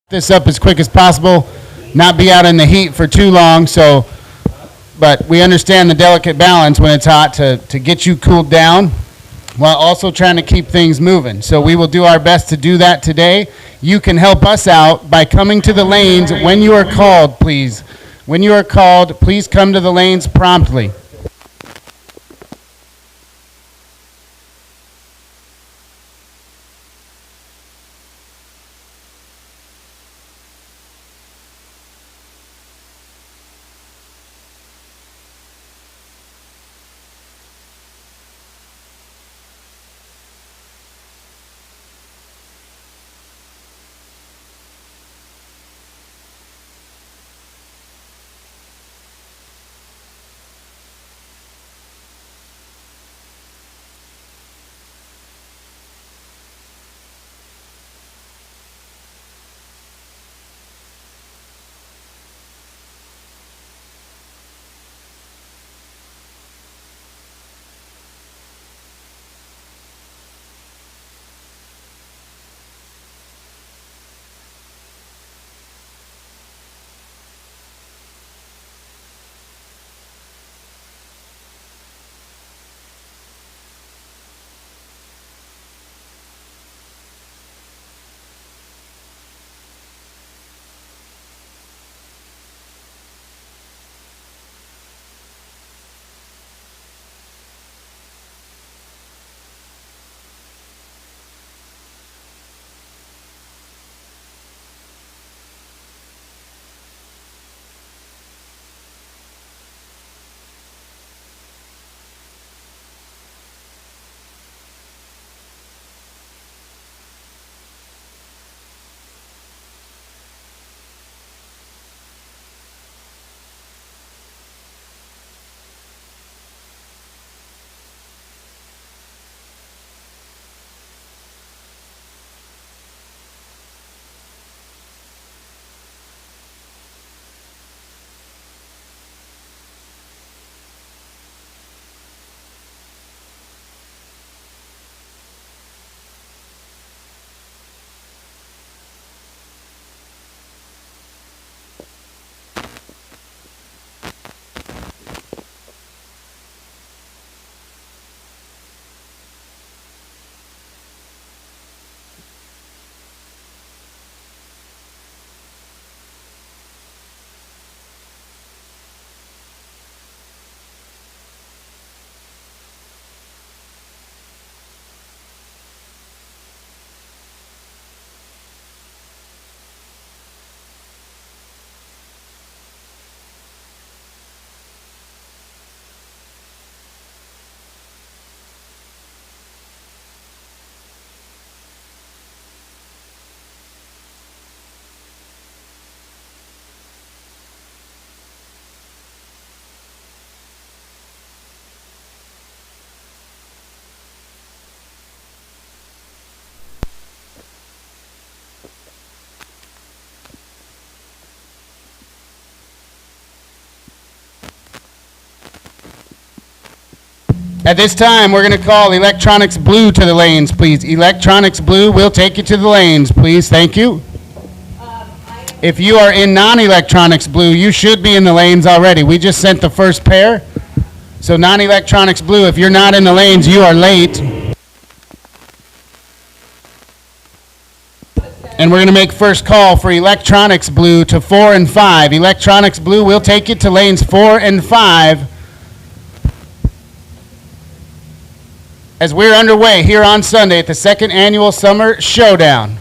this up as quick as possible, not be out in the heat for too long. But we understand the delicate balance when it's hot to get you cooled down while also trying to keep things moving. So we will do our best to do that today. You can help us out by coming to the lanes when you are called, please. When you are called, please come to the lanes promptly. At this time, we're going to call Electronics Blue to the lanes, please. Electronics Blue will take you to the lanes, please. Thank you. If you are in non-Electronics Blue, you should be in the lanes already. We just sent the first pair. So non-Electronics Blue, if you're not in the lanes, you are late. And we're going to make first call for Electronics Blue to 4 and 5. Electronics Blue will take you to lanes 4 and 5. As we're underway here on Sunday at the second annual Summer Showdown,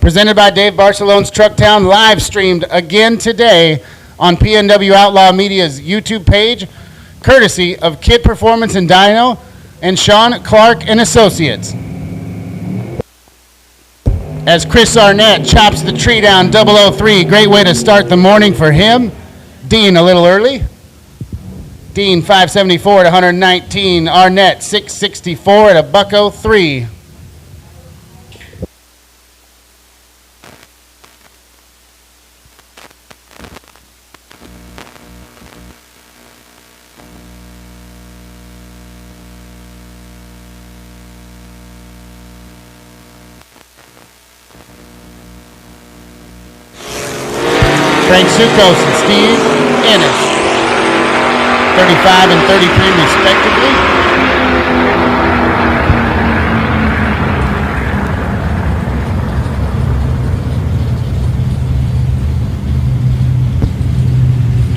presented by Dave Barcelone's Trucktown, live streamed again today on PNW Outlaw Media's YouTube page, courtesy of Kid Performance and Dyno and Sean Clark and Associates. As Chris Arnett chops the tree down 003, great way to start the morning for him. Dean a little early. Dean 574 at 119. Arnett 664 at $103. Frank Sukos and Steve Ennis, 35 and 33 respectively.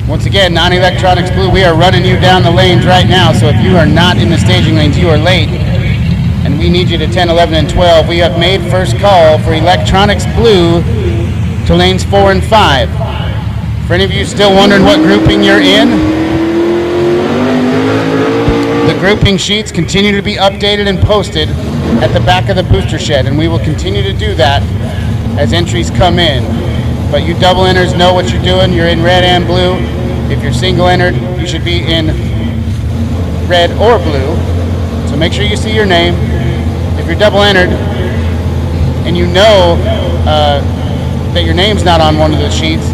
Once again, non-electronics blue, we are running you down the lanes right now, so if you are not in the staging lanes, you are late, and we need you to 10, 11, and 12. We have made first call for electronics blue to lanes 4 and 5. For any of you still wondering what grouping you're in, the grouping sheets continue to be updated and posted at the back of the booster shed, and we will continue to do that as entries come in. But you double enters know what you're doing. You're in red and blue. If you're single entered, you should be in red or blue. So make sure you see your name. If you're double entered and you know that your name's not on one of the sheets,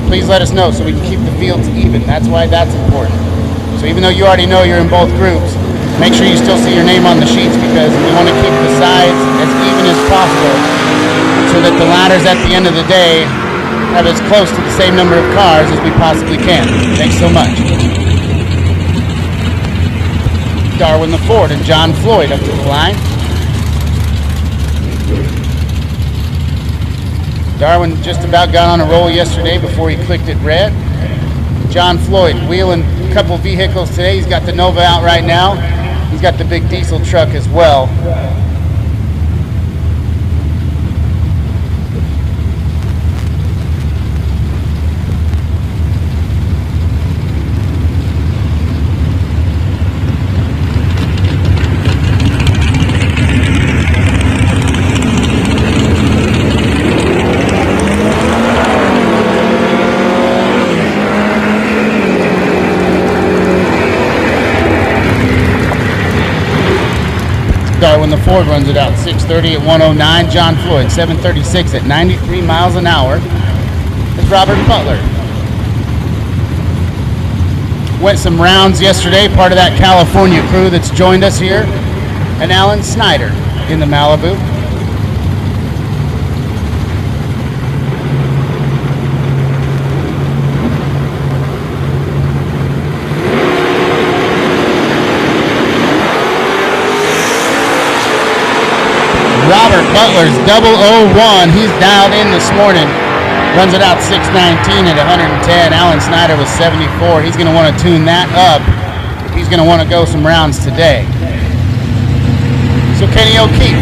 please let us know so we can keep the fields even. That's why that's important. So even though you already know you're in both groups, make sure you still see your name on the sheets, because we want to keep the sides as even as possible so that the ladders at the end of the day have as close to the same number of cars as we possibly can. Thanks so much. Darwin LaFord and John Floyd up to the line. Darwin just about got on a roll yesterday before he clicked it red. John Floyd wheeling a couple vehicles today. He's got the Nova out right now. He's got the big diesel truck as well. Darwin LaFord runs it out 6:30 at 109. John Floyd 7:36 at 93 miles an hour. It's Robert Butler. Went some rounds yesterday, part of that California crew that's joined us here. And Alan Snyder in the Malibu. Robert Butler's 001. He's dialed in this morning. Runs it out 6:19 at 110. Alan Snyder was 74. He's going to want to tune that up. He's going to want to go some rounds today. So Kenny O'Keefe,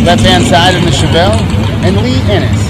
left-hand side in the Chevelle, and Lee Ennis.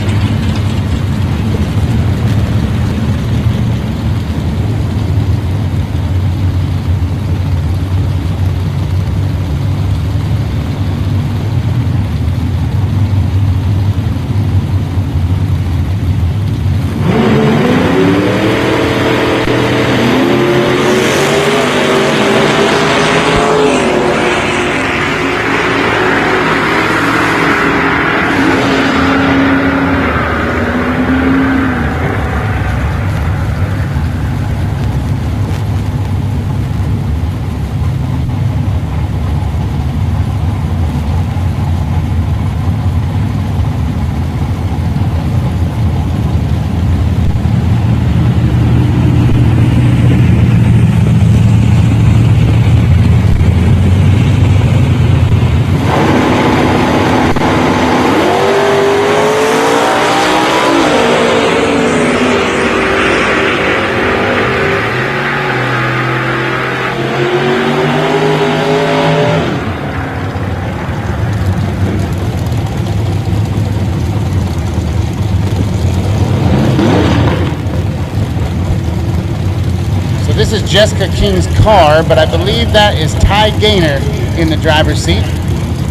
This is Jessica King's car, but I believe that is Ty Gaynor in the driver's seat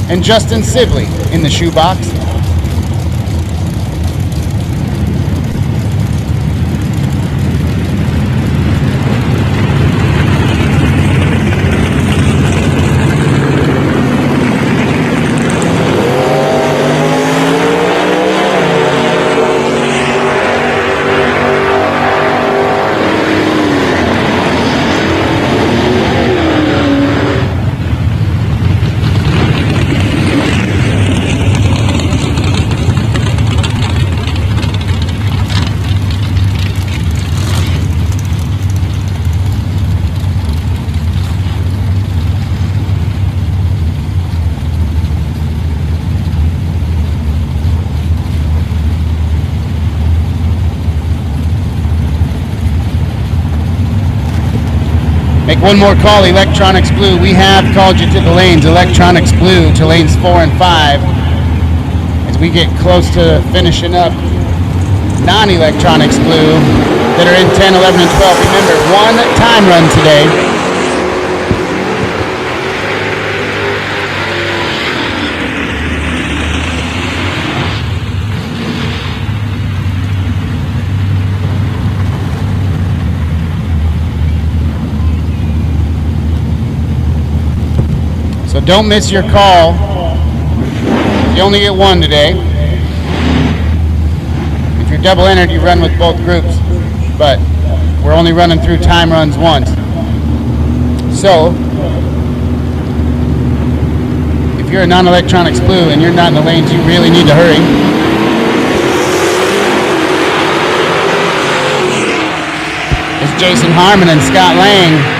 and Justin Sibley in the shoebox. Make one more call, Electronics Blue. We have called you to the lanes, Electronics Blue, to lanes 4 and 5. As we get close to finishing up non-Electronics Blue that are in 10, 11, and 12. Remember, one time run today. So don't miss your call. You only get one today. If you're double entered, you run with both groups, but we're only running through time runs once. So if you're a non-Electronics Blue and you're not in the lanes, you really need to hurry. It's Jason Harmon and Scott Lang.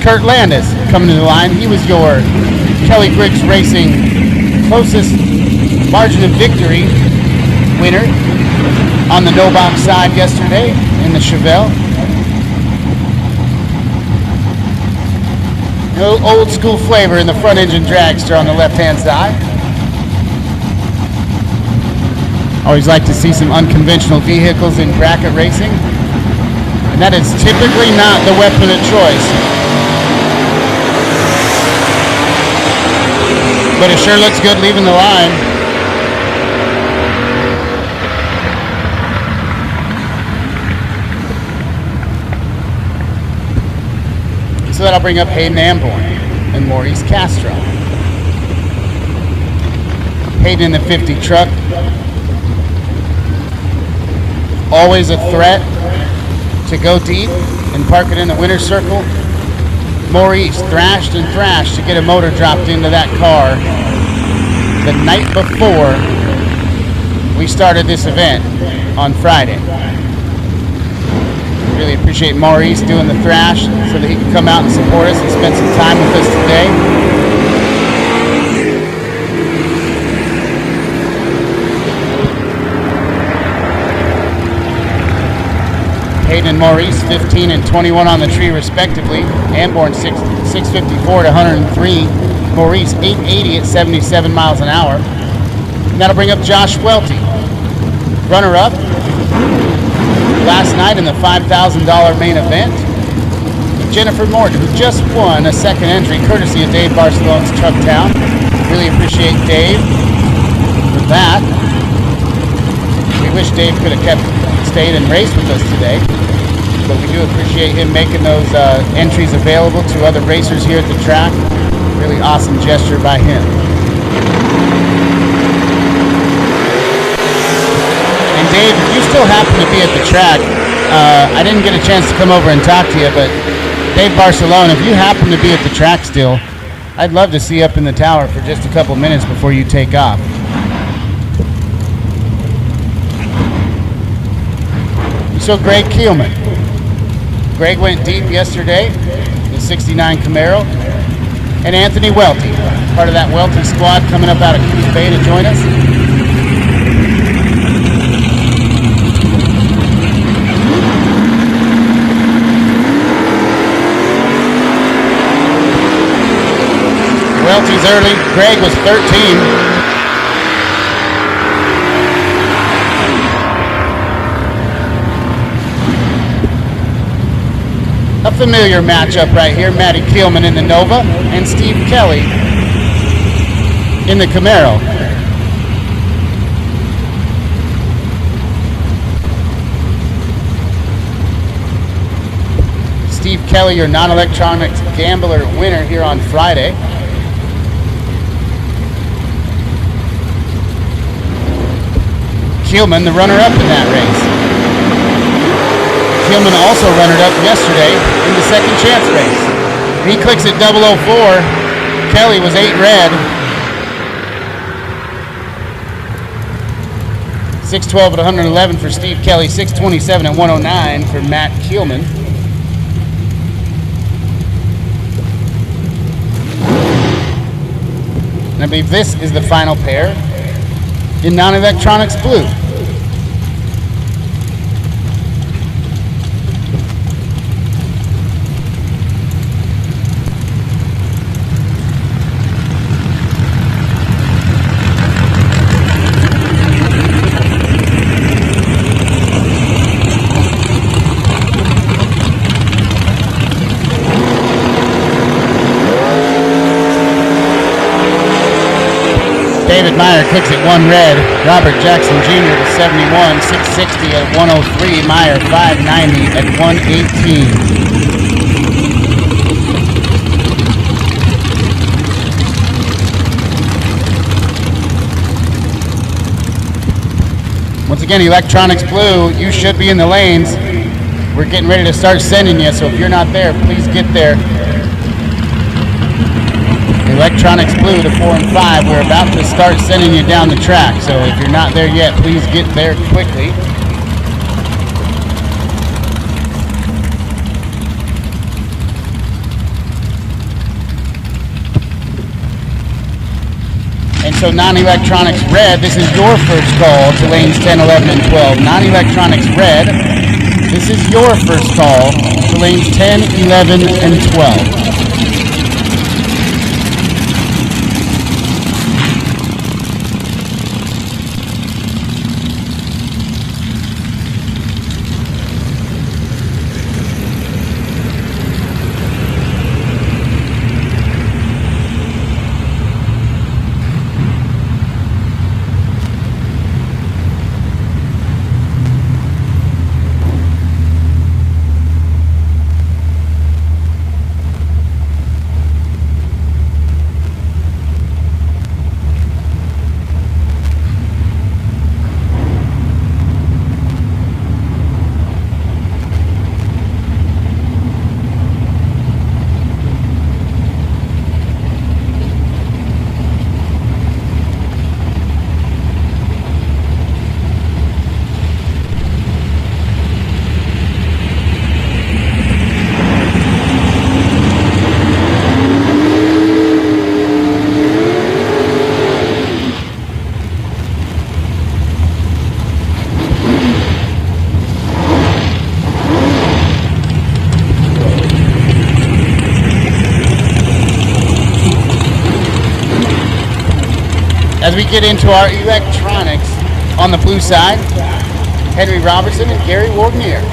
Kurt Landis coming to the line. He was your Kelly Griggs Racing closest margin of victory winner on the no-box side yesterday in the Chevelle. Old school flavor in the front engine dragster on the left-hand side. Always like to see some unconventional vehicles in bracket racing. And that is typically not the weapon of choice. But it sure looks good leaving the line. So that'll bring up Hayden Amborn and Maurice Castro. Hayden in the 50 truck. Always a threat to go deep and park it in the winner's circle. Maurice thrashed and thrashed to get a motor dropped into that car the night before we started this event on Friday. Really appreciate Maurice doing the thrash so that he can come out and support us and spend some time with us today. Hayden and Maurice, 15 and 21 on the tree respectively. Amborn 654 to 103. Maurice 880 at 77 miles an hour. And that'll bring up Josh Welty, runner-up last night in the $5,000 main event. Jennifer Morton, who just won a second entry courtesy of Dave Barcelone's Truck Town. Really appreciate Dave for that. We wish Dave could have stayed and raced with us today, but we do appreciate him making those entries available to other racers here at the track. Really awesome gesture by him. And Dave, if you still happen to be at the track, I didn't get a chance to come over and talk to you, but Dave Barcelone, if you happen to be at the track still, I'd love to see you up in the tower for just a couple minutes before you take off. So Greg Keelman. Greg went deep yesterday, the 69 Camaro. And Anthony Welty, part of that Welty squad coming up out of Coos Bay to join us. Welty's early. Greg was 13. A familiar matchup right here. Matty Keelman in the Nova and Steve Kelly in the Camaro. Steve Kelly, your non-electronics gambler winner here on Friday. Keelman, the runner-up in that race. Keelman also runner-up yesterday in the second chance race. He clicks at 004. Kelly was 8 red. 612 at 111 for Steve Kelly. 627 at 109 for Matt Keelman. And I believe this is the final pair. in non-electronics blue. David Meyer clicks at 1 red. Robert Jackson Jr. to 71, 660 at 103. Meyer 590 at 118. Once again, electronics blue, you should be in the lanes. We're getting ready to start sending you, so if you're not there, please get there. Electronics blue to 4 and 5. We're about to start sending you down the track. So if you're not there yet, please get there quickly. And so non-electronics red, this is your first call to lanes 10, 11, and 12. Non-electronics red, this is your first call to lanes 10, 11, and 12. As we get into our electronics on the blue side, Henry Robertson and Gary Wardnier.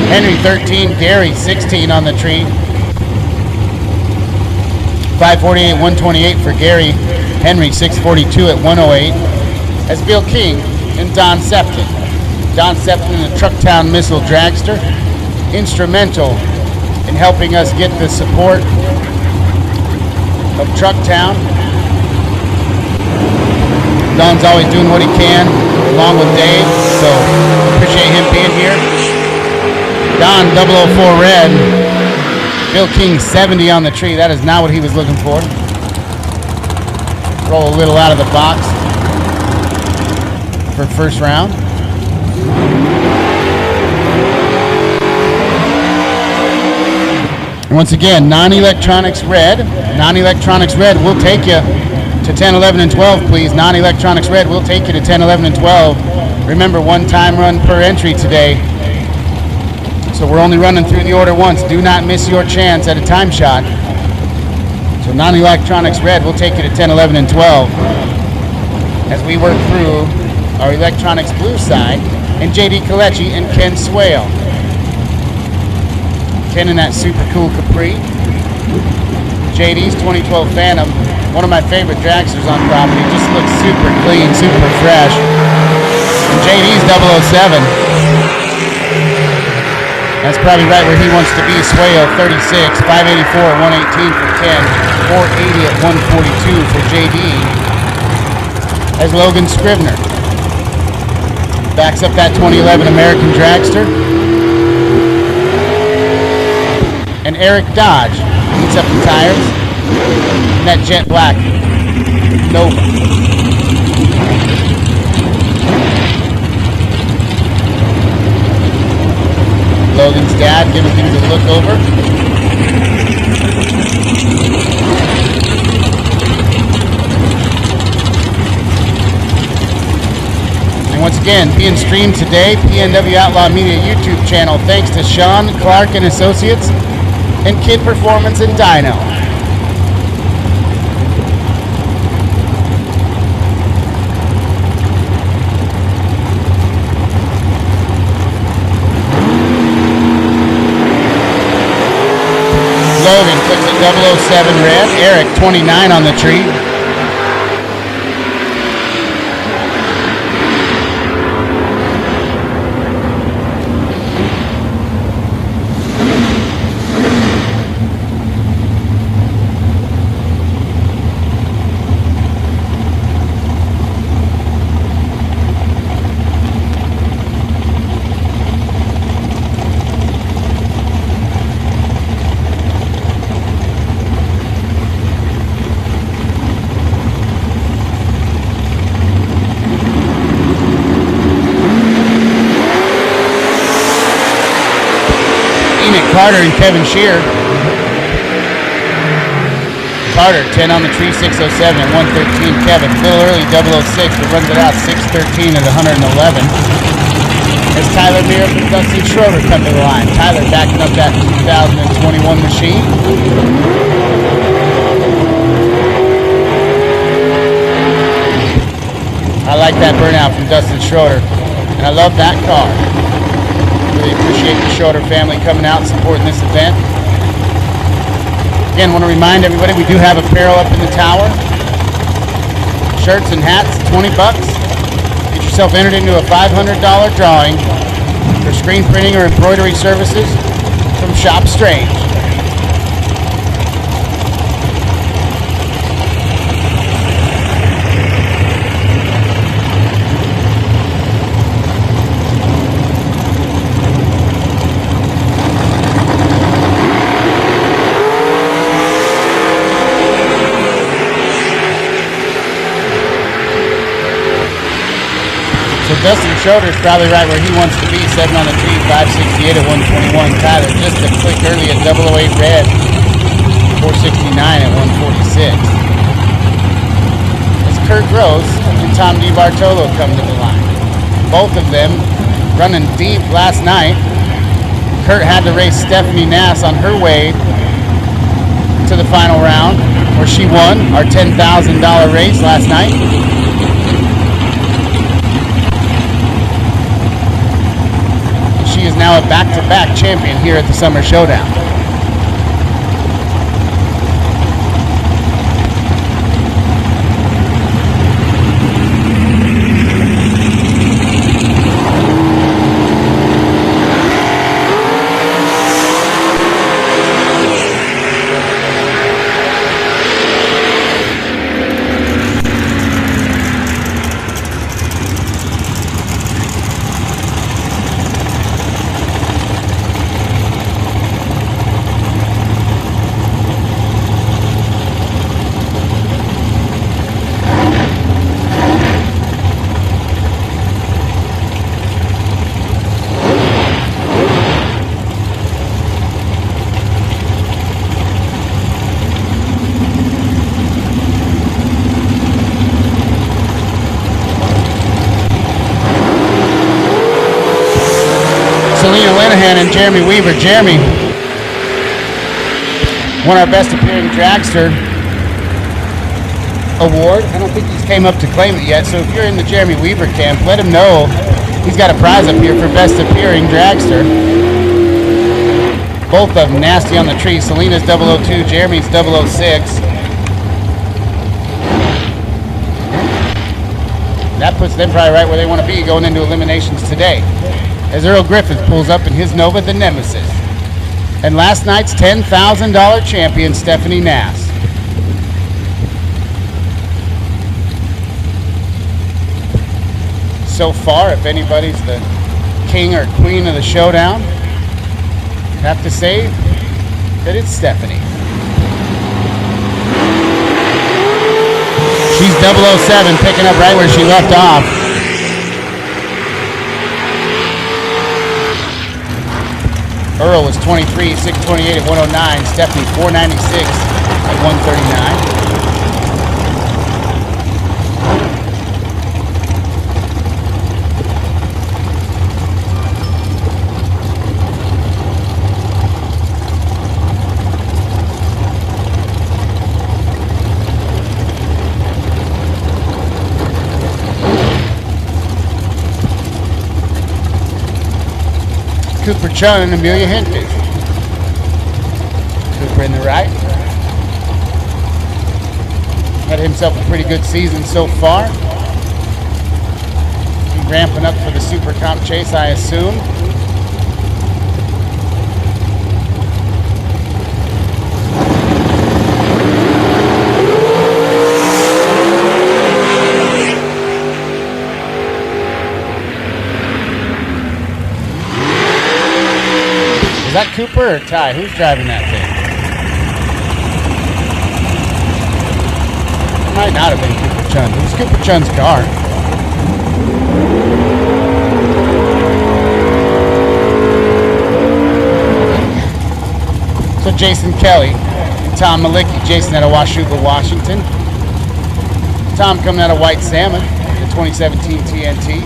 Henry 13, Gary 16 on the tree. 548, 128 for Gary. Henry 642 at 108. As Bill King and Don Septon. Don Septon in the Trucktown Missile Dragster. Instrumental in helping us get the support of Trucktown. Don's always doing what he can along with Dave, so appreciate him being here. Don 004 red. Bill King 70 on the tree. That is not what he was looking for. Roll a little out of the box for first round. Once again, non-electronics red. Non-electronics red will take you to 10, 11, and 12, please. Non-electronics red will take you to 10, 11, and 12. Remember, one time run per entry today. So we're only running through the order once. Do not miss your chance at a time shot. So non-electronics red will take you to 10, 11, and 12. As we work through our electronics blue side, and JD Kalechi and Ken Swale. Ken in that super cool Capri. JD's 2012 Phantom, one of my favorite dragsters on property. Just looks super clean, super fresh. And JD's 007. That's probably right where he wants to be. Sueyo, 36, 584 at 118 for 10, 480 at 142 for JD. As Logan Scrivener backs up that 2011 American Dragster. And Eric Dodge heats up the tires. And that jet black Nova. Logan's dad giving things a look over. And once again, being streamed today, PNW Outlaw Media YouTube channel, thanks to Sean Clark and Associates and Kid Performance and Dyno. Logan clicks at 007 red. Eric 29 on the tree. Carter and Kevin Shear. Carter, 10 on the tree, 607 at 113. Kevin, a little early, 006, but runs it out 613 at 111. As Tyler Muir and Dustin Schroeder come to the line. Tyler backing up that 2021 machine. I like that burnout from Dustin Schroeder, and I love that car. Really appreciate the Schroeder family coming out and supporting this event. Again, want to remind everybody we do have apparel up in the tower. Shirts and hats, $20. Get yourself entered into a $500 drawing for screen printing or embroidery services from Shop Strange. Dustin Schroeder's probably right where he wants to be, 7 on the tree, 568 at 121. Tyler just a click early at 008 red, 469 at 146. As Kurt Gross and Tom DiBartolo come to the line. Both of them running deep last night. Kurt had to race Stephanie Nass on her way to the final round, where she won our $10,000 race last night. She is now a back-to-back champion here at the Summer Showdown. And Jeremy Weaver. Jeremy won our Best Appearing Dragster award. I don't think he's came up to claim it yet, so if you're in the Jeremy Weaver camp, let him know he's got a prize up here for Best Appearing Dragster. Both of them nasty on the tree. Selena's 002, Jeremy's 006. That puts them probably right where they want to be going into eliminations today. as Earl Griffith pulls up in his Nova, the Nemesis. And last night's $10,000 champion, Stephanie Nass. So far, if anybody's the king or queen of the showdown, I have to say that it's Stephanie. She's 007, picking up right where she left off. Earl was 23, 628 at 109. Stephanie 496 at 139. Cooper Chun and Amelia Hintges. Cooper in the right. Had himself a pretty good season so far. He's ramping up for the Super Comp chase, I assume. Is that Cooper or Ty? Who's driving that thing? It might not have been Cooper Chun. It was Cooper Chun's car. So Jason Kelly and Tom Malicki. Jason out of Washougal, Washington. Tom coming out of White Salmon, the 2017 TNT.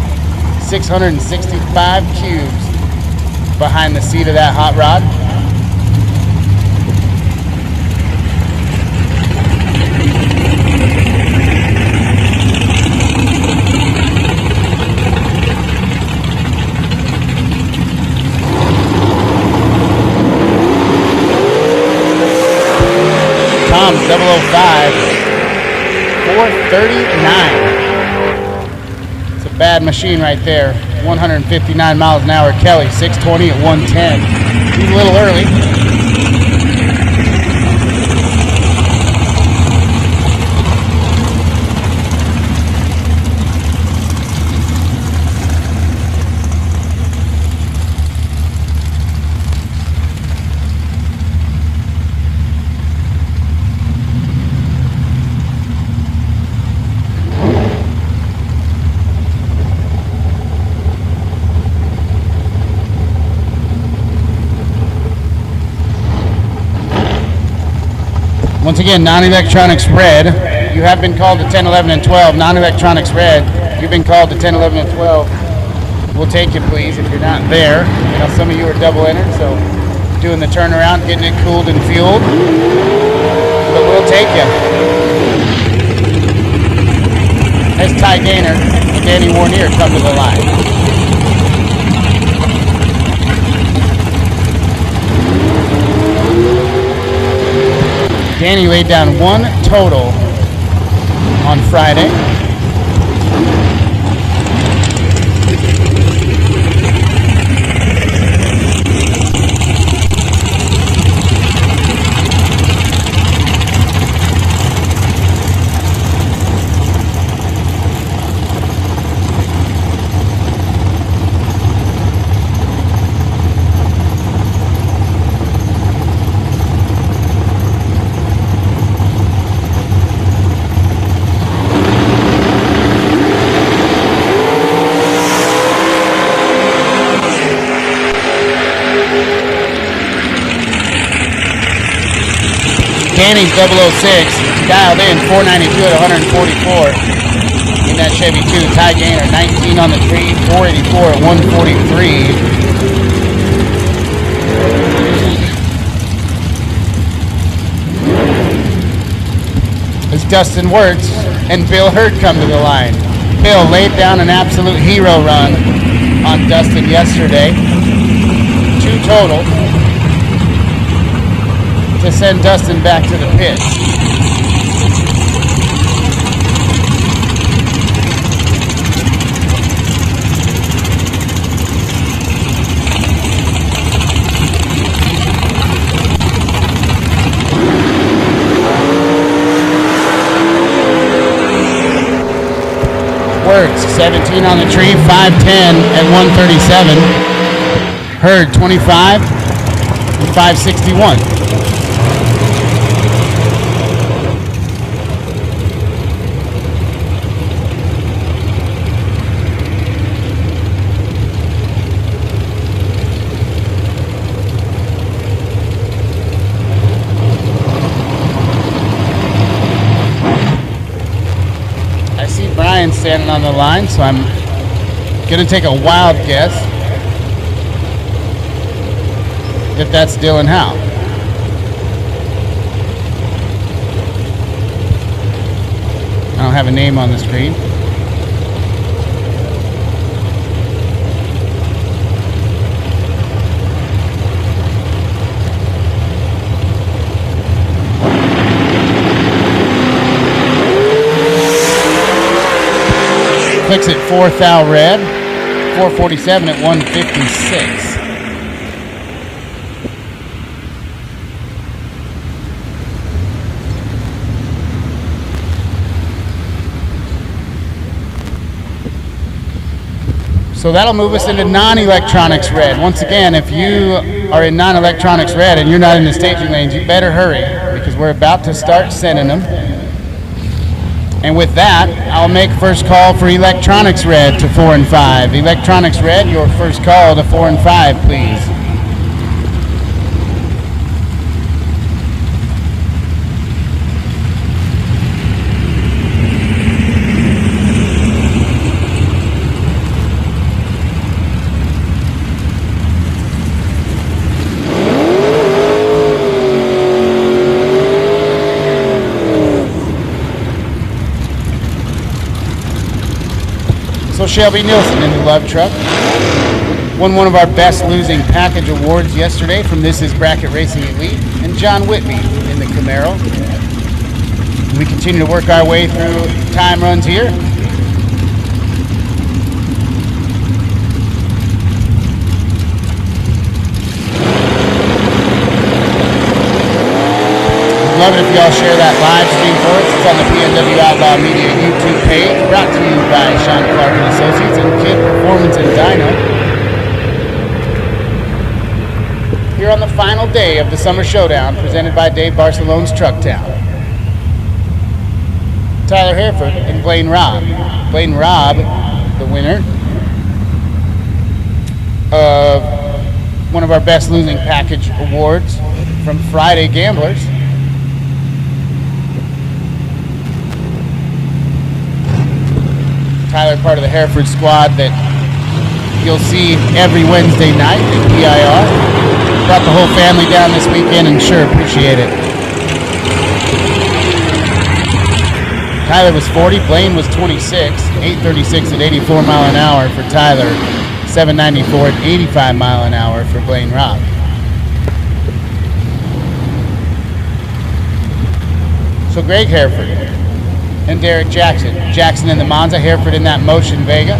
665 cubes behind the seat of that hot rod. Tom's 005, 439. It's a bad machine right there. 159 miles an hour. Kelly, 620 at 110. He's a little early. Once again, non-electronics red. You have been called to 10, 11, and 12. Non-electronics red. You've been called to 10, 11, and 12. We'll take you, please, if you're not there. You know, some of you are double entered, so doing the turnaround, getting it cooled and fueled. But we'll take you. As Ty Gaynor and Danny Warnier come to the line. Danny laid down one total on Friday. Danny's 006, dialed in 492 at 144 in that Chevy 2. Ty Gaynor 19 on the tree, 484 at 143. As Dustin Wirtz and Bill Hurd come to the line. Bill laid down an absolute hero run on Dustin yesterday. 2 total to send Dustin back to the pit. 17 on the tree, 510 at 137. Hurd 25 and 561. Standing on the line, so I'm gonna take a wild guess if that's Dylan Howe. I don't have a name on the screen. Clicks at 4 thou red, 447 at 156. So that'll move us into non-electronics red. Once again, if you are in non-electronics red and you're not in the staging lanes, you better hurry because we're about to start sending them. And with that, I'll make first call for electronics red to 4 and 5. Electronics red, your first call to 4 and 5, please. So Shelby Nielsen in the love truck won one of our best losing package awards yesterday from This Is Bracket Racing Elite, and John Whitney in the Camaro. We continue to work our way through time runs here. Love it if y'all share that live stream for us. It's on the PNW Outlaw Media YouTube page, brought to you by Sean Clark and Associates and Kid Performance and Dyno. Here on the final day of the Summer Showdown, presented by Dave Barcelone's Trucktown. Tyler Hereford and Blaine Robb. Blaine Robb, the winner of one of our best losing package awards from Friday Gamblers. Tyler, part of the Hereford squad that you'll see every Wednesday night at PIR. Brought the whole family down this weekend and sure appreciate it. Tyler was 40, Blaine was 26, 836 at 84 mile an hour for Tyler, 794 at 85 mile an hour for Blaine Robb. So Greg Hereford and Derek Jackson. Jackson in the Monza, Hereford in that Motion Vega.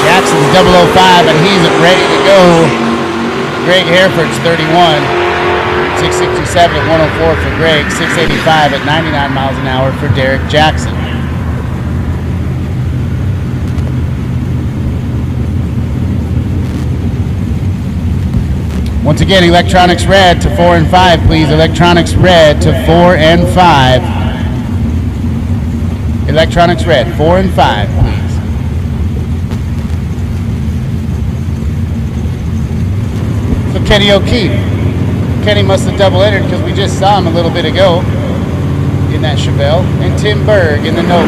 Jackson's 005 and he's ready to go. Greg Hereford's 31. 667 at 104 for Greg, 685 at 99 miles an hour for Derek Jackson. Once again, electronics red to 4 and 5, please. Electronics red to 4 and 5. Electronics red, 4 and 5, please. So Kenny O'Keefe. Kenny must have double entered because we just saw him a little bit ago in that Chevelle. And Tim Berg in the Nova.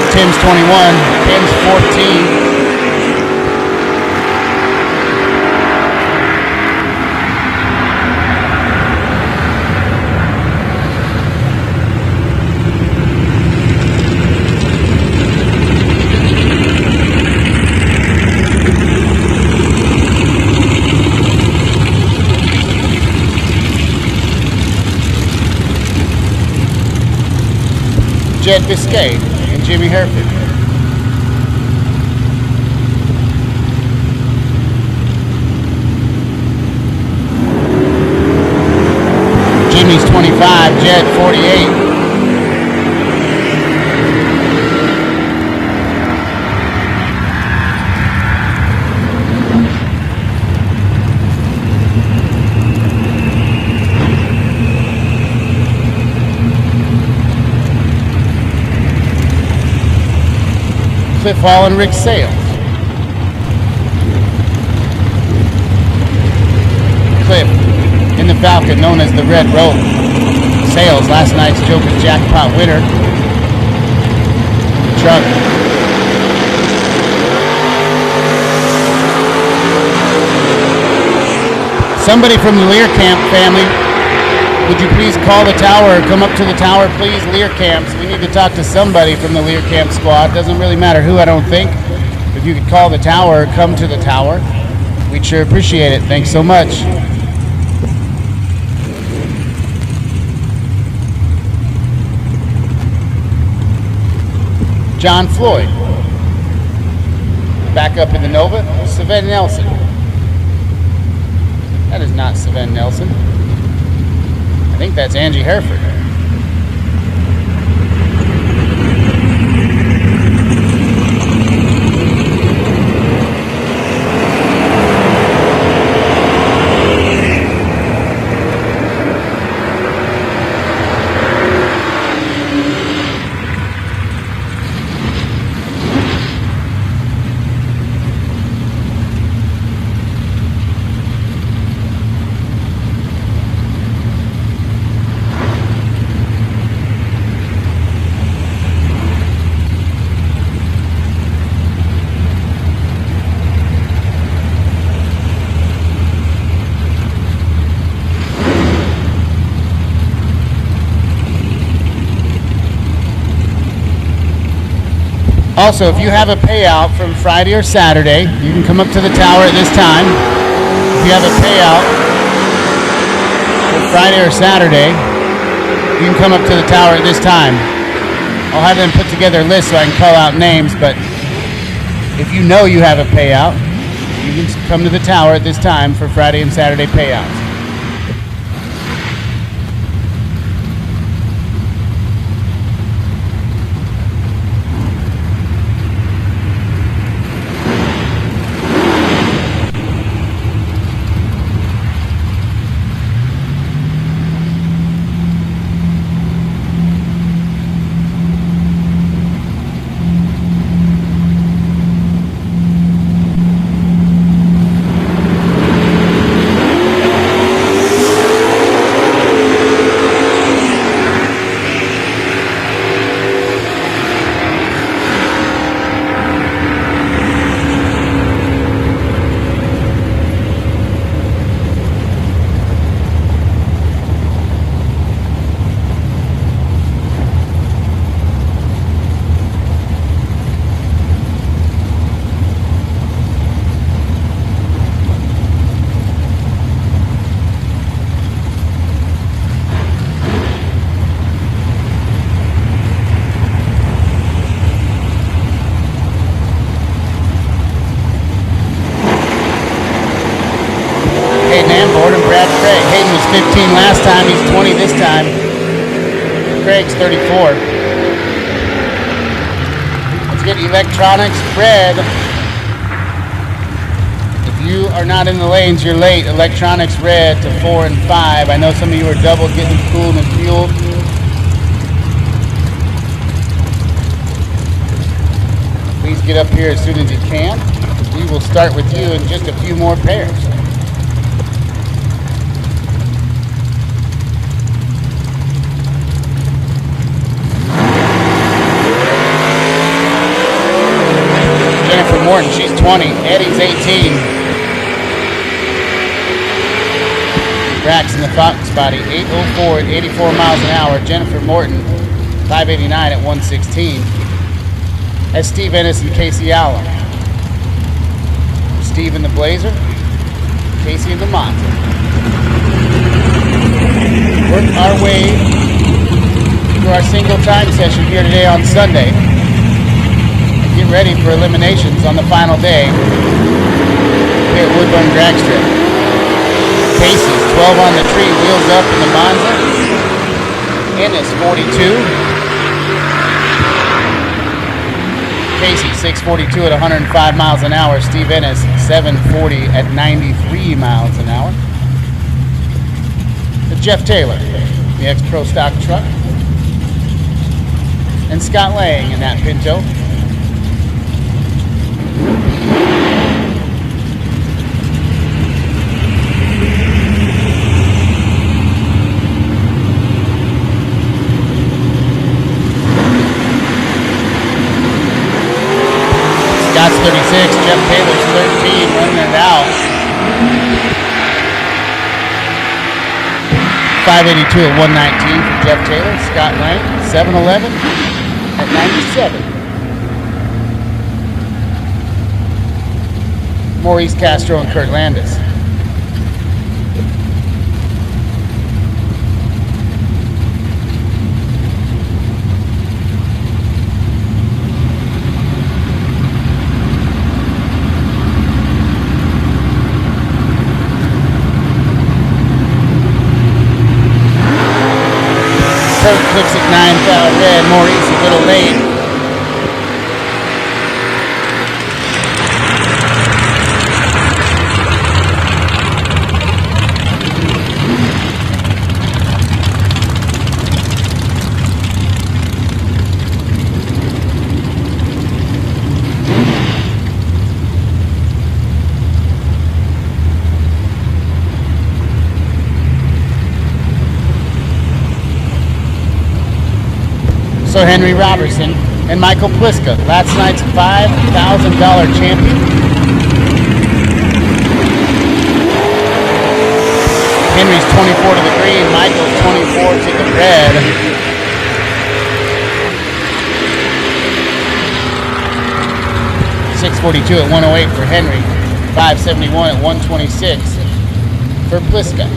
Tim's 21, Tim's 14. Jed Biscay and Jimmy Hereford. Jimmy's 25, Jed 48. Cliff Hall and Rick Sales. Cliff in the Falcon, known as the Red Rope. Sales, last night's Joker's Jackpot winner. Truck. Somebody from the Lear Camp family, would you please call the tower or come up to the tower, please? Lear Camps. We need to talk to somebody from the Lear Camp squad. Doesn't really matter who, I don't think. If you could call the tower or come to the tower, we'd sure appreciate it. Thanks so much. John Floyd. Back up in the Nova, Savan Nelson. That is not Savan Nelson. I think that's Angie Hereford. Also, if you have a payout from Friday or Saturday, you can come up to the tower at this time. If you have a payout from Friday or Saturday, you can come up to the tower at this time. I'll have them put together a list so I can call out names, but if you know you have a payout, you can come to the tower at this time for Friday and Saturday payouts. Last time, he's 20 this time. Craig's 34. Let's get electronics red. If you are not in the lanes, you're late. Electronics red to 4 and 5. I know some of you are double getting cooled and fueled. Please get up here as soon as you can. We will start with you in just a few more pairs. Morton, she's 20. Eddie's 18. Brax in the Fox body, 804 at 84 miles an hour. Jennifer Morton, 589 at 116. That's Steve Ennis and Casey Allen. Steve in the Blazer, Casey in the Monza. Work our way to our single time session here today on Sunday. Get ready for eliminations on the final day here at Woodburn Drag Strip. Casey's 12 on the tree, wheels up in the Monza. Ennis 42. Casey 642 at 105 miles an hour. Steve Ennis 740 at 93 miles an hour. Jeff Taylor, the ex-Pro Stock truck. And Scott Lang in that Pinto. Scott's 36, Jeff Taylor's 13, running it out. 582 at 119 for Jeff Taylor. Scott Lang, 711 at 97. Maurice Castro and Kurt Landis. Kurt clicks at 9,000 red. Maurice a little late. So Henry Robertson and Michael Pliska, last night's $5,000 champion. Henry's 24 to the green, Michael's 24 to the red. $642 at 108 for Henry, $571 at 126 for Pliska.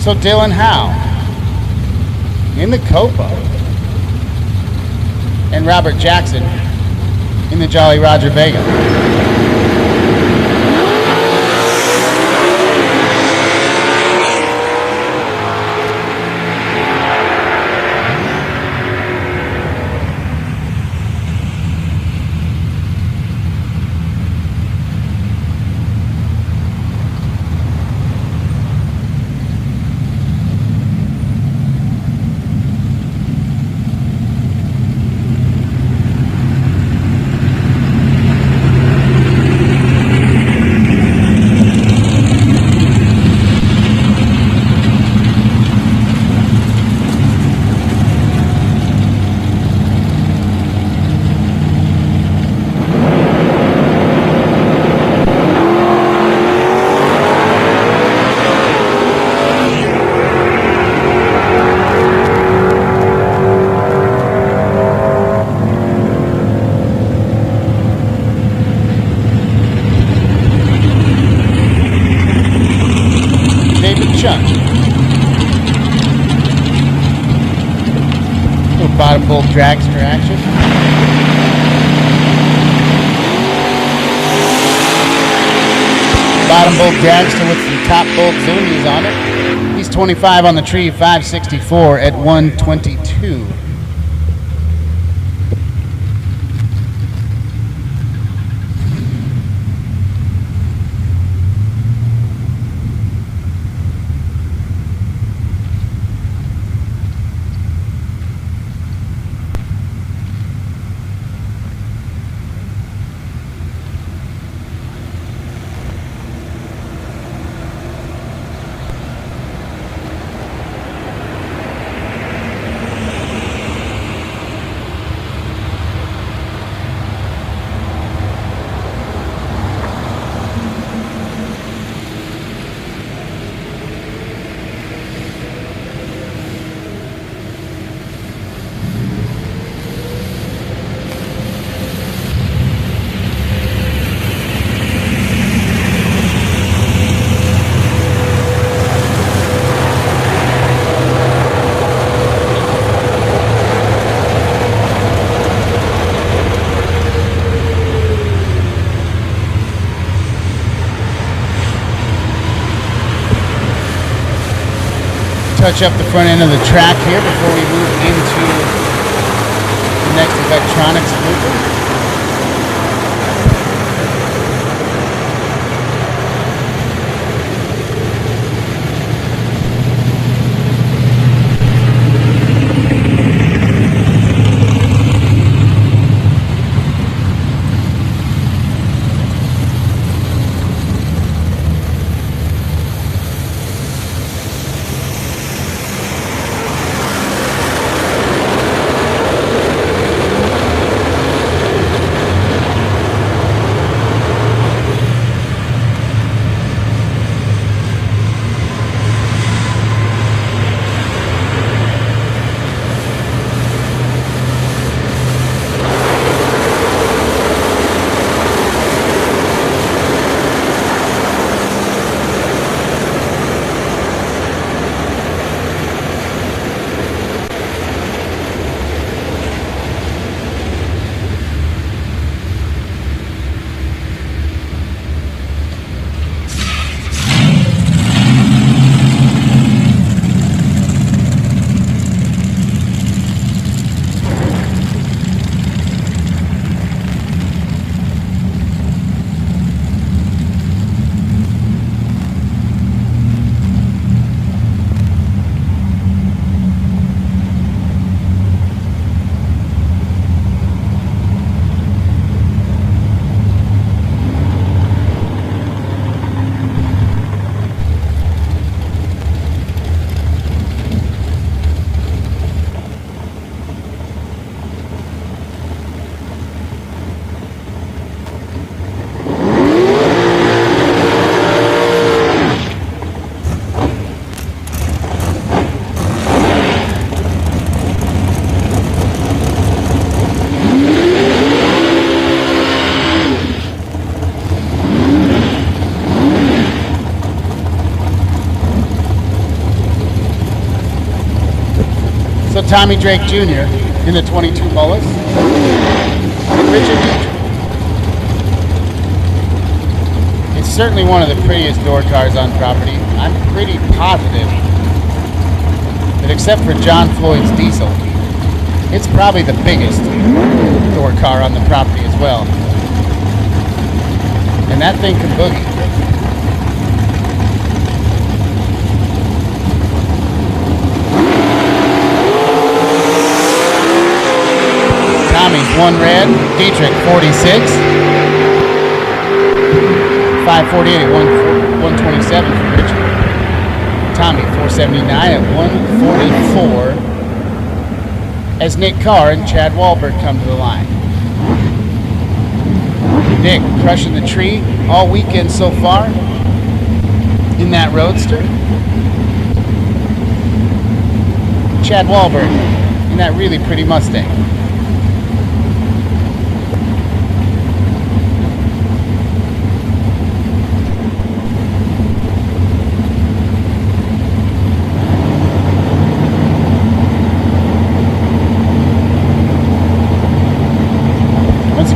So Dylan Howe in the Copa and Robert Jackson in the Jolly Roger Vega. Bottom bolt dragster action. Bottom bolt dragster with some top bolt zoomies on it. He's 25 on the tree, 564 at 122. touch up the front end of the track here before we move into the next electronics blooper. So Tommy Drake Jr. in the 22 Mullis. And Richard Dietrich. It's certainly one of the prettiest door cars on property. I'm pretty positive that except for John Floyd's diesel, it's probably the biggest door car on the property as well. And that thing can boogie. Tommy's 1 red, Dietrich 46, 548 at 127 for Richard. Tommy 479 at 144 as Nick Carr and Chad Wahlberg come to the line. Nick crushing the tree all weekend so far in that Roadster. Chad Wahlberg in that really pretty Mustang.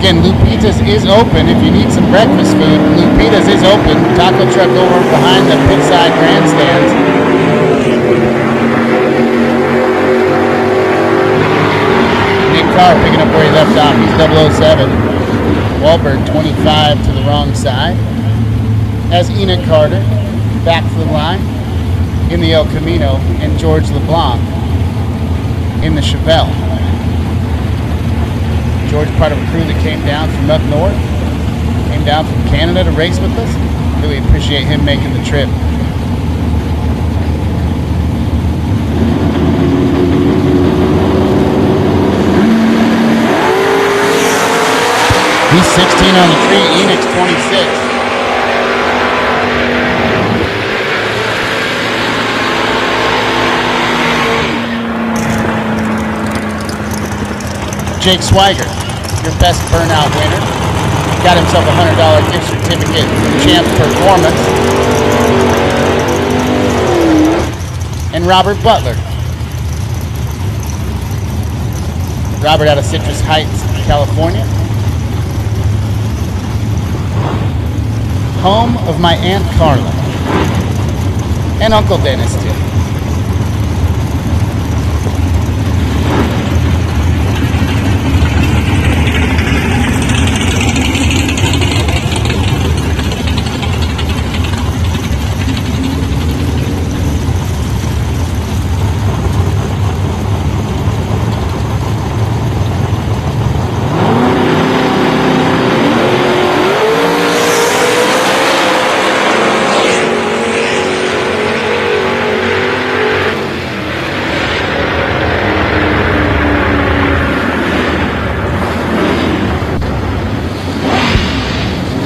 Again, Lupita's is open. If you need some breakfast food, Lupita's is open. Taco truck over behind the pit side grandstands. Nick Carr picking up where he left off. He's 007. Wahlberg 25 to the wrong side. As Enoch Carter back to the line in the El Camino, and George LeBlanc in the Chevelle. George, part of a crew that came down from up north, came down from Canada to race with us. Really appreciate him making the trip. He's 16 on the tree, Enoch's 26. Jake Swigert, your best burnout winner, got himself a $100 gift certificate from Champs Performance. And Robert Butler. Robert out of Citrus Heights, California. Home of my Aunt Carla. And Uncle Dennis too.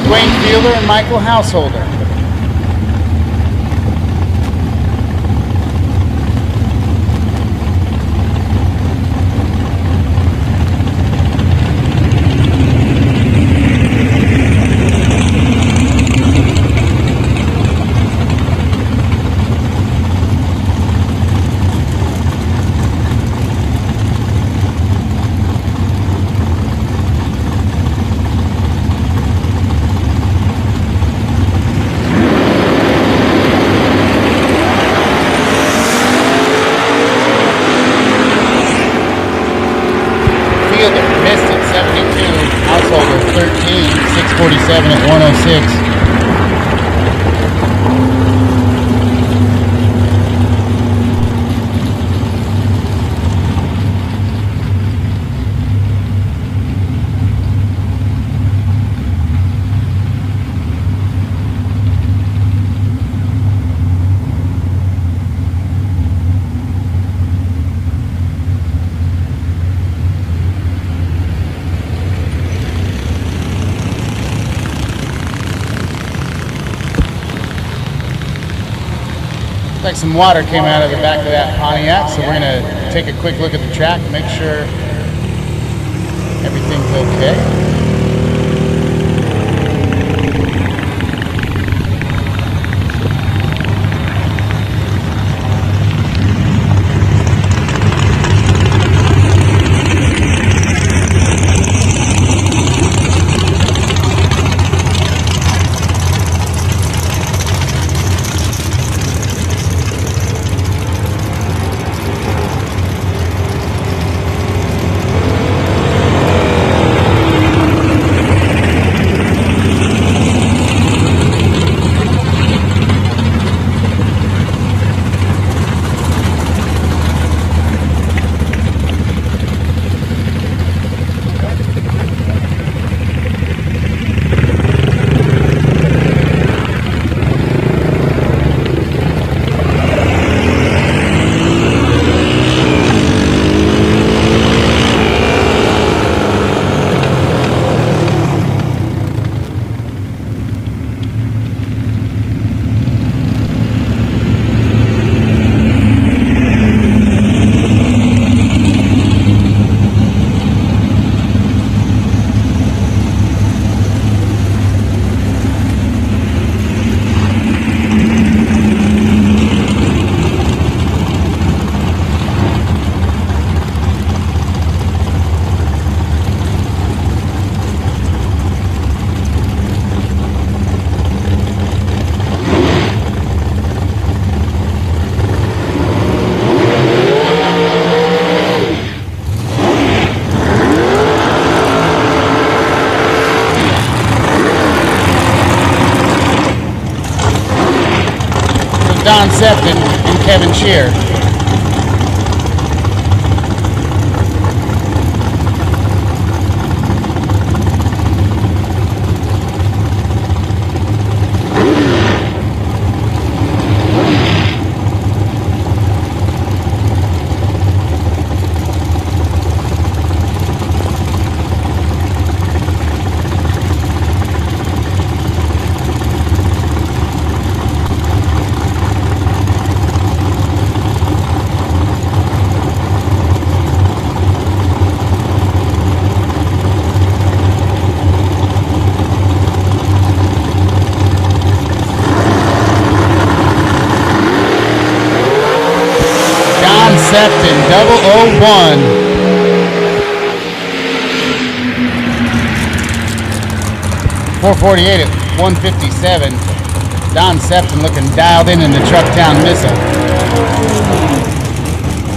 Dwayne Fielder and Michael Householder. Missed it, 72. Householder, 13. 647 at 106. Like some water came out of the back of that Pontiac, so we're going to take a quick look at the track, make sure everything's okay. Don Septon and Kevin Shear. Septon, 001. .448 at 157. Don Septon looking dialed in the Trucktown Missile.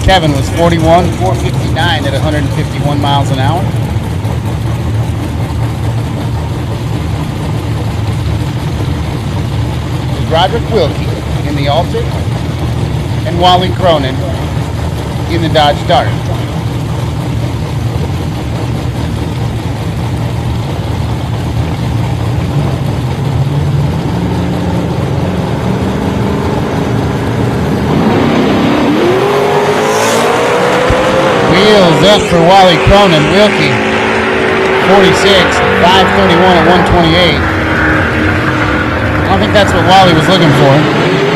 Kevin was 41, 459 at 151 miles an hour. Roderick Wilkie in the Altic, and Wally Cronin in the Dodge Dart. Wheels up for Wally Cronin. Wilkie, 46, 531 at 128. don't think that's what Wally was looking for.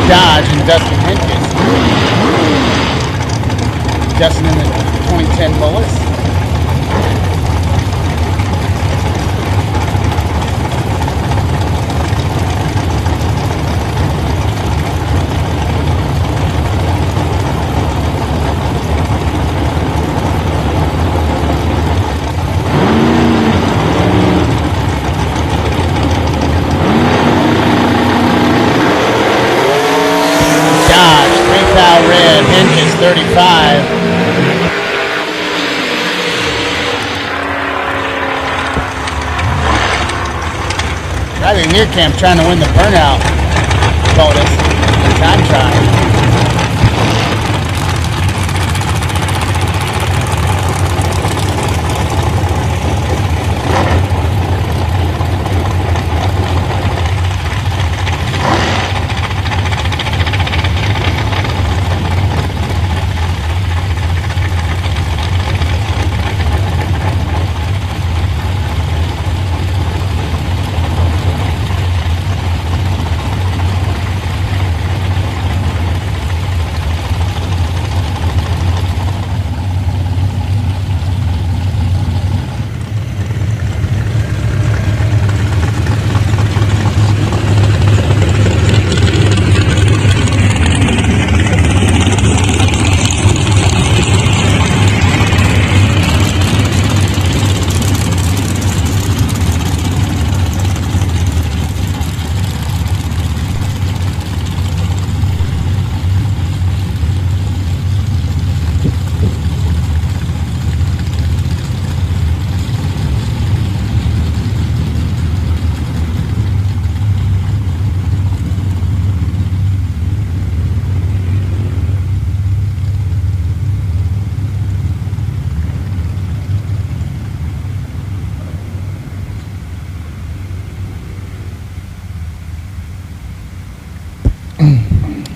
Dodge and Dustin Hentges. Justin in the 2010 Mullis. Red, Hentges 35. Riley Learcamp trying to win the burnout bonus. Time trial.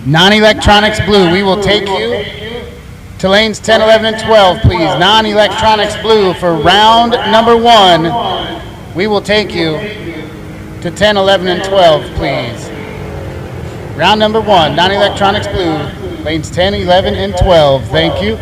Non-electronics blue, we will take you to lanes 10, 11, and 12, please. Non-electronics blue for round number 1. We will take you to 10, 11, and 12, please. Round number 1, non-electronics blue, lanes 10, 11, and 12. Thank you.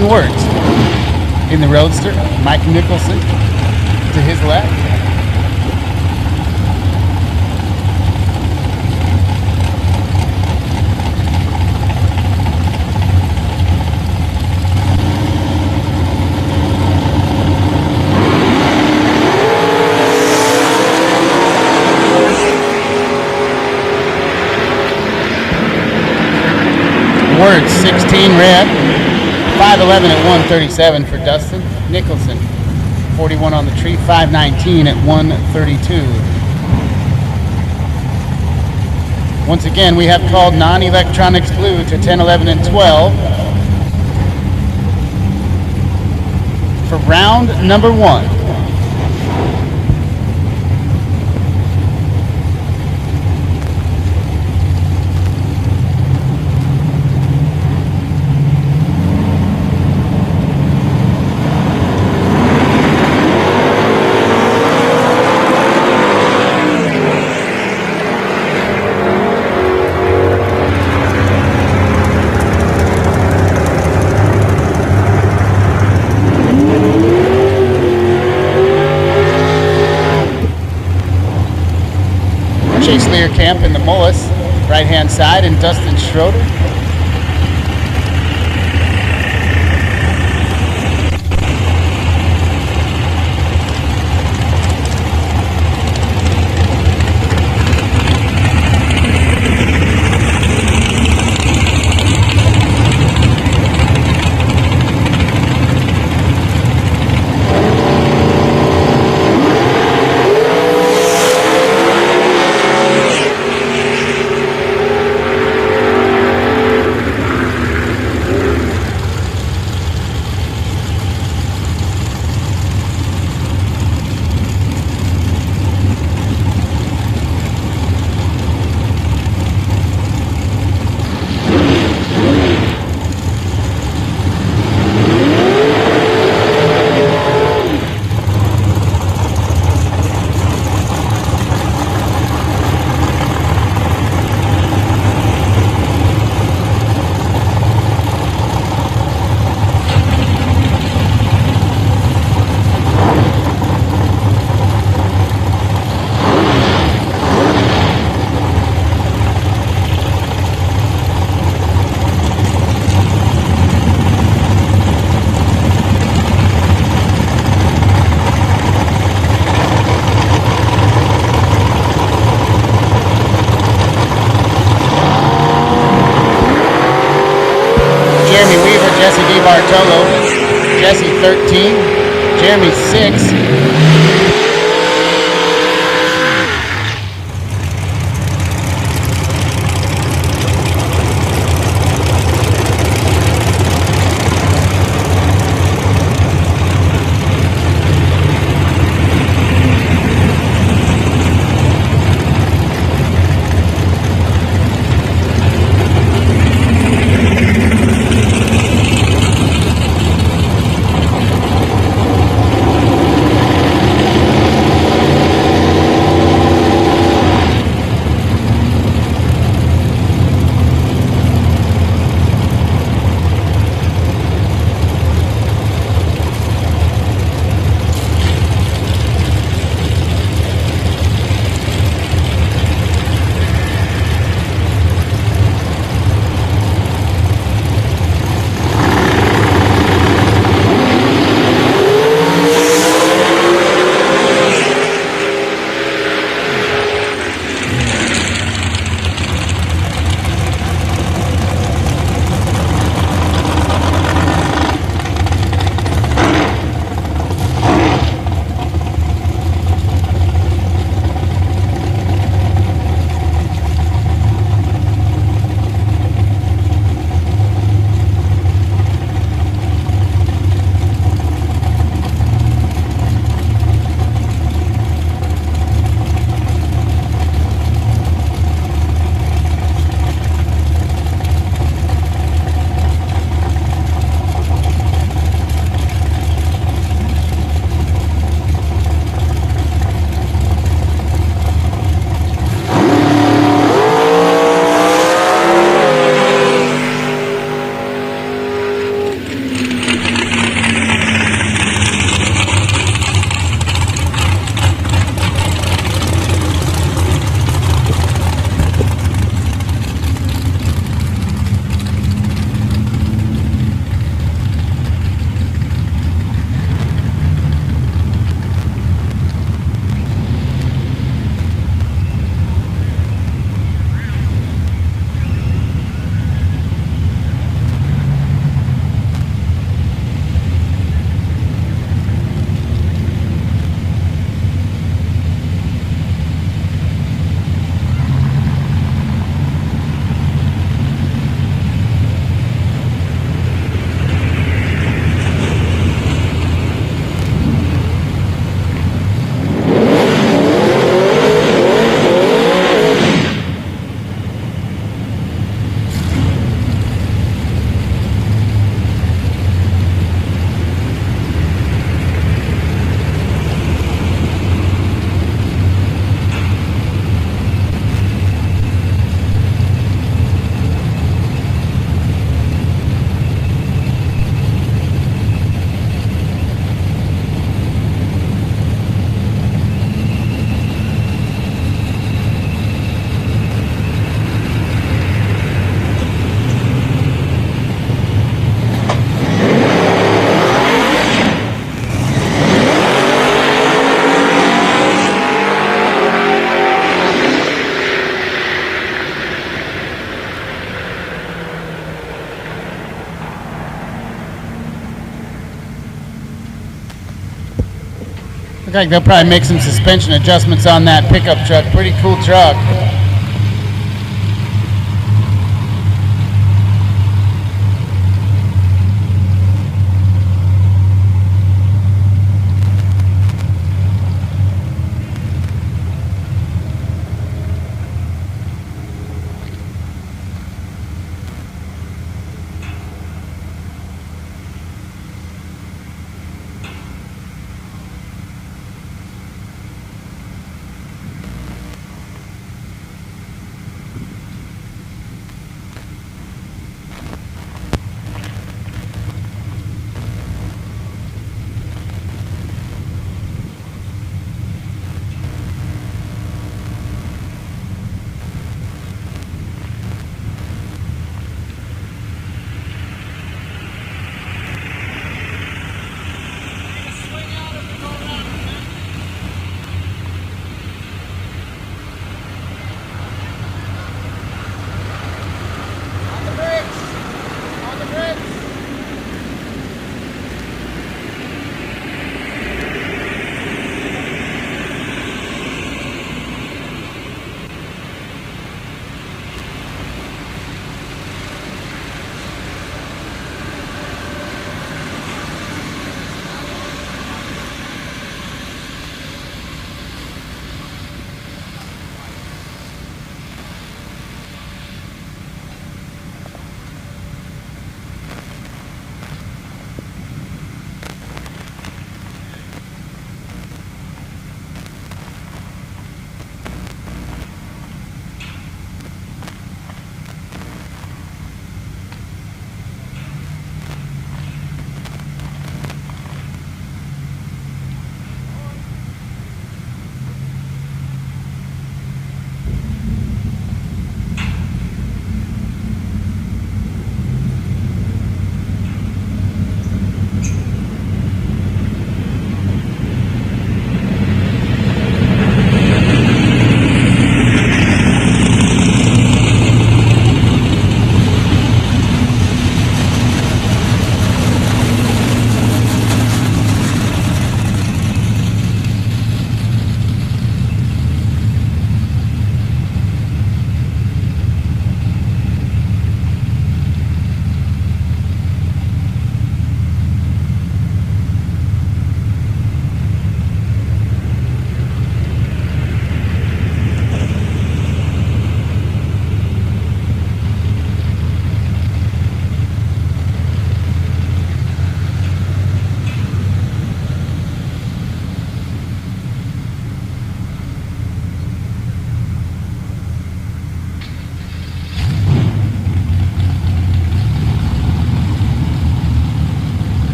Justin Wirtz. In the Roadster, Mike Nicholson to his left. Wirtz, 16 red. 5'11" at 137 for Dustin. Nicholson, 41 on the tree, 5'19" at 132. Once again, we have called non-electronics blue to 10, 11, and 12 for round number 1. Camp in the Mullis, right hand side, and Dustin Schroeder. Bartolo, Jesse 13, Jeremy 6. Look like they'll probably make some suspension adjustments on that pickup truck. Pretty cool truck.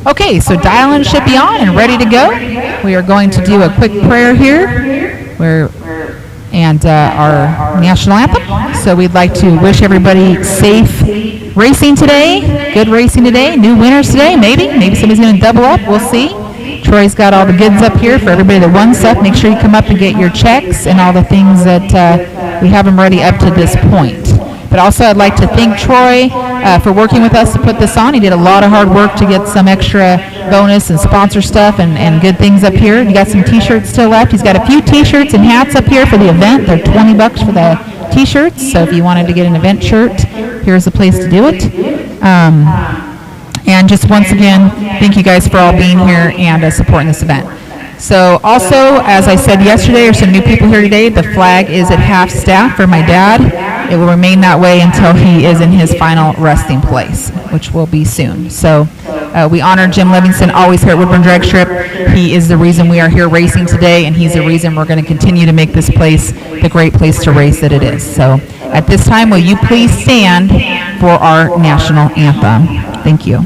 Okay, so dial-in should be on and ready to go. We are going to do a quick prayer here. We're and our national anthem. So we'd like to wish everybody safe racing today, good racing today, new winners today, maybe somebody's going to double up, we'll see. Troy's got all the goods up here for everybody that won stuff. Make sure you come up and get your checks and all the things that we have them ready up to this point. But also I'd like to thank Troy for working with us to put this on. He did a lot of hard work to get some extra bonus and sponsor stuff and good things up here. You got some t-shirts still left. He's got a few t-shirts and hats up here for the event. They're $20 for the t-shirts. So if you wanted to get an event shirt, here's the place to do it. And just once again, thank you guys for all being here and supporting this event. So also, as I said yesterday, there's some new people here today. The flag is at half staff for my dad. It will remain that way until he is in his final resting place, which will be soon. So we honor Jim Livingston, always here at Woodburn Drag Strip. He is the reason we are here racing today, and he's the reason we're going to continue to make this place the great place to race that it is. So at this time, will you please stand for our national anthem? Thank you.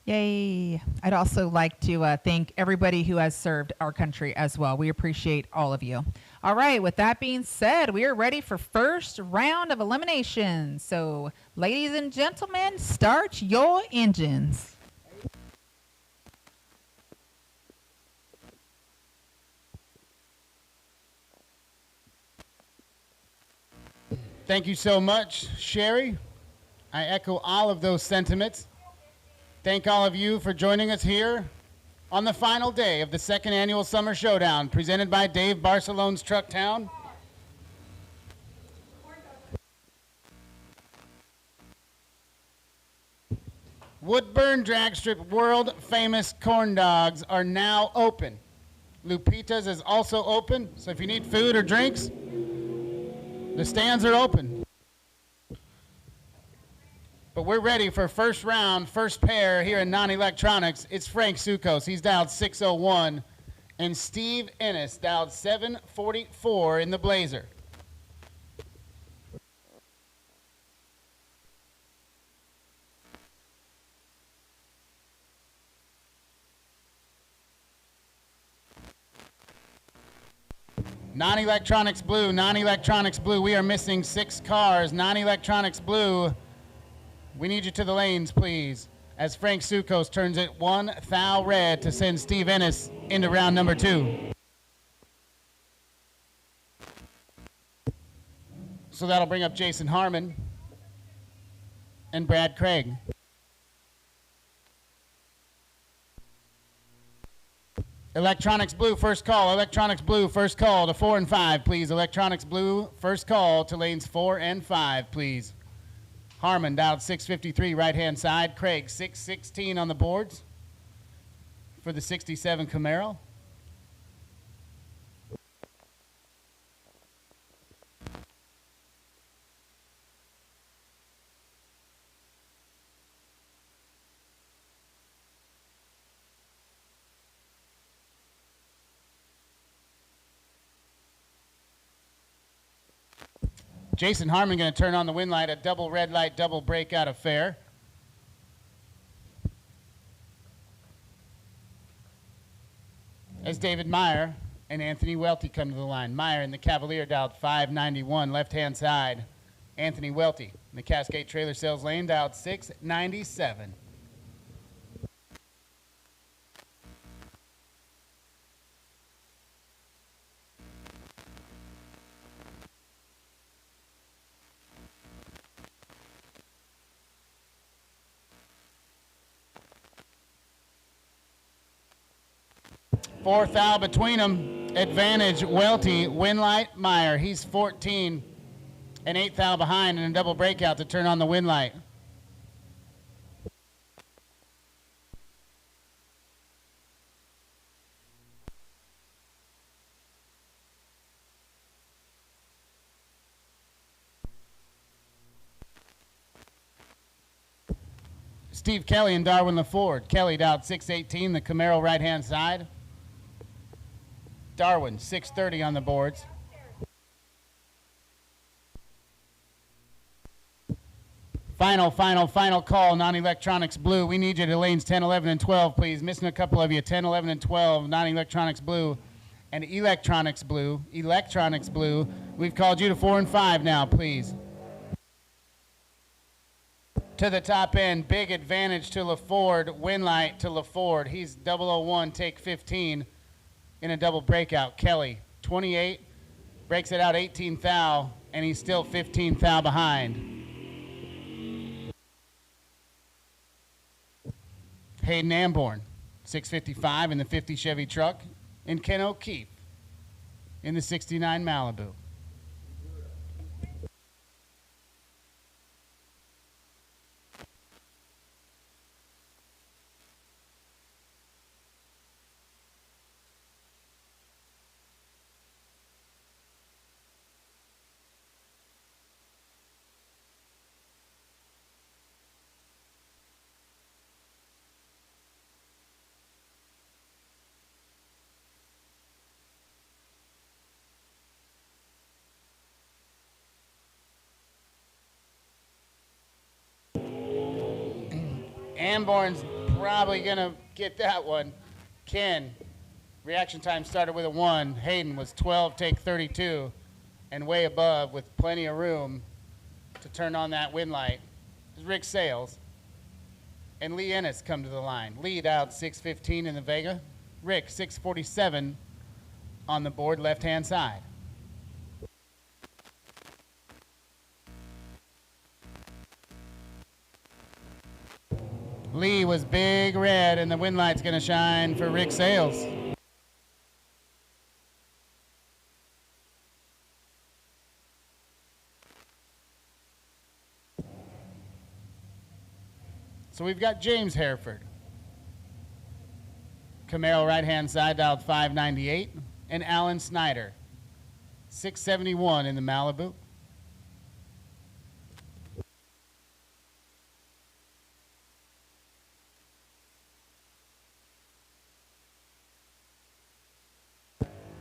Yay. I'd also like to thank everybody who has served our country as well. We appreciate all of you. All right, with that being said, we are ready for first round of elimination. So, ladies and gentlemen, start your engines. Thank you so much, Sherry. I echo all of those sentiments. Thank all of you for joining us here on the final day of the second annual Summer Showdown, presented by Dave Barcelone's Truck Town. Woodburn Drag Strip world famous corn dogs are now open. Lupita's is also open, so if you need food or drinks, the stands are open. But we're ready for first round, first pair here in non-electronics. It's Frank Sukos. He's dialed 601. And Steve Ennis dialed 744 in the Blazer. Non-electronics blue, non-electronics blue. We are missing 6 cars. Non-electronics blue. We need you to the lanes, please, as Frank Sukos turns it 1 thou red to send Steve Ennis into round number 2. So that'll bring up Jason Harmon and Brad Craig. Electronics blue, first call. Electronics blue, first call to 4 and 5, please. Electronics blue, first call to lanes 4 and 5, please. Harmon dialed 653 right-hand side. Craig 616 on the boards. for the 67 Camaro. Jason Harmon going to turn on the win light, a double red light, double breakout affair. As David Meyer and Anthony Welty come to the line. Meyer in the Cavalier dialed 591, left-hand side. Anthony Welty in the Cascade Trailer Sales Lane dialed 697. Fourth thou between them, advantage Welty, win light Meyer. He's 14 and eighth thou behind and a double breakout to turn on the win light. Steve Kelly and Darwin LaFord. Kelly dialed 618, the Camaro right-hand side. Darwin, 630 on the boards. Final call, non-electronics blue. We need you to lanes 10, 11, and 12, please. Missing a couple of you, 10, 11, and 12, non-electronics blue. And electronics blue. We've called you to 4 and 5 now, please. To the top end, big advantage to LaFord, win light to LaFord. He's 001, take 15. In a double breakout. Kelly, 28, breaks it out 18 thou, and he's still 15 thou behind. Hayden Amborn, 655 in the 50 Chevy truck, and Ken O'Keefe in the 69 Malibu. Amborn's probably going to get that one. Ken, reaction time started with a 1. Hayden was 12, take 32, and way above with plenty of room to turn on that win light. Rick Sales and Lee Ennis come to the line. Lee dialed 615 in the Vega. Rick, 647 on the board, left-hand side. Lee was big red, and the win light's going to shine for Rick Sales. So we've got James Hereford. Camaro right-hand side dialed 598, and Alan Snyder, 671 in the Malibu.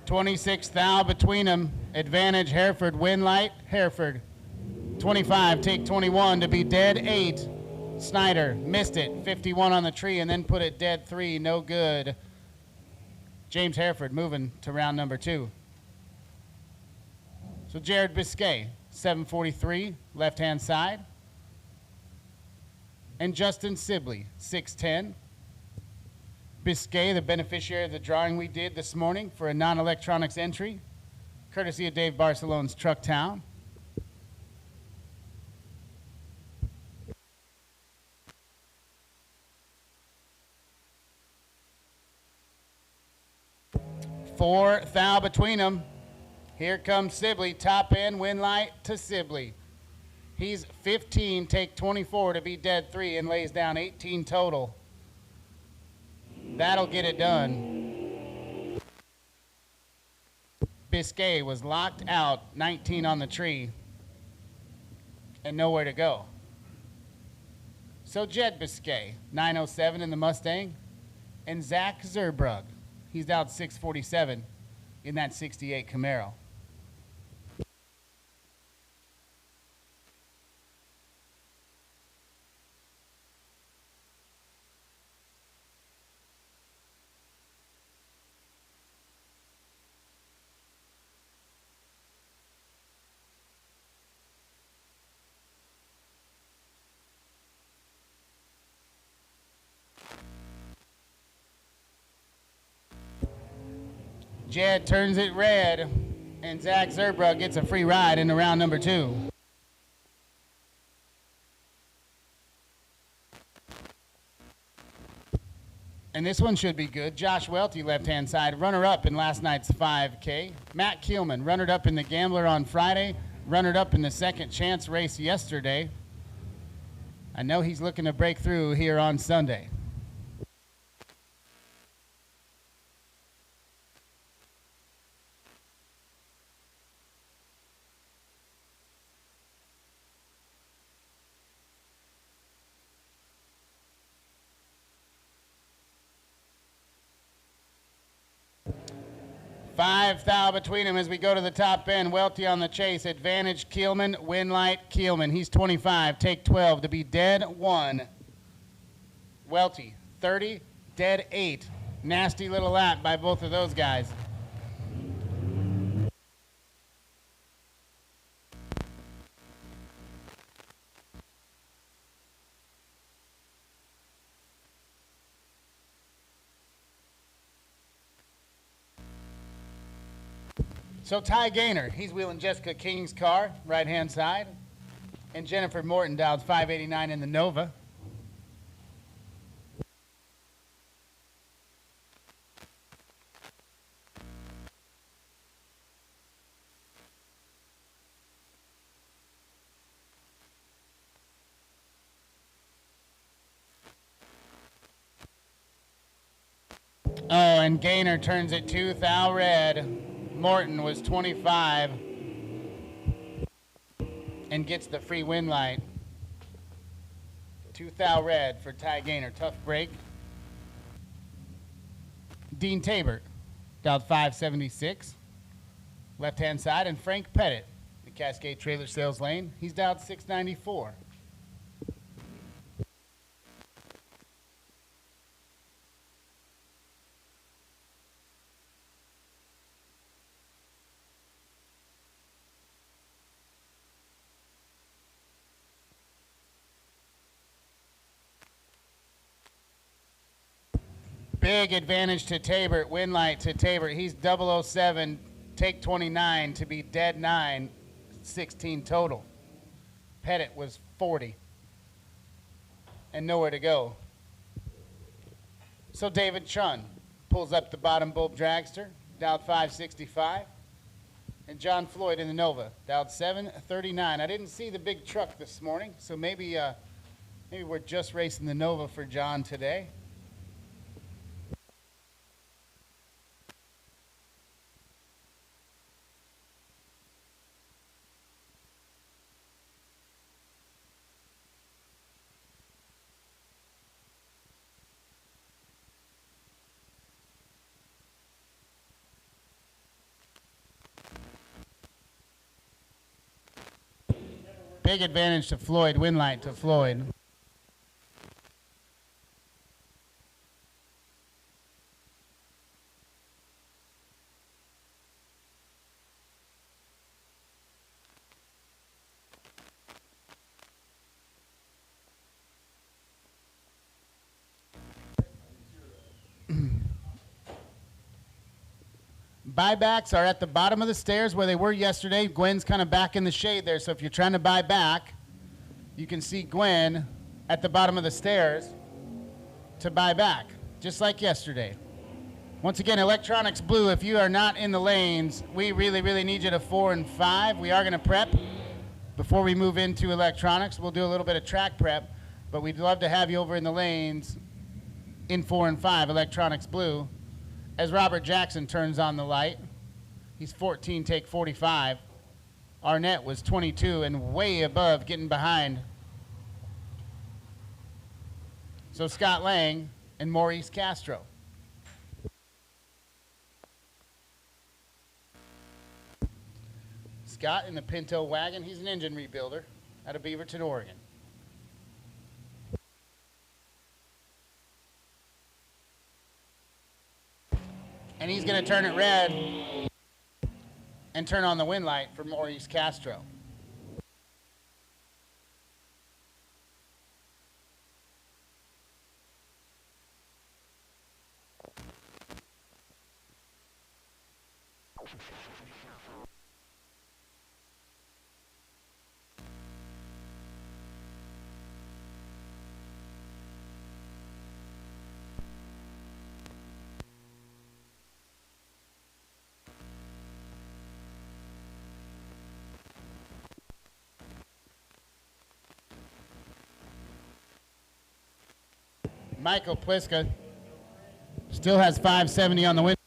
$26 thou between them. Advantage Hereford, win light Hereford. 25, take 21 to be dead 8. Snyder missed it, 51 on the tree, and then put it dead 3, no good. James Hereford moving to round number 2. So Jared Biscay, 743, left-hand side. And Justin Sibley, 610. Biscay, the beneficiary of the drawing we did this morning for a non-electronics entry, courtesy of Dave Barcelone's Truck Town. Four thou between them. Here comes Sibley, top end, win light to Sibley. He's 15, take 24 to be dead 3, and lays down 18 total. That'll get it done. Biscay was locked out, 19 on the tree, and nowhere to go. So Jed Biscay, 907 in the Mustang, and Zach Zerbrug, he's out 647 in that 68 Camaro. Jed turns it red, and Zach Zerbrug gets a free ride into round number 2. And this one should be good. Josh Welty, left-hand side, runner-up in last night's 5K. Matt Keelman, runner-up in the Gambler on Friday, runner-up in the Second Chance race yesterday. I know he's looking to break through here on Sunday. Five thou between them as we go to the top end. Welty on the chase. Advantage Keelman. Winlight Keelman. He's 25. Take 12 to be dead 1. Welty 30. Dead 8. Nasty little lap by both of those guys. So Ty Gaynor, he's wheeling Jessica King's car, right-hand side. And Jennifer Morton dialed 589 in the Nova. Oh, and Gaynor turns it 2 thou red. Morton was 25 and gets the free win light. 2 thou red for Ty Gaynor. Tough break. Dean Tabert, dialed 576, left-hand side, and Frank Pettit, the Cascade Trailer Sales Lane. He's dialed 694. Big advantage to Tabert, win light to Tabert. He's 007, take 29 to be dead 9, 16 total. Pettit was 40 and nowhere to go. So David Chun pulls up the bottom bulb dragster, dialed 565. And John Floyd in the Nova, dialed 739. I didn't see the big truck this morning, so maybe we're just racing the Nova for John today. Big advantage to Floyd, win light to Floyd. Buybacks are at the bottom of the stairs where they were yesterday. Gwen's kind of back in the shade there, so if you're trying to buy back, you can see Gwen at the bottom of the stairs to buy back, just like yesterday. Once again, Electronics Blue, if you are not in the lanes, we really, really need you to 4 and 5. We are going to prep before we move into electronics. We'll do a little bit of track prep, but we'd love to have you over in the lanes in 4 and 5, electronics blue, as Robert Jackson turns on the light. He's 14, take 45. Arnett was 22 and way above, getting behind. So Scott Lang and Maurice Castro. Scott in the Pinto wagon. He's an engine rebuilder out of Beaverton, Oregon. And he's going to turn it red and turn on the wind light for Maurice Castro. Michael Pliska still has 570 on the wind,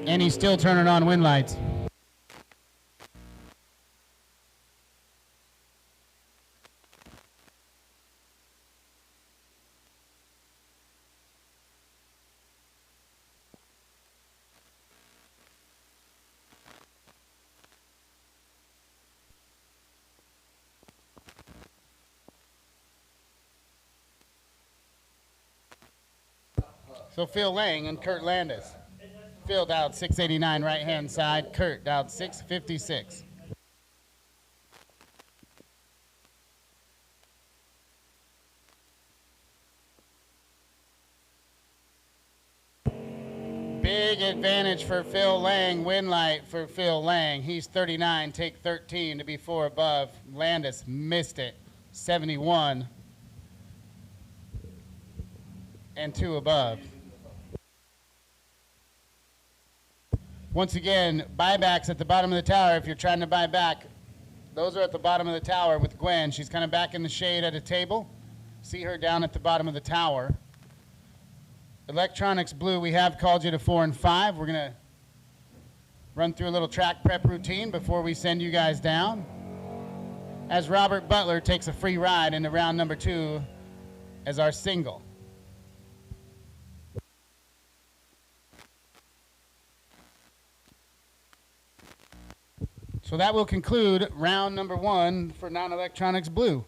and he's still turning on wind lights. So Phil Lang and Kurt Landis. Phil dialed 689 right-hand side. Kurt dialed 656. Big advantage for Phil Lang. Win light for Phil Lang. He's 39, take 13 to be 4 above. Landis missed it, 71 and 2 above. Once again, buybacks at the bottom of the tower. If you're trying to buy back, those are at the bottom of the tower with Gwen. She's kind of back in the shade at a table. See her down at the bottom of the tower. Electronics blue, we have called you to 4 and 5. We're going to run through a little track prep routine before we send you guys down. As Robert Butler takes a free ride into round number 2 as our single. So that will conclude round number 1 for non-electronics blue.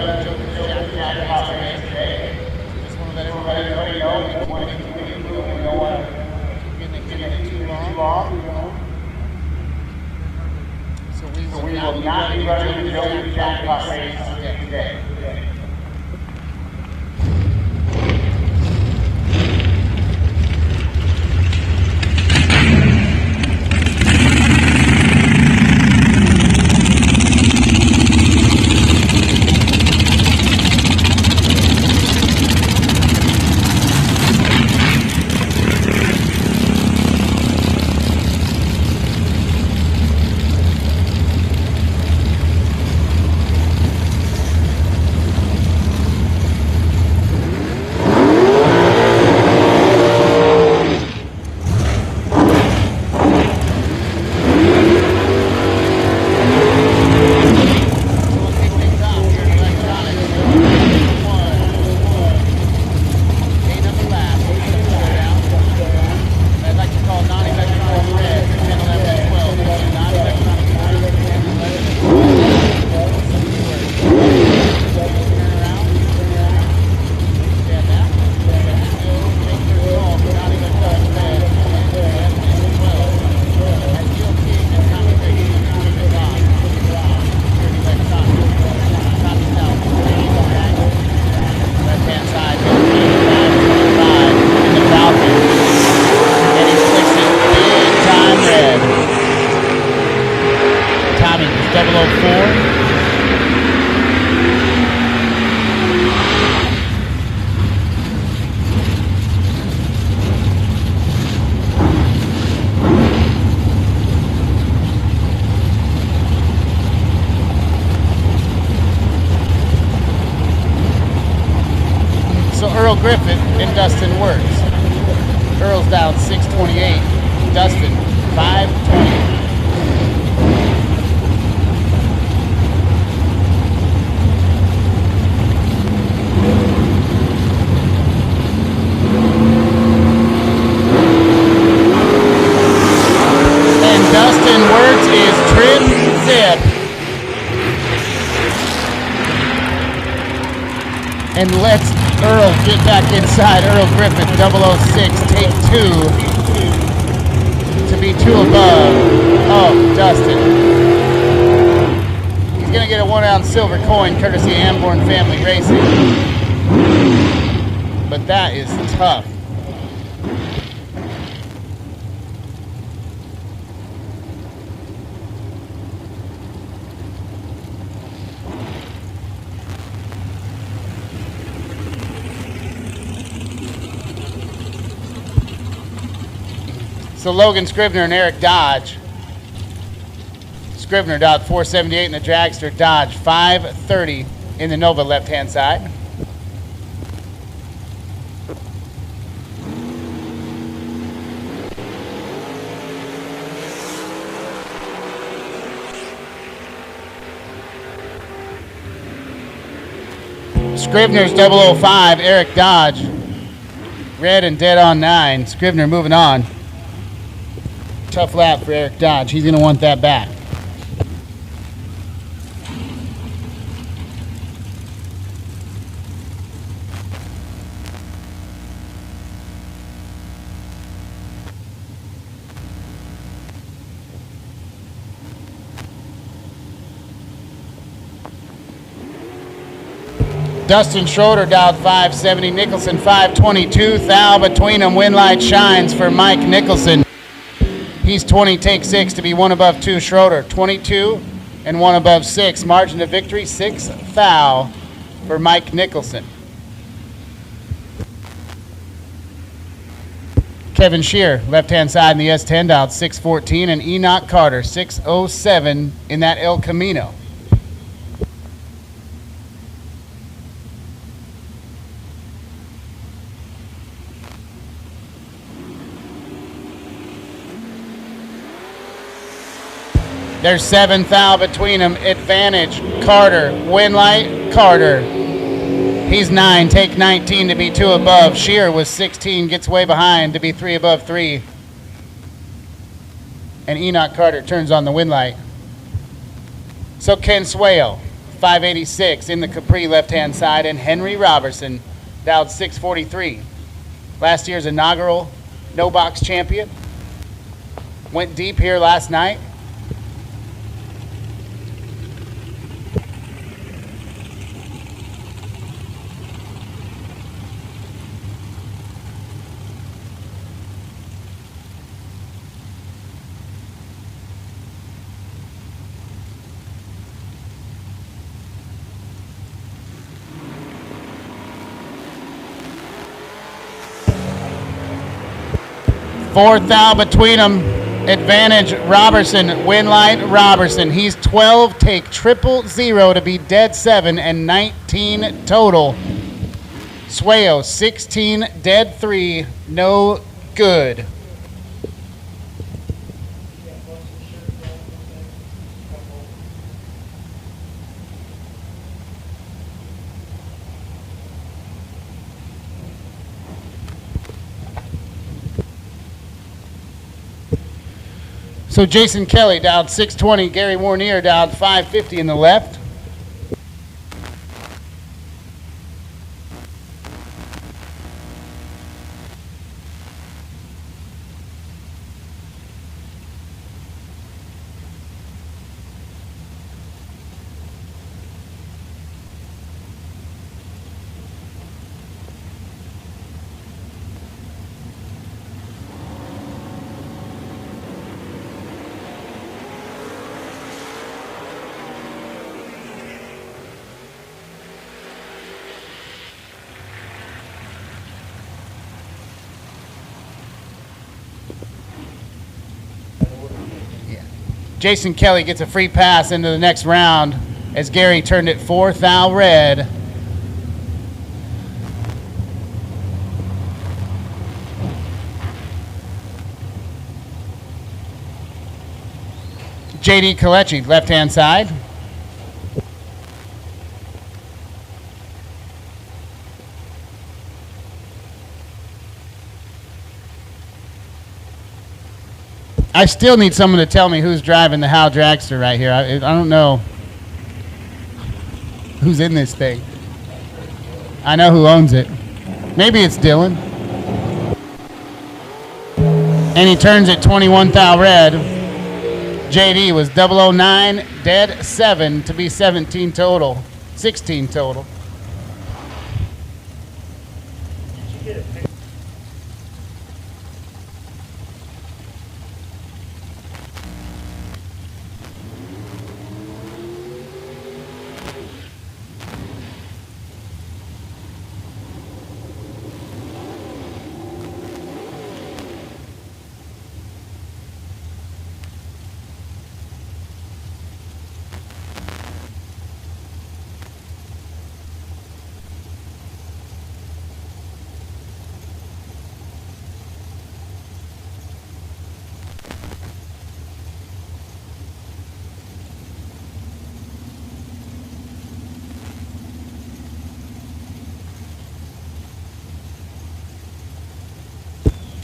Just want to let everybody know that we don't want to get it too long. So we will not be running the Joker jackpot race today. Griffith and Dustin Works. Earl's down 628. Dustin 520. And Dustin Works is trim zip. And let's Earl get back inside. Earl Griffith 006, take 2 to be 2 above. Oh, Dustin. He's going to get a 1-ounce silver coin courtesy of Amborn Family Racing. But that is tough. So Logan Scrivener and Eric Dodge. Scrivener dot 478 in the dragster. Dodge 530 in the Nova left-hand side. Scrivener's 005. Eric Dodge. Red and dead on 9. Scrivener moving on. Tough lap for Eric Dodge. He's going to want that back. Dustin Schroeder dialed 570. Nicholson 522. Thou between them. Win light shines for Mike Nicholson. He's 20, take 6 to be 1 above 2. Schroeder 22 and 1 above 6. Margin of victory 6 thou for Mike Nicholson. Kevin Shear, left-hand side in the S10, dialed 614, and Enoch Carter 607 in that El Camino. There's 7 thou between them. Advantage, Carter. Win light, Carter. He's 9, take 19 to be 2 above. Shear was 16, gets way behind to be 3 above 3. And Enoch Carter turns on the win light. So Ken Swale, 586 in the Capri left-hand side, and Henry Robertson dialed 643. Last year's inaugural no-box champion. Went deep here last night. Fourth out between them. Advantage Robertson, win light Robertson. He's 12, take 000 to be dead 7 and 19 total. Swayo 16, dead 3, no good. So Jason Kelly dialed 620, Gary Warnier dialed 550 in the left. Jason Kelly gets a free pass into the next round as Gary turned it 4th thou red. JD Kalechi, left-hand side. I still need someone to tell me who's driving the Hal Dragster right here. I don't know who's in this thing. I know who owns it. Maybe it's Dylan. And he turns it 21 thou red. JD was 009, dead 7 to be 17 total. 16 total.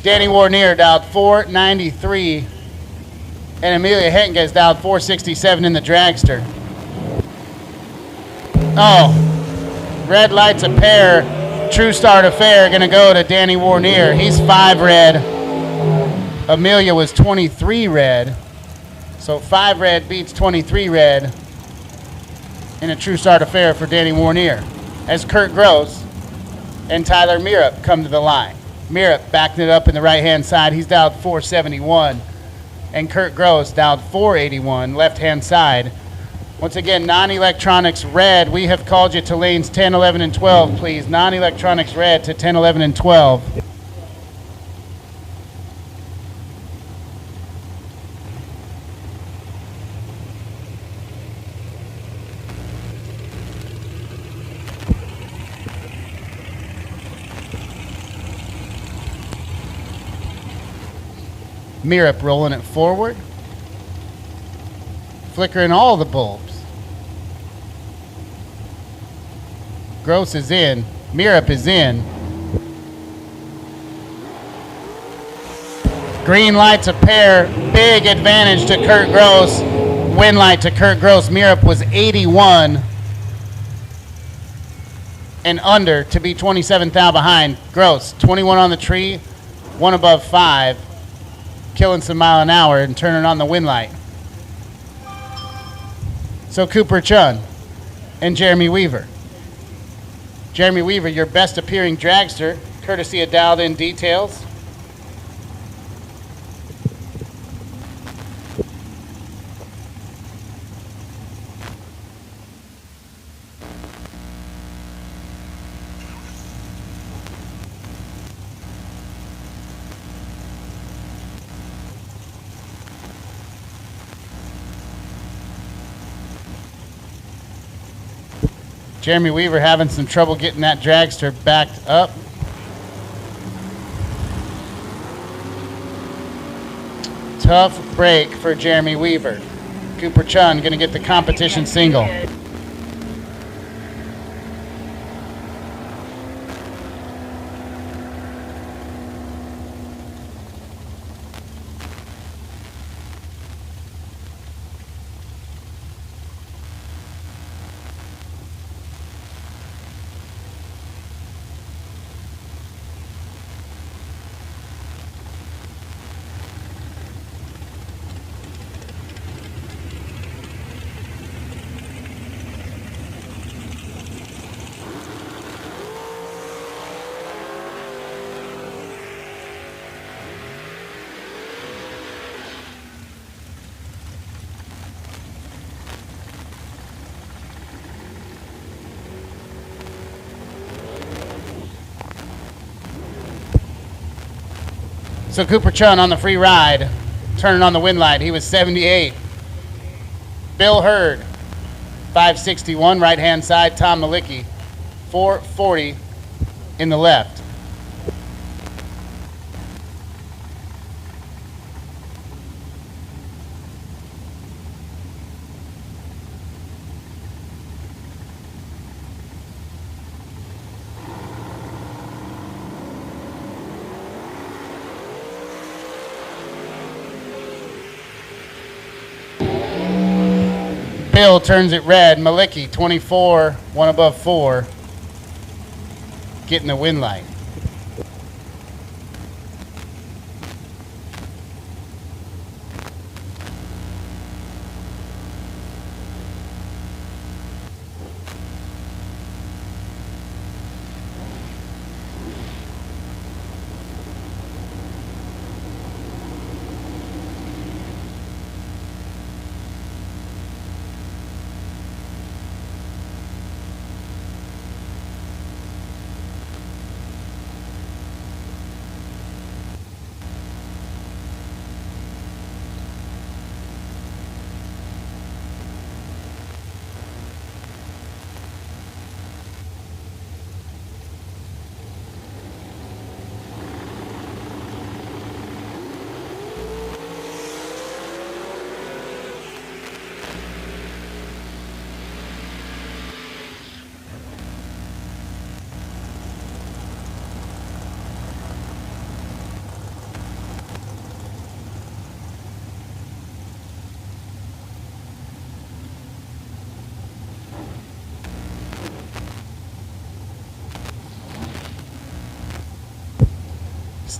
Danny Warnier dialed 493, and Amelia Hettingez dialed 467 in the dragster. Oh, red lights a pair. True Start Affair going to go to Danny Warnier. He's 5 red. Amelia was 23 red. So 5 red beats 23 red in a True Start Affair for Danny Warnier. As Kurt Gross and Tyler Meerup come to the line. Meerup backing it up in the right-hand side. He's dialed 471. And Kurt Gross dialed 481, left-hand side. Once again, non-electronics red. We have called you to lanes 10, 11, and 12, please. Non-electronics red to 10, 11, and 12. Meerup rolling it forward. Flickering all the bulbs. Gross is in. Meerup is in. Green light's a pair. Big advantage to Kurt Gross. Win light to Kurt Gross. Meerup was 81. and under to be 27th thou behind. Gross, 21 on the tree, 1 above 5, killing some mile an hour and turning on the wind light. So Cooper Chun and Jeremy Weaver. Jeremy Weaver, your best appearing dragster, courtesy of Dialed In Details. Jeremy Weaver having some trouble getting that dragster backed up. Tough break for Jeremy Weaver. Cooper Chun going to get the competition single. So Cooper Chun on the free ride, turning on the wind light. He was 78. Bill Hurd, 561, right-hand side. Tom Malicki, 440 in the left. Bill turns it red. Malicki, 24, 1 above 4, getting the wind light.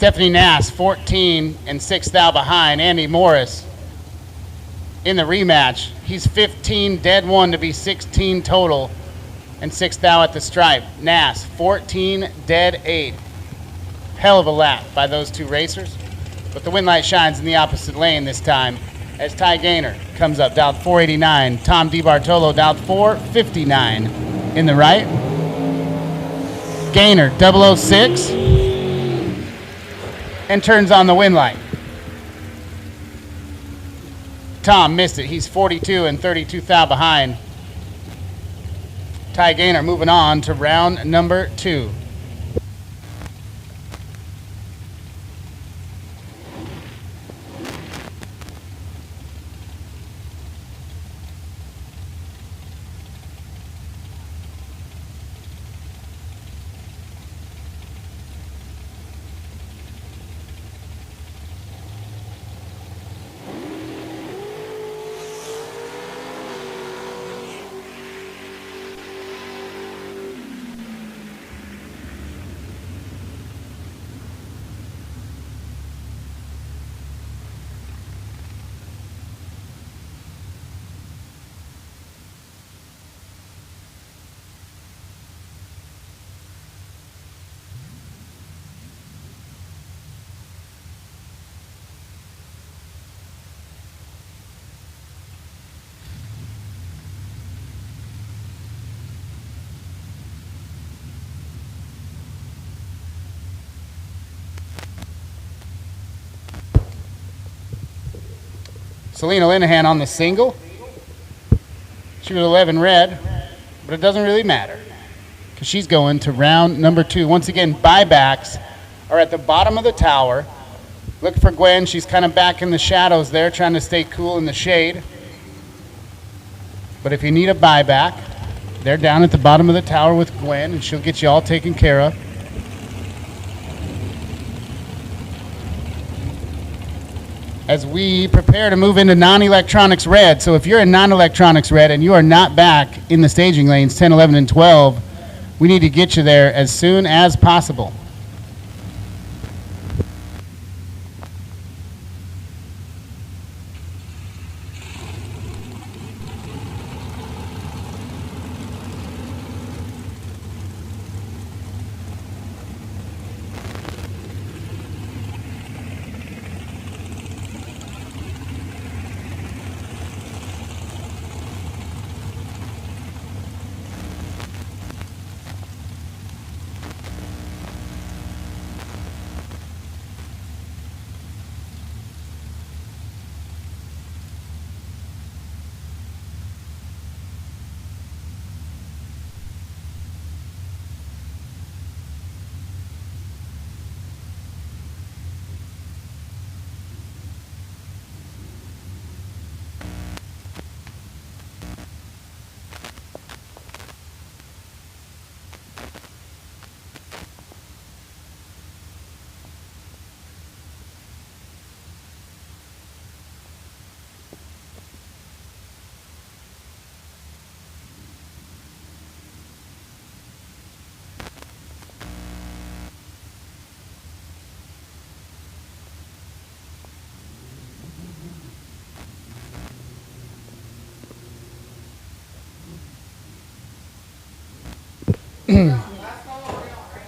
Stephanie Nass, 14 and 6 thou behind. Andy Morris in the rematch. He's 15 dead 1 to be 16 total and 6 thou at the stripe. Nass, 14 dead 8. Hell of a lap by those two racers. But the wind light shines in the opposite lane this time as Ty Gaynor comes up, dialed 489. Tom DiBartolo, dialed 459 in the right. Gaynor, 006. And turns on the wind light. Tom missed it. He's 42 and 32 thou behind. Ty Gaynor moving on to round number 2. Selena Linehan on the single. She was 11 red, but it doesn't really matter because she's going to round number 2. Once again, buybacks are at the bottom of the tower. Look for Gwen. She's kind of back in the shadows there, trying to stay cool in the shade. But if you need a buyback, they're down at the bottom of the tower with Gwen, and she'll get you all taken care of. As we prepare to move into non-electronics red. So if you're in non-electronics red and you are not back in the staging lanes 10, 11, and 12, we need to get you there as soon as possible.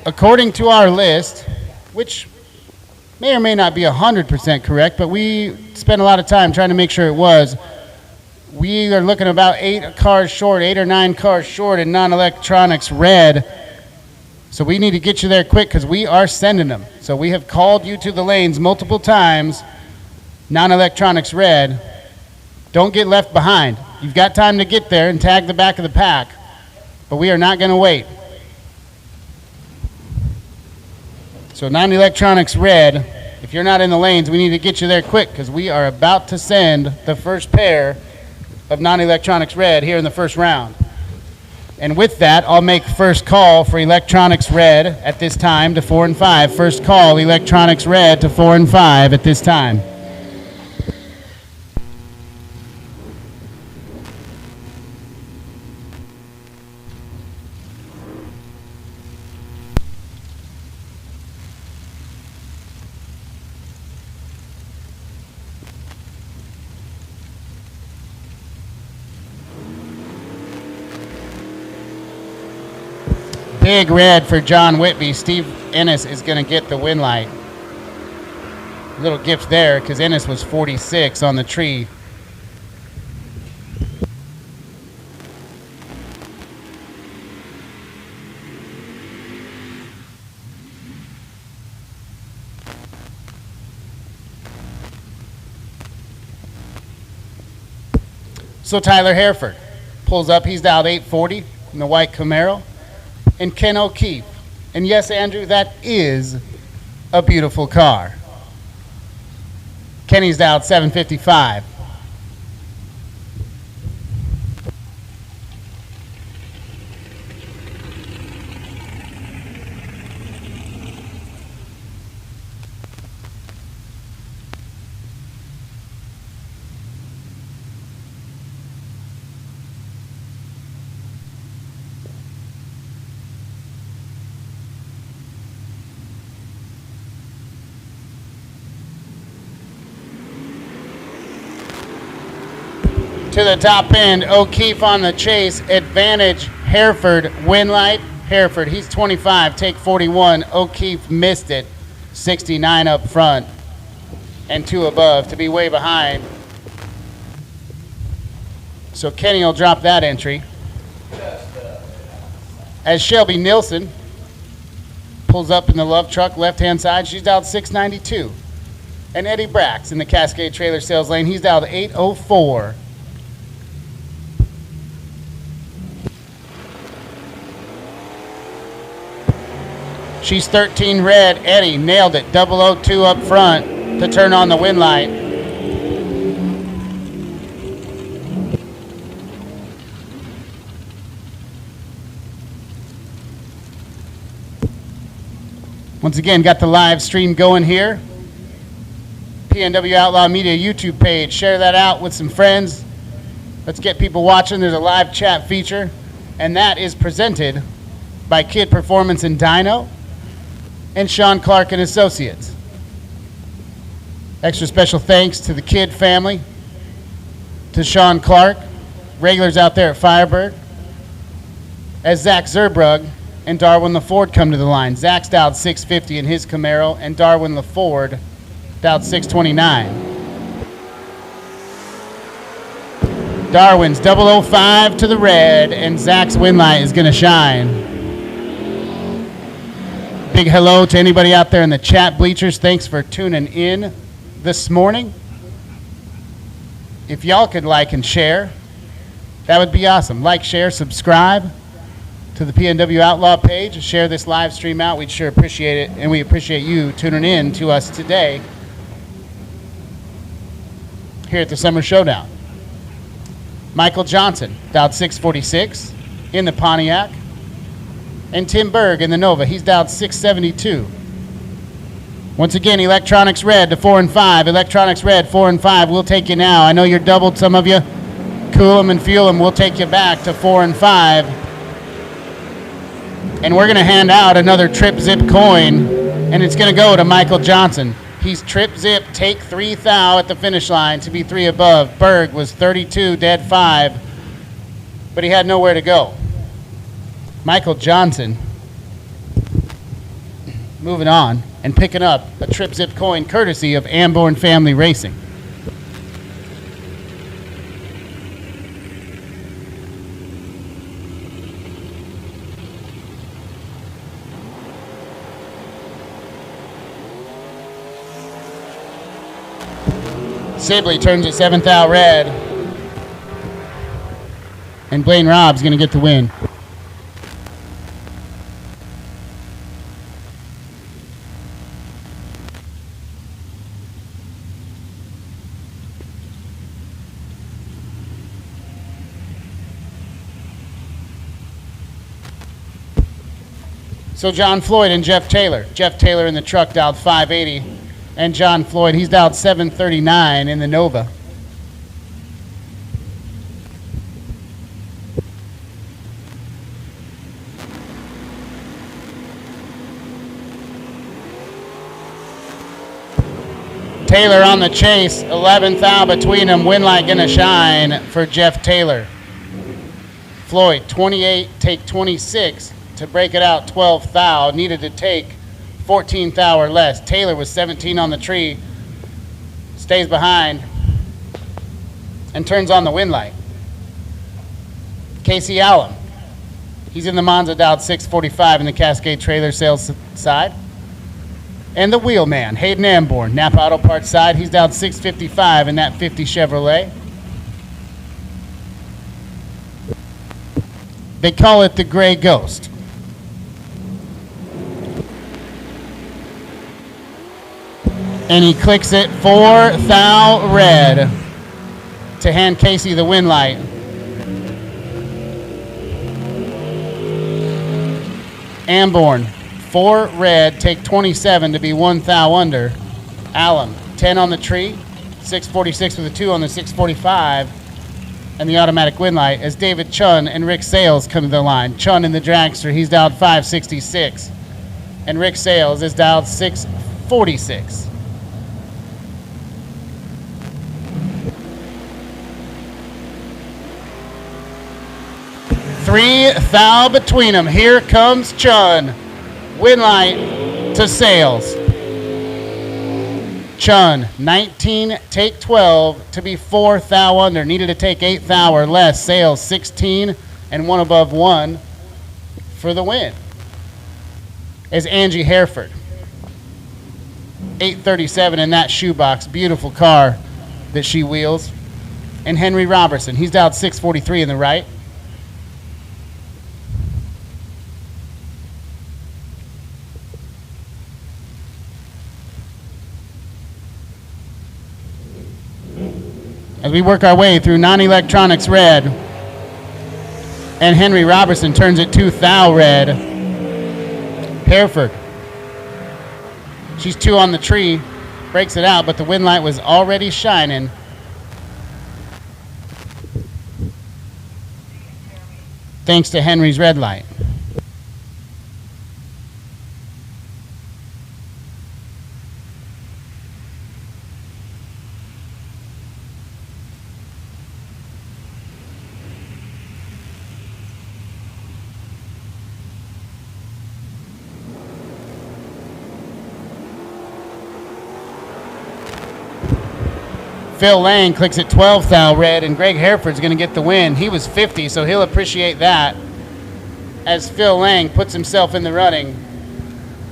According to our list, which may or may not be 100% correct, but we spent a lot of time trying to make sure it was, we are looking about 8 or 9 cars short in non-electronics red. So we need to get you there quick because we are sending them. So we have called you to the lanes multiple times, non-electronics red. Don't get left behind. You've got time to get there and tag the back of the pack, but we are not going to wait. So non-electronics red, if you're not in the lanes, we need to get you there quick because we are about to send the first pair of non-electronics red here in the first round. And with that, I'll make first call for electronics red at this time to 4 and 5. First call, electronics red to 4 and 5 at this time. Big red for John Whitby. Steve Ennis is going to get the win light. Little gift there because Ennis was 46 on the tree. So Tyler Hereford pulls up. He's dialed 840 in the white Camaro. And Ken O'Keefe. And yes, Andrew, that is a beautiful car. Kenny's dialed 755. To the top end, O'Keefe on the chase, advantage, Hereford, win light, Hereford, he's 25, take 41, O'Keefe missed it, 69 up front, and 2 above to be way behind. So Kenny will drop that entry. As Shelby Nilsson pulls up in the love truck, left-hand side, she's dialed 692. And Eddie Brax in the Cascade trailer sales lane. He's down to 804. She's 13 red. Eddie nailed it. 002 up front to turn on the win light. Once again, got the live stream going here. PNW Outlaw Media YouTube page. Share that out with some friends. Let's get people watching. There's a live chat feature, and that is presented by Kid Performance and Dyno and Sean Clark and Associates. Extra special thanks to the Kid family, to Sean Clark, regulars out there at Firebird, as Zach Zerbrug and Darwin LaFord come to the line. Zach's dialed 650 in his Camaro, and Darwin LaFord dialed 629. Darwin's 005 to the red, and Zach's win light is going to shine. Big hello to anybody out there in the chat bleachers. Thanks for tuning in this morning. If y'all could like and share, that would be awesome. Like, share, subscribe to the PNW Outlaw page. Share this live stream out. We'd sure appreciate it, and we appreciate you tuning in to us today here at the Summer Showdown. Michael Johnson, dialed 646 in the Pontiac. And Tim Berg in the Nova, he's dialed 672. Once again, Electronics Red to 4 and 5. Electronics Red, 4 and 5. We'll take you now. I know you're doubled, some of you. Cool them and fuel them. We'll take you back to 4 and 5. And we're going to hand out another Trip Zip coin, and it's going to go to Michael Johnson. He's Trip Zip, take 3 thou at the finish line to be 3 above. Berg was 32, dead 5, but he had nowhere to go. Michael Johnson moving on and picking up a Trip Zip coin courtesy of Amborn Family Racing. Sibley turns it 7th out red. And Blaine Robb's going to get the win. So John Floyd and Jeff Taylor. Jeff Taylor in the truck dialed 580. And John Floyd, he's dialed 739 in the Nova. Taylor on the chase, 11th out between them. Win light gonna shine for Jeff Taylor. Floyd, 28, take 26 to break it out. 12th thou, needed to take 14th thou or less. Taylor was 17 on the tree, stays behind, and turns on the win light. Casey Allen, he's in the Monza, dialed 645 in the Cascade trailer sales side. And the wheelman, Hayden Amborn, Napa Auto Parts side, he's dialed 655 in that 50 Chevrolet. They call it the Gray Ghost. And he clicks it 4 thou red to hand Casey the win light. Amborn, 4 red, take 27 to be 1 thou under. Allen, 10 on the tree, 646 with a 2 on the 645, and the automatic win light as David Chun and Rick Sales come to the line. Chun in the dragster, he's dialed 566, and Rick Sales is dialed 646. 3 thou between them. Here comes Chun. Win light to Sales. Chun, 19, take 12 to be 4 thou under. Needed to take 8 thou or less. Sales, 16 and 1 above 1 for the win. As Angie Hereford 837 in that shoebox. Beautiful car that she wheels. And Henry Robertson, he's dialed 643 in the right. As we work our way through non-electronics red, and Henry Robertson turns it to thou red. Hereford. She's 2 on the tree, breaks it out, but the wind light was already shining. Thanks to Henry's red light. Phil Lang clicks at 12 thou red, and Greg Hereford's going to get the win. He was 50, so he'll appreciate that, as Phil Lang puts himself in the running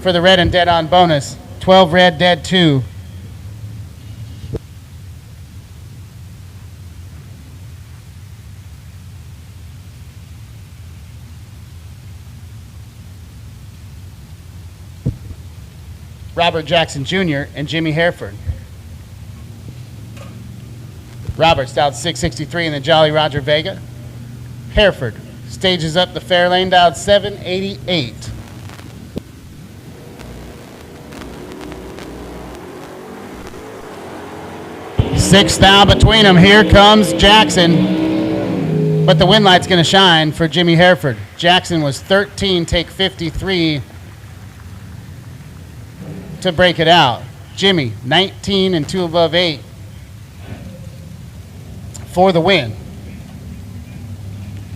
for the red and dead on bonus. 12 red, dead 2. Robert Jackson Jr. and Jimmy Hereford. Roberts dialed 663 in the Jolly Roger Vega. Hereford stages up the fair lane, dialed 788. Six thou between them. Here comes Jackson. But the wind light's going to shine for Jimmy Hereford. Jackson was 13, take 53 to break it out. Jimmy, 19 and 2 above 8. For the win.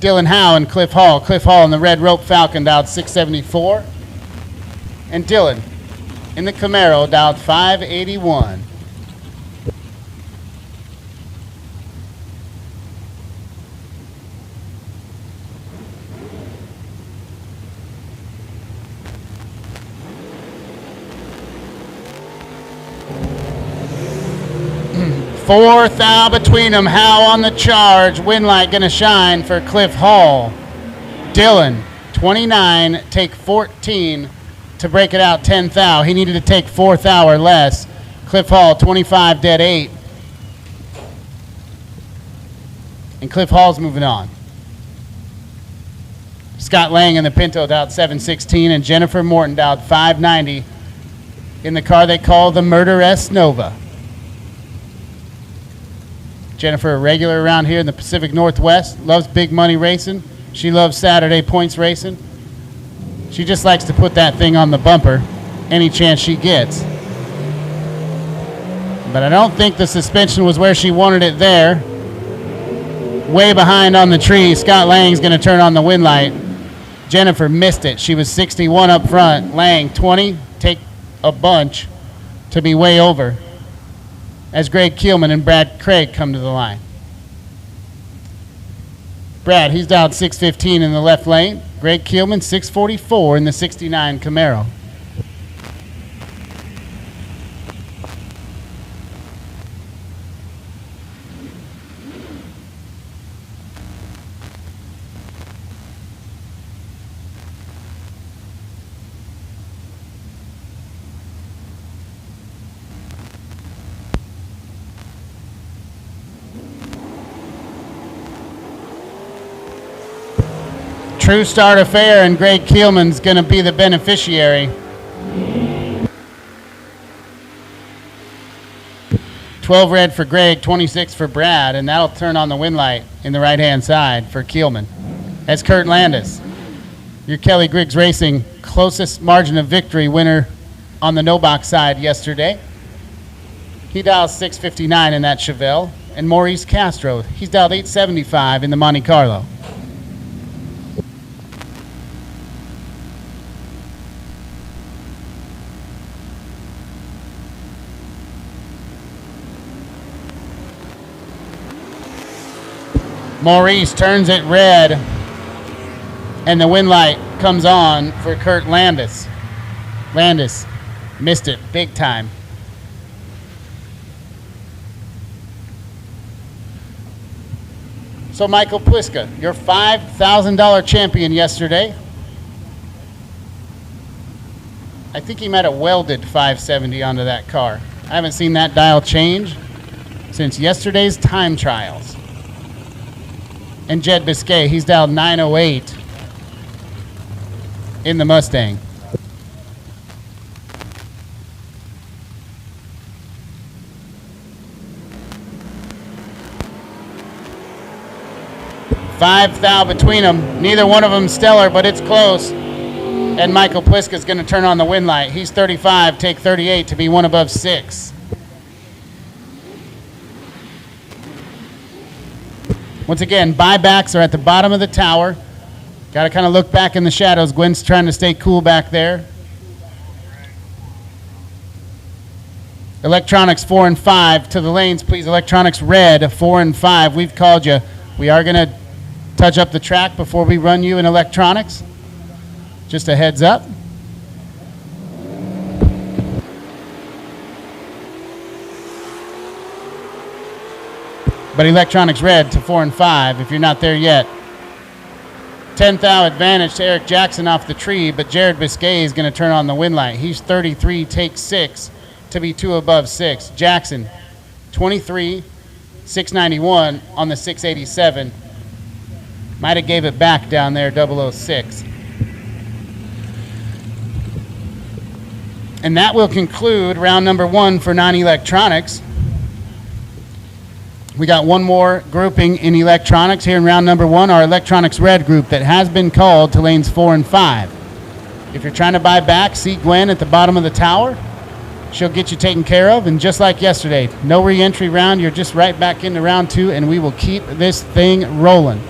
Dylan Howe and Cliff Hall. Cliff Hall in the red rope Falcon dialed 674. And Dylan in the Camaro dialed 581. Four thou between them. Howe on the charge. Wind light going to shine for Cliff Hall. Dylan, 29, take 14 to break it out 10 thou. He needed to take 4 thou or less. Cliff Hall, 25, dead 8. And Cliff Hall's moving on. Scott Lang in the Pinto dialed 716, and Jennifer Morton dialed 590 in the car they call the Murderess Nova. Jennifer, a regular around here in the Pacific Northwest, loves big money racing. She loves Saturday points racing. She just likes to put that thing on the bumper any chance she gets. But I don't think the suspension was where she wanted it there. Way behind on the tree. Scott Lang's going to turn on the wind light. Jennifer missed it. She was 61 up front. Lang, 20, take a bunch to be way over, as Greg Keelman and Brad Craig come to the line. Brad, he's dialed 615 in the left lane. Greg Keelman, 644 in the 69 Camaro. True Start Affair, and Greg Keelman's going to be the beneficiary. 12 red for Greg, 26 for Brad, and that'll turn on the wind light in the right-hand side for Keelman. That's Kurt Landis, your Kelly Griggs Racing closest margin of victory winner on the no-box side yesterday. He dialed 659 in that Chevelle. And Maurice Castro, he's dialed 875 in the Monte Carlo. Maurice turns it red, and the wind light comes on for Kurt Landis. Landis Missed it big time. So Michael Pliska, your $5,000 champion yesterday. I think he might have welded 570 onto that car. I haven't seen that dial change since yesterday's time trials. And Jed Biscay, he's dialed 908 in the Mustang. $5,000 between them. Neither one of them stellar, but it's close. And Michael Pliska's going to turn on the win light. He's 35, take 38 to be one above 6. Once again, buybacks are at the bottom of the tower. Got to kind of look back in the shadows. Gwen's trying to stay cool back there. Electronics 4 and 5 to the lanes, please. Electronics red 4 and 5. We've called you. We are going to touch up the track before we run you in electronics. Just a heads up. But electronics red to 4 and 5 if you're not there yet. 10,000 advantage to Eric Jackson off the tree, but Jared Biscay is going to turn on the win light. He's 33, take 6 to be 2 above 6. Jackson, 23, 691 on the 687. Might have gave it back down there, 006. And that will conclude round number 1 for non-electronics. We got one more grouping in electronics here in round number 1, our electronics red group that has been called to lanes 4 and 5. If you're trying to buy back, see Gwen at the bottom of the tower. She'll get you taken care of. And just like yesterday, no re-entry round. You're just right back into round 2, and we will keep this thing rolling.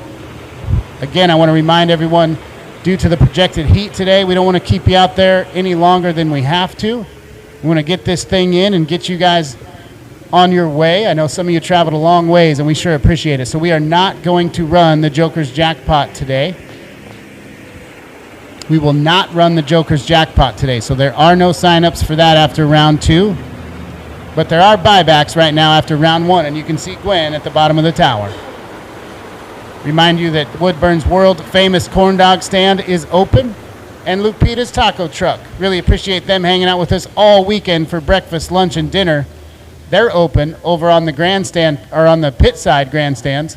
Again, I want to remind everyone, due to the projected heat today, we don't want to keep you out there any longer than we have to. We want to get this thing in and get you guys on your way. I know some of you traveled a long ways, and we sure appreciate it. So we are not going to run the Joker's Jackpot today. We will not run the Joker's Jackpot today. So there are no sign-ups for that after round 2. But there are buybacks right now after round 1, and you can see Gwen at the bottom of the tower. Remind you that Woodburn's world-famous corn dog stand is open, and Lupita's taco truck. Really appreciate them hanging out with us all weekend for breakfast, lunch, and dinner. They're open over on the grandstand, or on the pit side grandstands.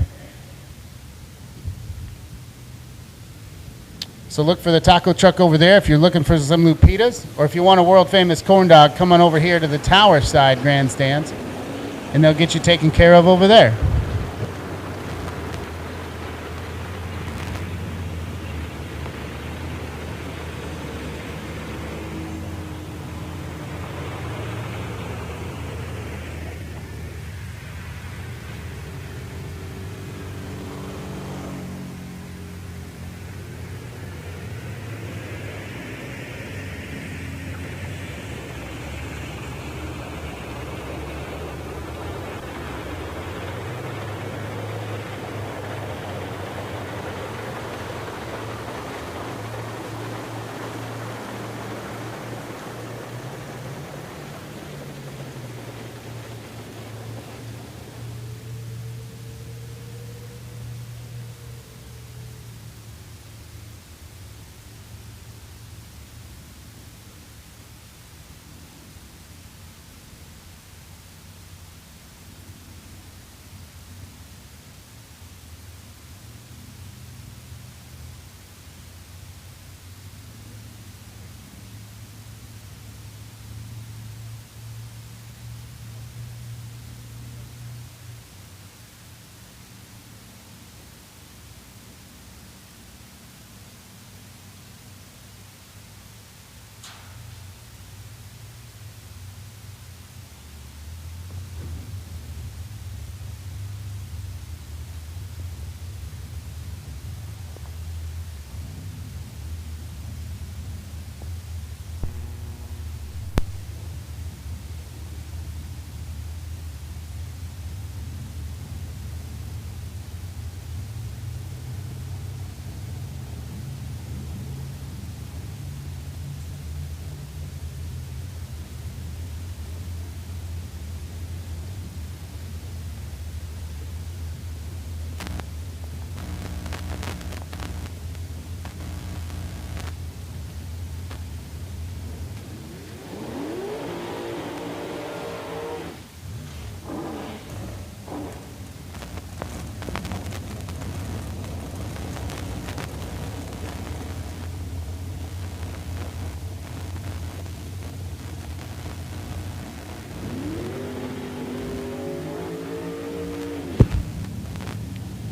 So look for the taco truck over there if you're looking for some Lupitas, or if you want a world-famous corn dog, come on over here to the tower side grandstands, and they'll get you taken care of over there.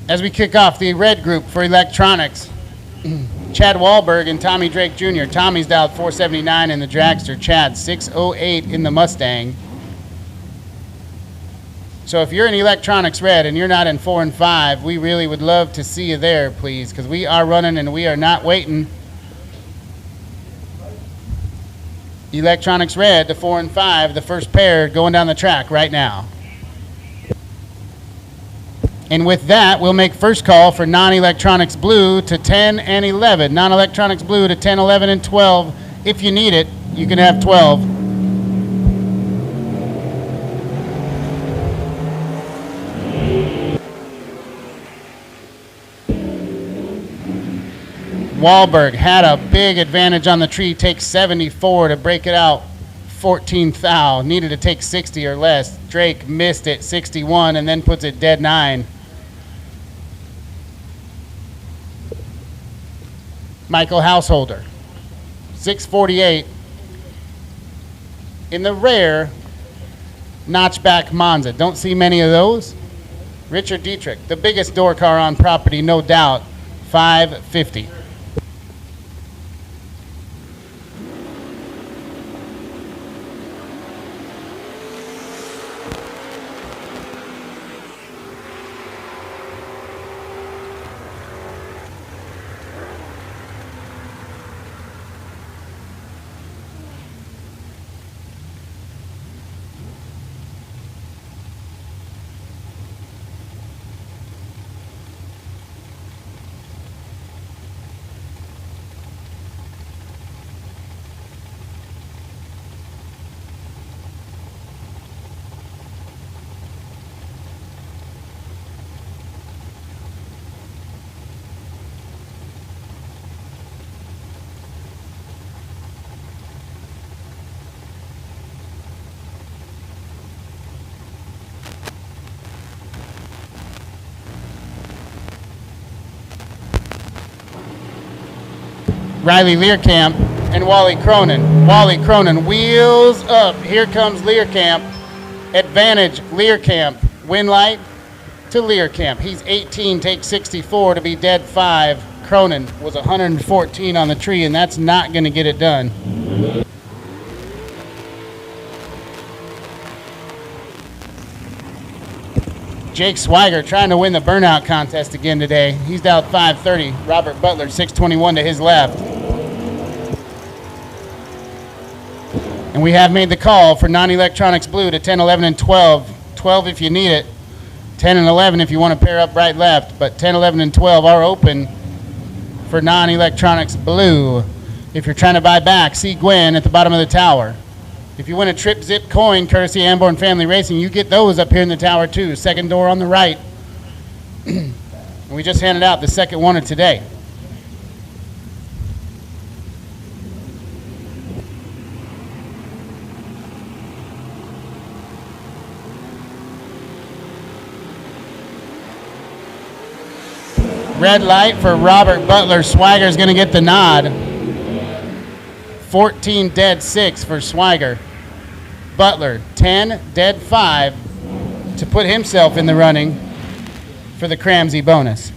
As we kick off the red group for electronics, Chad Wahlberg and Tommy Drake Jr. Tommy's dialed 479 in the dragster. Chad 608 in the Mustang. So if you're in electronics red and you're not in 4 and 5, we really would love to see you there, please, because we are running and we are not waiting. Electronics red, the 4 and 5, the first pair going down the track right now. And with that, we'll make first call for non-electronics blue to 10 and 11. Non-electronics blue to 10, 11, and 12. If you need it, you can have 12. Wahlberg had a big advantage on the tree, takes 74 to break it out. 14th thou, needed to take 60 or less. Drake missed it, 61, and then puts it dead 9. Michael Householder, 648. In the rare notchback Monza. Don't see many of those. Richard Dietrich, the biggest door car on property, no doubt, 550. Riley Learcamp and Wally Cronin. Wally Cronin wheels up. Here comes Learcamp. Advantage Learcamp. Win light to Learcamp. He's 18, takes 64 to be dead 5. Cronin was 114 on the tree, and that's not going to get it done. Jake Swiger trying to win the burnout contest again today. He's down 530. Robert Butler 621 to his left. And we have made the call for non-electronics blue to 10, 11, and 12. 12 if you need it. 10 and 11 if you want to pair up right left. But 10, 11, and 12 are open for non-electronics blue. If you're trying to buy back, see Gwen at the bottom of the tower. If you win a Trip Zip coin, courtesy Anborn Family Racing, you get those up here in the tower too. Second door on the right. And we just handed out the second one of today. Red light for Robert Butler. Swiger's going to get the nod. 14 dead 6 for Swiger. Butler 10 dead 5 to put himself in the running for the Cramsey bonus.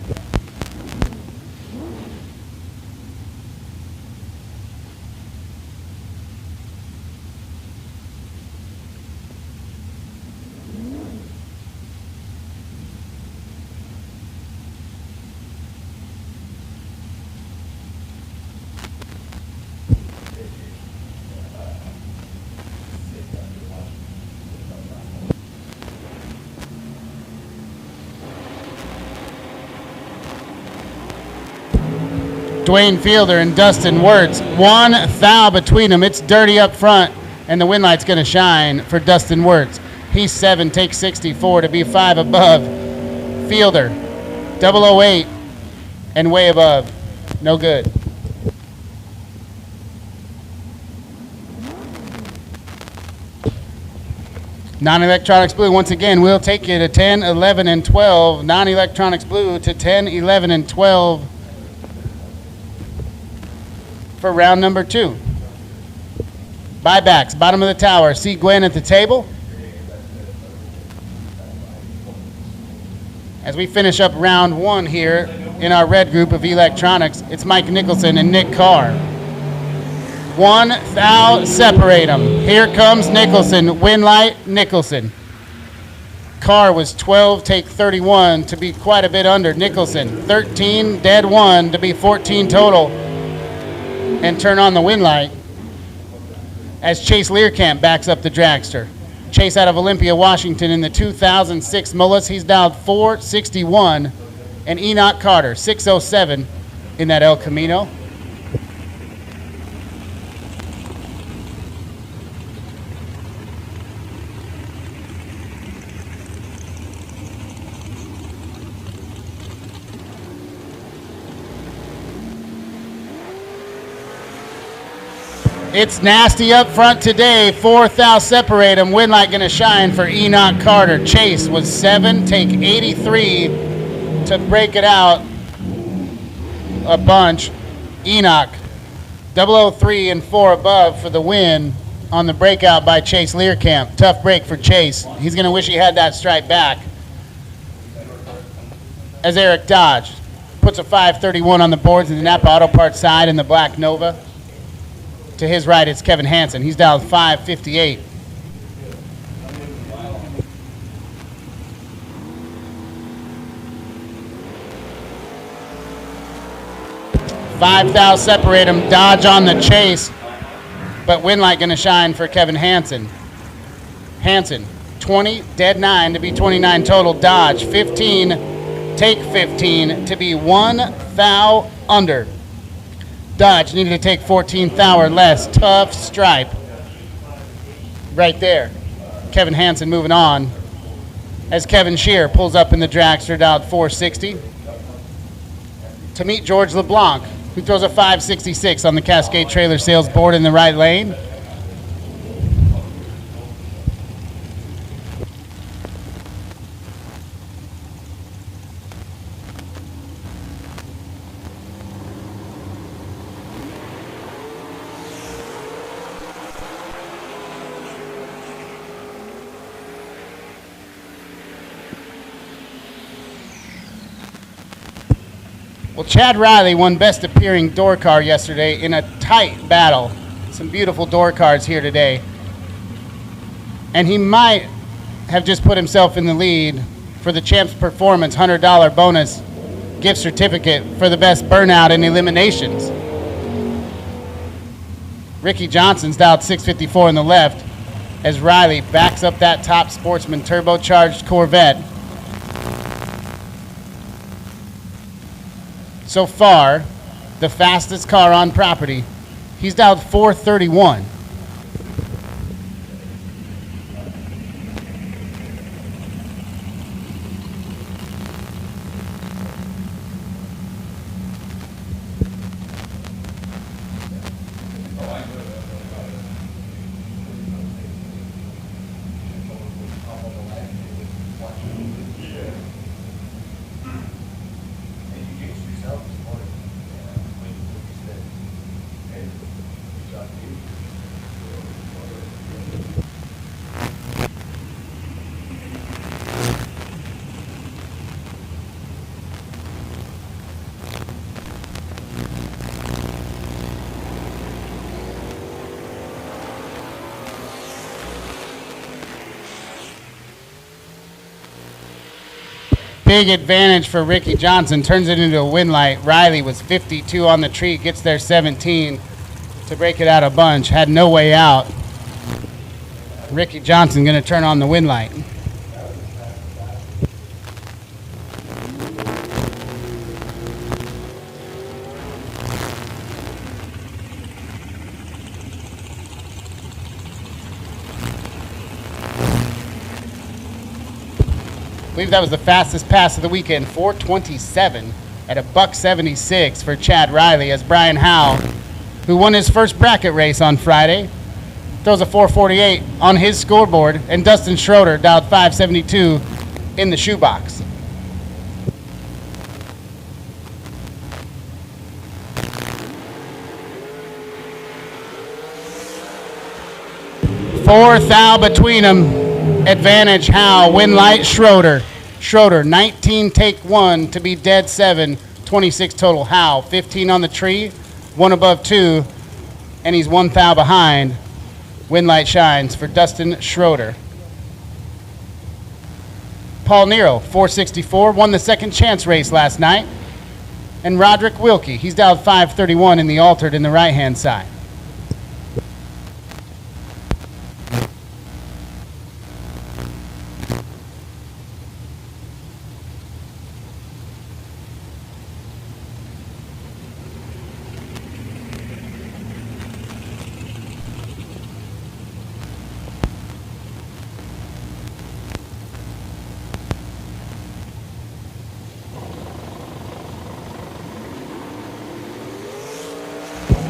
Dwayne Fielder and Dustin Wirtz. 1 thou between them. It's dirty up front, and the win light's going to shine for Dustin Wirtz. He's 7, takes 64 to be 5 above. Fielder, 008, and way above. No good. Non-electronics blue, once again, we'll take you to 10, 11, and 12. Non-electronics blue to 10, 11, and 12. For round number 2. Buybacks, bottom of the tower. See Gwen at the table. As we finish up round one here in our red group of electronics, it's Mike Nicholson and Nick Carr. 1 thou separate them. Here comes Nicholson. Win light, Nicholson. Carr was 12, take 31 to be quite a bit under Nicholson. 13, dead 1 to be 14 total. And turn on the win light as Chase Learcamp backs up the dragster. Chase out of Olympia, Washington in the 2006 Mullis. He's dialed 461. And Enoch Carter, 607 in that El Camino. It's nasty up front today. 4th thou separate them. Win light going to shine for Enoch Carter. Chase was 7, take 83 to break it out a bunch. Enoch 003 and 4 above for the win on the breakout by Chase Learcamp. Tough break for Chase. He's going to wish he had that stripe back. As Eric Dodge puts a 531 on the boards in the Napa Auto Parts side in the black Nova. To his right, it's Kevin Hansen. He's dialed 558. Five thou separate him. Dodge on the chase, but win light going to shine for Kevin Hansen. Hansen, 20, dead 9 to be 29 total. Dodge, 15, take 15 to be 1 thou under. Dodge needed to take 14th thou or less. Tough stripe right there. Kevin Hansen moving on as Kevin Shear pulls up in the dragster, dialed 460 to meet George LeBlanc, who throws a 566 on the Cascade trailer sales board in the right lane. Well, Chad Riley won Best Appearing Door Car yesterday in a tight battle. Some beautiful door cards here today. And he might have just put himself in the lead for the Champs Performance $100 bonus gift certificate for the best burnout in eliminations. Ricky Johnson's dialed 654 on the left as Riley backs up that Top Sportsman turbocharged Corvette. So far, the fastest car on property, he's dialed 431. Big advantage for Ricky Johnson, turns it into a win light. Riley was 52 on the tree, gets there 17 to break it out a bunch. Had no way out. Ricky Johnson going to turn on the win light. I believe that was the fastest pass of the weekend, 4:27 at a $1.76 for Chad Riley, as Brian Howe, who won his first bracket race on Friday, throws a 4:48 on his scoreboard, and Dustin Schroeder dialed 572 in the shoebox. Four thou between them. Advantage Howe, win light Schroeder. Schroeder, 19 take 1 to be dead 7, 26 total. Howe, 15 on the tree, 1 above 2, and he's 1 thou behind. Win light shines for Dustin Schroeder. Paul Nero, 464, won the second chance race last night. And Roderick Wilkie, he's dialed 531 in the altered in the right-hand side.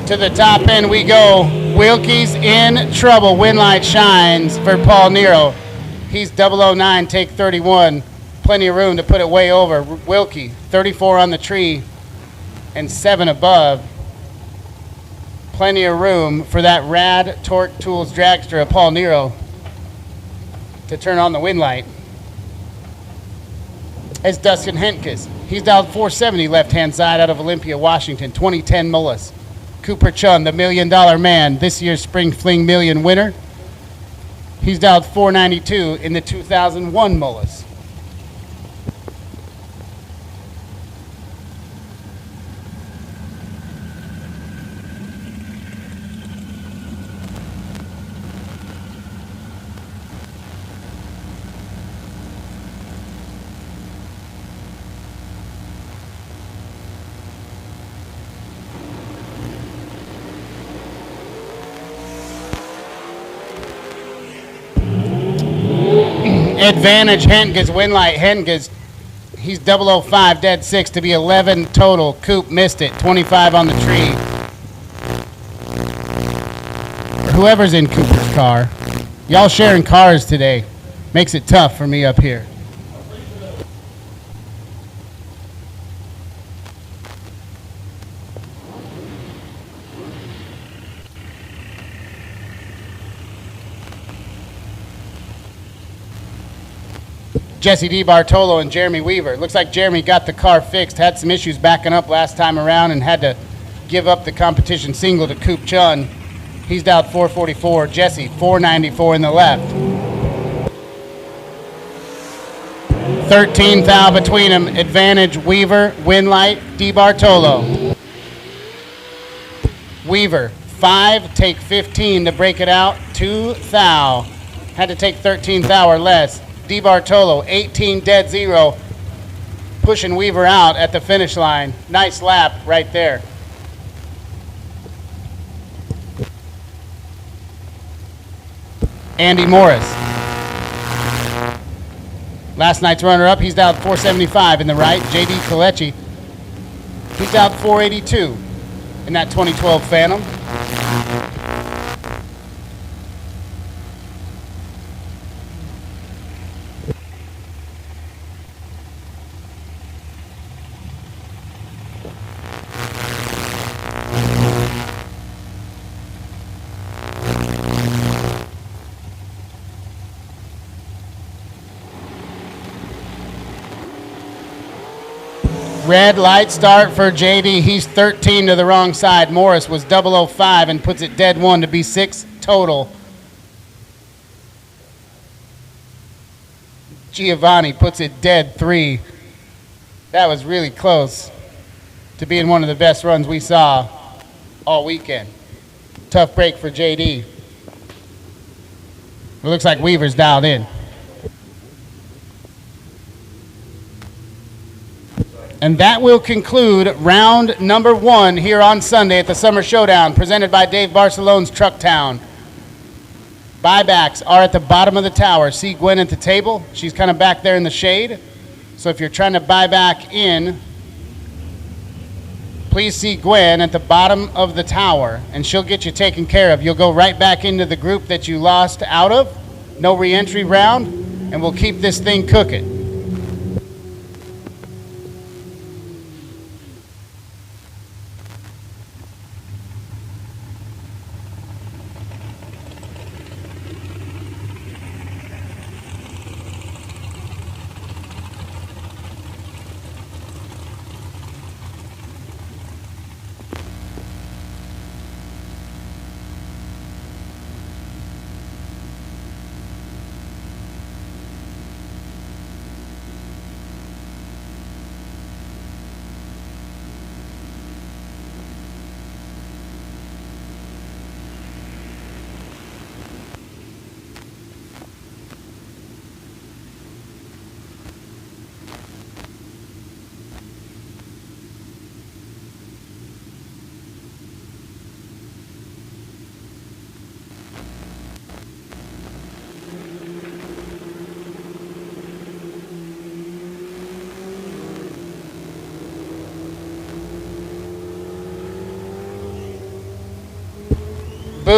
To the top end we go. Wilkie's in trouble. Win light shines for Paul Nero. He's 009, take 31. Plenty of room to put it way over. Wilkie, 34 on the tree and 7 above. Plenty of room for that rad Torque Tools dragster of Paul Nero to turn on the win light. As Dustin Henkes. He's dialed 470 left-hand side out of Olympia, Washington, 2010 Mullis. Cooper Chun, the $1 million man, this year's Spring Fling Million winner. He's dialed 492 in the 2001 Mullis. Advantage Hentges, win light Hentges. He's 005, dead 6 to be 11 total. Coop missed it, 25 on the tree. Whoever's in Cooper's car. Y'all sharing cars today. Makes it tough for me up here. Jesse D. Bartolo and Jeremy Weaver. Looks like Jeremy got the car fixed, had some issues backing up last time around and had to give up the competition single to Coop Chun. He's dialed 444. Jesse, 494 in the left. 13 thou between them. Advantage Weaver, Winlight, D. Bartolo. Weaver, 5, take 15 to break it out. 2 thou. Had to take 13 thou or less. D. Bartolo, 18 dead 0, pushing Weaver out at the finish line. Nice lap right there. Andy Morris. Last night's runner-up, he's dialed 475 in the right. J.D. Kalechi, he's dialed 482 in that 2012 Phantom. Red light start for JD. He's 13 to the wrong side. Morris was 005 and puts it dead 1 to be 6 total. Giovanni puts it dead 3. That was really close to being one of the best runs we saw all weekend. Tough break for JD. It looks like Weaver's dialed in. And that will conclude round number 1 here on Sunday at the Summer Showdown, presented by Dave Barcelone's Truck Town. Buybacks are at the bottom of the tower. See Gwen at the table? She's kind of back there in the shade. So if you're trying to buy back in, please see Gwen at the bottom of the tower, and she'll get you taken care of. You'll go right back into the group that you lost out of. No re-entry round, and we'll keep this thing cooking.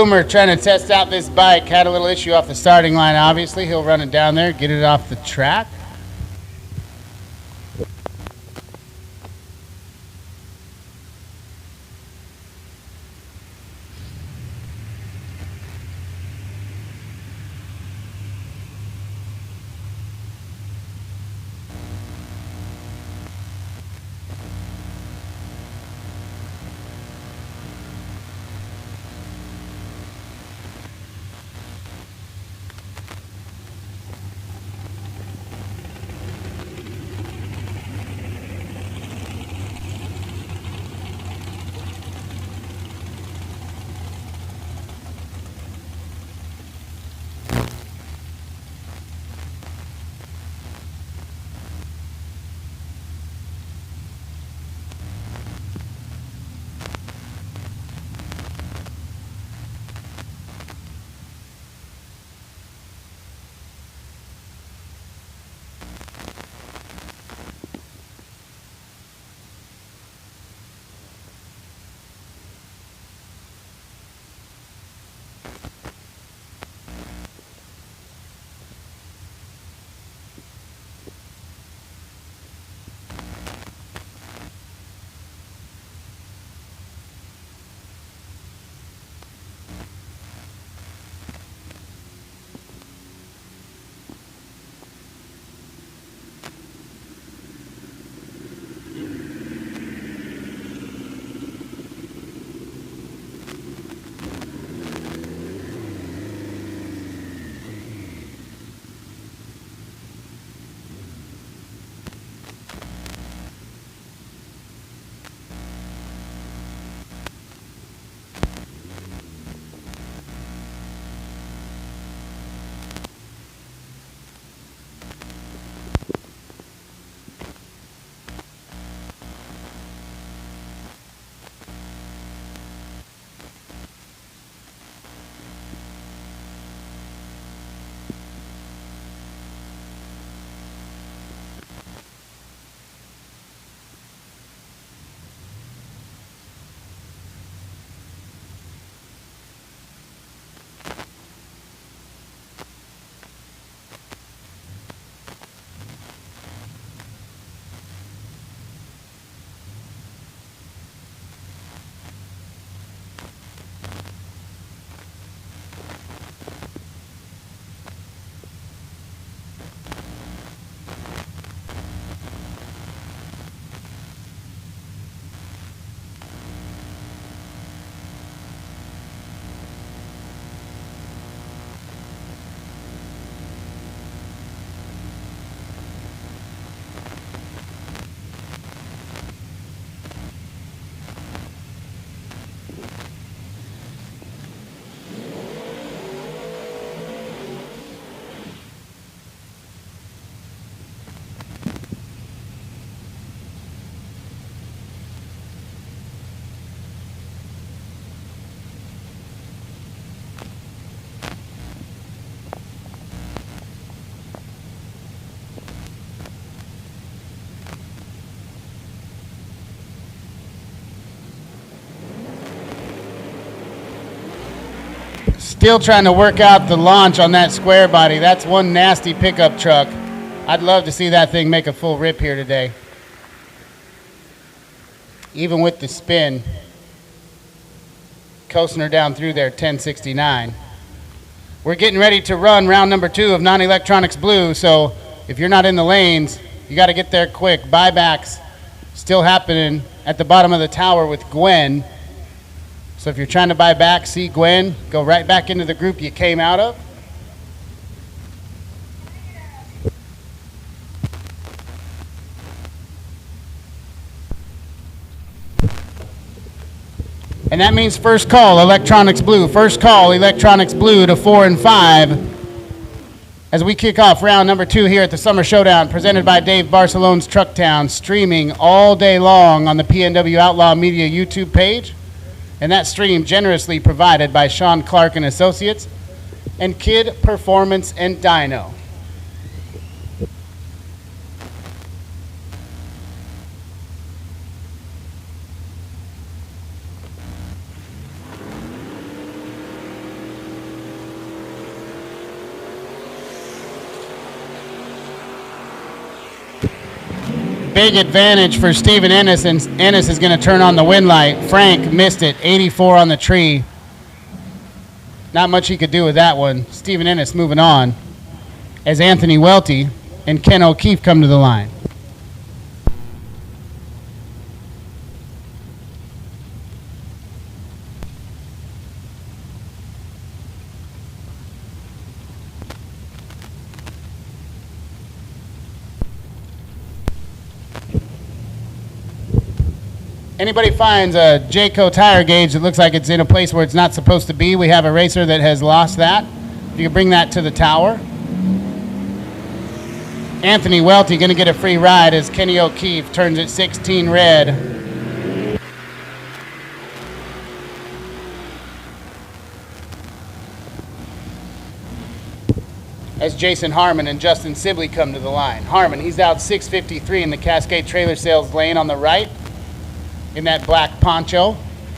Boomer trying to test out this bike. Had a little issue off the starting line, obviously. He'll run it down there, get it off the track. Still trying to work out the launch on that square body. That's one nasty pickup truck. I'd love to see that thing make a full rip here today. Even with the spin. Coasting her down through there, 1069. We're getting ready to run round number 2 of non-electronics blue, so if you're not in the lanes, you got to get there quick. Buybacks still happening at the bottom of the tower with Gwen. So if you're trying to buy back, see Gwen, go right back into the group you came out of. And that means first call, electronics blue. First call, electronics blue to 4 and 5. As we kick off round number 2 here at the Summer Showdown, presented by Dave Barcelone's Trucktown, streaming all day long on the PNW Outlaw Media YouTube page. And that stream generously provided by Sean Clark and Associates and Kid Performance and Dyno. Big advantage for Stephen Ennis, and Ennis is going to turn on the win light. Frank missed it, 84 on the tree. Not much he could do with that one. Stephen Ennis moving on as Anthony Welty and Ken O'Keefe come to the line. Anybody finds a Jayco tire gauge that looks like it's in a place where it's not supposed to be, we have a racer that has lost that. If you can bring that to the tower. Anthony Welty going to get a free ride as Kenny O'Keefe turns it 16 red. As Jason Harmon and Justin Sibley come to the line. Harmon, he's out 653 in the Cascade Trailer Sales lane on the right in that black poncho.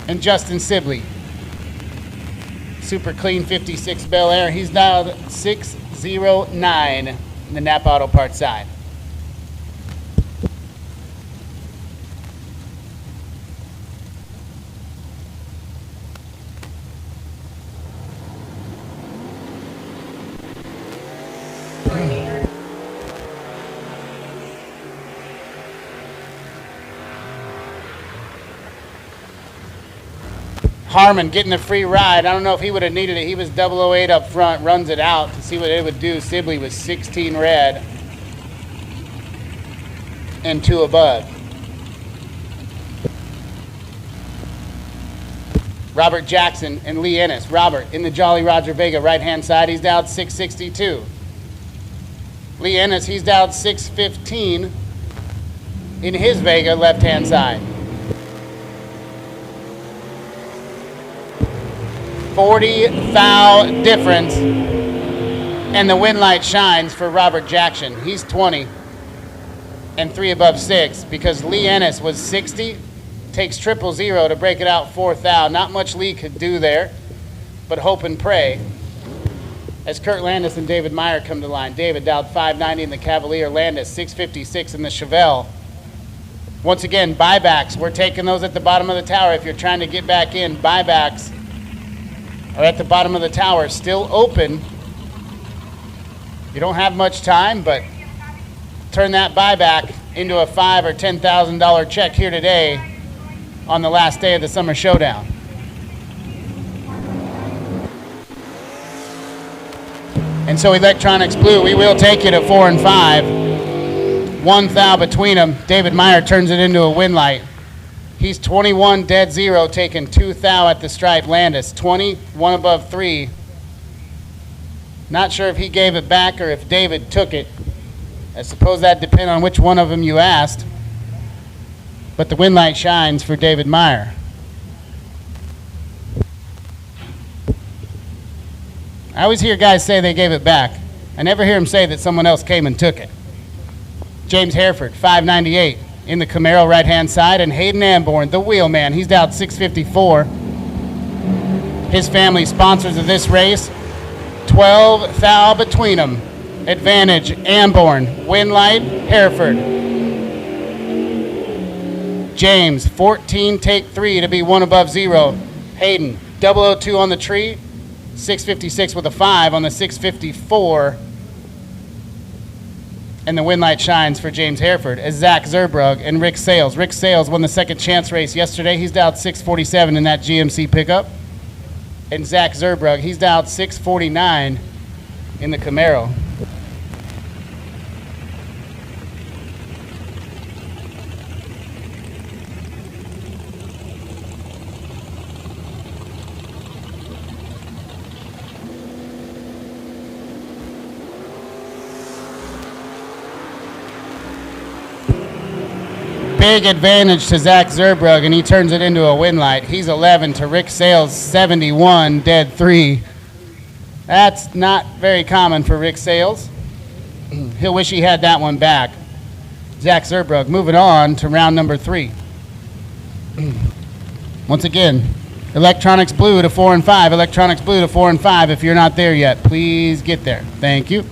And Justin Sibley, super clean 56 Bel Air, he's dialed 609 in the Napa Auto Parts side. Harmon getting the free ride. I don't know if he would have needed it. He was 008 up front, runs it out to see what it would do. Sibley was 16 red and 2 above. Robert Jackson and Lee Ennis. Robert in the Jolly Roger Vega right-hand side. He's dialed 662. Lee Ennis, he's dialed 615 in his Vega left-hand side. 40 thou difference, and the win light shines for Robert Jackson. He's 20 and 3 above 6 because Lee Ennis was 60, takes 000 to break it out 4 thou. Not much Lee could do there, but hope and pray. As Kurt Landis and David Meyer come to the line. David dialed 590 in the Cavalier, Landis 656 in the Chevelle. Once again, buybacks. We're taking those at the bottom of the tower. If you're trying to get back in, buybacks are at the bottom of the tower, still open. You don't have much time, but turn that buyback into a $5,000 or $10,000 check here today on the last day of the Summer Showdown. And so Electronics Blue, we will take you to 4 and 5. 1 thou between them. David Meyer turns it into a win light. He's 21 dead 0, taking 2 thou at the stripe. Landis 20, 1 above 3. Not sure if he gave it back or if David took it. I suppose that depends on which one of them you asked. But the win light shines for David Meyer. I always hear guys say they gave it back. I never hear them say that someone else came and took it. James Hereford, 598. In the Camaro right-hand side, and Hayden Amborn, the wheelman, he's down 654. His family sponsors of this race. 12 thou between them. Advantage, Amborn. Win light, Hereford. James, 14 take 3 to be 1 above 0. Hayden, 002 on the tree. 656 with a 5 on the 654. And the win light shines for James Hereford as Zach Zerbrug and Rick Sales. Rick Sales won the second chance race yesterday. He's dialed 647 in that GMC pickup. And Zach Zerbrug, he's dialed 649 in the Camaro. Big advantage to Zach Zerbrug, and he turns it into a win light. He's 11 to Rick Sales, 71, dead 3. That's not very common for Rick Sales. He'll wish he had that one back. Zach Zerbrug moving on to round number 3. Once again, Electronics Blue to 4 and 5. Electronics Blue to 4 and 5. If you're not there yet, please get there. Thank you.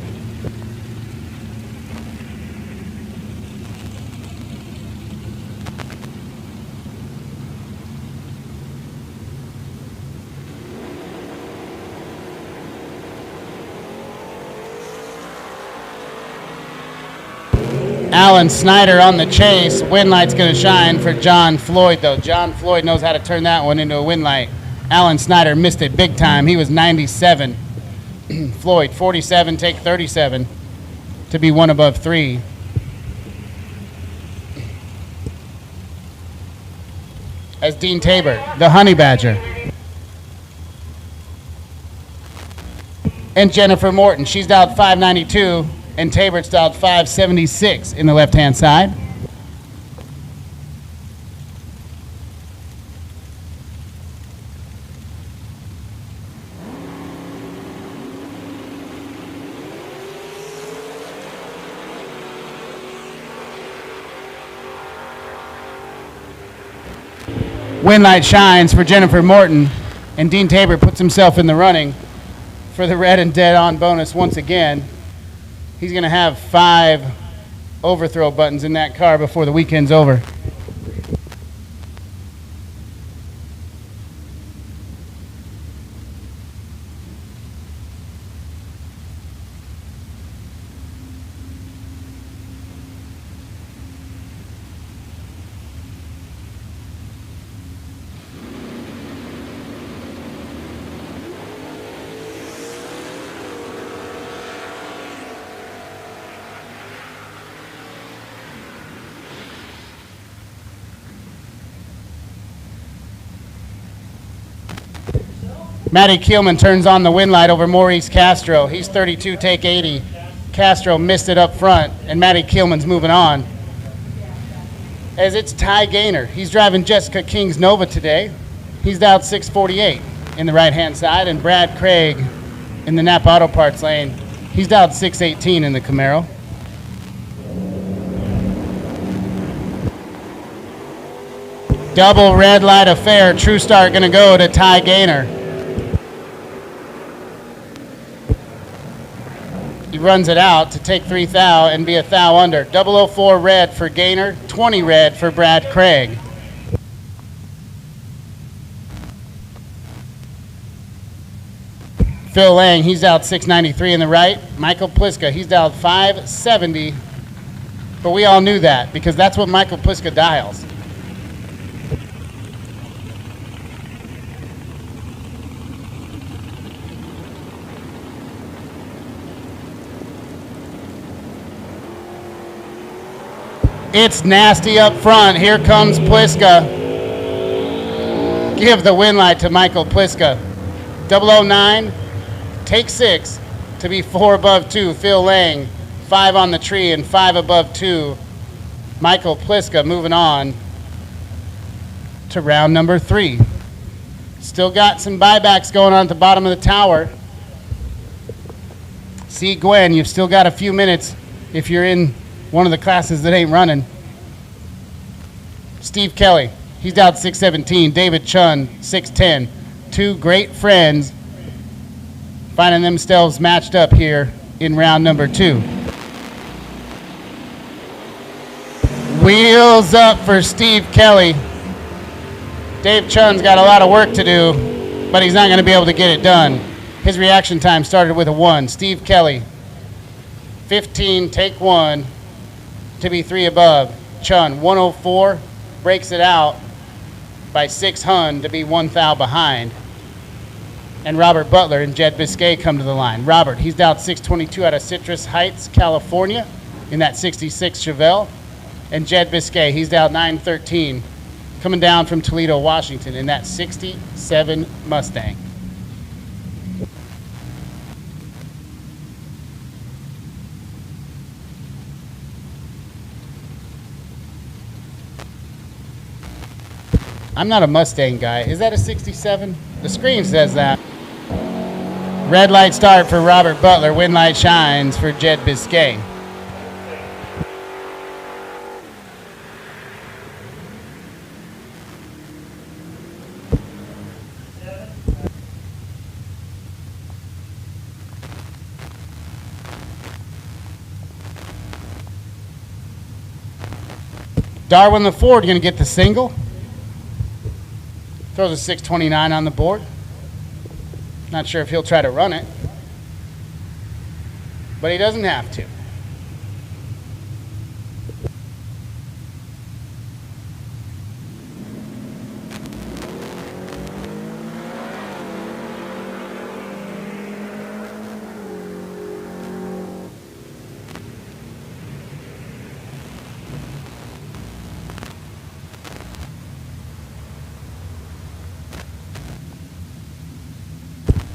Alan Snyder on the chase. Wind light's going to shine for John Floyd, though. John Floyd knows how to turn that one into a wind light. Alan Snyder missed it big time. He was 97. Floyd, 47, take 37 to be one above 3. As Dean Tabor, the Honey Badger. And Jennifer Morton, she's dialed 592, and Tabor's dialed 576 in the left-hand side. Wind light shines for Jennifer Morton, and Dean Tabor puts himself in the running for the red and dead on bonus once again. He's going to have 5 overthrow buttons in that car before the weekend's over. Matty Keelman turns on the wind light over Maurice Castro. He's 32, take 80. Castro missed it up front, and Matty Keelman's moving on. As it's Ty Gaynor. He's driving Jessica King's Nova today. He's dialed 648 in the right-hand side, and Brad Craig in the Napa Auto Parts lane. He's dialed 618 in the Camaro. Double red light affair. True start going to go to Ty Gaynor. He runs it out to take 3 thou and be a thou under. 004 red for Gaynor, 20 red for Brad Craig. Phil Lang, he's dialed 693 in the right. Michael Pliska, he's dialed 570. But we all knew that because that's what Michael Pliska dials. It's nasty up front. Here comes Pliska. Give the win light to Michael Pliska. 009, take 6 to be 4 above 2. Phil Lang, 5 on the tree and 5 above 2. Michael Pliska moving on to round number 3. Still got some buybacks going on at the bottom of the tower. See, Gwen, you've still got a few minutes if you're in one of the classes that ain't running. Steve Kelly, he's dialed 617. David Chun, 610. 2 great friends finding themselves matched up here in round number 2. Wheels up for Steve Kelly. Dave Chun's got a lot of work to do, but he's not going to be able to get it done. His reaction time started with a 1. Steve Kelly, 15, take 1. To be 3 above. Chun, 104, breaks it out by 6 hun to be 1 thou behind. And Robert Butler and Jed Biscay come to the line. Robert, he's dialed 622 out of Citrus Heights, California, in that 66 Chevelle. And Jed Biscay, he's dialed 913, coming down from Toledo, Washington, in that 67 Mustang. I'm not a Mustang guy. Is that a 67? The screen says that. Red light start for Robert Butler. Wind light shines for Jed Biscay. Darwin the Ford going to get the single. Throws a 629 on the board. Not sure if he'll try to run it, but he doesn't have to.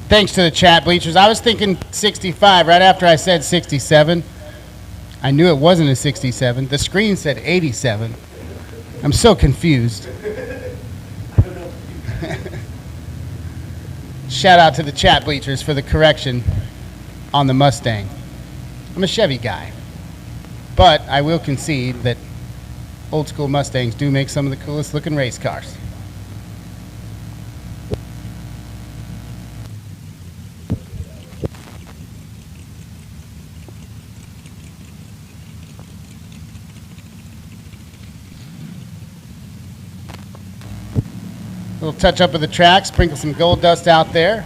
Thanks to the chat bleachers. I was thinking 65 right after I said 67. I knew it wasn't a 67. The screen said 87. I'm so confused. Shout out to the chat bleachers for the correction on the Mustang. I'm a Chevy guy, but I will concede that old school Mustangs do make some of the coolest looking race cars. Little touch up of the track, sprinkle some gold dust out there.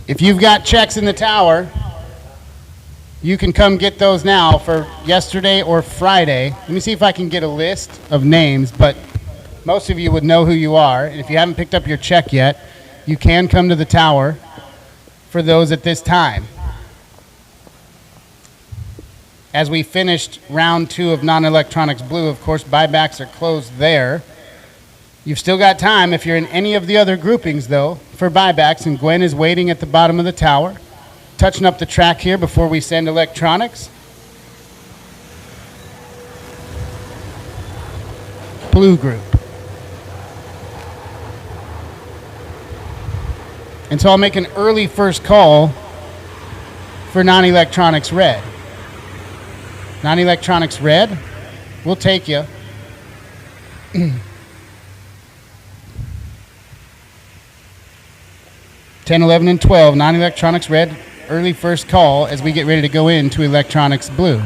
If you've got checks in the tower, you can come get those now for yesterday or Friday. Let me see if I can get a list of names, but most of you would know who you are. And if you haven't picked up your check yet, you can come to the tower for those at this time. As we finished round 2 of non-electronics blue, of course, buybacks are closed there. You've still got time if you're in any of the other groupings, though, for buybacks, and Gwen is waiting at the bottom of the tower, touching up the track here before we send electronics. Blue group. And so I'll make an early first call for non-electronics red. Non-electronics red, we'll take you. 10, 11, and 12, non-electronics red, early first call as we get ready to go into electronics blue.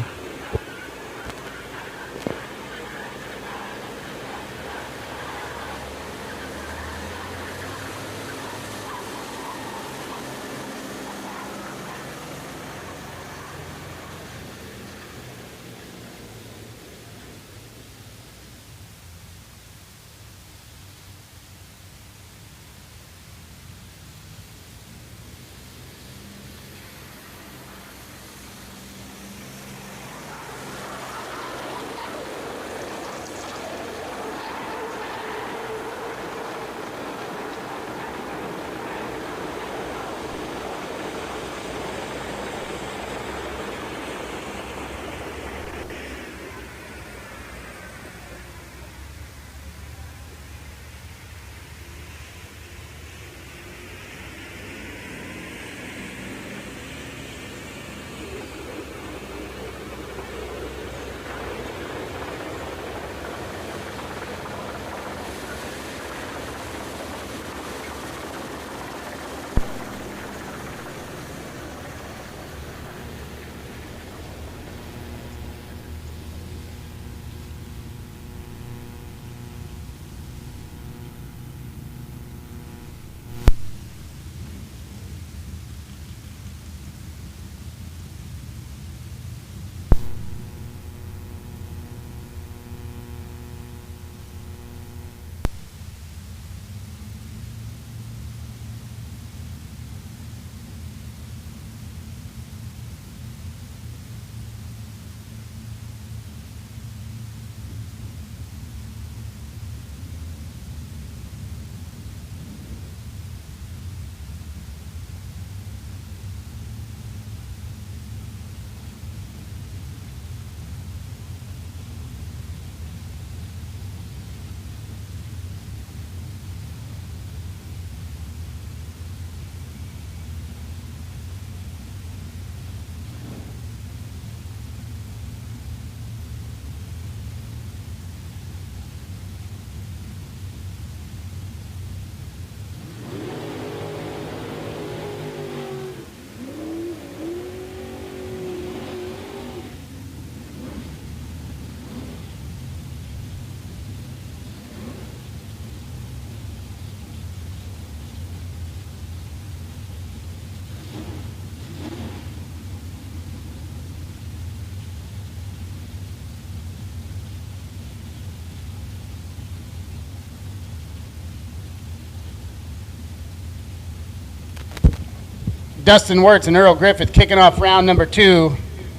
Dustin Wirtz and Earl Griffith kicking off round number 2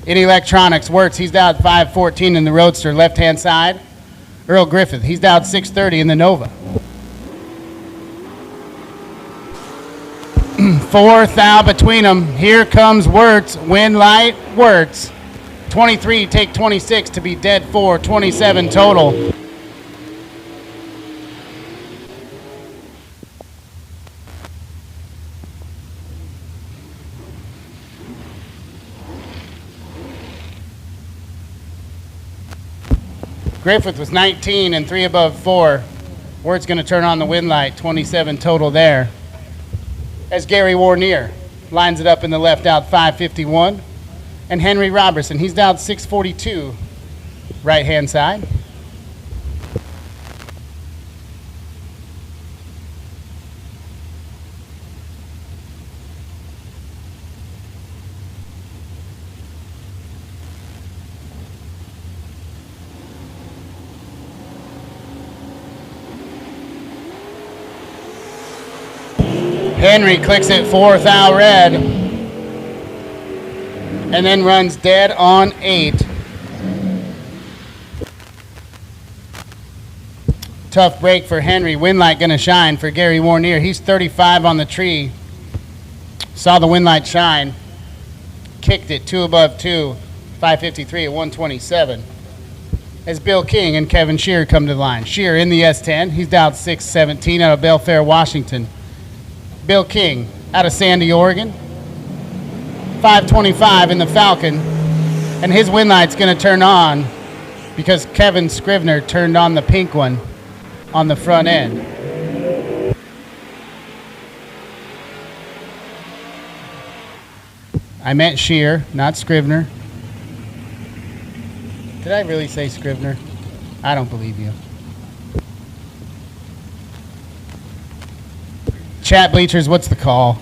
in electronics. Wirtz, he's down 5:14 in the Roadster, left-hand side. Earl Griffith, he's down 6:30 in the Nova. 4th thou between them. Here comes Wirtz. Win light, Wirtz. 23, take 26 to be dead 4, 27 total. Griffith was 19 and 3 above 4. Wirtz going to turn on the win light, 27 total there. As Gary Warnier lines it up in the left out 5:51. And Henry Robertson, he's down 6:42, right-hand side. Henry clicks it 4th out red and then runs dead on 8. Tough break for Henry. Wind light gonna shine for Gary Warnier. He's 35 on the tree. Saw the wind light shine. Kicked it 2 above 2. 5:53 at 127. As Bill King and Kevin Shear come to the line. Shear in the S10. He's down 6:17 out of Belfair, Washington. Bill King out of Sandy, Oregon. 5:25 in the Falcon. And his win light's going to turn on because Kevin Scrivener turned on the pink one on the front end. I meant Shear, not Scrivener. Did I really say Scrivener? I don't believe you. Chat bleachers, what's the call?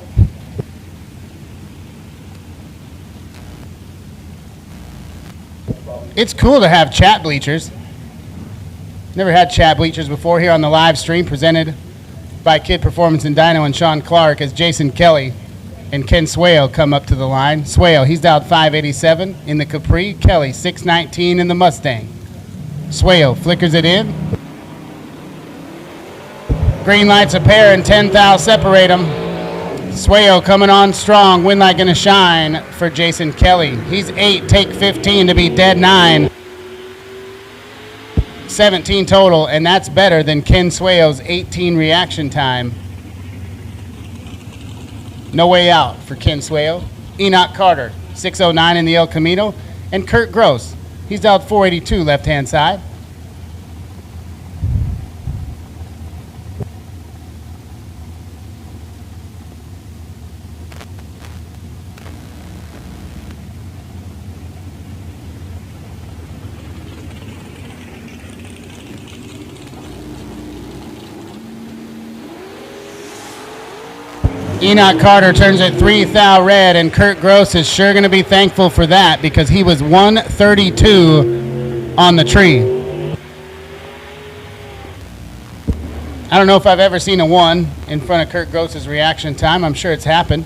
It's cool to have chat bleachers. Never had chat bleachers before here on the live stream presented by Kid Performance and Dyno and Sean Clark as Jason Kelly and Ken Swale come up to the line. Swale, he's down 587 in the Capri. Kelly, 619 in the Mustang. Swale flickers it in. Green lights a pair and 10 thou separate them. Swale coming on strong. Wind light gonna shine for Jason Kelly. He's 8, take 15 to be dead 9. 17 total, and that's better than Ken Swale's 18 reaction time. No way out for Ken Swale. Enoch Carter, 609 in the El Camino. And Kurt Gross, he's out 482 left-hand side. Enoch Carter turns it 3 thou red, and Kurt Gross is sure going to be thankful for that because he was 132 on the tree. I don't know if I've ever seen a 1 in front of Kurt Gross's reaction time. I'm sure it's happened.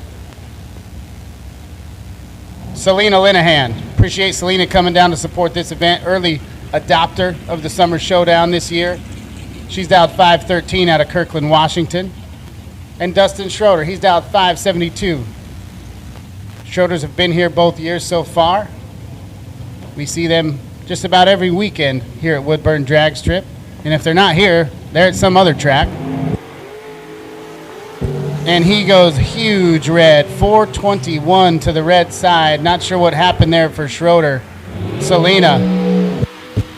Selena Linehan. Appreciate Selena coming down to support this event. Early adopter of the Summer Showdown this year. She's down 513 out of Kirkland, Washington. And Dustin Schroeder, he's down 572. Schroeders have been here both years so far. We see them just about every weekend here at Woodburn Drag Strip. And if they're not here, they're at some other track. And he goes huge red, 421 to the red side. Not sure what happened there for Schroeder. Selena,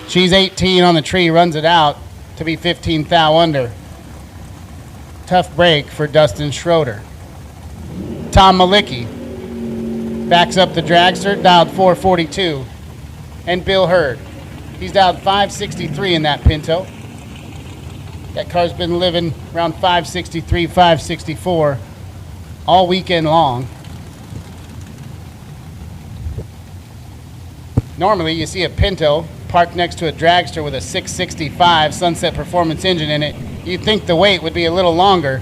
she's 18 on the tree, runs it out to be 15 thou under. Tough break for Dustin Schroeder. Tom Malicki backs up the dragster, dialed 442. And Bill Hurd, he's dialed 563 in that Pinto. That car's been living around 563, 564 all weekend long. Normally you see a Pinto parked next to a dragster with a 665 Sunset Performance engine in it. You'd think the wait would be a little longer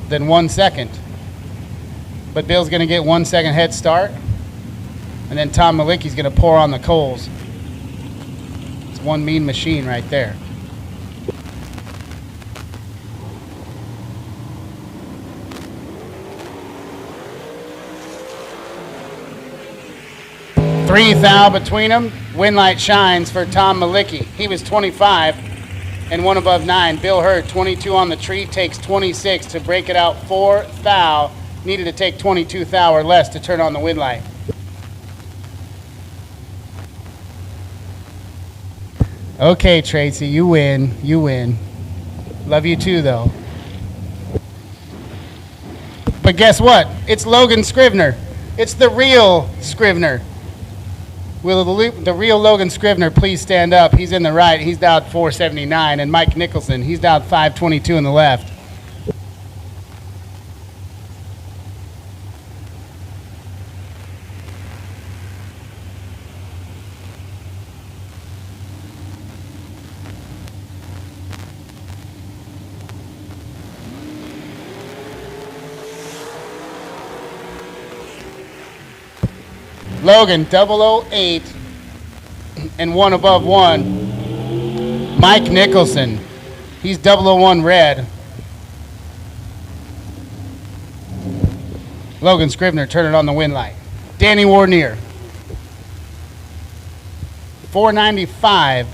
than 1 second. but Bill's going to get 1 second head start. And then Tom Malicki's going to pour on the coals. It's one mean machine right there. Three thou between them. Win light shines for Tom Malicki. He was 25 and one above 9. Bill Hurd, 22 on the tree, takes 26 to break it out. 4 thou. Needed to take 22 thou or less to turn on the win light. Okay, Tracy, you win. You win. Love you too, though. But guess what? It's Logan Scrivener. It's the real Scrivener. Will the real Logan Scrivener please stand up? He's in the right. He's dialed 479. And Mike Nicholson, he's dialed 522 in the left. Logan, 008 and 1 above 1. Mike Nicholson, he's 001 red. Logan Scrivener, turn it on the win light. Danny Warnier, 495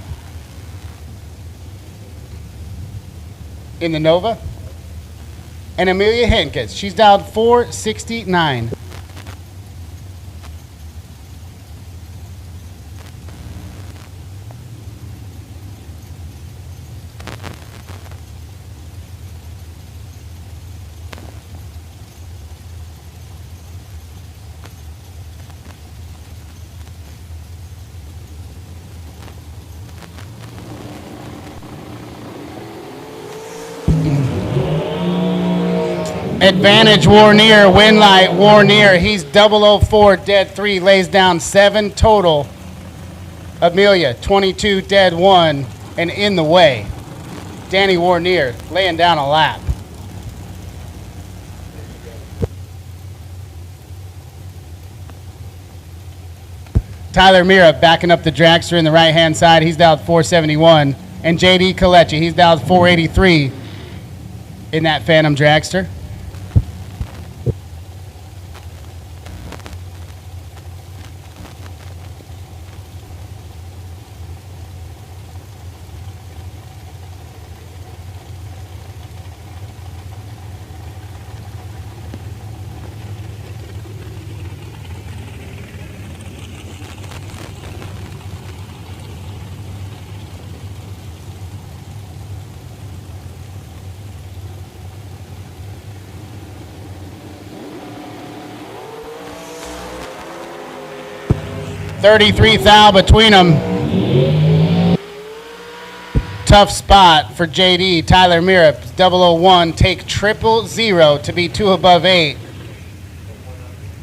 in the Nova. And Amelia Henkes, she's dialed 469. Advantage Warnier, win light Warnier. He's 004, dead 3, lays down 7 total. Amelia, 22, dead 1, and in the way. Danny Warnier laying down a lap. Tyler Mira backing up the dragster in the right-hand side. He's dialed 471. And J.D. Kalechi, he's dialed 483 in that Phantom dragster. $33 thou between them. Tough spot for JD. Tyler Mira, 001, take 000 to be 2 above 8.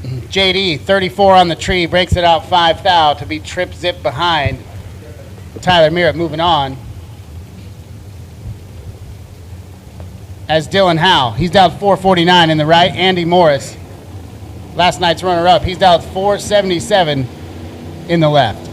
JD, 34 on the tree, breaks it out 5 thou to be trip zip behind. Tyler Mira moving on. As Dylan Howe, he's dialed 449 in the right. Andy Morris, last night's runner-up, he's dialed 477 in the left.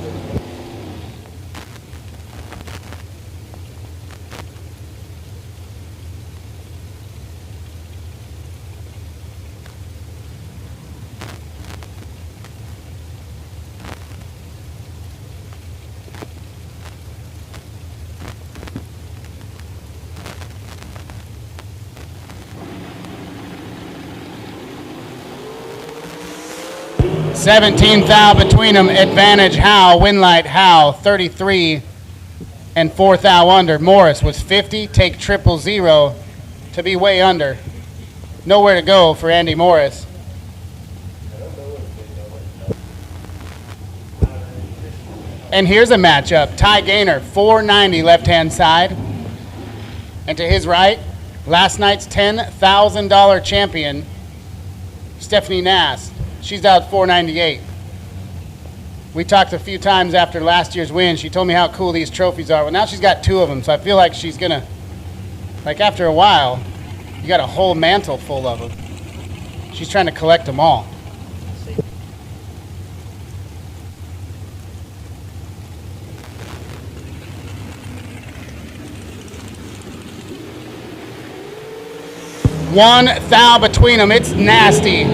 $17 thou between them. Advantage Howe, win light Howe, 33 and 4 thou under. Morris was 50, take 000 to be way under. Nowhere to go for Andy Morris. And here's a matchup. Ty Gaynor, 490 left-hand side. And to his right, last night's $10,000 champion, Stephanie Nass. She's dialed 498. We talked a few times after last year's win. She told me how cool these trophies are. Well, now she's got 2 of them, so I feel like she's going to, like after a while, you got a whole mantle full of them. She's trying to collect them all. One thou between them. It's nasty.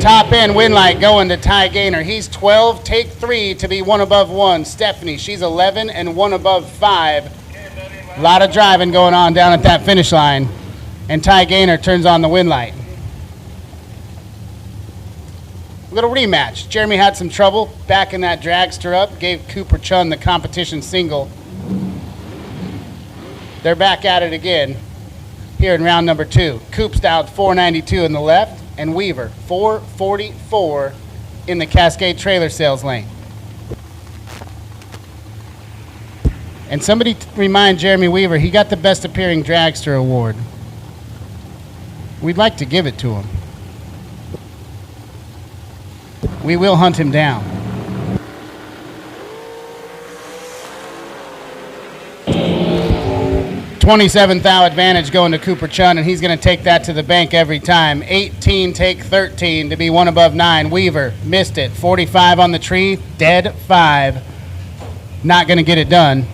Top end win light going to Ty Gaynor. He's 12, take 3 to be 1 above 1. Stephanie, she's 11 and 1 above 5. A lot of driving going on down at that finish line. And Ty Gaynor turns on the win light. Little rematch. Jeremy had some trouble backing that dragster up. Gave Cooper Chun the competition single. They're back at it again here in round number 2. Coop's dialed 492 in the left, and Weaver 444 in the Cascade trailer sales lane. And somebody remind Jeremy Weaver, he got the best appearing dragster award. We'd like to give it to him. We will hunt him down. 27th thou advantage going to Cooper Chun, and he's going to take that to the bank every time. 18, take 13 to be 1 above 9. Weaver missed it. 45 on the tree, dead 5. Not going to get it done.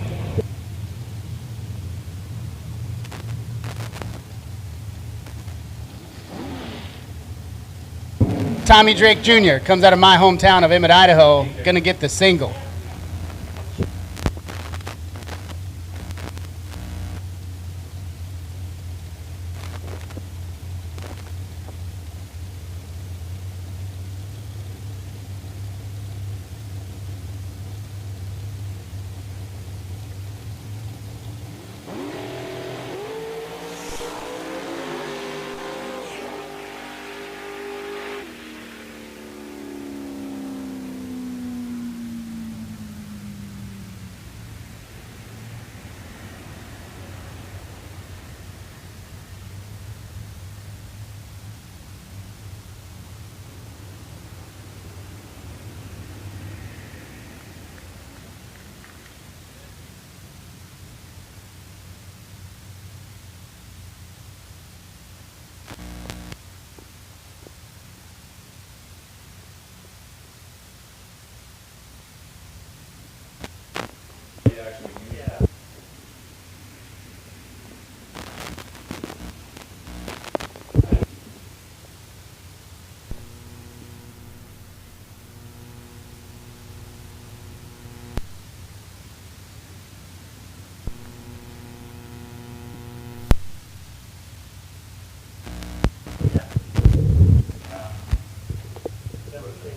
Tommy Drake Jr. comes out of my hometown of Emmett, Idaho, going to get the single.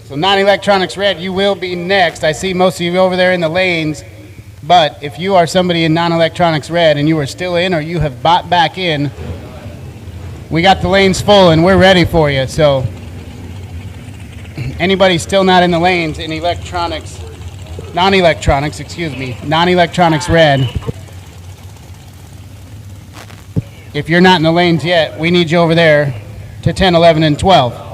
So non-electronics red, you will be next. I see most of you over there in the lanes, but if you are somebody in non-electronics red and you are still in or you have bought back in, we got the lanes full and we're ready for you. So anybody still not in the lanes in electronics, non-electronics red, if you're not in the lanes yet, we need you over there to 10, 11, and 12.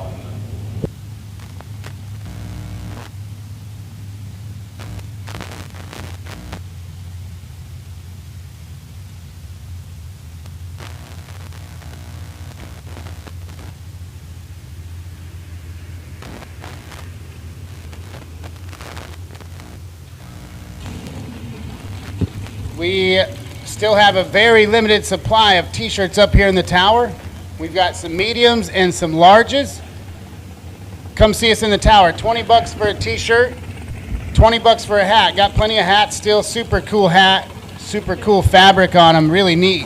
We still have a very limited supply of t-shirts up here in the tower. We've got some mediums and some larges. Come see us in the tower. 20 bucks for a t-shirt, 20 bucks for a hat. Got plenty of hats still. Super cool hat, super cool fabric on them, really neat.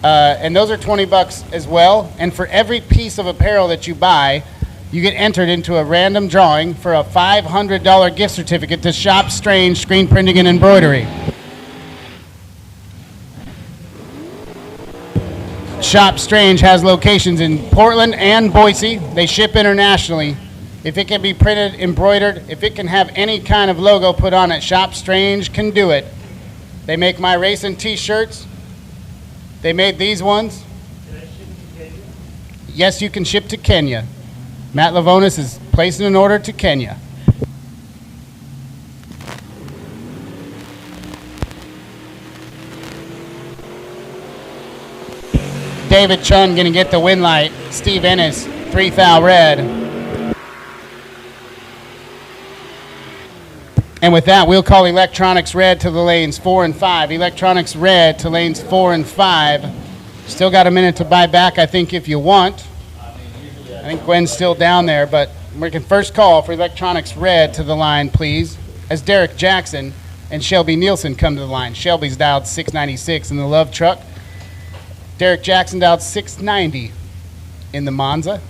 And those are 20 bucks as well. And for every piece of apparel that you buy, you get entered into a random drawing for a $500 gift certificate to Shop Strange Screen Printing and Embroidery. Shop Strange has locations in Portland and Boise. They ship internationally. If it can be printed, embroidered, if it can have any kind of logo put on it, Shop Strange can do it. They make my racing t-shirts. They made these ones. Yes, you can ship to Kenya. Matt Lavonis is placing an order to Kenya. David Chun going to get the win light. Steve Ennis 3 thou red. And with that, we'll call electronics red to the lanes 4 and 5. Electronics red to lanes 4 and 5. Still got a minute to buy back, I think, if you want. I think Gwen's still down there, but we can first call for electronics red to the line, please, as Derek Jackson and Shelby Nielsen come to the line. Shelby's dialed 696 in the Love Truck. Derek Jackson dialed 690 in the Monza.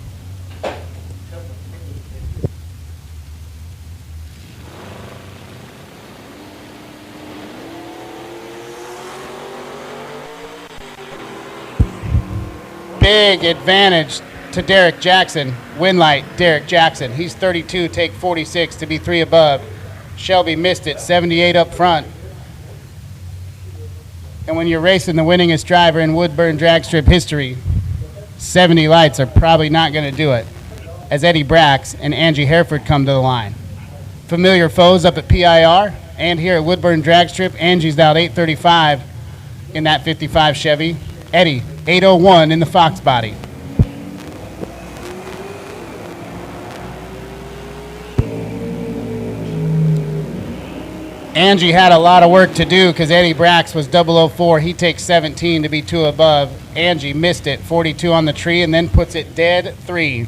Big advantage to Derek Jackson. Win light, Derek Jackson. He's 32, take 46 to be 3 above. Shelby missed it, 78 up front. And when you're racing the winningest driver in Woodburn drag strip history, 70 lights are probably not going to do it, as Eddie Brax and Angie Hereford come to the line. Familiar foes up at PIR and here at Woodburn drag strip. Angie's dialed 835 in that 55 Chevy. Eddie, 801 in the Fox body. Angie had a lot of work to do because Eddie Brax was 004. He takes 17 to be 2 above. Angie missed it, 42 on the tree, and then puts it dead 3.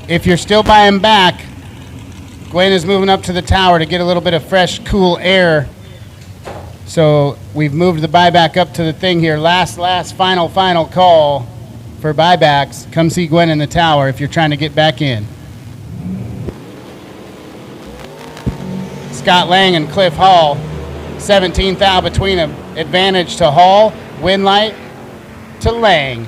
If you're still buying back, Gwen is moving up to the tower to get a little bit of fresh, cool air. So we've moved the buyback up to the thing here. Last, final call for buybacks. Come see Gwen in the tower if you're trying to get back in. Scott Lang and Cliff Hall, 17 thou between them. Advantage to Hall, win light to Lang.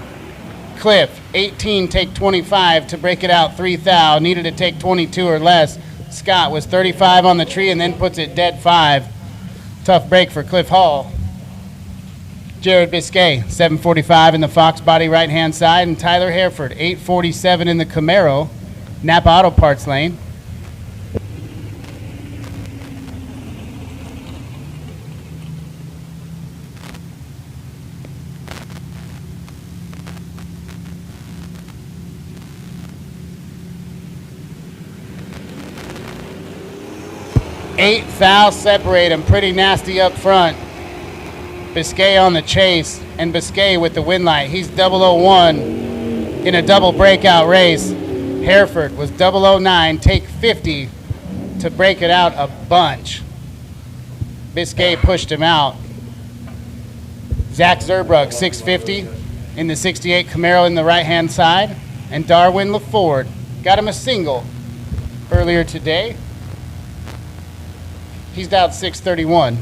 Cliff, 18, take 25 to break it out 3 thou. Needed to take 22 or less. Scott was 35 on the tree and then puts it dead 5. Tough break for Cliff Hall. Jared Biscay, 745 in the Fox body right-hand side, and Tyler Hereford, 847 in the Camaro, Napa Auto Parts lane. Eight thou separate them, pretty nasty up front. Biscay on the chase, and Biscay with the win light. He's 001 in a double breakout race. Hereford was 009, take 50 to break it out a bunch. Biscay pushed him out. Zach Zerbrug, 650 in the 68 Camaro in the right-hand side, and Darwin LaFord got him a single earlier today. He's dialed 631.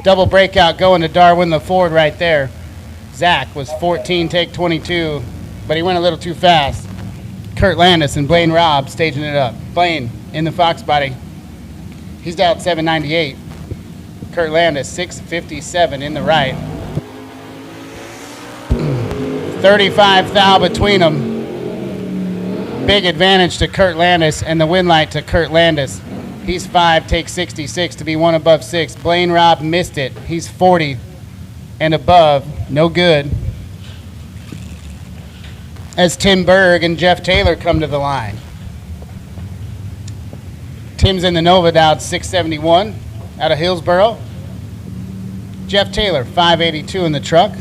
Double breakout going to Darwin LaFord right there. Zach was 14, take 22, but he went a little too fast. Kurt Landis and Blaine Robb staging it up. Blaine in the Fox body. He's dialed 798. Kurt Landis, 657 in the right. 35 thou between them. Big advantage to Kurt Landis and the win light to Kurt Landis. He's 5, takes 66 to be 1 above 6. Blaine Robb missed it. He's 40 and above. No good. As Tim Berg and Jeff Taylor come to the line. Tim's in the Nova dialed 671 out of Hillsboro. Jeff Taylor, 582 in the truck.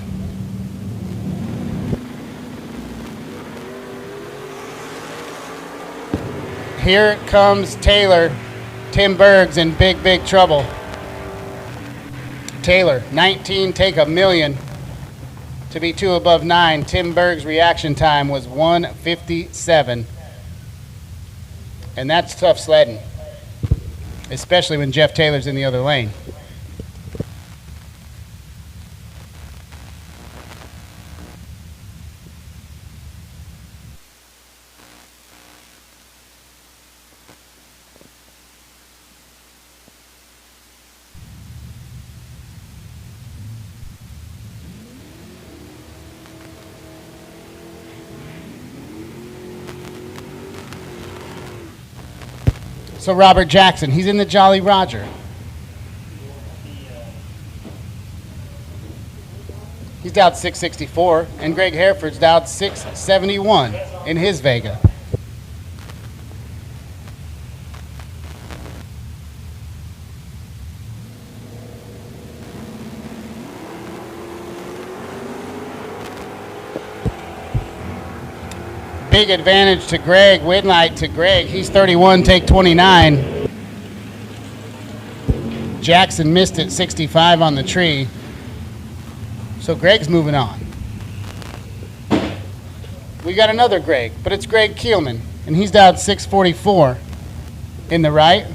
Here comes Taylor Tim Berg's in big, big trouble. Taylor, 19, take a million. To be 2 above 9, Tim Berg's reaction time was 1:57. And that's tough sledding, especially when Jeff Taylor's in the other lane. So Robert Jackson, he's in the Jolly Roger. He's down 664, and Greg Hereford's down 671 in his Vega. Big advantage to Greg, win light to Greg. He's 31, take 29. Jackson missed it, 65 on the tree. So Greg's moving on. We got another Greg, but it's Greg Keelman, and he's down 644 in the right.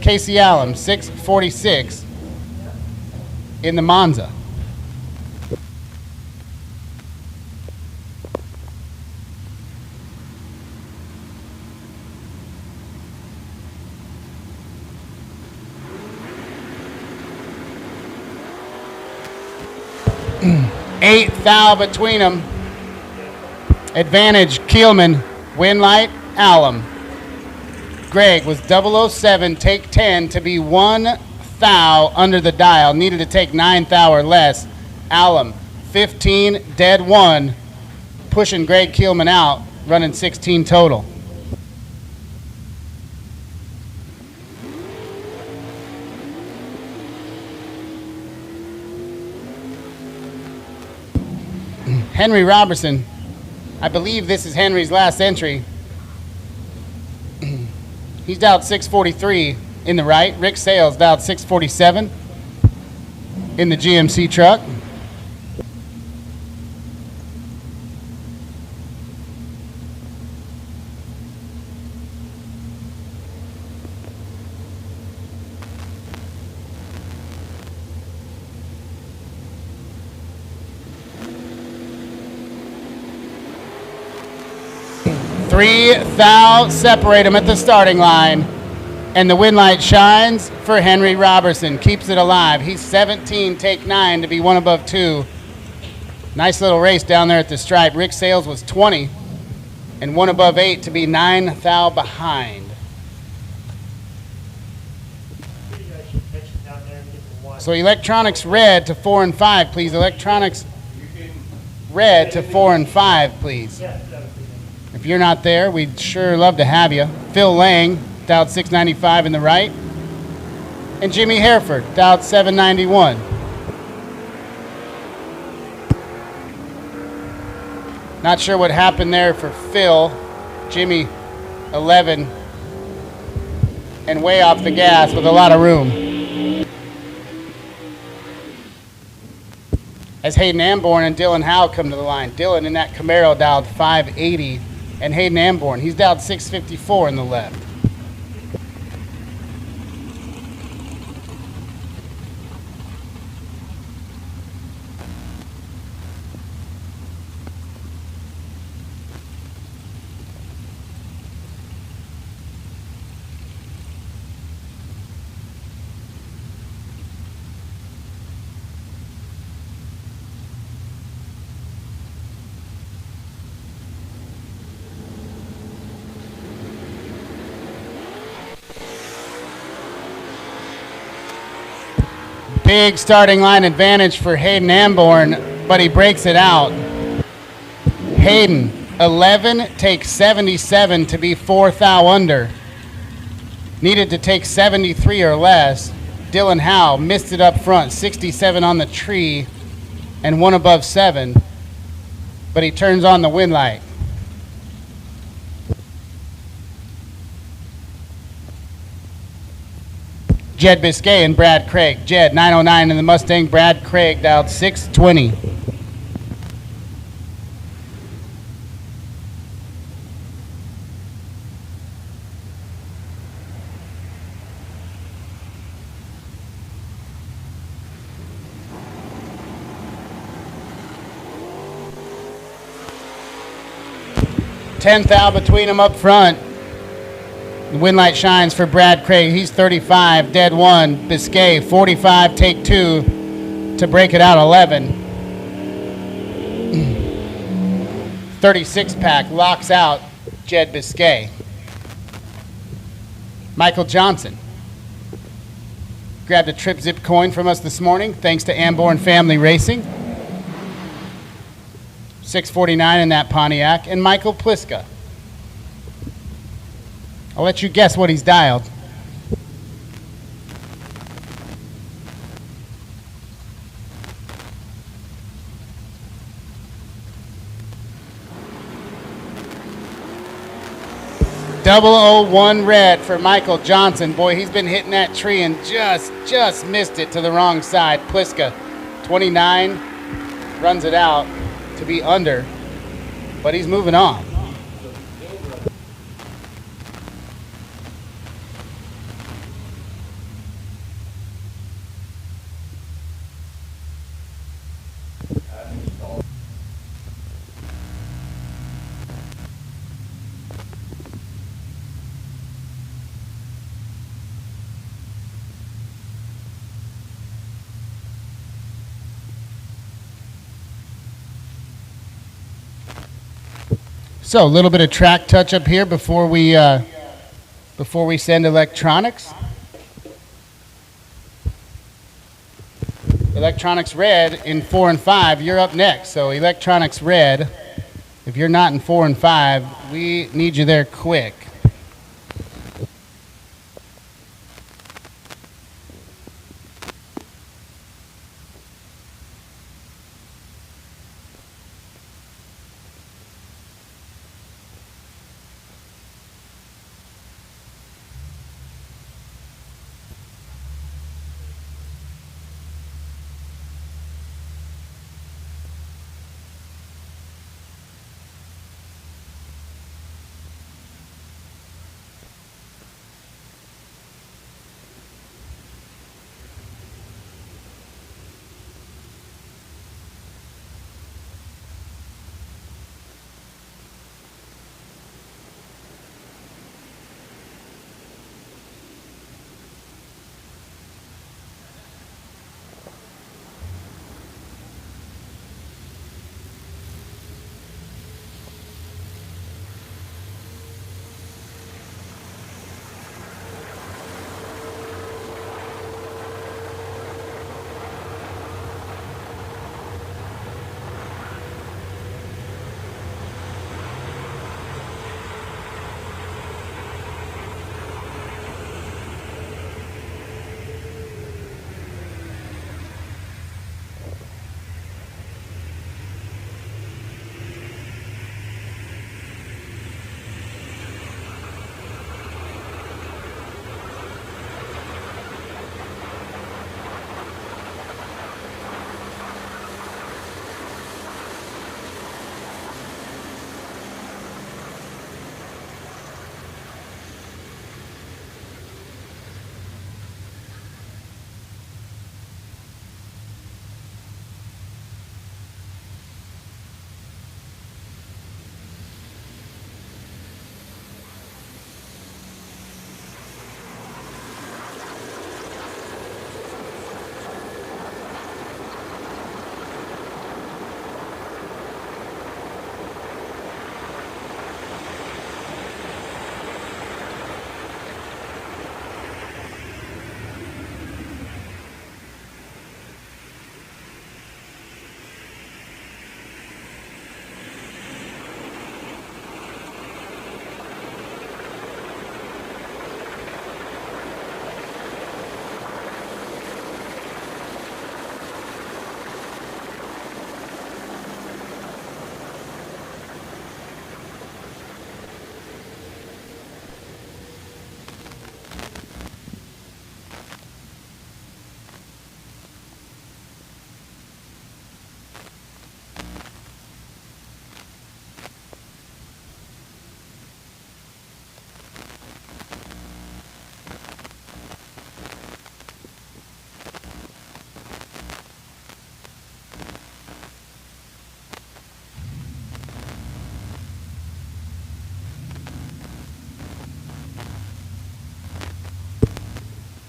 Casey Allen, 646 in the Monza. Eighth thou between them. Advantage Keelman, win light Alum. Greg was 007, take 10 to be 1 thou under the dial. Needed to take 9 thou or less. Alum, 15, dead 1, pushing Greg Keelman out, running 16 total. Henry Robertson, I believe this is Henry's last entry. He's down 643 in the right. Rick Sales down 647 in the GMC truck. Three thou separate them at the starting line, and the win light shines for Henry Robertson. Keeps it alive. He's 17, take 9 to be 1 above 2. Nice little race down there at the stripe. Rick Sales was 20 and 1 above 8 to be 9 thou behind. So electronics red to 4 and 5, please. Electronics red to 4 and 5, please. If you're not there, we'd sure love to have you. Phil Lang, down 695 in the right. And Jimmy Hereford, down 791. Not sure what happened there for Phil. Jimmy, 11. And way off the gas with a lot of room. As Hayden Amborn and Dylan Howe come to the line. Dylan in that Camaro dialed 580. And Hayden Amborn, he's down 654 in the left. Big starting line advantage for Hayden Amborn, but he breaks it out. Hayden, 11, takes 77 to be 4 thou under. Needed to take 73 or less. Dylan Howe missed it up front, 67 on the tree and 1 above 7, but he turns on the win light. Jed Biscay and Brad Craig. Jed, 909 in the Mustang. Brad Craig dialed 620. Tenth out between them up front. The win light shines for Brad Craig. He's 35, dead one. Biscay, 45, take two to break it out 11. 36 pack locks out Jed Biscay. Michael Johnson grabbed a trip zip coin from us this morning, thanks to Amborn Family Racing. 649 in that Pontiac. And Michael Pliska. I'll let you guess what he's dialed. .001 red for Michael Johnson. Boy, he's been hitting that tree and just missed it to the wrong side. Pliska, 29, runs it out to be under, but he's moving on. So a little bit of track touch up here before we send electronics. Electronics red in 4 and 5. You're up next. So electronics red. If you're not in 4 and 5, we need you there quick.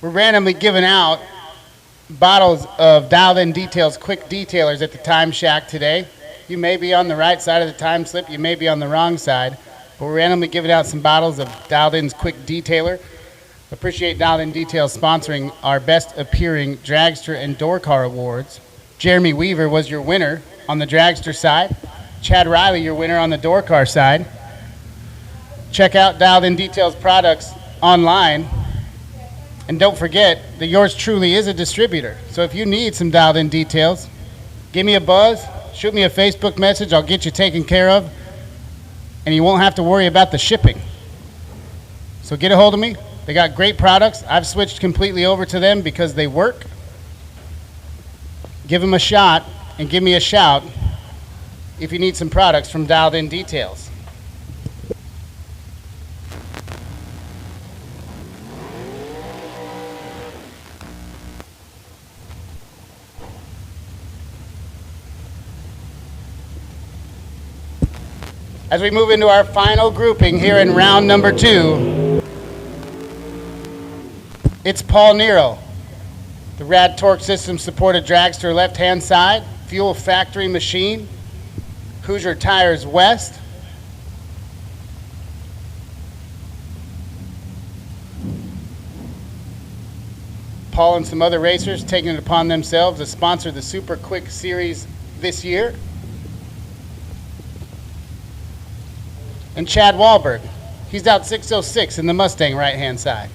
We're randomly giving out bottles of Dialed In Details Quick Detailers at the Time Shack today. You may be on the right side of the time slip, you may be on the wrong side, but we're randomly giving out some bottles of Dialed In's Quick Detailer. Appreciate Dialed In Details sponsoring our Best Appearing Dragster and Door Car Awards. Jeremy Weaver was your winner on the dragster side. Chad Riley, your winner on the door car side. Check out Dialed In Details products online. And don't forget that yours truly is a distributor. So if you need some Dialed In Details, give me a buzz, shoot me a Facebook message, I'll get you taken care of, and you won't have to worry about the shipping. So get a hold of me. They got great products. I've switched completely over to them because they work. Give them a shot and give me a shout if you need some products from Dialed In Details. As we move into our final grouping here in round number 2, it's Paul Nero, the Rad Torque System supported dragster left-hand side, Fuel Factory Machine, Hoosier Tires West. Paul and some other racers taking it upon themselves to sponsor the Super Quick Series this year. And Chad Wahlberg, he's out 606 in the Mustang right-hand side.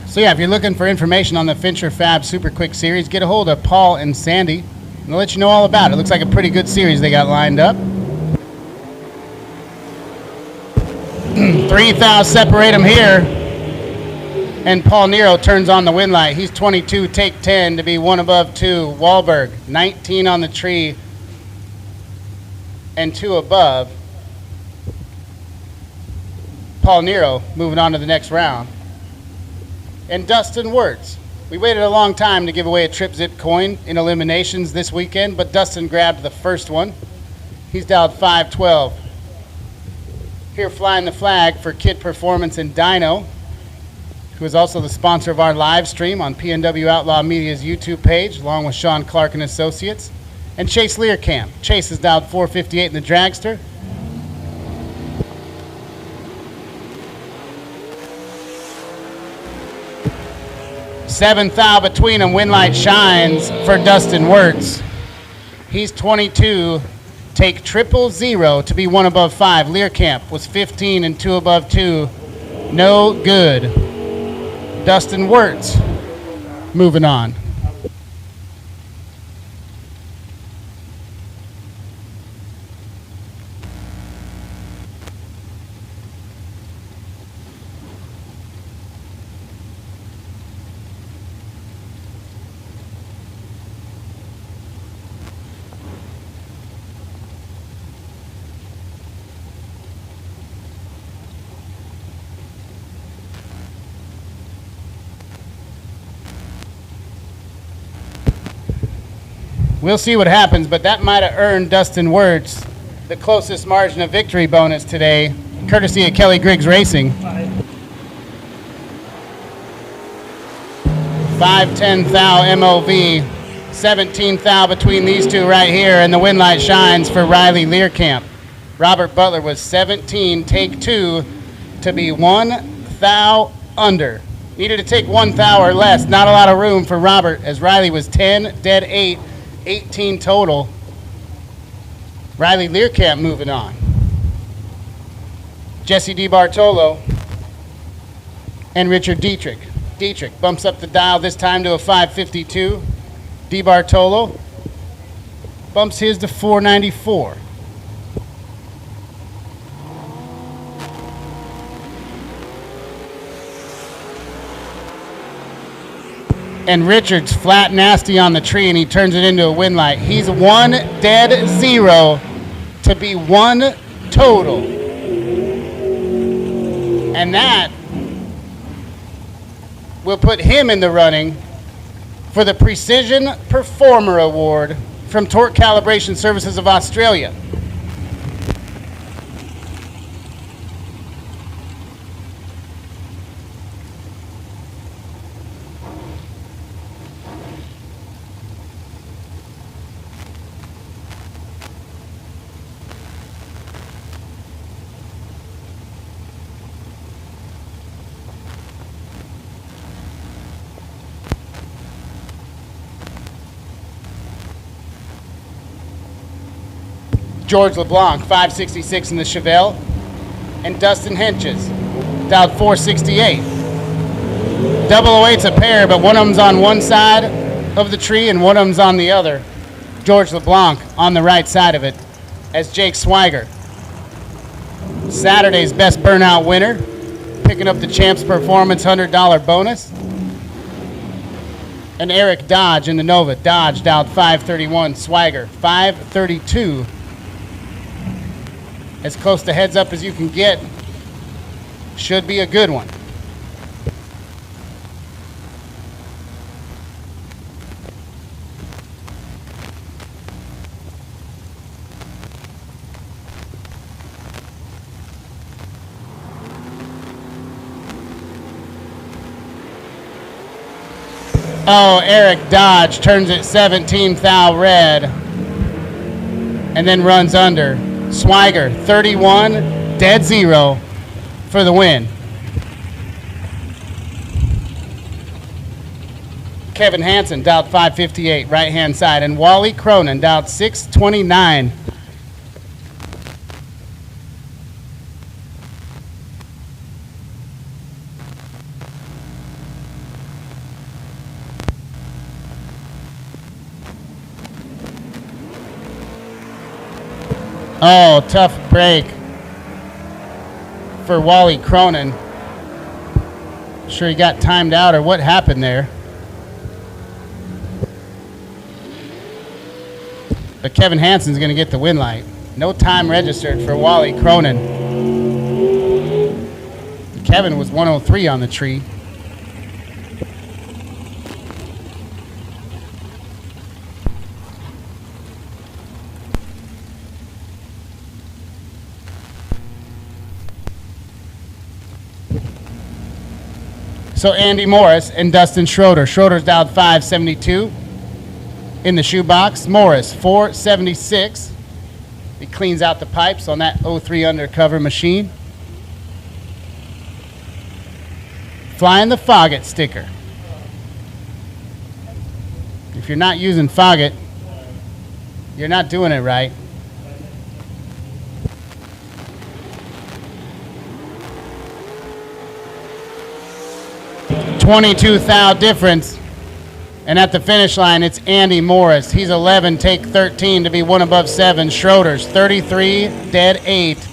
So yeah, if you're looking for information on the Fincher Fab Super Quick Series, get a hold of Paul and Sandy, and they'll let you know all about it. Looks like a pretty good series they got lined up. 3,000 separate them here, and Paul Nero turns on the win light. He's 22, take 10 to be one above 2. Wahlberg, 19 on the tree and 2 above. Paul Nero moving on to the next round. And Dustin Wirtz. We waited a long time to give away a Trip Zip coin in eliminations this weekend, but Dustin grabbed the first one. He's dialed 512. Here flying the flag for Kid Performance and Dyno, who is also the sponsor of our live stream on PNW Outlaw Media's YouTube page, along with Sean Clark and Associates. And Chase Learcamp. Chase is dialed 458 in the dragster. Seventh thou between them, win light shines for Dustin Wirtz. He's 22. Take 000 to be one above 5. Learcamp was 15 and 2 above 2. No good. Dustin Wirtz moving on. We'll see what happens, but that might have earned Dustin Wirtz the closest margin of victory bonus today, courtesy of Kelly Griggs Racing. 510 thou MOV, 17 thou between these two right here, and the win light shines for Riley Learcamp. Robert Butler was 17, take 2 to be 1 thou under. Needed to take 1 thou or less, not a lot of room for Robert, as Riley was 10, dead 8, 18 total. Riley Learcamp moving on. Jesse DiBartolo and Richard Dietrich. Dietrich bumps up the dial this time to a 552. DiBartolo bumps his to 494. And Richard's flat nasty on the tree, and he turns it into a win light. He's 1 dead 0 to be 1 total. And that will put him in the running for the Precision Performer Award from Torque Calibration Services of Australia. George LeBlanc, 566 in the Chevelle, and Dustin Henches, dialed 468. 008's a pair, but one of them's on one side of the tree and one of them's on the other. George LeBlanc on the right side of it, as Jake Swiger. Saturday's best burnout winner, picking up the Champs Performance $100 bonus. And Eric Dodge in the Nova. Dodge dialed 531, Swiger 532. As close to heads up as you can get. Should be a good one. Oh, Eric Dodge turns it 17 thou red and then runs under. Swiger, 31, dead zero for the win. Kevin Hansen dialed 558, right hand side, and Wally Cronin dialed 629. Oh, tough break for Wally Cronin. Sure he got timed out or what happened there. But Kevin Hansen's going to get the win light. No time registered for Wally Cronin. Kevin was 103 on the tree. So Andy Morris and Dustin Schroeder. Schroeder's dialed 572 in the shoebox. Morris, 476. He cleans out the pipes on that 03 undercover machine. Flying the Foggett sticker. If you're not using Foggett, you're not doing it right. .22 thou difference, and at the finish line it's Andy Morris. He's 11, take 13 to be one above 7. Schroeder's 33, dead 8,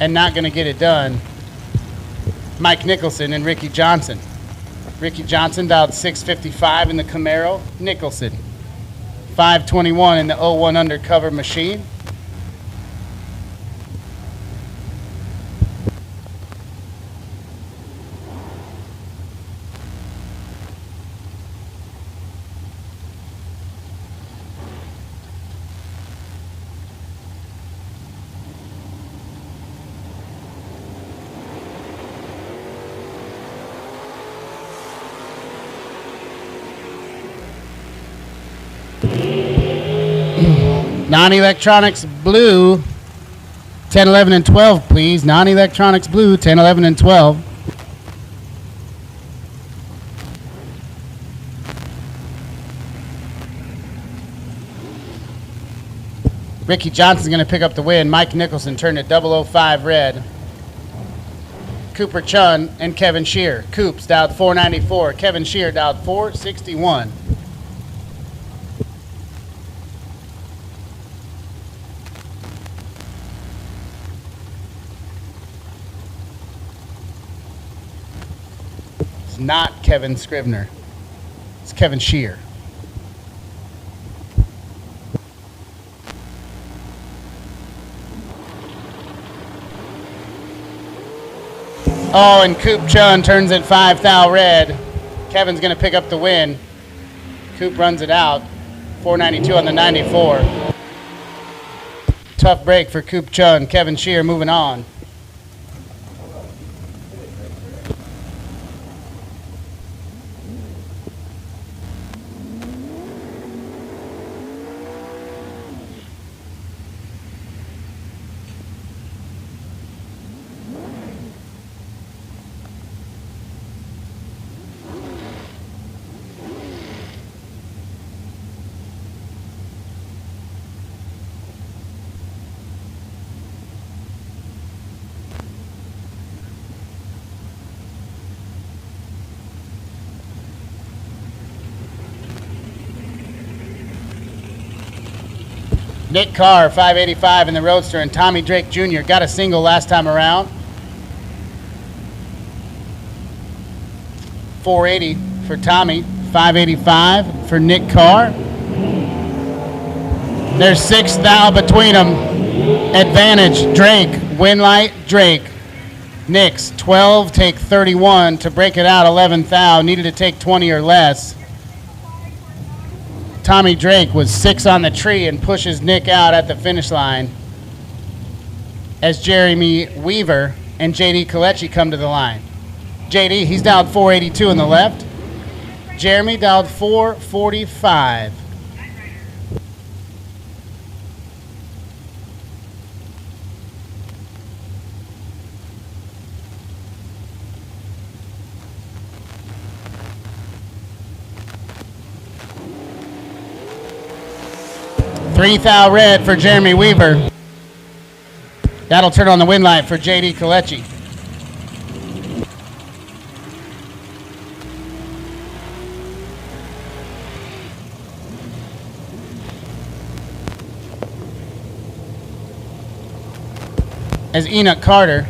and not going to get it done. Mike Nicholson and Ricky Johnson. Ricky Johnson dialed 655 in the Camaro. Nicholson 521 in the 01 undercover machine. Non-electronics blue, 10, 11, and 12, please. Non-electronics blue, 10, 11, and 12. Ricky Johnson's going to pick up the win. Mike Nicholson turned it 005 red. Cooper Chun and Kevin Shear. Coops dialed 494. Kevin Shear dialed 461. It's not Kevin Scrivener. It's Kevin Shear. Oh, and Coop Chun turns it 5 thou red. Kevin's going to pick up the win. Coop runs it out. 492 on the 94. Tough break for Coop Chun. Kevin Shear moving on. Nick Carr, 585 in the Roadster, and Tommy Drake Jr. got a single last time around. 480 for Tommy, 585 for Nick Carr. There's 6 thou between them. Advantage, Drake, Winlight, Drake. Nick's 12, take 31 to break it out, 11 thou, needed to take 20 or less. Tommy Drake was 6 on the tree and pushes Nick out at the finish line as Jeremy Weaver and JD Kalechi come to the line. JD, he's dialed 482 in the left. Jeremy dialed 445. Three thou red for Jeremy Weaver. That'll turn on the win light for JD Kalechi. As Enoch Carter.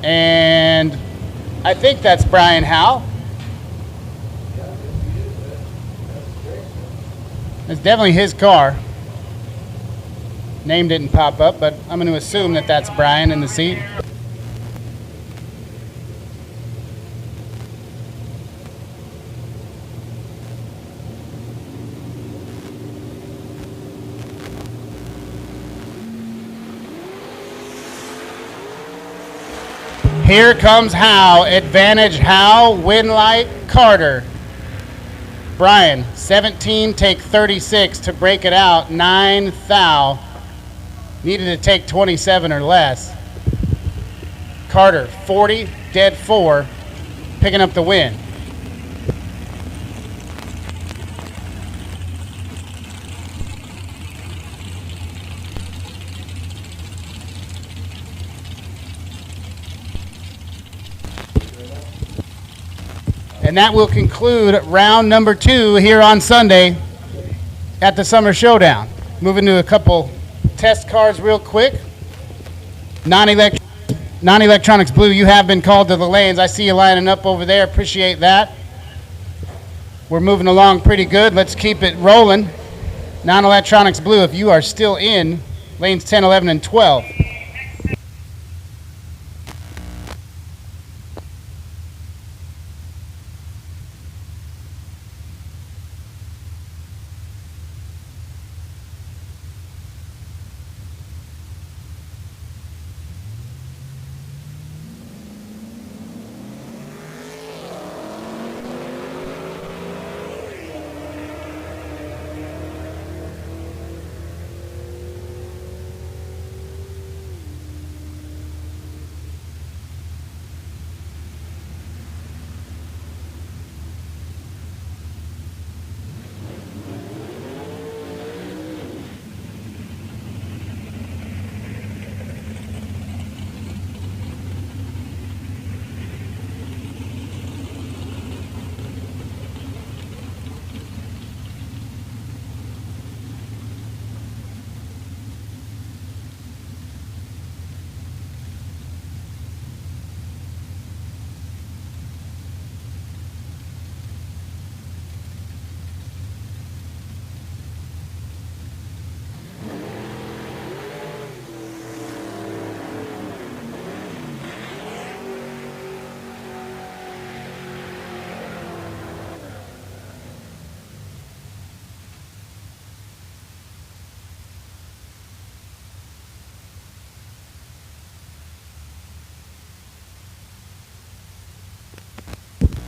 And I think that's Brian Howe. It's definitely his car. Name didn't pop up, but I'm going to assume that that's Brian in the seat. Here comes Howe. Advantage Howe, Winlight, Carter. Brian, 17, take 36 to break it out, 9 thou. Needed to take 27 or less. Carter, 40, dead 4, picking up the win. And that will conclude round number 2 here on Sunday at the Summer Showdown. Moving to a couple test cars real quick. Non-electronics blue, you have been called to the lanes. I see you lining up over there. Appreciate that. We're moving along pretty good. Let's keep it rolling. Non-electronics blue, if you are still in lanes 10, 11, and 12.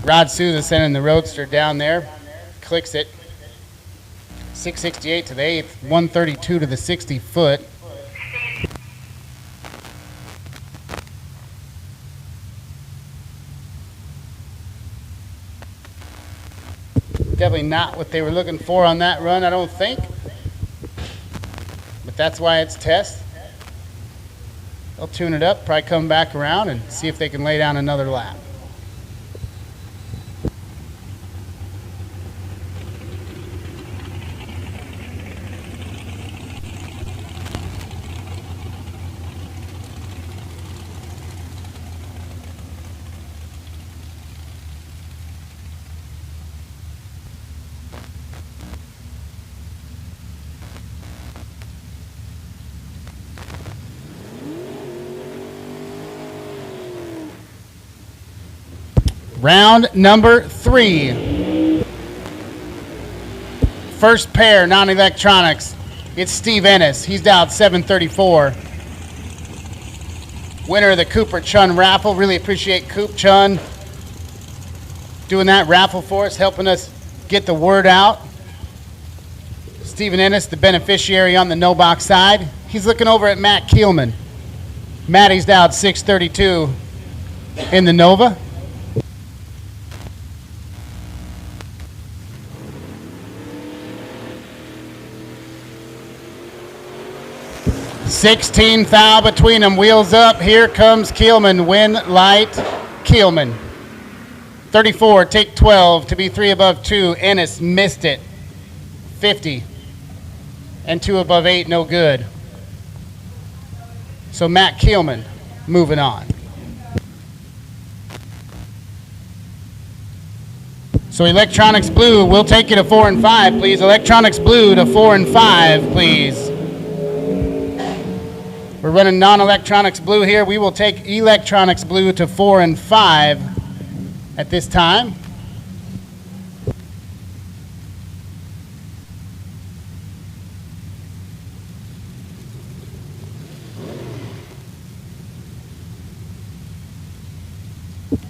Rod Souza sending the Roadster down there. Clicks it. 668 to the 8th, 132 to the 60 foot. Definitely not what they were looking for on that run, I don't think. But that's why it's test. They'll tune it up, probably come back around and see if they can lay down another lap. Round number 3. First pair, non-electronics. It's Steve Ennis. He's down 734. Winner of the Cooper Chun raffle. Really appreciate Coop Chun doing that raffle for us, helping us get the word out. Steven Ennis, the beneficiary on the no box side. He's looking over at Matt Keelman. Matty's down 632 in the Nova. $16 foul between them. Wheels up. Here comes Keelman. Win light. Keelman. 34. Take 12 to be 3 above 2. Ennis missed it. 50. And 2 above 8. No good. So Matt Keelman moving on. So Electronics Blue, we'll take you to 4 and 5, please. Electronics Blue to 4 and 5, please. We're running non-electronics blue here. We will take electronics blue to 4 and 5 at this time.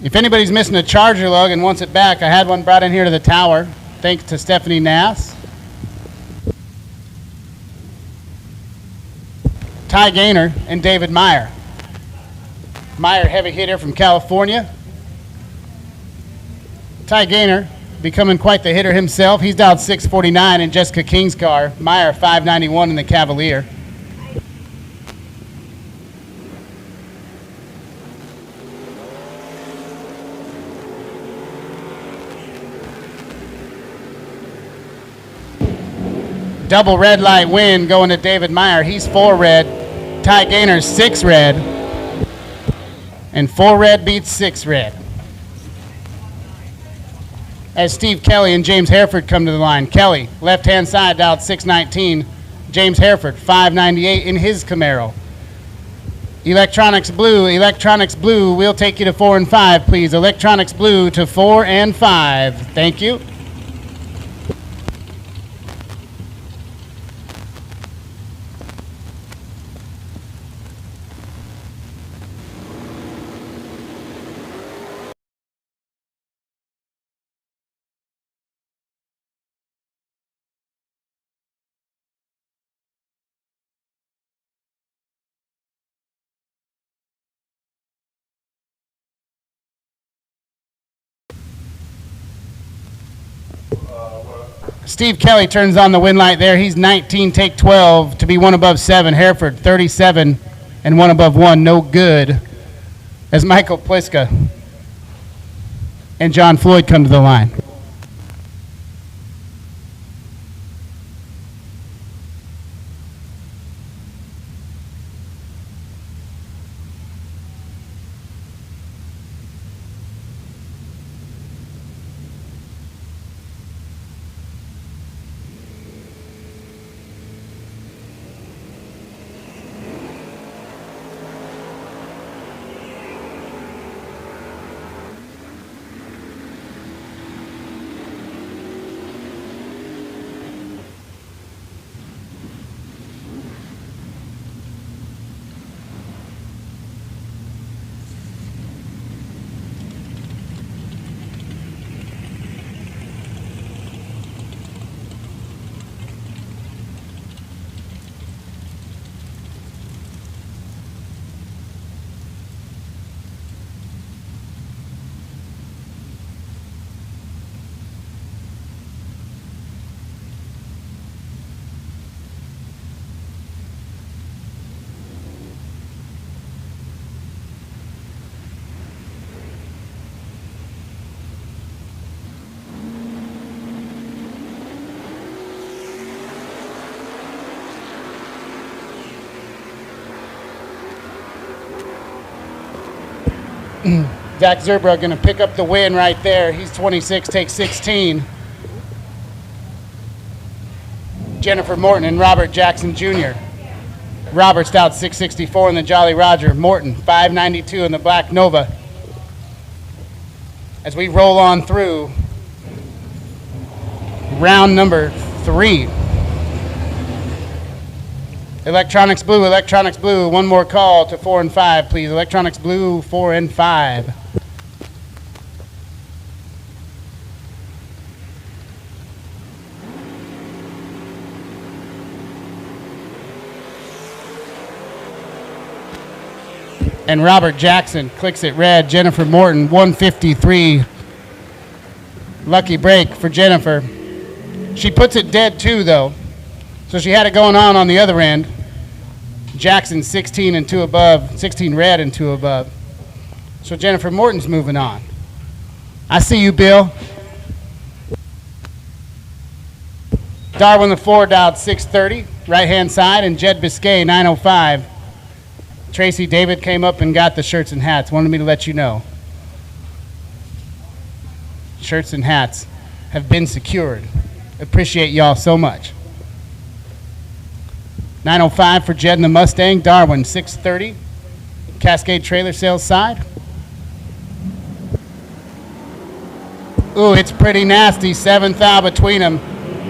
If anybody's missing a charger lug and wants it back, I had one brought in here to the tower, thanks to Stephanie Nass. Ty Gaynor and David Meyer. Meyer, heavy hitter from California. Ty Gaynor becoming quite the hitter himself. He's down 649 in Jessica King's car. Meyer 591 in the Cavalier. Double red light win going to David Meyer. He's 4 red. Ty Gaynor's 6 red. And 4 red beats 6 red. As Steve Kelly and James Hereford come to the line. Kelly, left-hand side, dialed 619. James Hereford, 598 in his Camaro. Electronics Blue, we'll take you to 4 and 5, please. Electronics Blue to 4 and 5. Thank you. Steve Kelly turns on the win light there. He's 19, take 12 to be 1 above 7. Hereford, 37 and 1 above 1. No good. As Michael Pliska and John Floyd come to the line. Zach Zerba going to pick up the win right there. He's 26, takes 16. Jennifer Morton and Robert Jackson Jr. Robert's out 664 in the Jolly Roger. Morton 592 in the Black Nova. As we roll on through round number 3. Electronics Blue, one more call to 4 and 5, please. Electronics Blue, 4 and 5. And Robert Jackson clicks it red. Jennifer Morton, 153. Lucky break for Jennifer. She puts it dead too, though. So she had it going on the other end. Jackson 16 and 2 above. 16 red and 2 above. So Jennifer Morton's moving on. I see you, Bill. Darwin the Ford out 630. Right-hand side. And Jed Biscay 905. Tracy David came up and got the shirts and hats. Wanted me to let you know. Shirts and hats have been secured. Appreciate y'all so much. 905 for Jed and the Mustang. Darwin 630. Cascade Trailer Sales side. Ooh, it's pretty nasty. 7th out between them.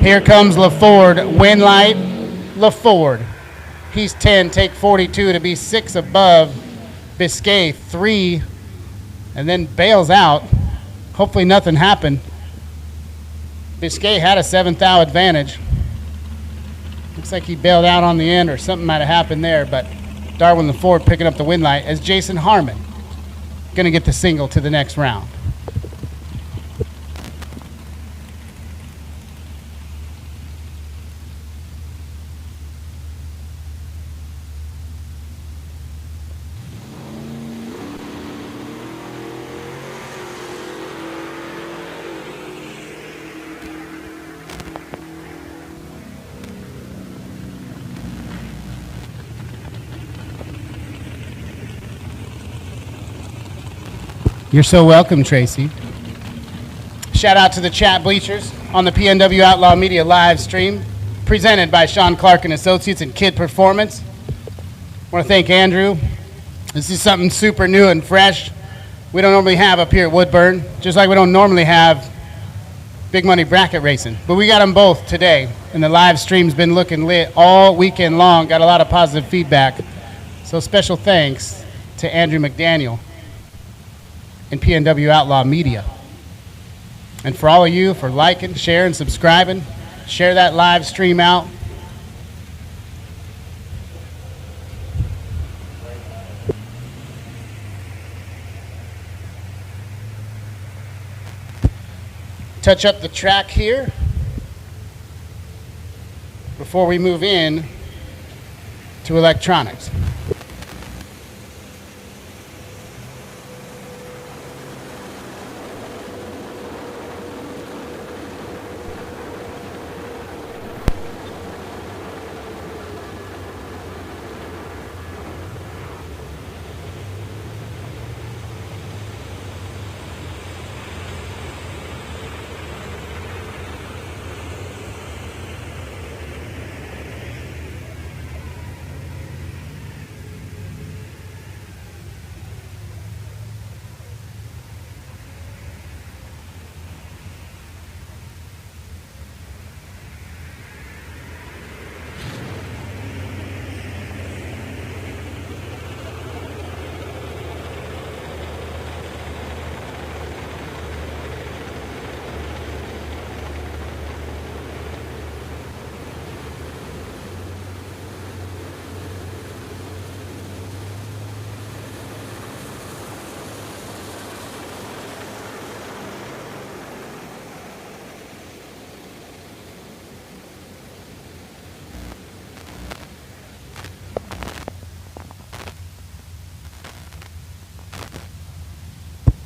Here comes LaFord. Win light. LaFord. He's 10, take 42 to be 6 above. Biscay 3, and then bails out. Hopefully nothing happened. Biscay had a 7th thou advantage. Looks like he bailed out on the end or something might have happened there, but Darwin the Ford picking up the win light as Jason Harmon going to get the single to the next round. You're so welcome, Tracy. Shout out to the chat bleachers on the PNW Outlaw Media live stream, presented by Sean Clark and Associates and Kid Performance. I want to thank Andrew. This is something super new and fresh we don't normally have up here at Woodburn, just like we don't normally have big money bracket racing. But we got them both today, and the live stream's been looking lit all weekend long. Got a lot of positive feedback. So special thanks to Andrew McDaniel and PNW Outlaw Media. And for all of you for liking, sharing, subscribing, share that live stream out. Touch up the track here before we move in to electronics.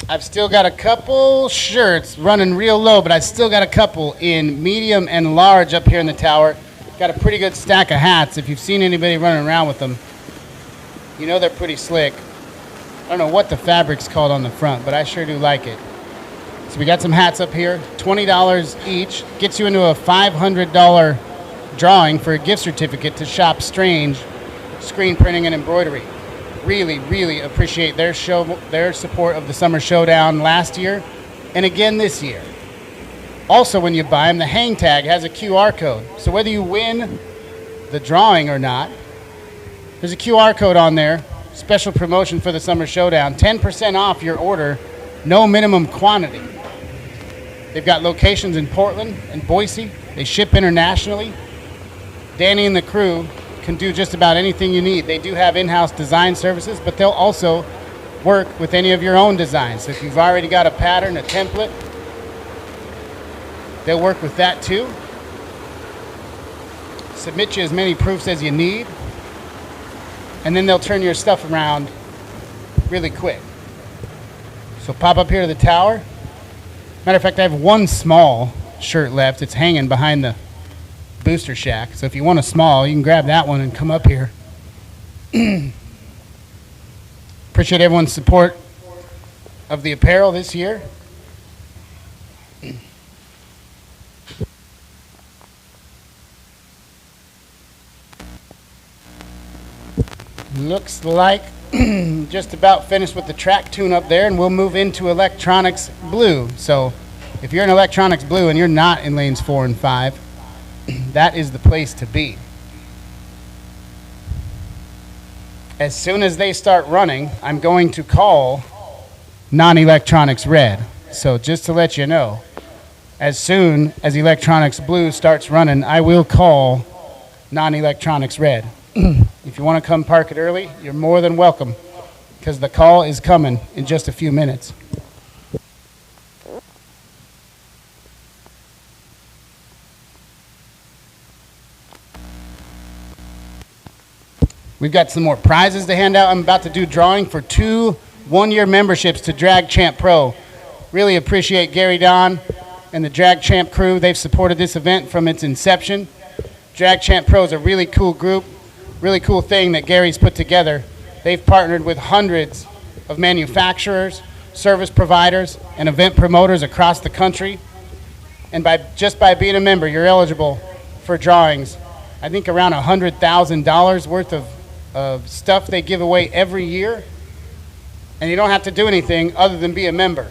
I've still got a couple shirts running real low, but I still got a couple in medium and large up here in the tower. Got a pretty good stack of hats. If you've seen anybody running around with them, you know they're pretty slick. don't know what the fabric's called on the front, but I sure do like it. So we got some hats up here, $20 each. Gets you into a $500 drawing for a gift certificate to Shop Strange Screen Printing and Embroidery. Really, really appreciate their support of the Summer Showdown last year and again this year. Also, when you buy them, the hang tag has a QR code. So whether you win the drawing or not, there's a QR code on there. Special promotion for the Summer Showdown. 10% off your order, no minimum quantity. They've got locations in Portland and Boise. They ship internationally. Danny and the crew can do just about anything you need. They do have in-house design services, but they'll also work with any of your own designs. So if you've already got a pattern, a template, they'll work with that too. Submit you as many proofs as you need, and then they'll turn your stuff around really quick. So pop up here to the tower. Matter of fact, I have one small shirt left. It's hanging behind the booster shack. So if you want a small, you can grab that one and come up here. Appreciate everyone's support of the apparel this year. Looks like just about finished with the track tune up there, and we'll move into electronics blue. So if you're in electronics blue and you're not in lanes 4 and 5, that is the place to be. As soon as they start running, I'm going to call non-electronics red. So just to let you know, as soon as electronics blue starts running, I will call non-electronics red. If you want to come park it early, you're more than welcome, because the call is coming in just a few minutes. We've got some more prizes to hand out. I'm about to do drawing for 2 one-year memberships to Drag Champ Pro. Really appreciate Gary Don and the Drag Champ crew. They've supported this event from its inception. Drag Champ Pro is a really cool group, really cool thing that Gary's put together. They've partnered with hundreds of manufacturers, service providers, and event promoters across the country. And just by being a member, you're eligible for drawings. I think around $100,000 worth of stuff they give away every year, and you don't have to do anything other than be a member.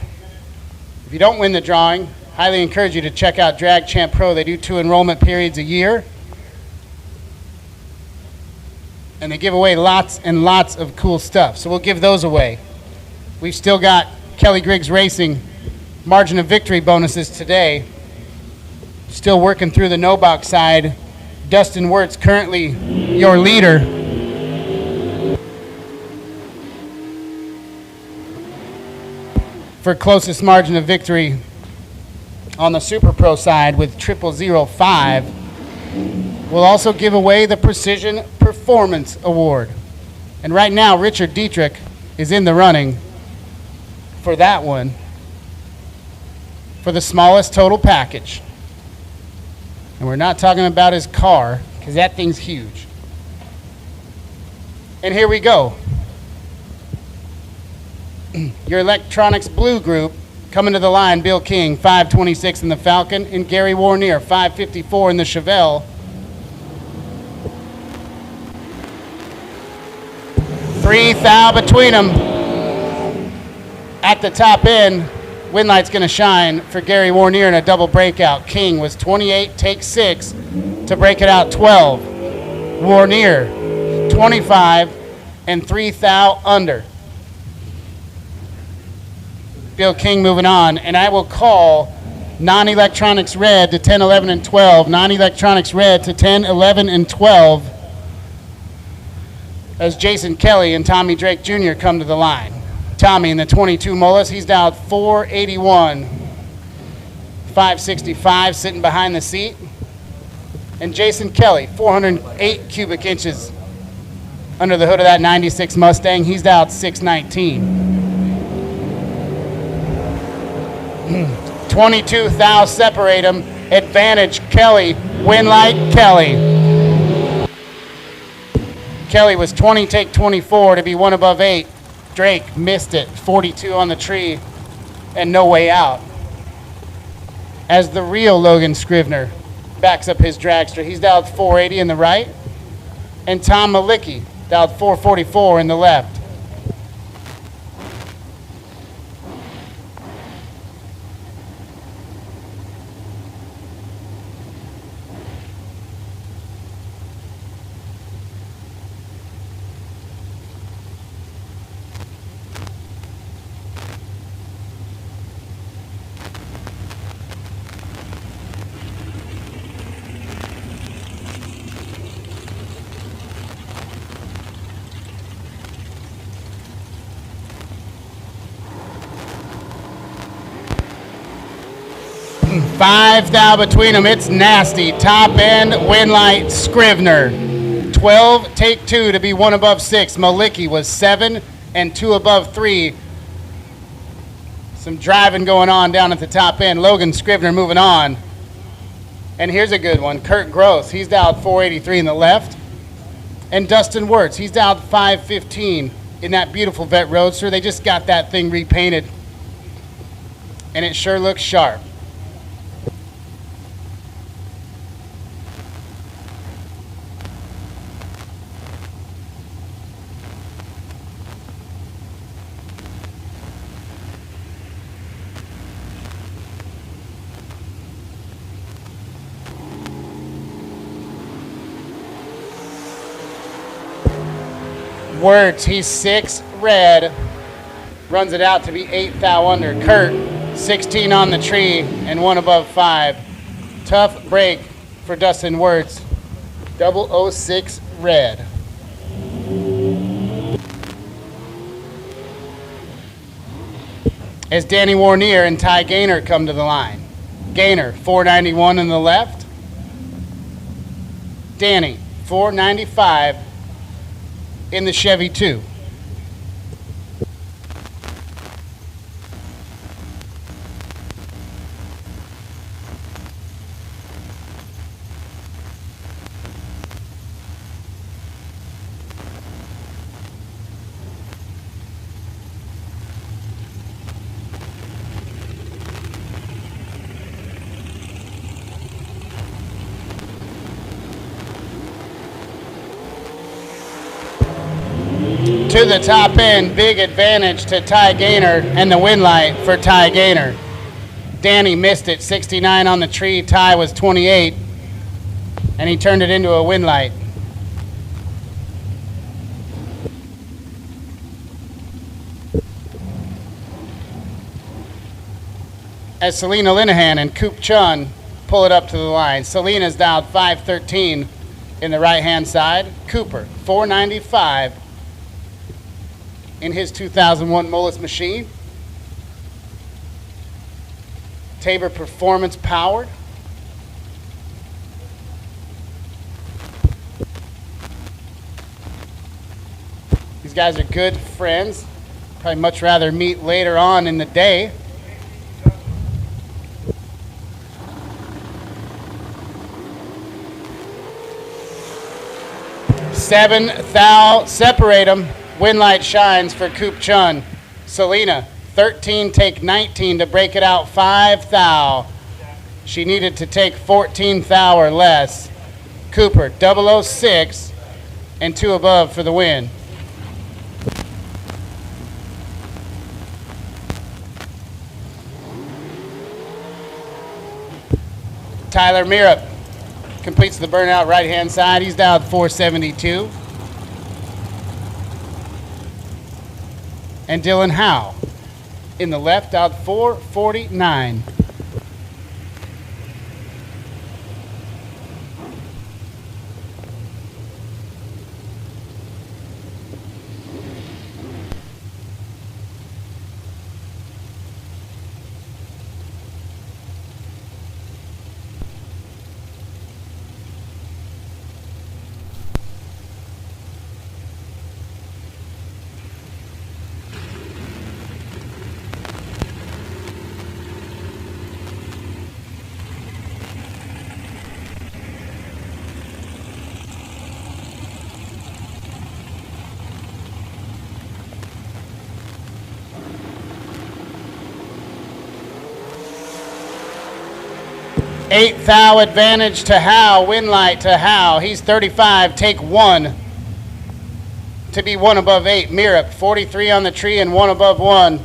If you don't win the drawing, highly encourage you to check out Drag Champ Pro. They do 2 enrollment periods a year, and they give away lots and lots of cool stuff. So we'll give those away. We've still got Kelly Griggs Racing margin of victory bonuses today. Still working through the no-box side. Dustin Wirtz currently your leader. For closest margin of victory on the Super Pro side with 0005. We'll also give away the Precision Performance Award. And right now, Richard Dietrich is in the running for that one for the smallest total package. And we're not talking about his car, because that thing's huge. And here we go. Your electronics blue group coming to the line: Bill King, 526 in the Falcon, and Gary Warnier, 554 in the Chevelle. 3 thou between them. At the top end, Winlight's going to shine for Gary Warnier in a double breakout. King was 28, take 6 to break it out 12. Warnier, 25 and 3 thou under. Bill King moving on, and I will call non-electronics red to 10, 11, and 12. Non-electronics red to 10, 11, and 12 as Jason Kelly and Tommy Drake Jr. come to the line. Tommy in the 22 Mullis, he's dialed 481, 565 sitting behind the seat. And Jason Kelly, 408 cubic inches under the hood of that 96 Mustang, he's dialed 619. 22 thou separate them. Advantage Kelly, Winlight Kelly. Kelly was 20, take 24 to be 1 above 8. Drake missed it, 42 on the tree, and no way out. As the real Logan Scrivener backs up his dragster, he's dialed 480 in the right, and Tom Malicki dialed 444 in the left. Five thou between them. It's nasty. Top end, Winlight, Scrivener. 12, take 2 to be 1 above 6. Malicki was 7 and 2 above 3. Some driving going on down at the top end. Logan Scrivener moving on. And here's a good one. Kurt Gross, he's dialed 483 in the left. And Dustin Wirtz, he's dialed 515 in that beautiful Vet Roadster. They just got that thing repainted. And it sure looks sharp. Wirtz, he's 6 red, runs it out to be 8 thou under. Kurt, 16 on the tree and 1 above 5. Tough break for Dustin Wirtz. 006 red. As Danny Warnier and Ty Gaynor come to the line. Gaynor, 491 in the left. Danny, 495 in the Chevy 2. To the top end, big advantage to Ty Gaynor and the Winlight for Ty Gaynor. Danny missed it, 69 on the tree. Ty was 28, and he turned it into a Winlight. As Selena Linehan and Coop Chun pull it up to the line. Selena's dialed 513 in the right-hand side. Cooper, 495 in his 2001 Mullis machine. Tabor Performance powered. These guys are good friends. Probably much rather meet later on in the day. Seven thou separate them. Winlight shines for Coop Chun. Selena, 13 take 19 to break it out 5 thou. She needed to take 14 thou or less. Cooper, 006 and 2 above for the win. Tyler Mirup completes the burnout right-hand side. He's dialed 472. And Dylan Howe in the left, dialed 449. 8 thou advantage to Hal, win light to Hal. He's 35, take 1 to be 1 above 8. Mirip, 43 on the tree and 1 above 1.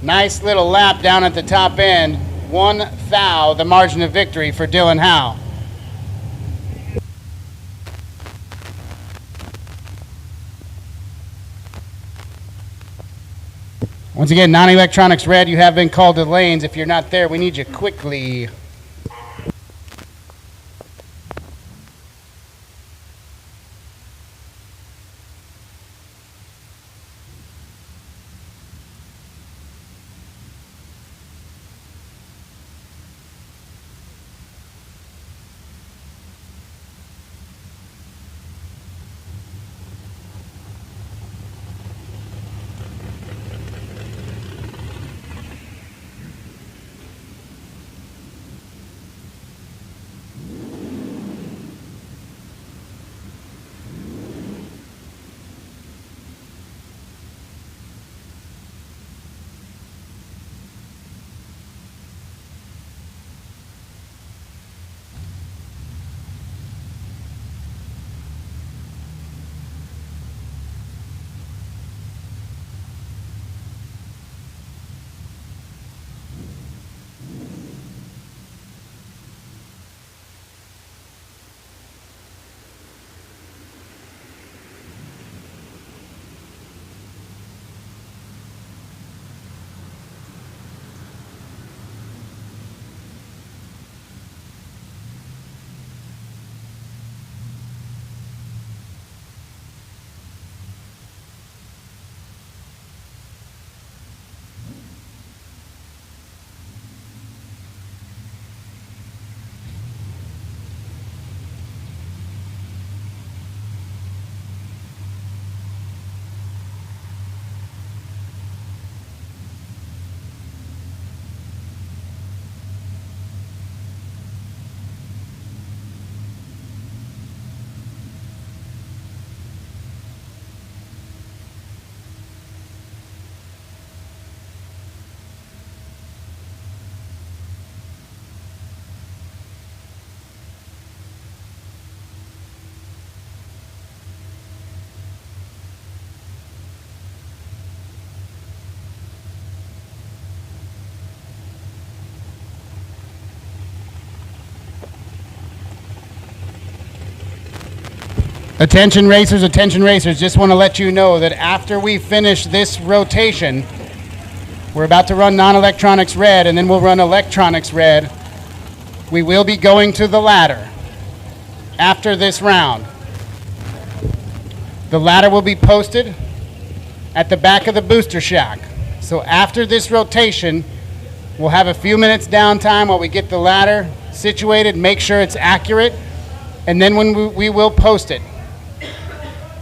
Nice little lap down at the top end. 1 thou, the margin of victory for Dylan Howe. Once again, non-electronics red, you have been called to lanes. If you're not there, we need you quickly. Attention racers, just want to let you know that after we finish this rotation, we're about to run non-electronics red and then we'll run electronics red. We will be going to the ladder after this round. The ladder will be posted at the back of the booster shack. So after this rotation, we'll have a few minutes downtime while we get the ladder situated, make sure it's accurate, and then when we will post it.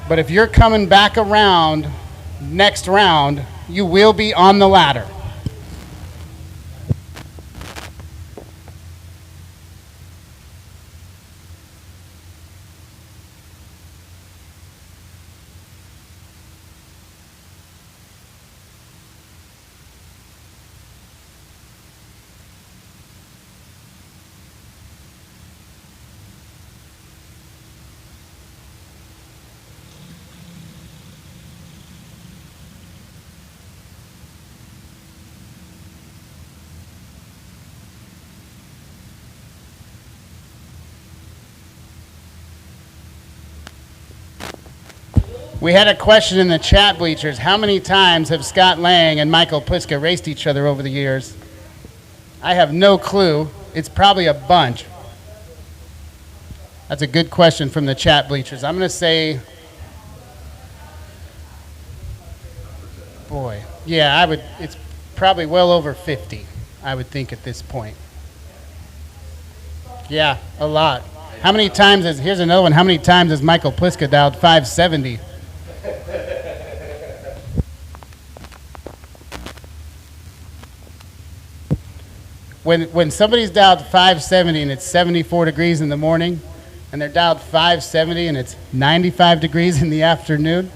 But if you're coming back around next round, you will be on the ladder. We had a question in the chat bleachers. How many times have Scott Lang and Michael Pliska raced each other over the years? I have no clue. It's probably a bunch. That's a good question from the chat bleachers. I'm going to say, boy, yeah, it's probably well over 50, I would think at this point. Yeah, a lot. How many times here's another one. How many times has Michael Pliska dialed 570? When somebody's dialed 570 and it's 74 degrees in the morning, and they're dialed 570 and it's 95 degrees in the afternoon,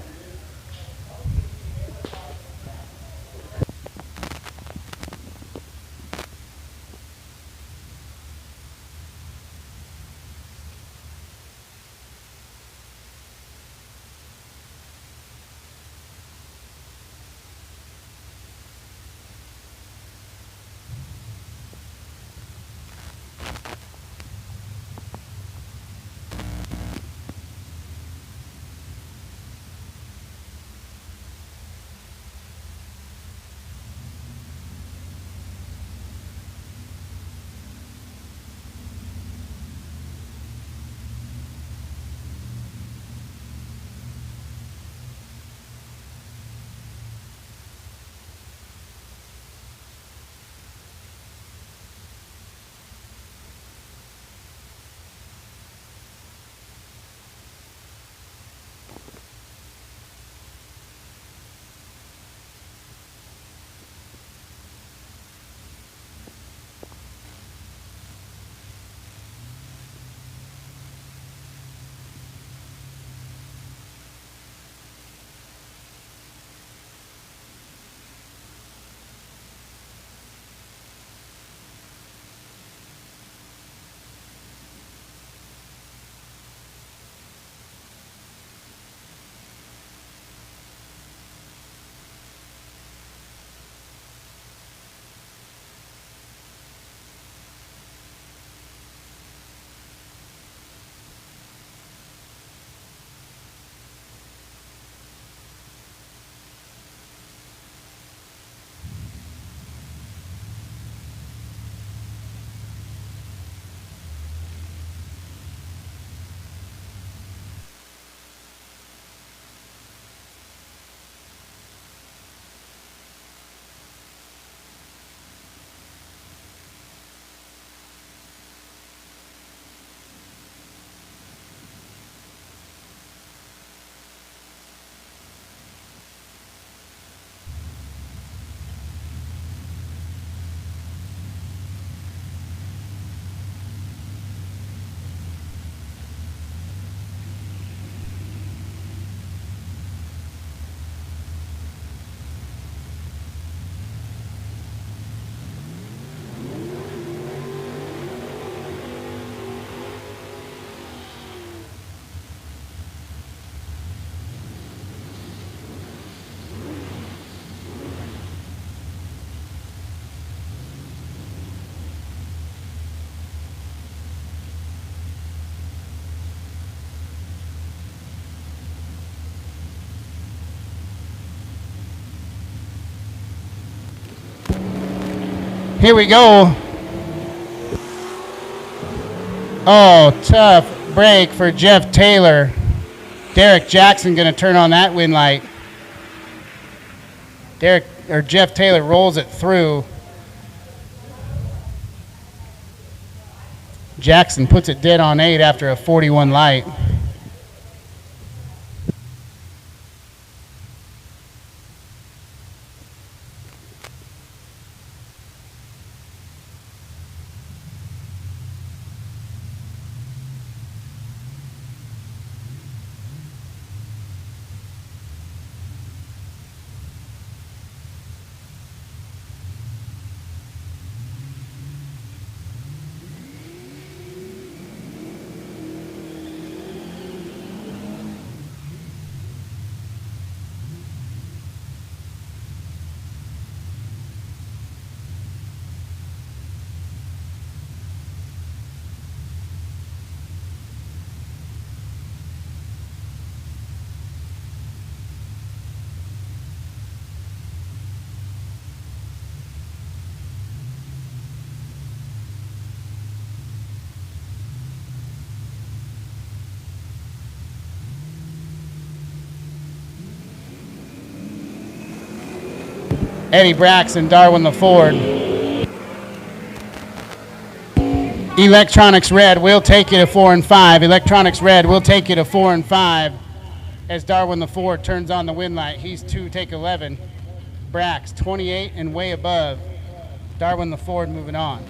Here we go. Oh, tough break for Jeff Taylor. Derek Jackson going to turn on that win light. Jeff Taylor rolls it through. Jackson puts it dead on 8 after a 41 light. Eddie Braxton, Darwin LaFord. Electronics Red will take you to 4 and 5. Electronics Red will take you to 4 and 5 as Darwin LaFord turns on the win light. He's 2, take 11. Brax, 28 and way above. Darwin LaFord moving on.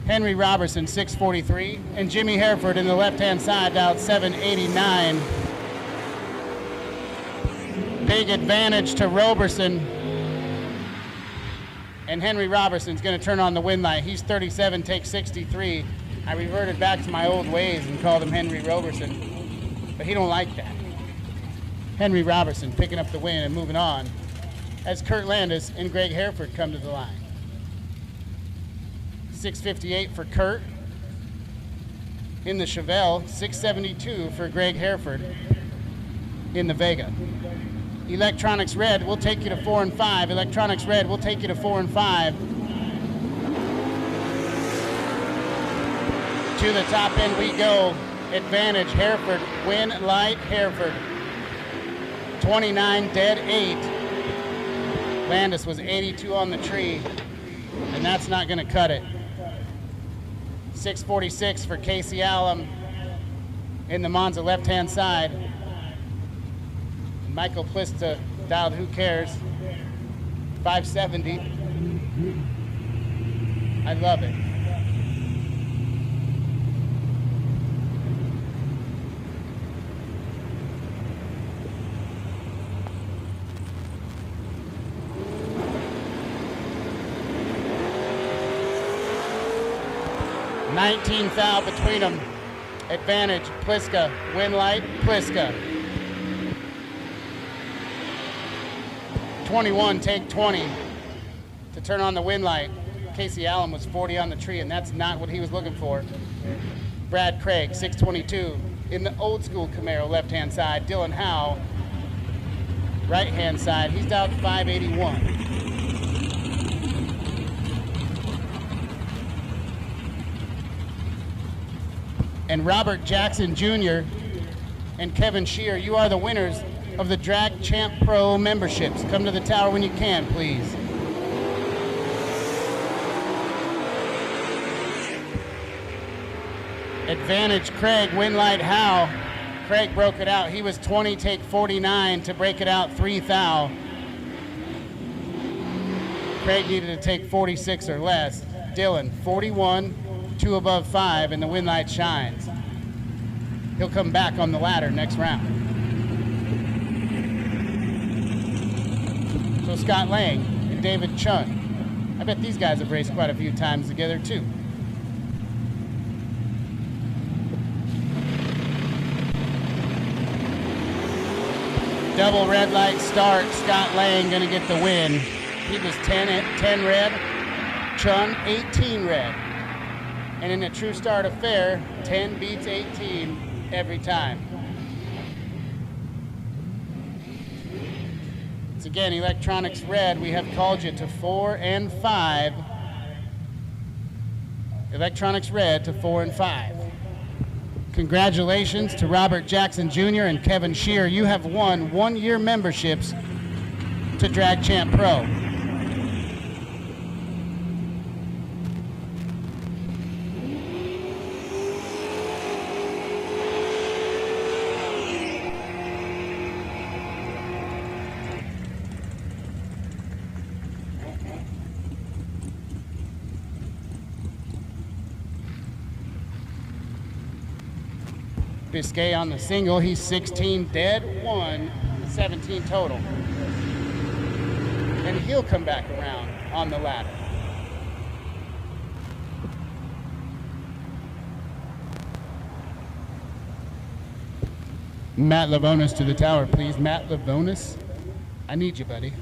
Henry Robertson, 643, and Jimmy Hereford in the left-hand side, dialed 789. Big advantage to Robertson. And Henry Robertson's going to turn on the win light. He's 37, take 63. I reverted back to my old ways and called him Henry Robertson, but he don't like that. Henry Robertson picking up the win and moving on as Kurt Landis and Greg Hereford come to the line. 658 for Kurt in the Chevelle, 672 for Greg Hereford in the Vega. Electronics Red will take you to 4 and 5. Electronics Red will take you to 4 and 5. To the top end we go. Advantage Hereford, win light Hereford. 29 dead 8. Landis was 82 on the tree, and that's not going to cut it. 646 for Casey Allen in the Monza left-hand side. Michael Plista dialed Who Cares, 570. I love it. $19 foul between them. Advantage, Pliska. Win light, Pliska. 21, take 20 to turn on the win light. Casey Allen was 40 on the tree, and that's not what he was looking for. Brad Craig, 622 in the old school Camaro left-hand side. Dylan Howe, right-hand side. He's down to 581. And Robert Jackson Jr. and Kevin Shear, you are the winners of the Drag Champ Pro memberships. Come to the tower when you can, please. Advantage Craig, win light Howe. Craig broke it out. He was 20, take 49 to break it out, 3 thou. Craig needed to take 46 or less. Dylan, 41, 2 above 5, and the win light shines. He'll come back on the ladder next round. So Scott Lang and David Chun. I bet these guys have raced quite a few times together too. Double red light start. Scott Lang going to get the win. He was 10 red. Chung, 18 red. And in a true start affair, 10 beats 18 every time. Once again, Electronics Red, we have called you to 4 and 5. Electronics Red to 4 and 5. Congratulations to Robert Jackson Jr. and Kevin Shear. You have won 1-year memberships to Drag Champ Pro. Biscay on the single, he's 16 dead, 1, 17 total. And he'll come back around on the ladder. Matt Lavonis to the tower, please. Matt Lavonis, I need you, buddy.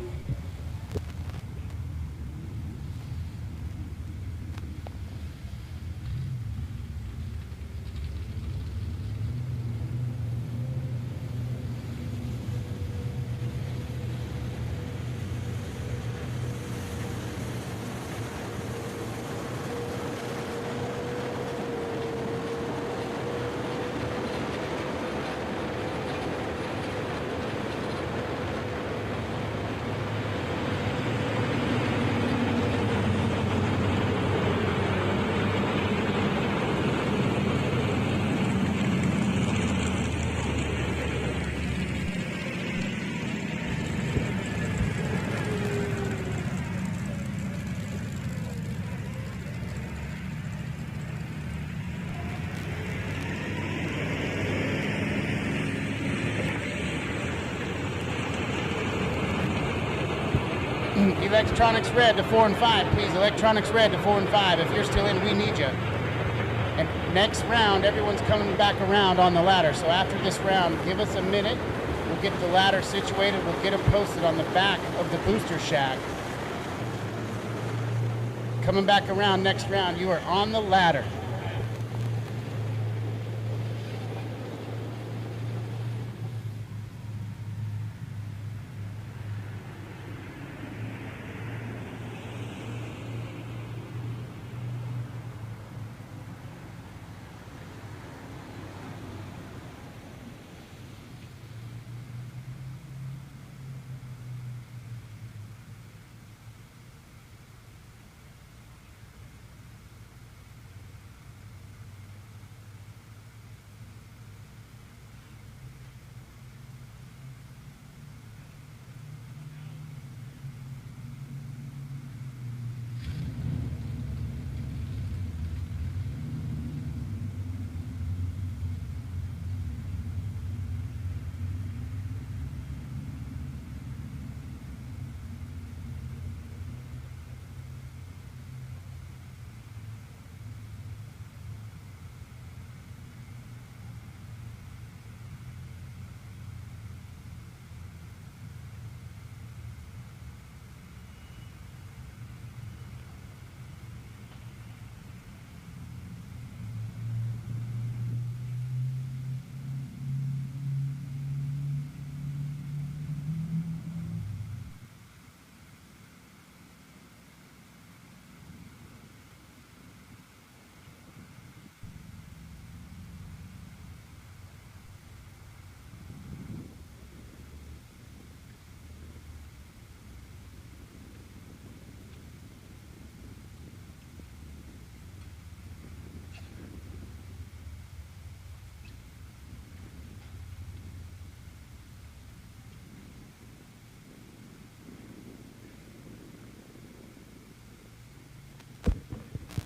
Electronics Red to 4 and 5, please. Electronics Red to 4 and 5. If you're still in, we need you. And next round, everyone's coming back around on the ladder. So after this round, give us a minute. We'll get the ladder situated. We'll get them posted on the back of the booster shack. Coming back around next round, you are on the ladder.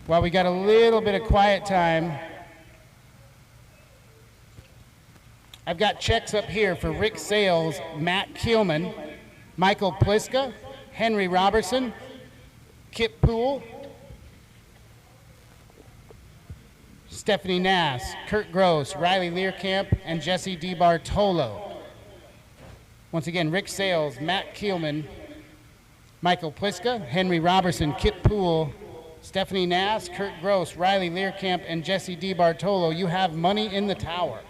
While we got a little bit of quiet time, I've got checks up here for Rick Sales, Matt Keelman, Michael Pliska, Henry Robertson, Kip Poole, Stephanie Nass, Kurt Gross, Riley Learcamp, and Jesse DiBartolo. Once again, Rick Sales, Matt Keelman, Michael Pliska, Henry Robertson, Kip Poole, Stephanie Nass, Kurt Gross, Riley Learcamp, and Jesse DiBartolo. You have money in the tower.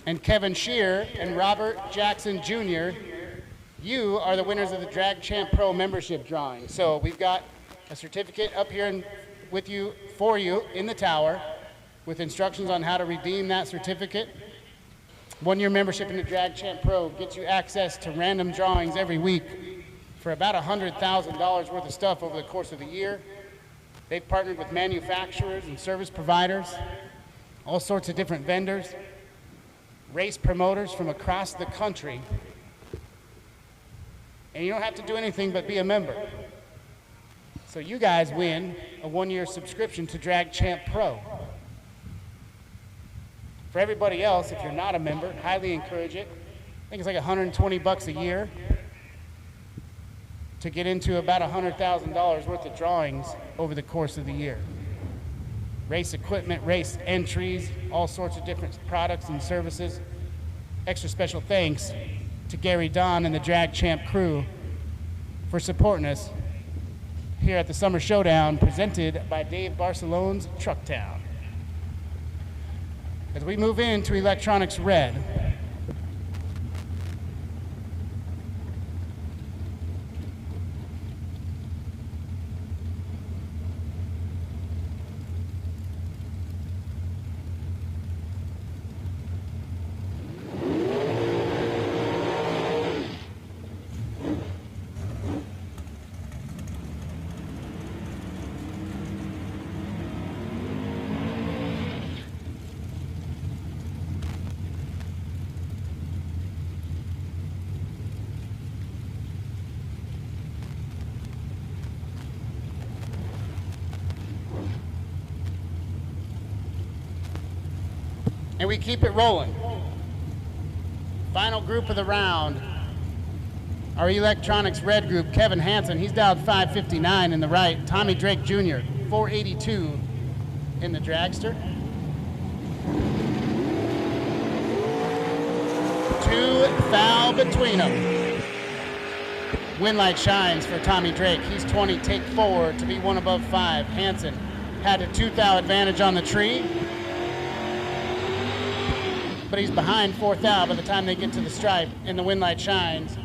And Kevin Shear and Robert Jackson Jr., you are the winners of the Drag Champ Pro membership drawing. So we've got a certificate up here with you, for you, in the tower, with instructions on how to redeem that certificate. 1 year membership in the Drag Champ Pro gets you access to random drawings every week for about $100,000 worth of stuff over the course of the year. They've partnered with manufacturers and service providers, all sorts of different vendors, race promoters from across the country, and you don't have to do anything but be a member. So you guys win a 1 year subscription to Drag Champ Pro. For everybody else, if you're not a member, highly encourage it. I think it's like $120 a year to get into about $100,000 worth of drawings over the course of the year. Race equipment, race entries, all sorts of different products and services. Extra special thanks to Gary Don and the Drag Champ crew for supporting us here at the Summer Showdown, presented by Dave Barcelone's Trucktown. As we move into Electronics Red, and we keep it rolling. Final group of the round, our Electronics Red group, Kevin Hansen, he's dialed 559 in the right. Tommy Drake Jr., 482 in the dragster. 2 foul between them. Win light shines for Tommy Drake. He's 20, take 4 to be 1 above 5. Hansen had a 2 thou advantage on the tree, but he's behind 4 thou by the time they get to the stripe, and the win light shines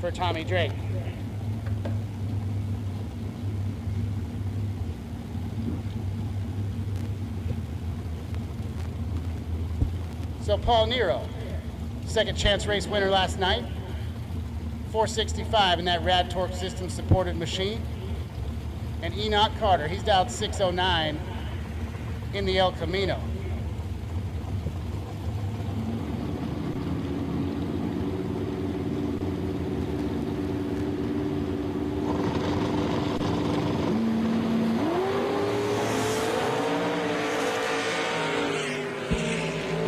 for Tommy Drake. So Paul Nero, second chance race winner last night, 465 in that Rad Torque system supported machine. And Enoch Carter, he's dialed 609 in the El Camino.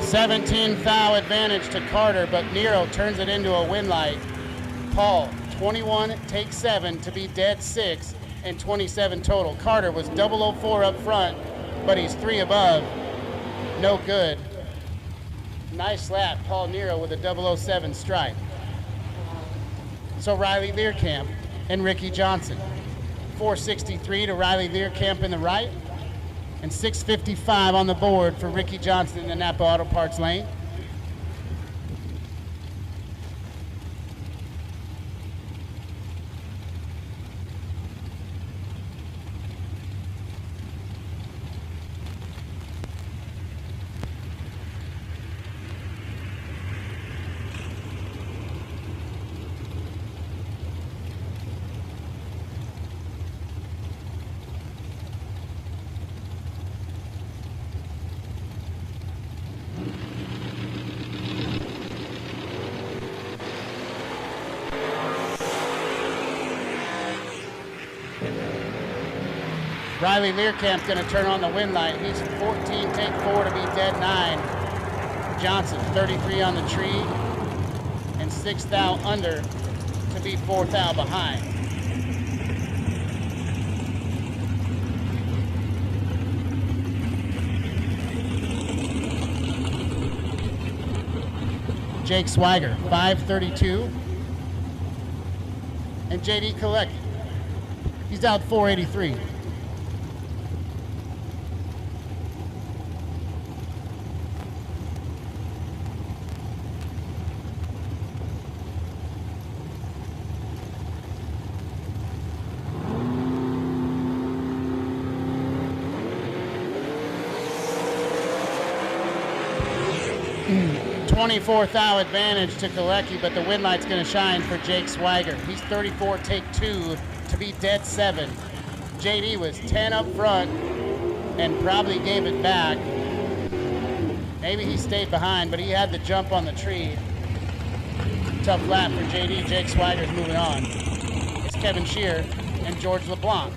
$17 thou advantage to Carter, but Nero turns it into a win light. Paul, 21, take 7 to be dead 6 and 27 total. Carter was 004 up front, but he's 3 above. No good. Nice lap, Paul Nero with a 007 stripe. So Riley Learcamp and Ricky Johnson. 463 to Riley Learcamp in the right, and 655 on the board for Ricky Johnson in the Napa Auto Parts lane. Riley Learcamp's going to turn on the wind light. He's 14, take 4 to be dead 9. Johnson, 33 on the tree, and 6th thou under to be 4th thou behind. Jake Swiger, 532. And JD Kolecki, he's out 483. Mm. 24th thou advantage to Kolecki, but the wind light's going to shine for Jake Swiger. He's 34, take 2 to be dead 7. JD was 10 up front and probably gave it back. Maybe he stayed behind, but he had the jump on the tree. Tough lap for JD. Jake Swiger's moving on. It's Kevin Shear and George LeBlanc.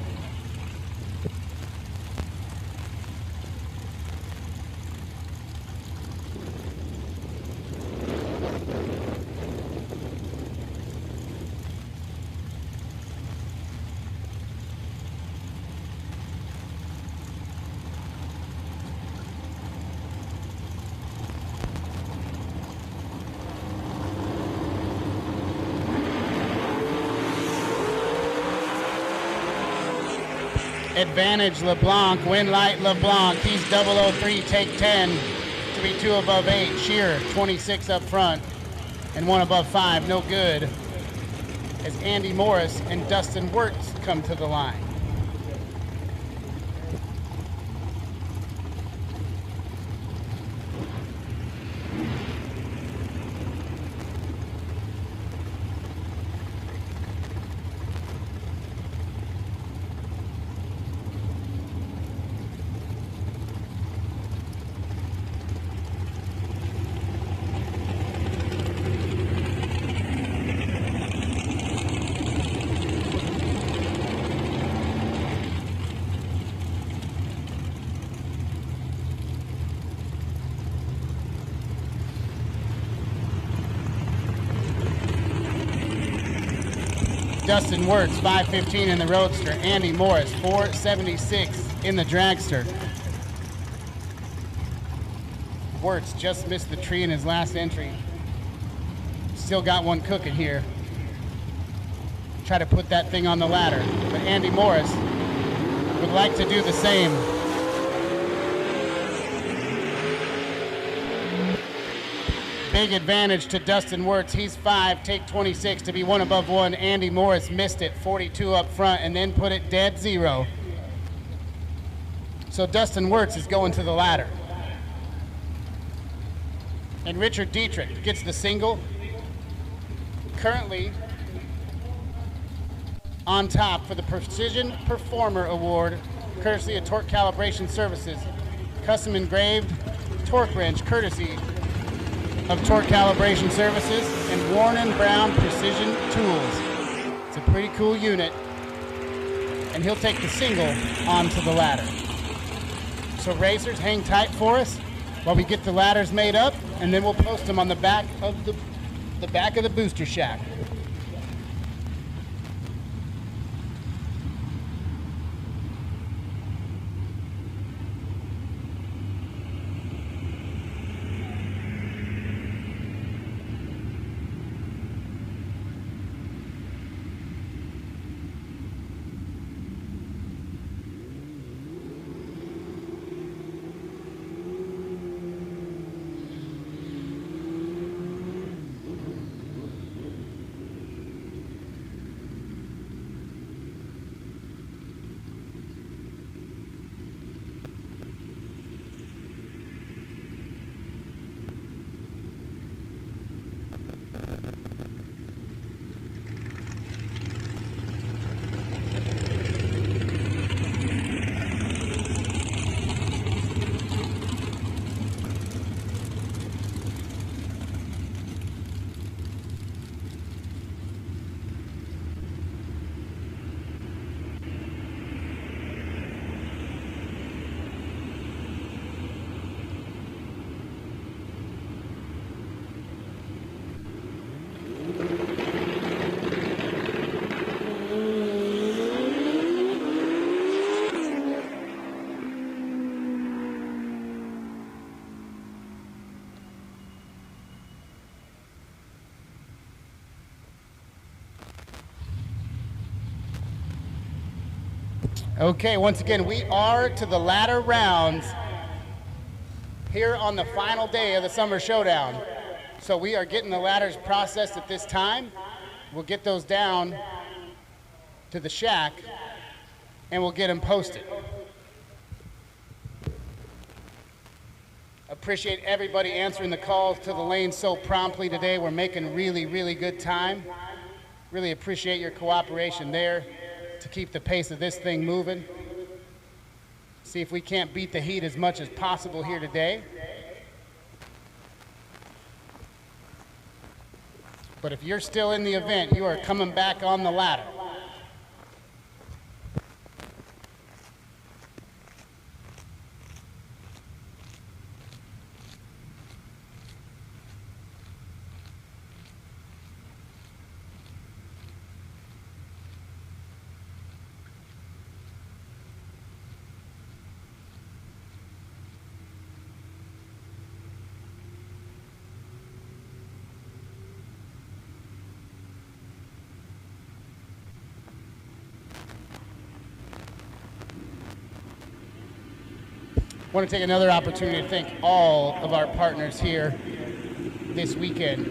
Advantage LeBlanc, wind light LeBlanc. He's 003, take 10 to be 2 above 8. Shearer, 26 up front and 1 above 5, no good. As Andy Morris and Dustin Wirtz come to the line. Dustin Wirtz, 515 in the Roadster. Andy Morris, 476 in the Dragster. Wirtz just missed the tree in his last entry. Still got one cooking here. Try to put that thing on the ladder. But Andy Morris would like to do the same. Big advantage to Dustin Wirtz. He's 5, take 26 to be 1 above 1. Andy Morris missed it, 42 up front, and then put it dead 0. So Dustin Wirtz is going to the ladder. And Richard Dietrich gets the single. Currently on top for the Precision Performer Award, courtesy of Torque Calibration Services. Custom engraved torque wrench, courtesy of Torque Calibration Services, and Warren & Brown Precision Tools. It's a pretty cool unit, and he'll take the single onto the ladder. So racers, hang tight for us while we get the ladders made up, and then we'll post them on the back of the booster shack. Okay, once again, we are to the latter rounds here on the final day of the Summer Showdown. So we are getting the ladders processed at this time. We'll get those down to the shack and we'll get them posted. Appreciate everybody answering the calls to the lane so promptly today. We're making really, really good time. Really appreciate your cooperation there to keep the pace of this thing moving. See if we can't beat the heat as much as possible here today. But if you're still in the event, you are coming back on the ladder. I want to take another opportunity to thank all of our partners here this weekend.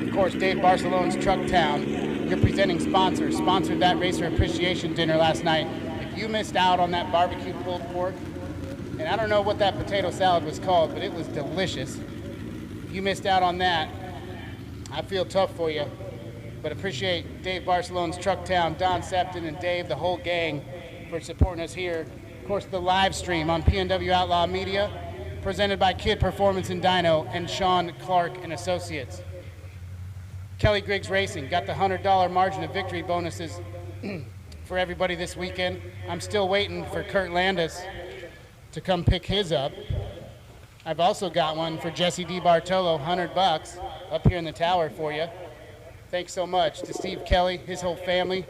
Of course, Dave Barcelone's Truck Town, your presenting sponsor, sponsored that Racer Appreciation Dinner last night. If you missed out on that barbecue pulled pork, and I don't know what that potato salad was called, but it was delicious. If you missed out on that, I feel tough for you. But appreciate Dave Barcelone's Truck Town, Don Septon, and Dave, the whole gang, for supporting us here. Of course, the live stream on PNW Outlaw Media, presented by Kid Performance and Dyno and Sean Clark and Associates. Kelly Griggs Racing got the $100 margin of victory bonuses for everybody this weekend. I'm still waiting for Kurt Landis to come pick his up. I've also got one for Jesse DiBartolo, $100 up here in the tower for you. Thanks so much to Steve Kelly, his whole family,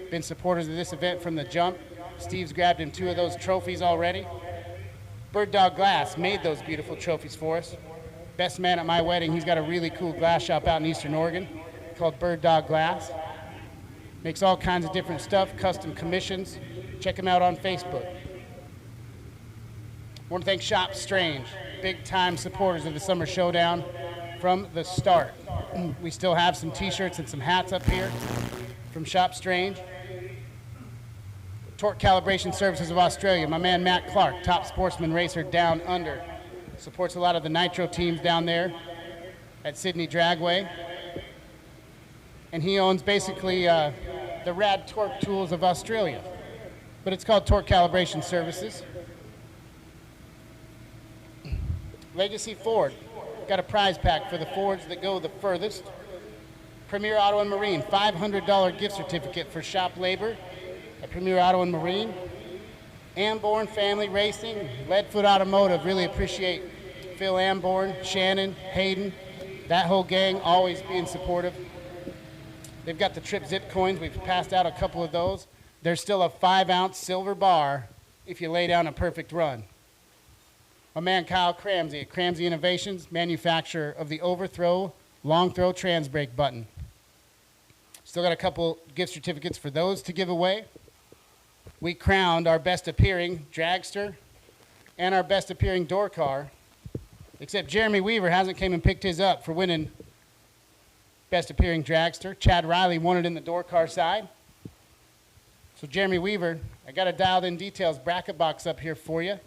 been supporters of this event from the jump. Steve's grabbed him 2 of those trophies already. Bird Dog Glass made those beautiful trophies for us. Best man at my wedding, he's got a really cool glass shop out in Eastern Oregon called Bird Dog Glass. Makes all kinds of different stuff, custom commissions. Check him out on Facebook. I want to thank Shop Strange, big time supporters of the Summer Showdown from the start. We still have some t-shirts and some hats up here from Shop Strange. Torque Calibration Services of Australia, my man Matt Clark, top sportsman racer down under. Supports a lot of the nitro teams down there at Sydney Dragway. And he owns basically the rad torque tools of Australia. But it's called Torque Calibration Services. Legacy Ford, got a prize pack for the Fords that go the furthest. Premier Auto and Marine, $500 gift certificate for shop labor at Premier Auto and Marine. Amborn Family Racing, Leadfoot Automotive, really appreciate Phil Amborn, Shannon, Hayden, that whole gang always being supportive. They've got the Trip Zip coins, we've passed out a couple of those. There's still a 5-ounce silver bar if you lay down a perfect run. My man Kyle Cramsey at Cramsey Innovations, manufacturer of the overthrow, long throw trans brake button. Still got a couple gift certificates for those to give away. We crowned our best appearing dragster and our best appearing door car, except Jeremy Weaver hasn't came and picked his up for winning best appearing dragster. Chad Riley won it in the door car side. So Jeremy Weaver, I got a dialed in details bracket box up here for you.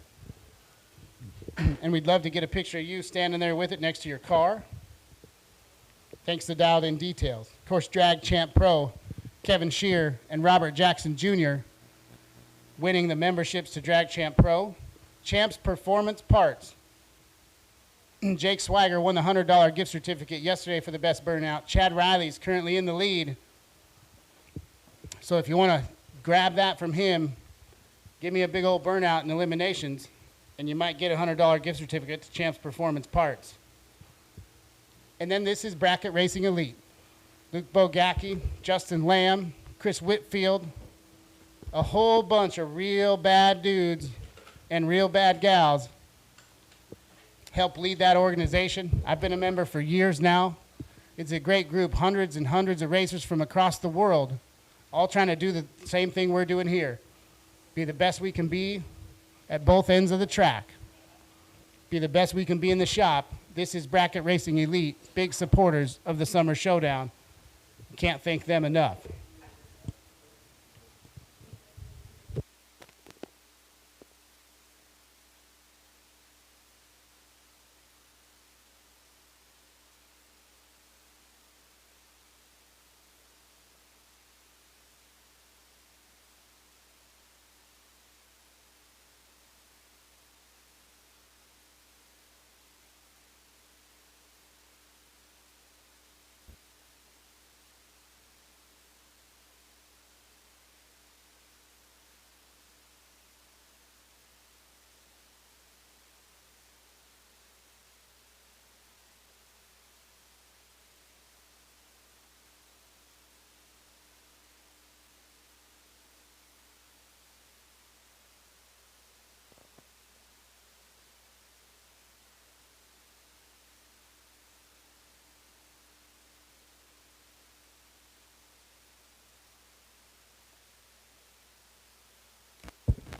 And we'd love to get a picture of you standing there with it next to your car. Thanks to Dialed In Details. Of course, Drag Champ Pro, Kevin Shear and Robert Jackson Jr. winning the memberships to Drag Champ Pro. Champs Performance Parts. Jake Swagger won the $100 gift certificate yesterday for the best burnout. Chad Riley's currently in the lead. So if you want to grab that from him, give me a big old burnout in eliminations, and you might get a $100 gift certificate to Champs Performance Parts. And then this is Bracket Racing Elite. Luke Bogacki, Justin Lamb, Chris Whitfield, a whole bunch of real bad dudes and real bad gals help lead that organization. I've been a member for years now. It's a great group, hundreds and hundreds of racers from across the world, all trying to do the same thing we're doing here. be the best we can be at both ends of the track, be the best we can be in the shop. This is Bracket Racing Elite, big supporters of the Summer Showdown. Can't thank them enough.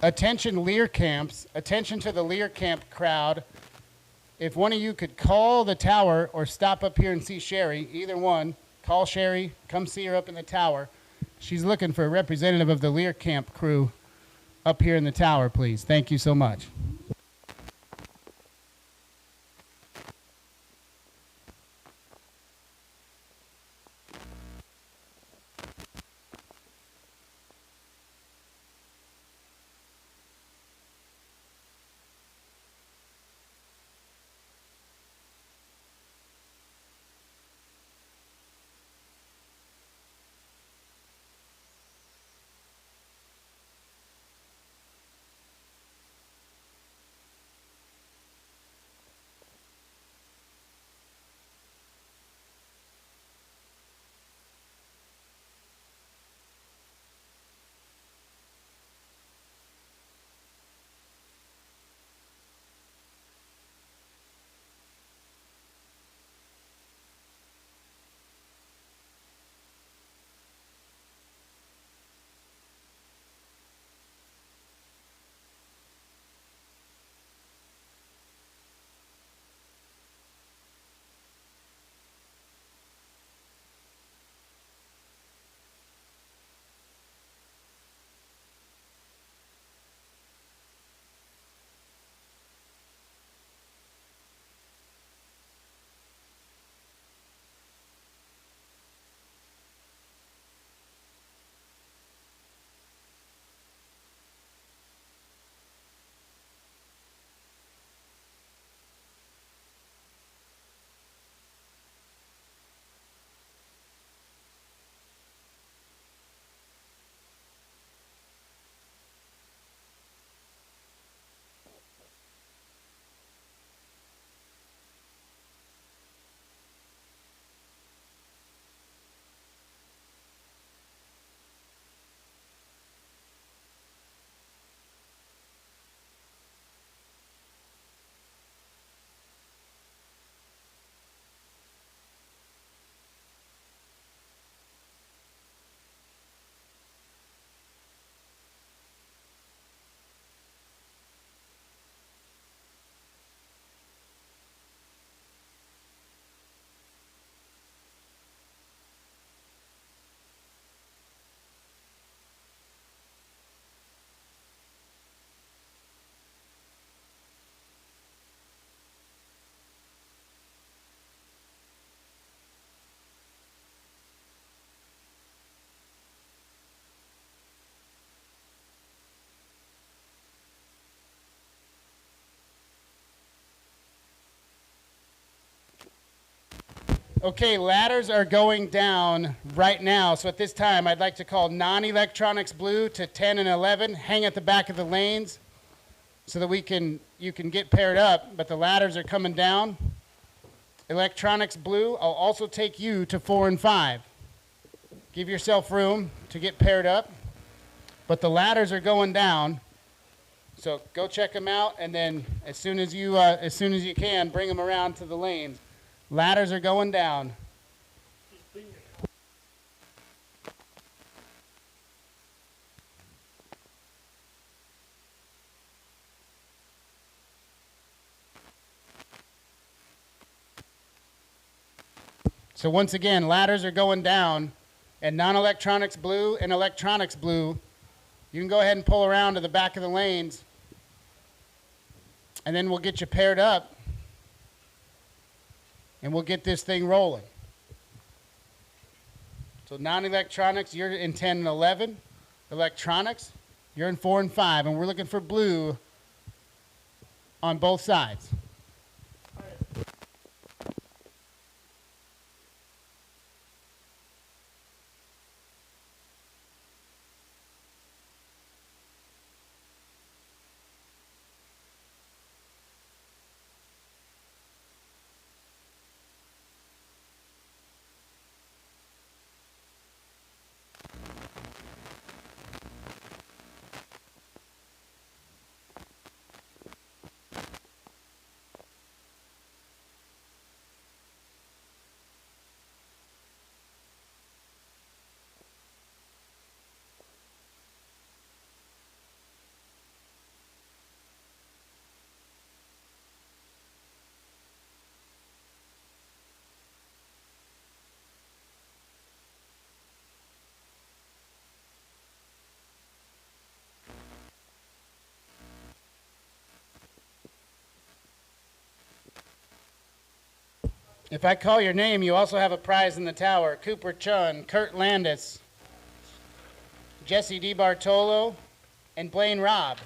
Attention Lear camps, attention to the Lear camp crowd. If one of you could call the tower or stop up here and see Sherry, either one, call Sherry, come see her up in the tower. She's looking for a representative of the Lear camp crew up here in the tower, please. Thank you so much. Okay, ladders are going down right now. So at this time, I'd like to call non-electronics blue to 10 and 11. Hang at the back of the lanes so that you can get paired up, but the ladders are coming down. Electronics blue, I'll also take you to 4 and 5. Give yourself room to get paired up, but the ladders are going down. So go check them out, and then as soon as you can, bring them around to the lanes. Ladders are going down. So once again, ladders are going down, and non-electronics blue and electronics blue, you can go ahead and pull around to the back of the lanes, and then we'll get you paired up, and we'll get this thing rolling. So non-electronics, you're in 10 and 11. Electronics, you're in 4 and 5, and we're looking for blue on both sides. If I call your name, you also have a prize in the tower. Cooper Chun, Kurt Landis, Jesse DiBartolo, and Blaine Robb.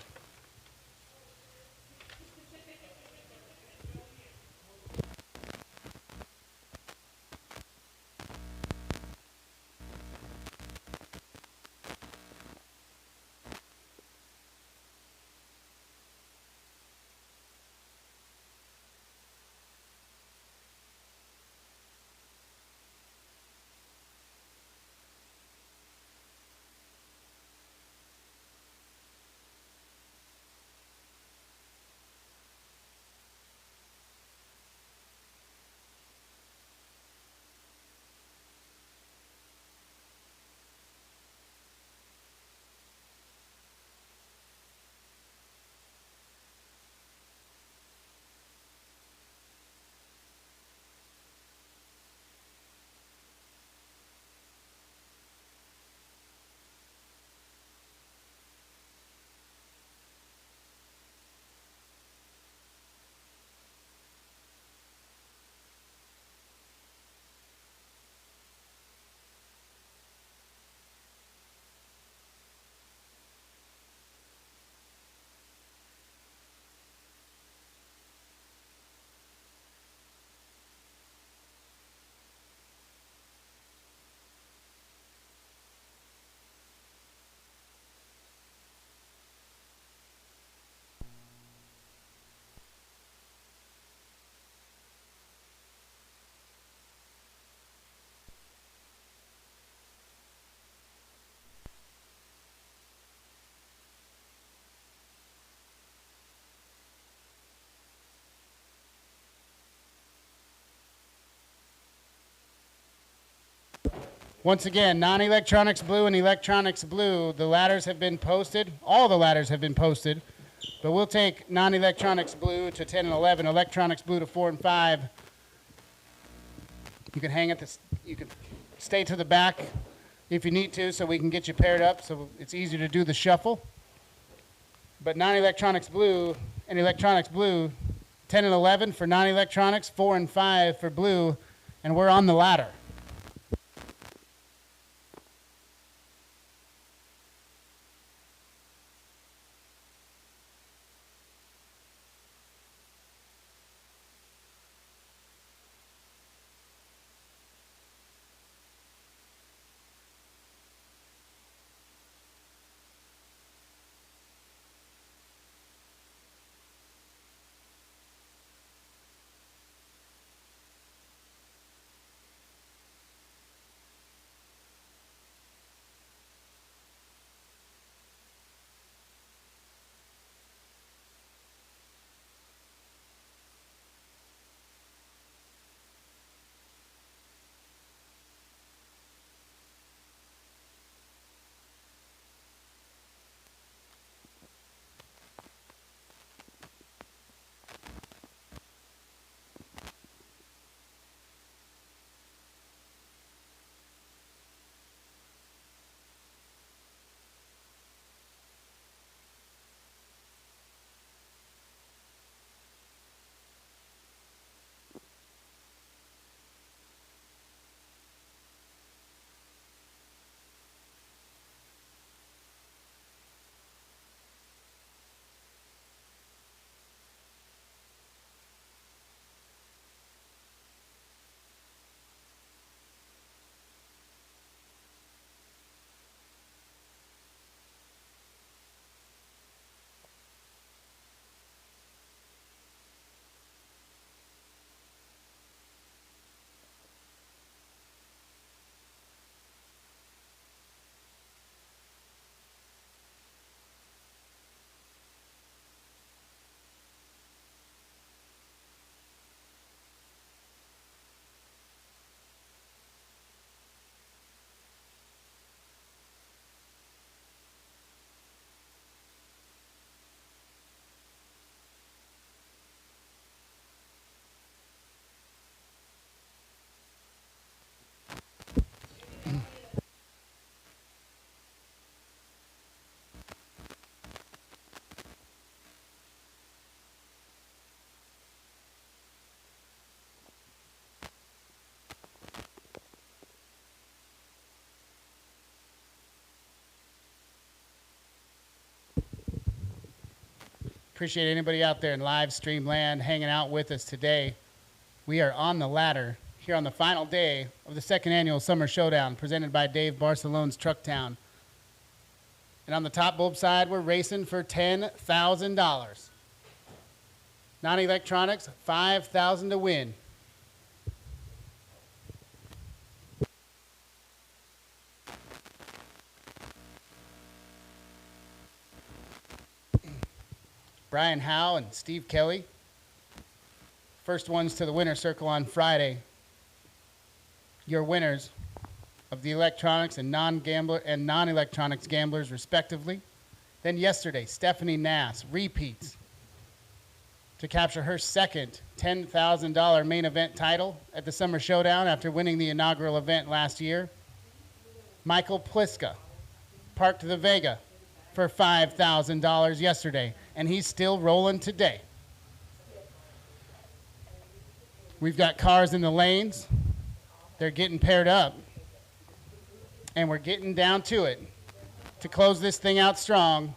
Once again, non-electronics blue and electronics blue, the ladders have been posted. All the ladders have been posted. But we'll take non-electronics blue to 10 and 11, electronics blue to 4 and 5. You can hang at this, you can stay to the back if you need to so we can get you paired up so it's easier to do the shuffle. But non-electronics blue and electronics blue, 10 and 11 for non-electronics, 4 and 5 for blue, and we're on the ladder. Appreciate anybody out there in live stream land hanging out with us today. We are on the ladder here on the final day of the second annual Summer Showdown presented by Dave Barcelone's Trucktown. And on the top bulb side, we're racing for $10,000. Non-electronics, $5,000 to win. Brian Howe and Steve Kelly, first ones to the winner's circle on Friday. Your winners of the electronics and non-gambler and non-electronics gamblers, respectively. Then yesterday, Stephanie Nass repeats to capture her second $10,000 main event title at the Summer Showdown after winning the inaugural event last year. Michael Pliska parked the Vega for $5,000 yesterday, and he's still rolling today. We've got cars in the lanes. They're getting paired up, and we're getting down to it to close this thing out strong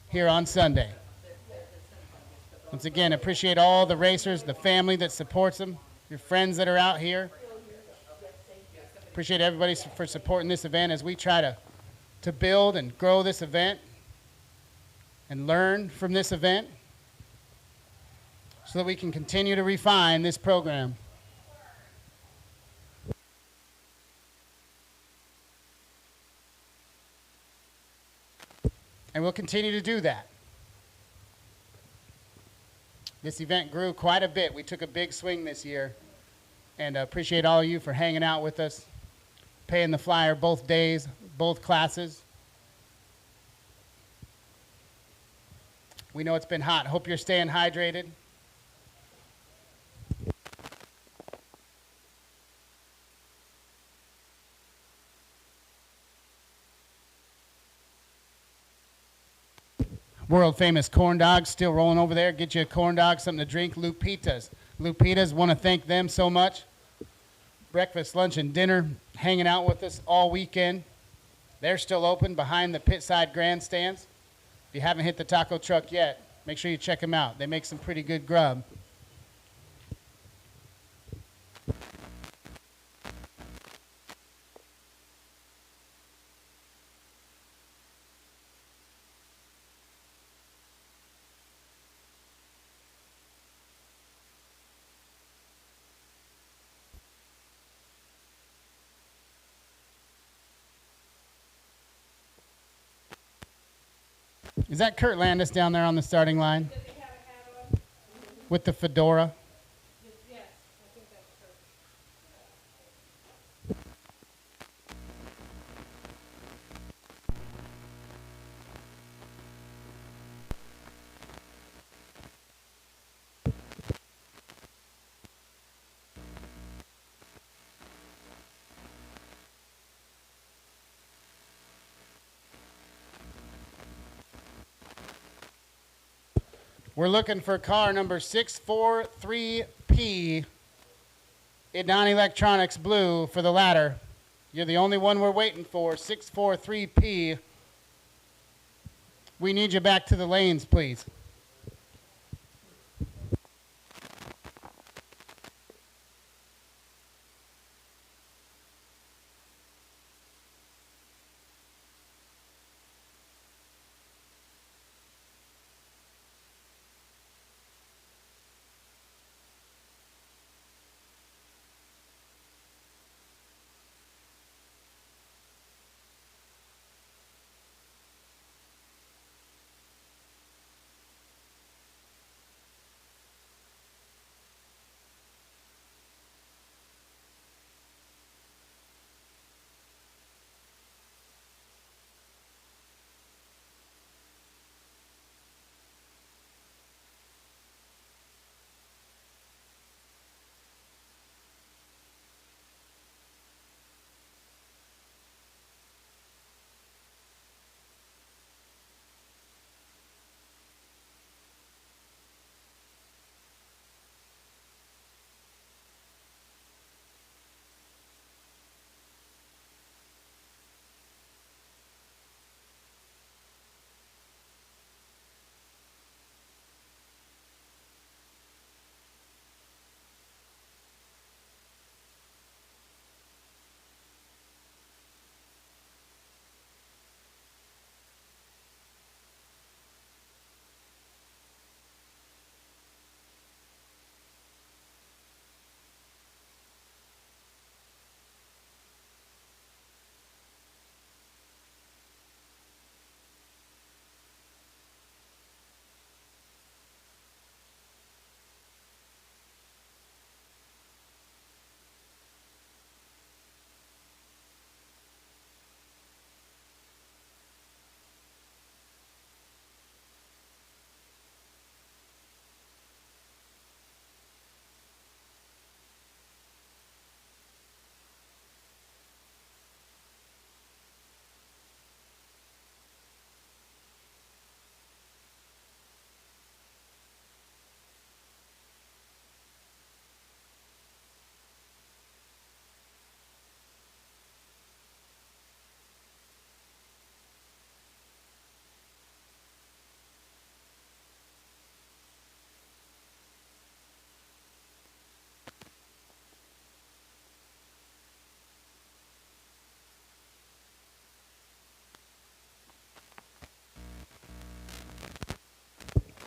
here on Sunday. Once again, appreciate all the racers, the family that supports them, your friends that are out here. Appreciate everybody for supporting this event as we try to build and grow this event and learn from this event so that we can continue to refine this program. And we'll continue to do that. This event grew quite a bit. We took a big swing this year, and appreciate all of you for hanging out with us, paying the flyer both days, both classes. We know it's been hot. Hope you're staying hydrated. World famous corn dogs still rolling over there. Get you a corn dog, something to drink. Lupitas. Lupitas, want to thank them so much. Breakfast, lunch, and dinner hanging out with us all weekend. They're still open behind the pit side grandstands. If you haven't hit the taco truck yet, make sure you check them out. They make some pretty good grub. Is that Kurt Landis down there on the starting line? Does he have a hat on? With the fedora? Yes, I think that's true. We're looking for car number 643P in non-electronics blue for the ladder. You're the only one we're waiting for, 643P. We need you back to the lanes, please.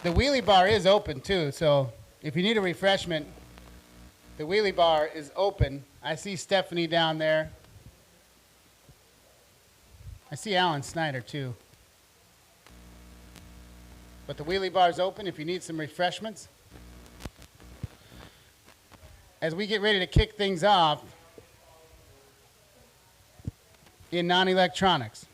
The wheelie bar is open too, so if you need a refreshment, the wheelie bar is open. I see Stephanie down there. I see Alan Snyder too. But the wheelie bar is open if you need some refreshments. As we get ready to kick things off in non-electronics.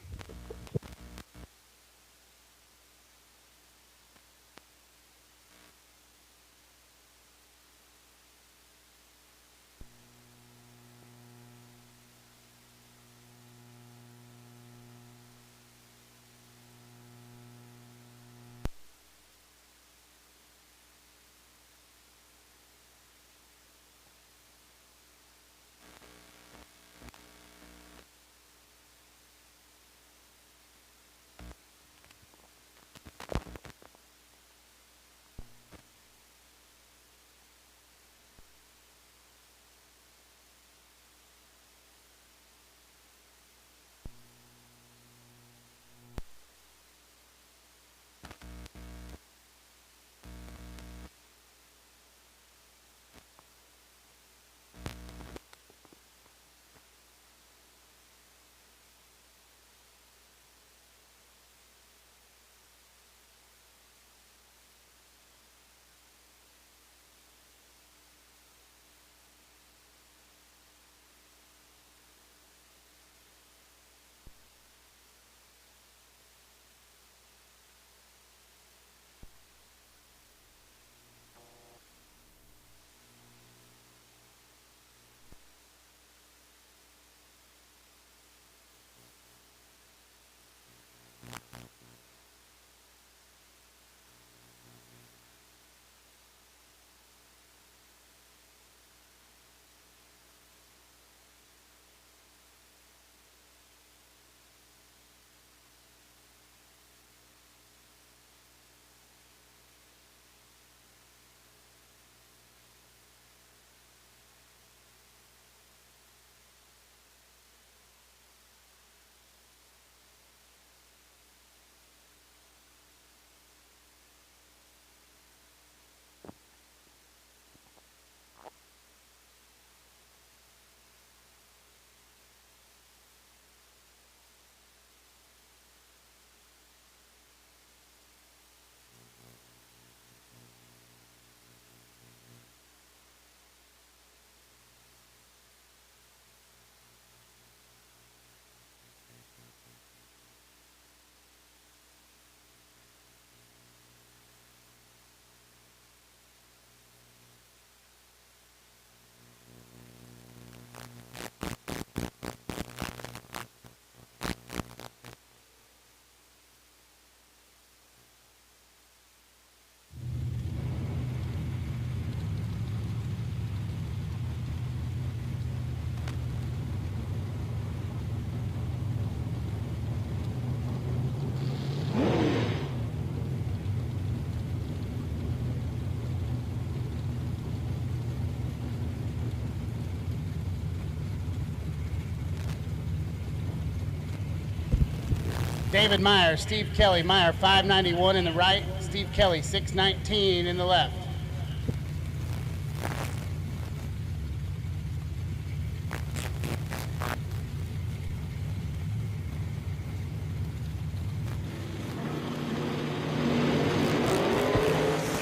David Meyer, Steve Kelly. Meyer 591 in the right, Steve Kelly 619 in the left.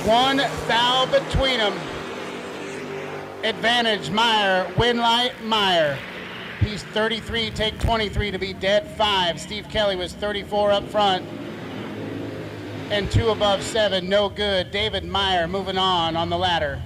One foul between them. Advantage Meyer, win light Meyer. He's 33, take 23 to be dead 5. Steve Kelly was 34 up front. And 2 above 7, no good. David Meyer moving on the ladder.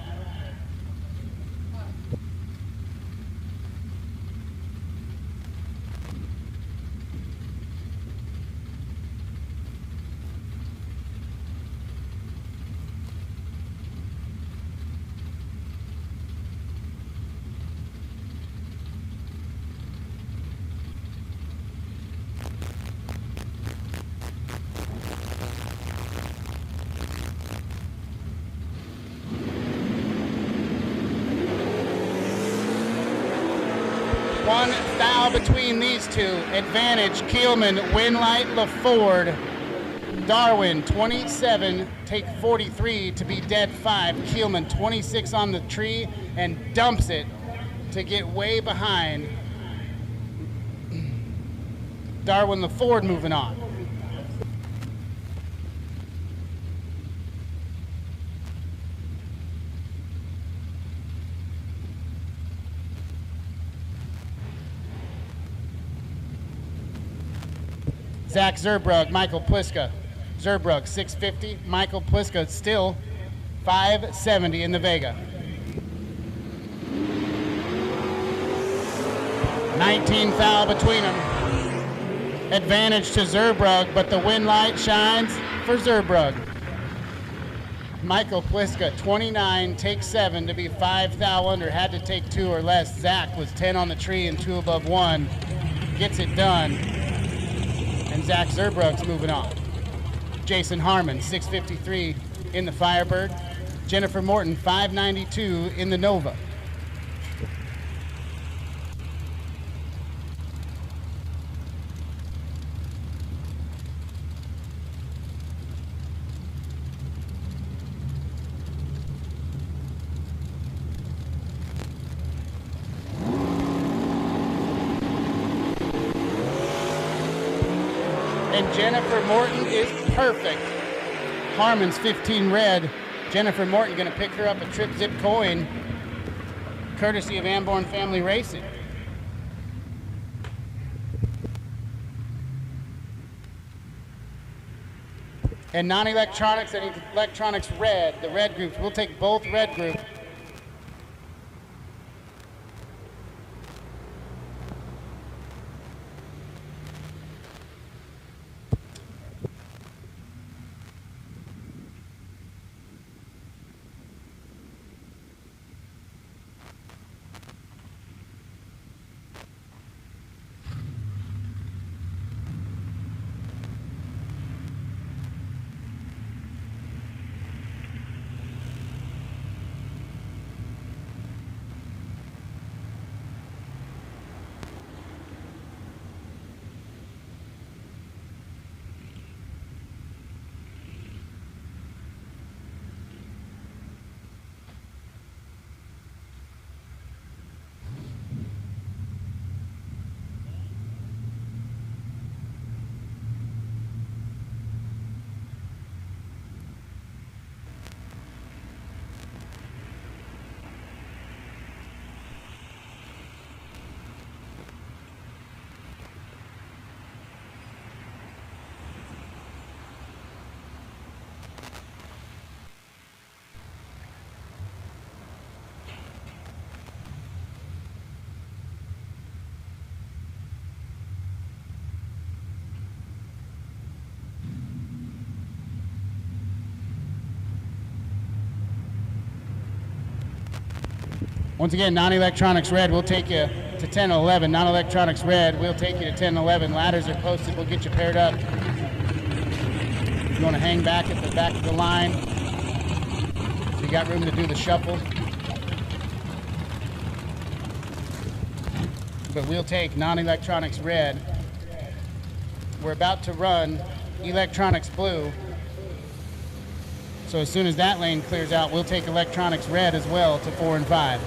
One foul between these two. Advantage Keelman, Winlight, LaFord. Darwin, 27, take 43 to be dead 5. Keelman, 26 on the tree and dumps it to get way behind. Darwin the Ford moving on. Zach Zerbrug, Michael Pliska. Zerbrug, 650. Michael Pliska still 570 in the Vega. 19 foul between them. Advantage to Zerbrug, but the win light shines for Zerbrug. Michael Pliska, 29, takes 7 to be 5 thou under. Had to take 2 or less. Zach was 10 on the tree and 2 above 1. Gets it done. And Zach Zerbrug's moving on. Jason Harmon, 653 in the Firebird. Jennifer Morton, 592 in the Nova. And Jennifer Morton is perfect. Harmon's 15 red. Jennifer Morton gonna pick her up a Trip Zip coin, courtesy of Amborn Family Racing. And non-electronics and electronics red, the red groups, we'll take both red groups. Once again, non-electronics red, we'll take you to 10 and 11. Non-electronics red, we'll take you to 10 and 11. Ladders are posted, we'll get you paired up. If you want to hang back at the back of the line, so you got room to do the shuffle. But we'll take non-electronics red. We're about to run electronics blue. So as soon as that lane clears out, we'll take electronics red as well to 4 and 5.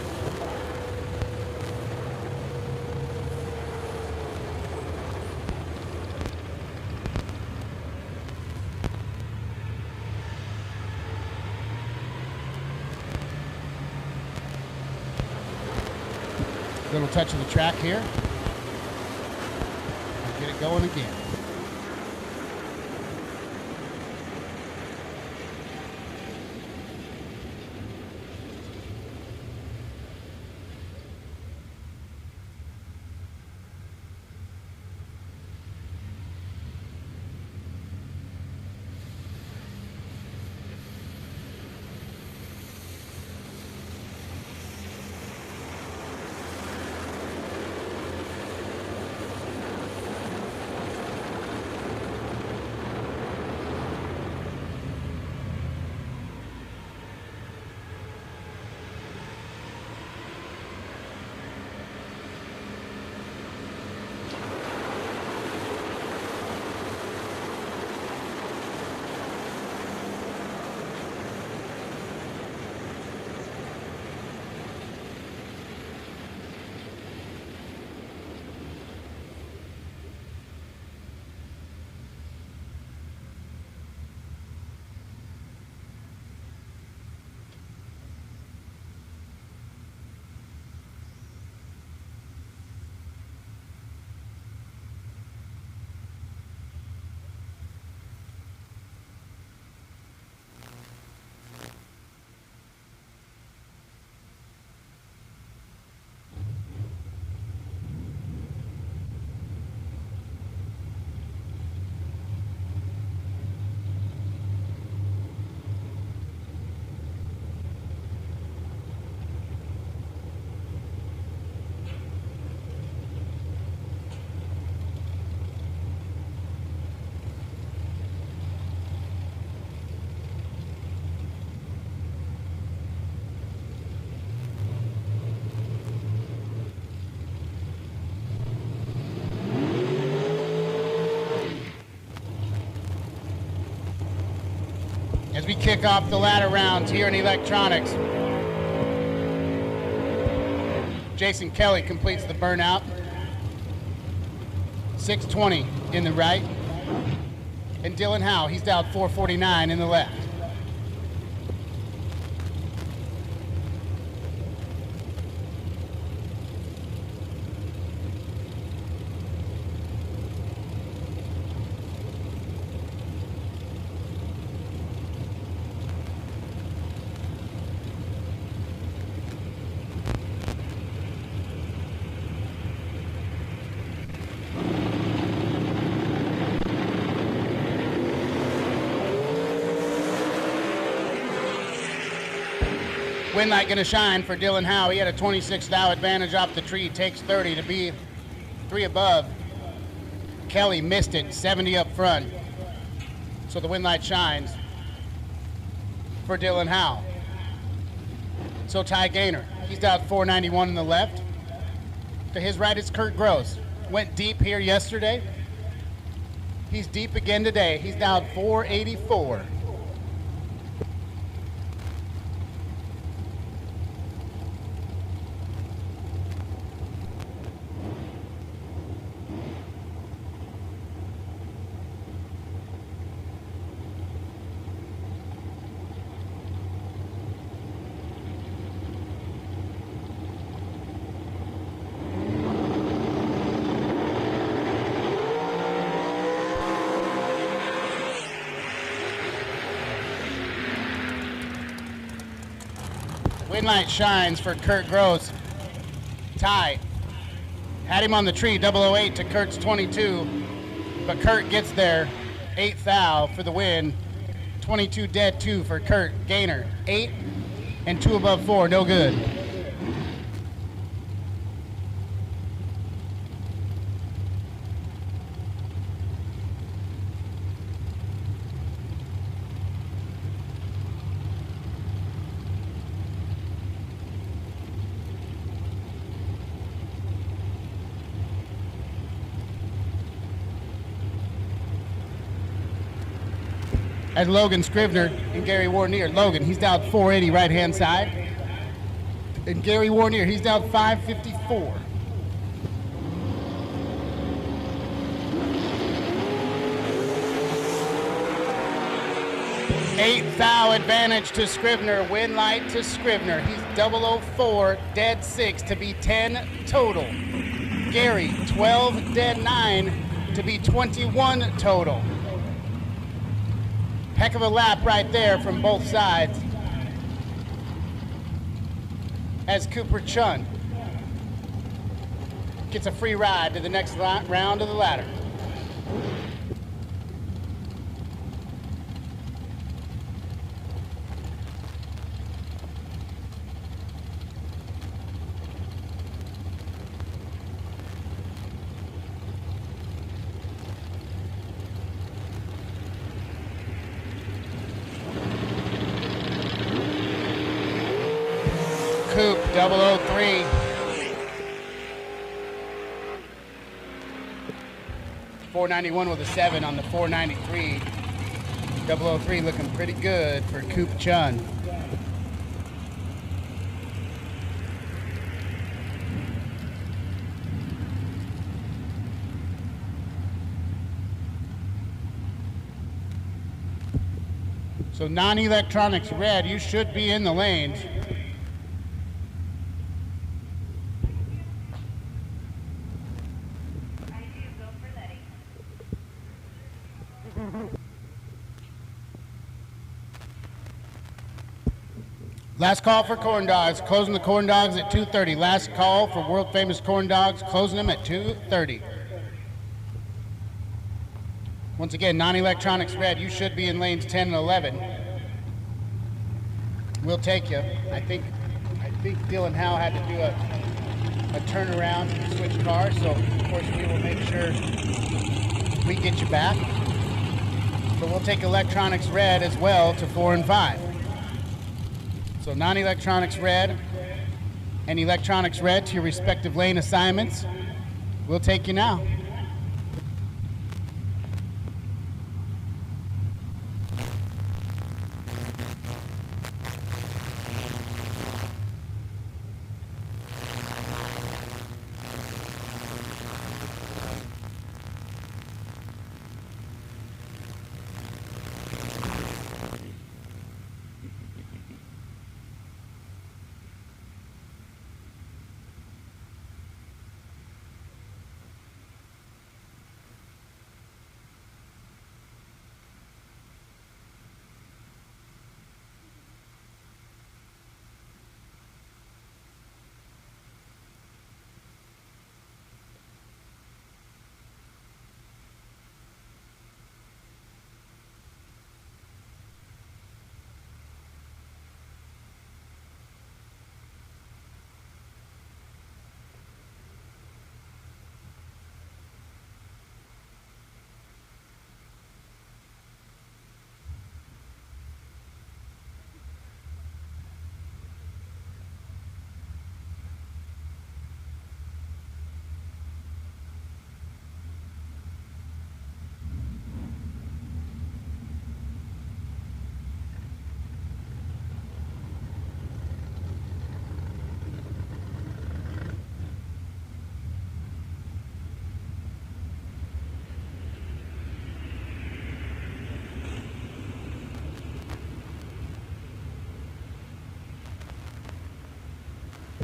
Little touch of the track here. Get it going again. as we kick off the ladder rounds here in electronics. Jason Kelly completes the burnout. 620 in the right. And Dylan Howe, he's dialed 449 in the left. Wind light going to shine for Dylan Howe. He had a 26 thou advantage off the tree. Takes 30 to be 3 above. Kelly missed it, 70 up front. So the wind light shines for Dylan Howe. So Ty Gaynor, he's dialed 491 in the left. To his right is Kurt Gross. Went deep here yesterday. He's deep again today. He's dialed 484. Wind light shines for Kurt Gross. Ty had him on the tree, 008 to Kurt's 22, but Kurt gets there, 8th thou for the win. 22 dead, 2 for Kurt Gaynor. 8 and 2 above 4, no good. As Logan Scrivener and Gary Warnier. Logan, he's dialed 480 right-hand side. And Gary Warnier, he's dialed 554. Eighth thou advantage to Scrivener. Win light to Scrivener. He's 004, dead 6 to be 10 total. Gary, 12, dead 9 to be 21 total. Heck of a lap right there from both sides. As Cooper Chun gets a free ride to the next round of the ladder. Coop, 003. .491 with a 7 on the 493. 003 looking pretty good for Coop Chun. So non-electronics red, you should be in the lanes. Last call for corn dogs, closing the corn dogs at 2:30. Last call for world famous corn dogs, closing them at 2:30. Once again, non-electronics red, you should be in lanes 10 and 11. We'll take you. I think Dylan Howe had to do a turnaround and switch cars, so of course we will make sure we get you back. But we'll take electronics red as well to 4 and 5. So non-electronics red and electronics red to your respective lane assignments. We'll take you now.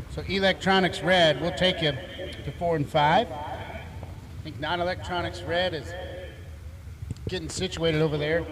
So electronics red, we'll take you to 4 and 5. I think non-electronics red is getting situated over there.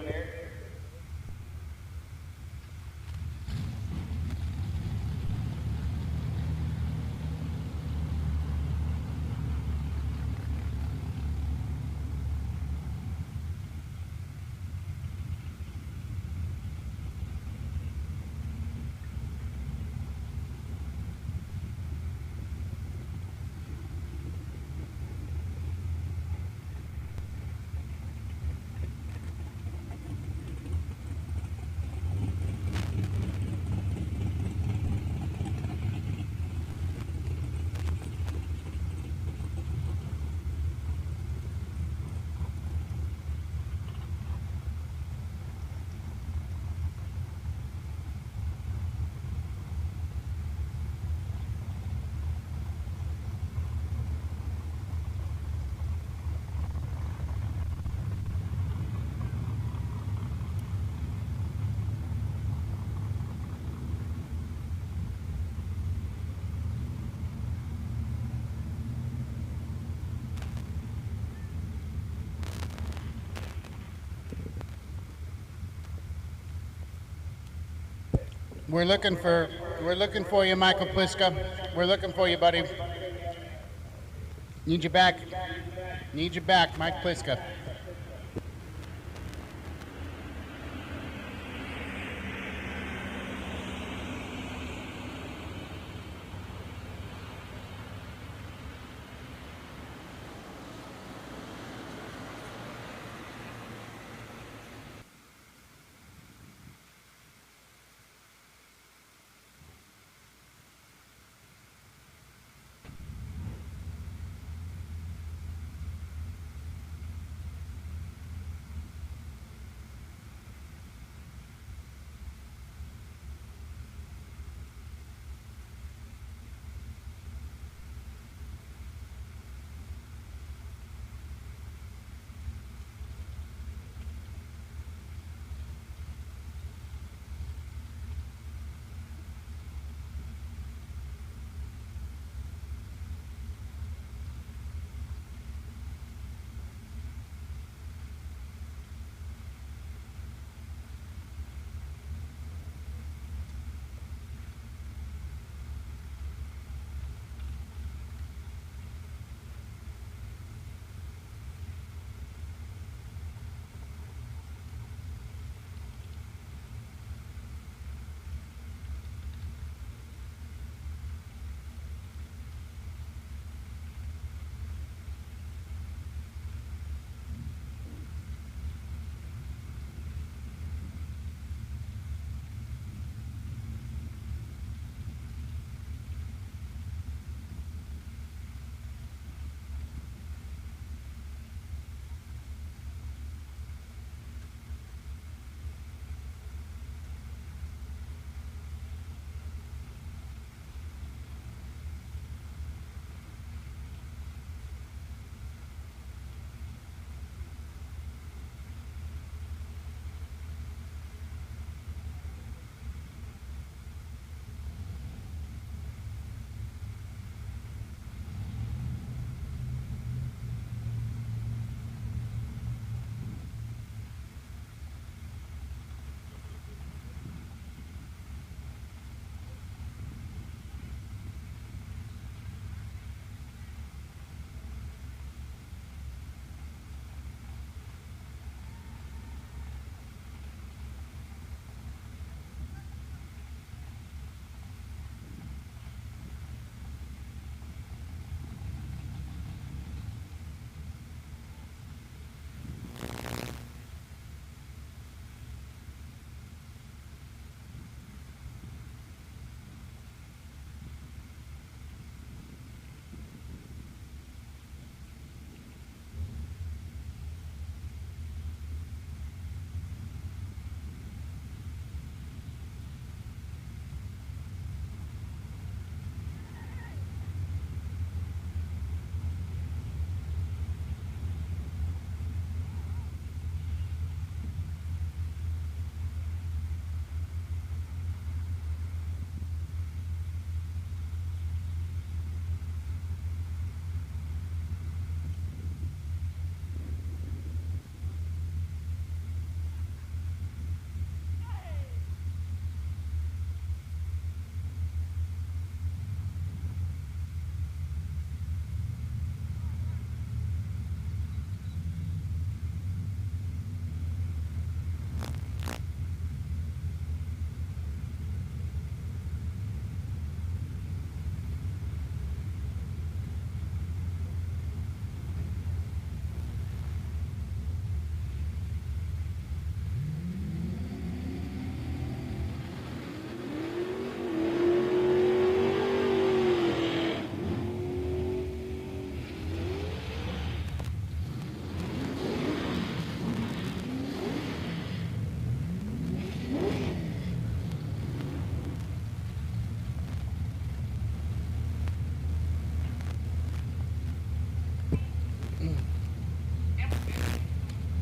We're looking for you, Michael Pliska. We're looking for you, buddy. Need you back. Need you back, Mike Pliska.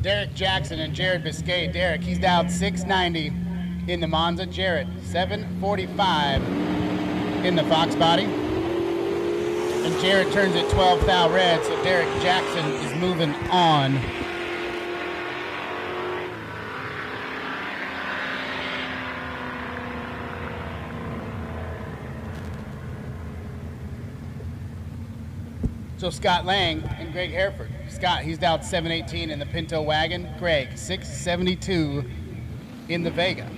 Derek Jackson and Jared Biscay. Derek, he's down 690 in the Monza. Jared, 745 in the Fox body. And Jared turns at 12 thou red, so Derek Jackson is moving on. So Scott Lang and Greg Hereford. Scott, he's down 718 in the Pinto wagon. Greg, 672 in the Vega.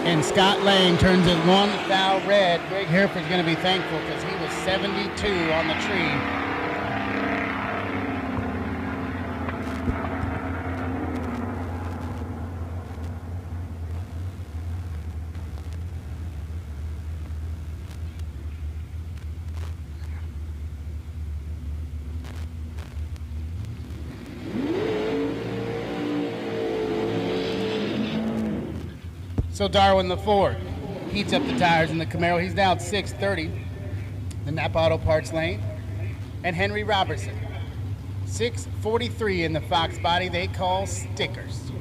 And Scott Lang turns at 1 thou red. Greg Hereford's going to be thankful because he was 72 on the tree. So Darwin the Ford heats up the tires in the Camaro. He's down 630, the Napa Auto Parts lane. And Henry Robertson, 643 in the Fox body. They call stickers.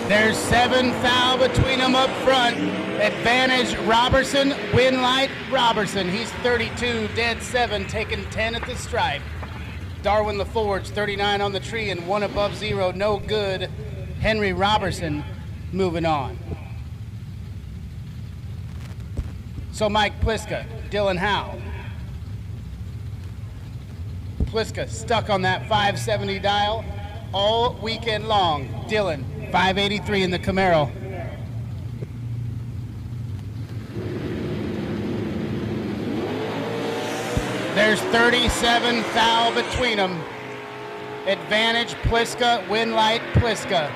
There's 7 thou between them up front. Advantage Robertson, win light Robertson. He's 32, dead 7, taking 10 at the stripe. Darwin LaForge, 39 on the tree and 1 above 0, no good. Henry Robertson moving on. So Mike Pliska, Dylan Howe. Pliska stuck on that 570 dial all weekend long. Dylan, 583 in the Camaro. There's 37 thou between them. Advantage Pliska, win light Pliska.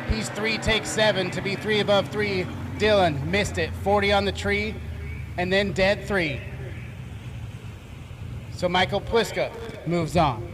He's 3 takes 7 to be 3 above 3. Dylan missed it, 40 on the tree, and then dead 3. So Michael Pliska moves on.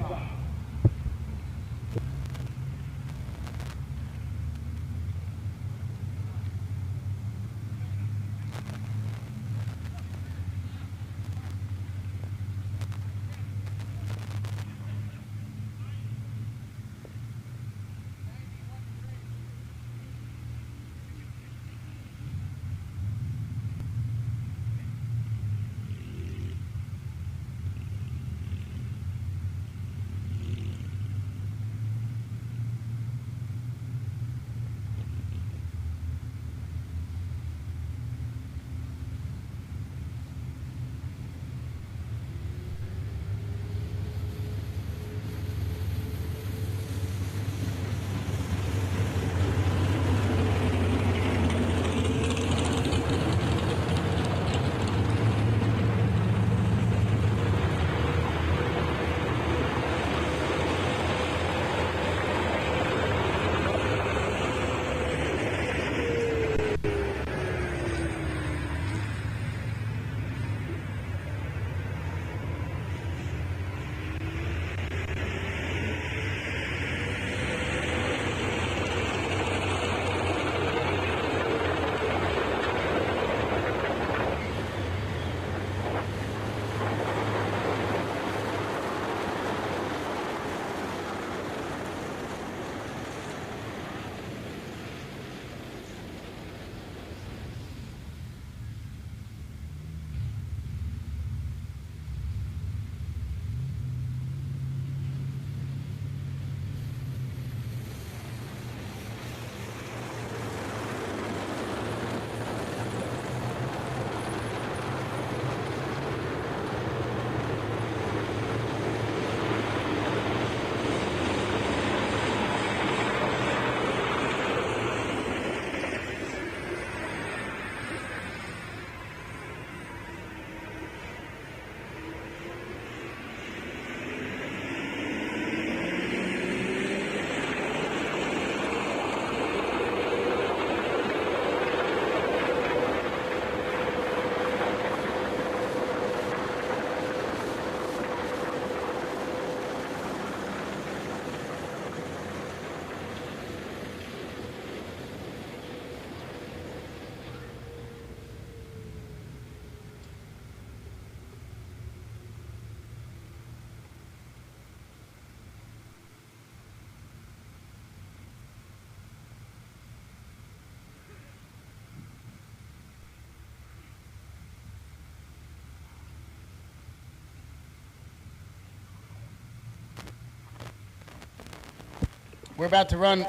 We're about to run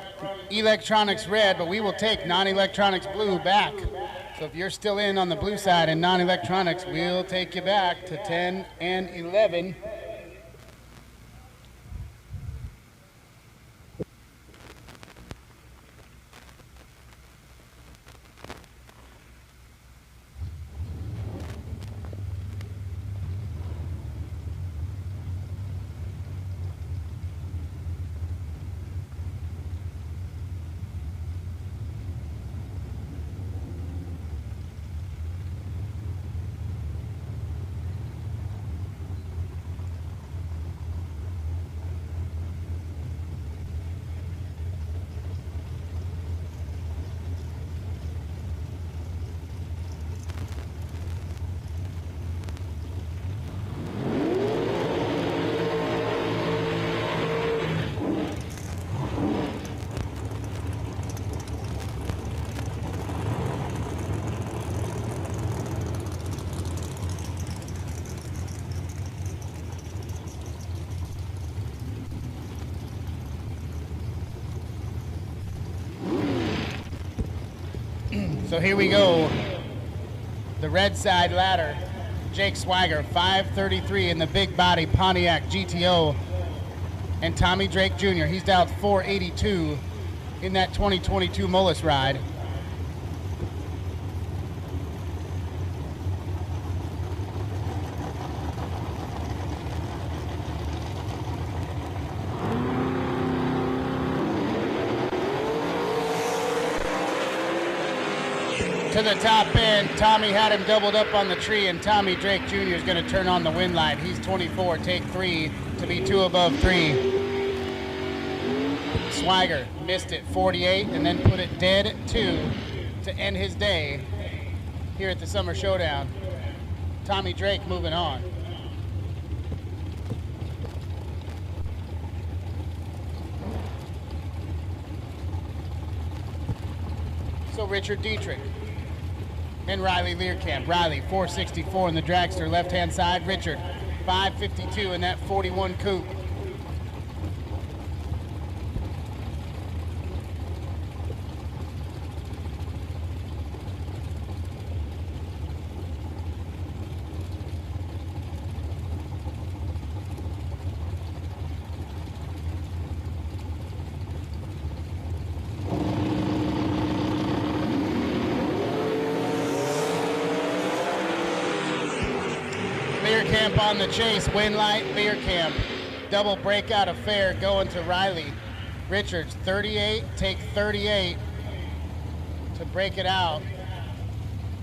electronics red, but we will take non-electronics blue back. So if you're still in on the blue side and non-electronics, we'll take you back to 10 and 11. So here we go. The red side ladder. Jake Swagger, 533 in the big body Pontiac GTO. And Tommy Drake Jr., he's dialed 482 in that 2022 Mullis ride. To the top end, Tommy had him doubled up on the tree, and Tommy Drake Jr. is going to turn on the wind light. He's 24, take 3 to be 2 above 3. Swagger missed it, 48, and then put it dead at 2 to end his day here at the Summer Showdown. Tommy Drake moving on. So Richard Dietrich and Riley Learcamp. Riley, 464 in the dragster, left-hand side. Richard, 552 in that 41 coupe. Learcamp on the chase, wind light, Learcamp. Double breakout affair going to Riley. Richards, 38, take 38 to break it out.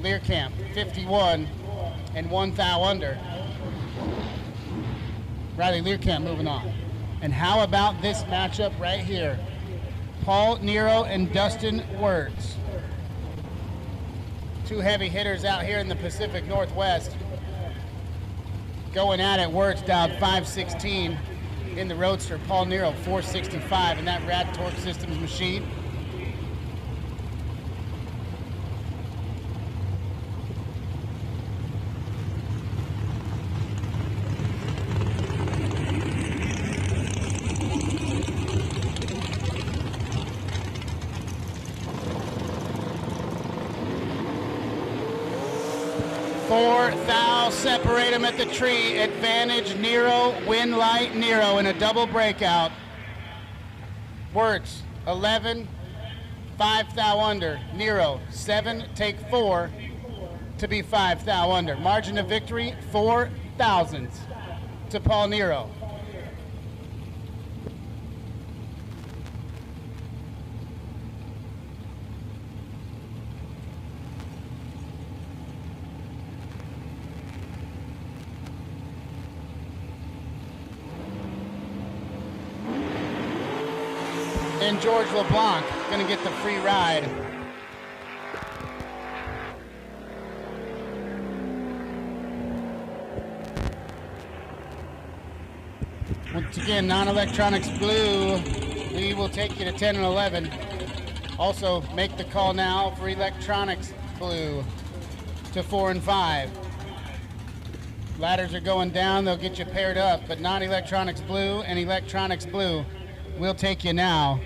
Learcamp, 51 and 1 thou under. Riley Learcamp moving on. And how about this matchup right here? Paul Nero and Dustin Wirtz. 2 heavy hitters out here in the Pacific Northwest. Going at it, Wirtz dialed 516 in the Roadster. Paul Nero, 465 in that Rad Torque Systems machine. Four thou, separate them at the tree. Advantage Nero, wind light Nero in a double breakout. Wirtz, 11, 5 thou under. Nero, 7, take 4 to be 5 thou under. Margin of victory, 4 thousandths to Paul Nero. And George LeBlanc going to get the free ride. Once again, non-electronics blue, we will take you to 10 and 11. Also, make the call now for electronics blue to 4 and 5. Ladders are going down, they'll get you paired up, but non-electronics blue and electronics blue will take you now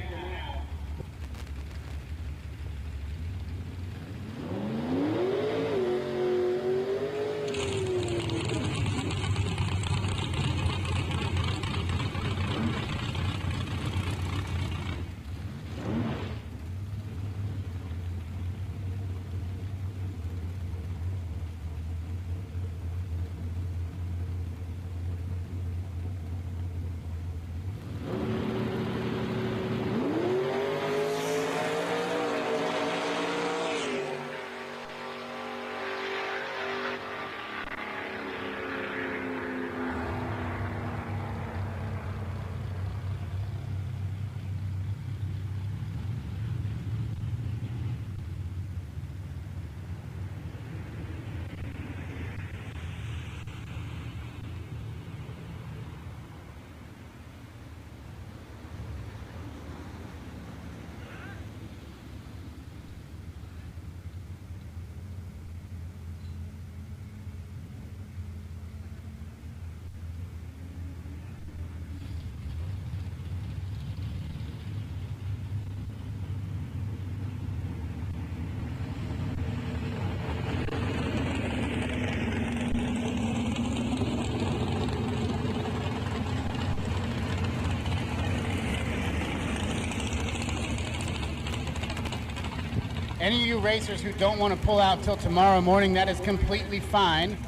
Any of you racers who don't want to pull out till tomorrow morning, that is completely fine.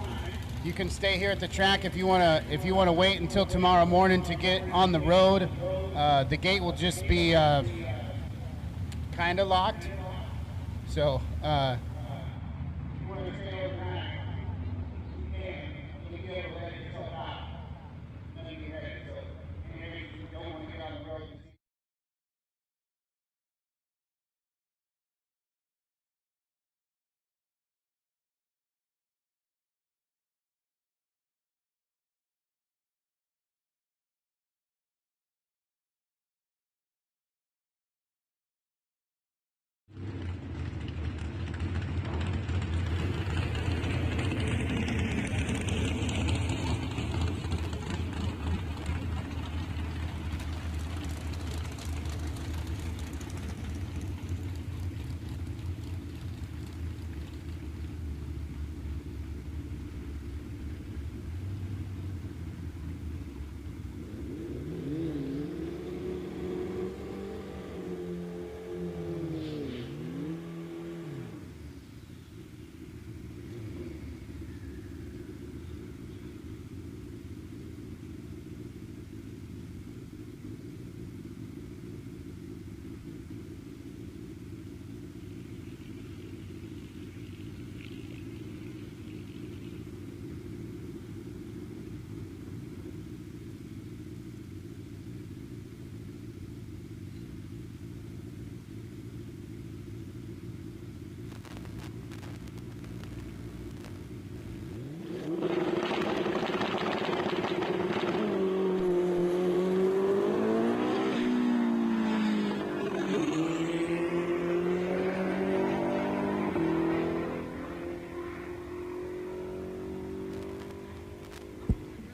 You can stay here at the track if you want to wait until tomorrow morning to get on the road. The gate will just be kind of locked. So if you want to stay overnight, you can. You'll be able to let yourself out. Then you can be ready. So any racers who don't want to get on the road.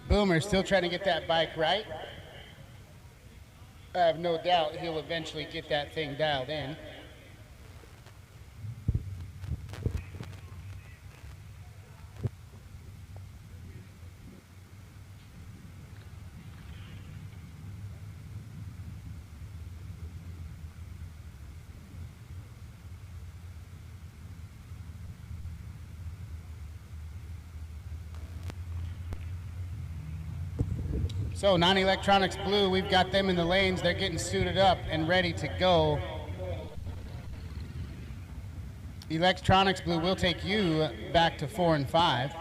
Boomer still trying to get that bike right. I have no doubt he'll eventually get that thing dialed in. So non-electronics blue, we've got them in the lanes. They're getting suited up and ready to go. Electronics blue will take you back to 4 and 5.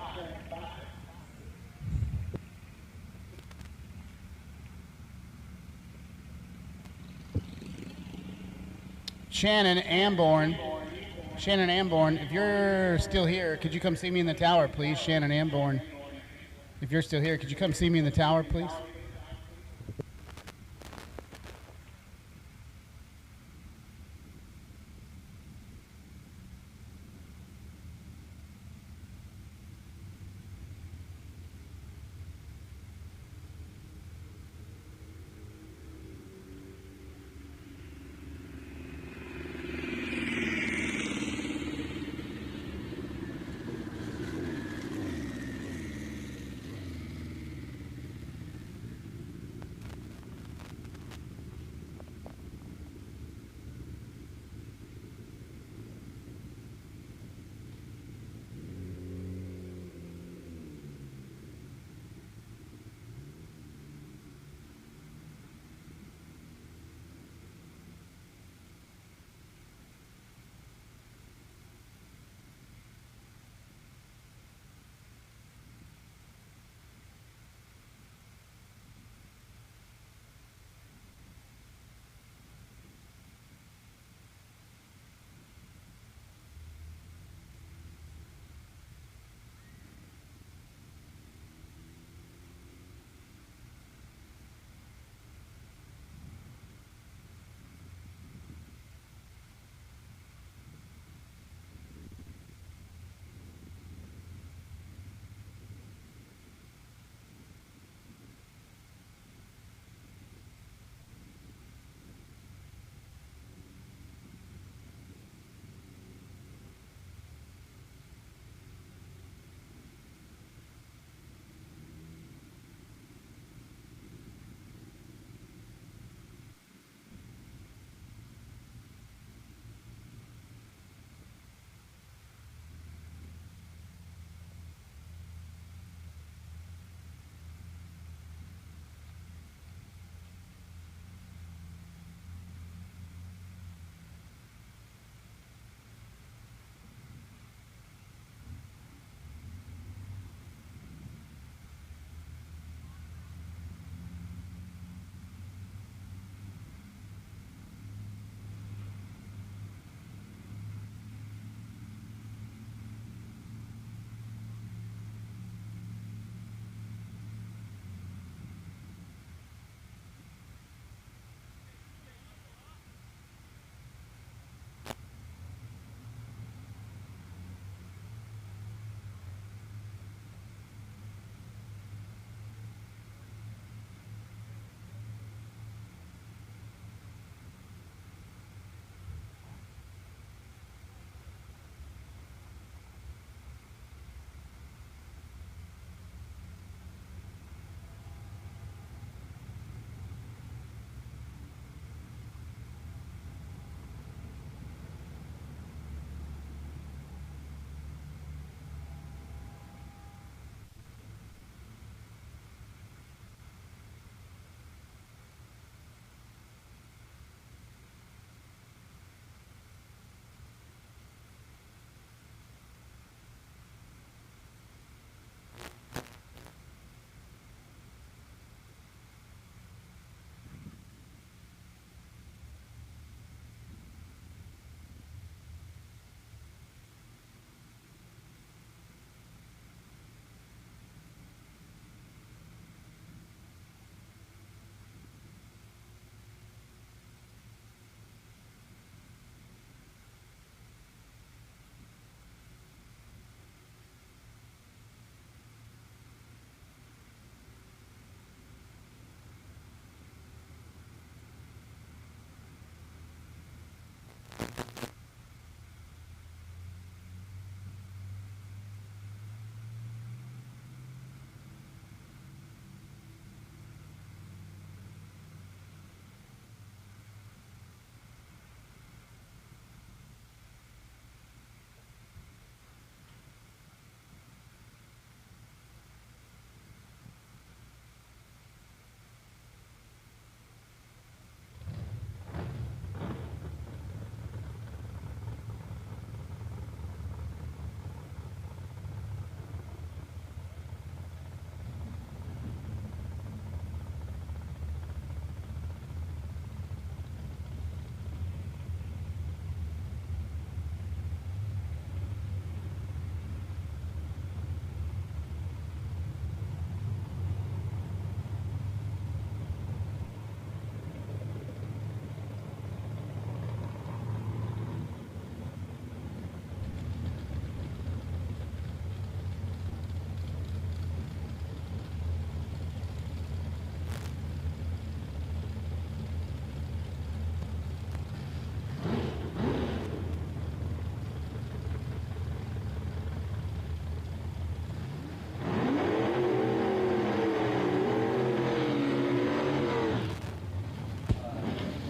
Shannon Amborn, if you're still here, could you come see me in the tower, please? Shannon Amborn, if you're still here, could you come see me in the tower, please?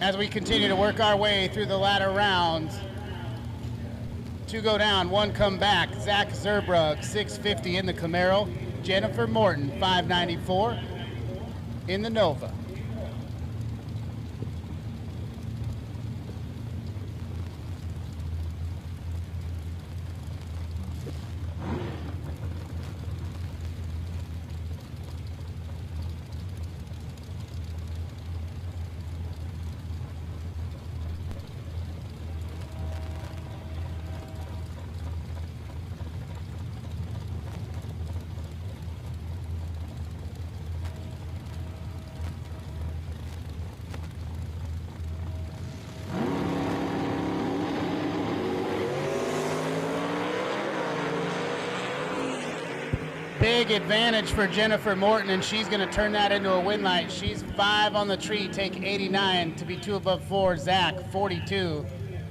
as we continue to work our way through the latter rounds. 2 go down, 1 come back. Zach Zerbrug, 650 in the Camaro. Jennifer Morton, 594 in the Nova. Big advantage for Jennifer Morton, and she's going to turn that into a win light. She's 5 on the tree, take 89 to be 2 above 4. Zach, 42,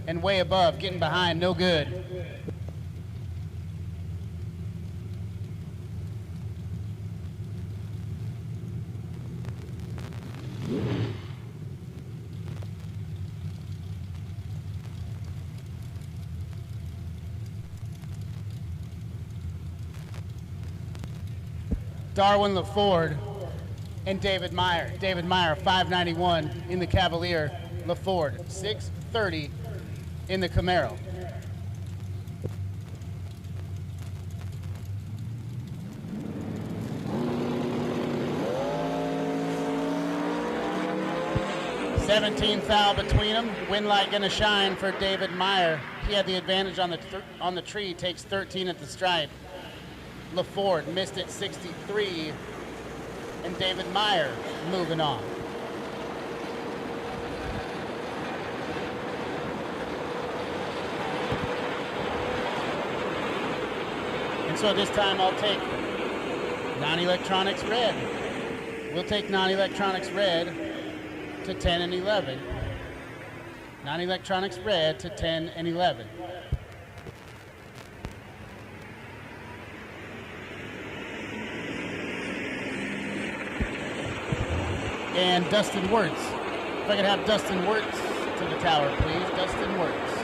and way above, getting behind, no good. Darwin LaFord and David Meyer. David Meyer, 591 in the Cavalier. LaFord, 630 in the Camaro. $17 foul between them. Win light gonna shine for David Meyer. He had the advantage on the tree. Takes 13 at the stripe. LaFord missed at 63, and David Meyer moving on. And so this time I'll take non-electronics red. We'll take non-electronics red to 10 and 11. Non-electronics red to 10 and 11. And Dustin Wirtz. If I could have Dustin Wirtz to the tower, please. Dustin Wirtz.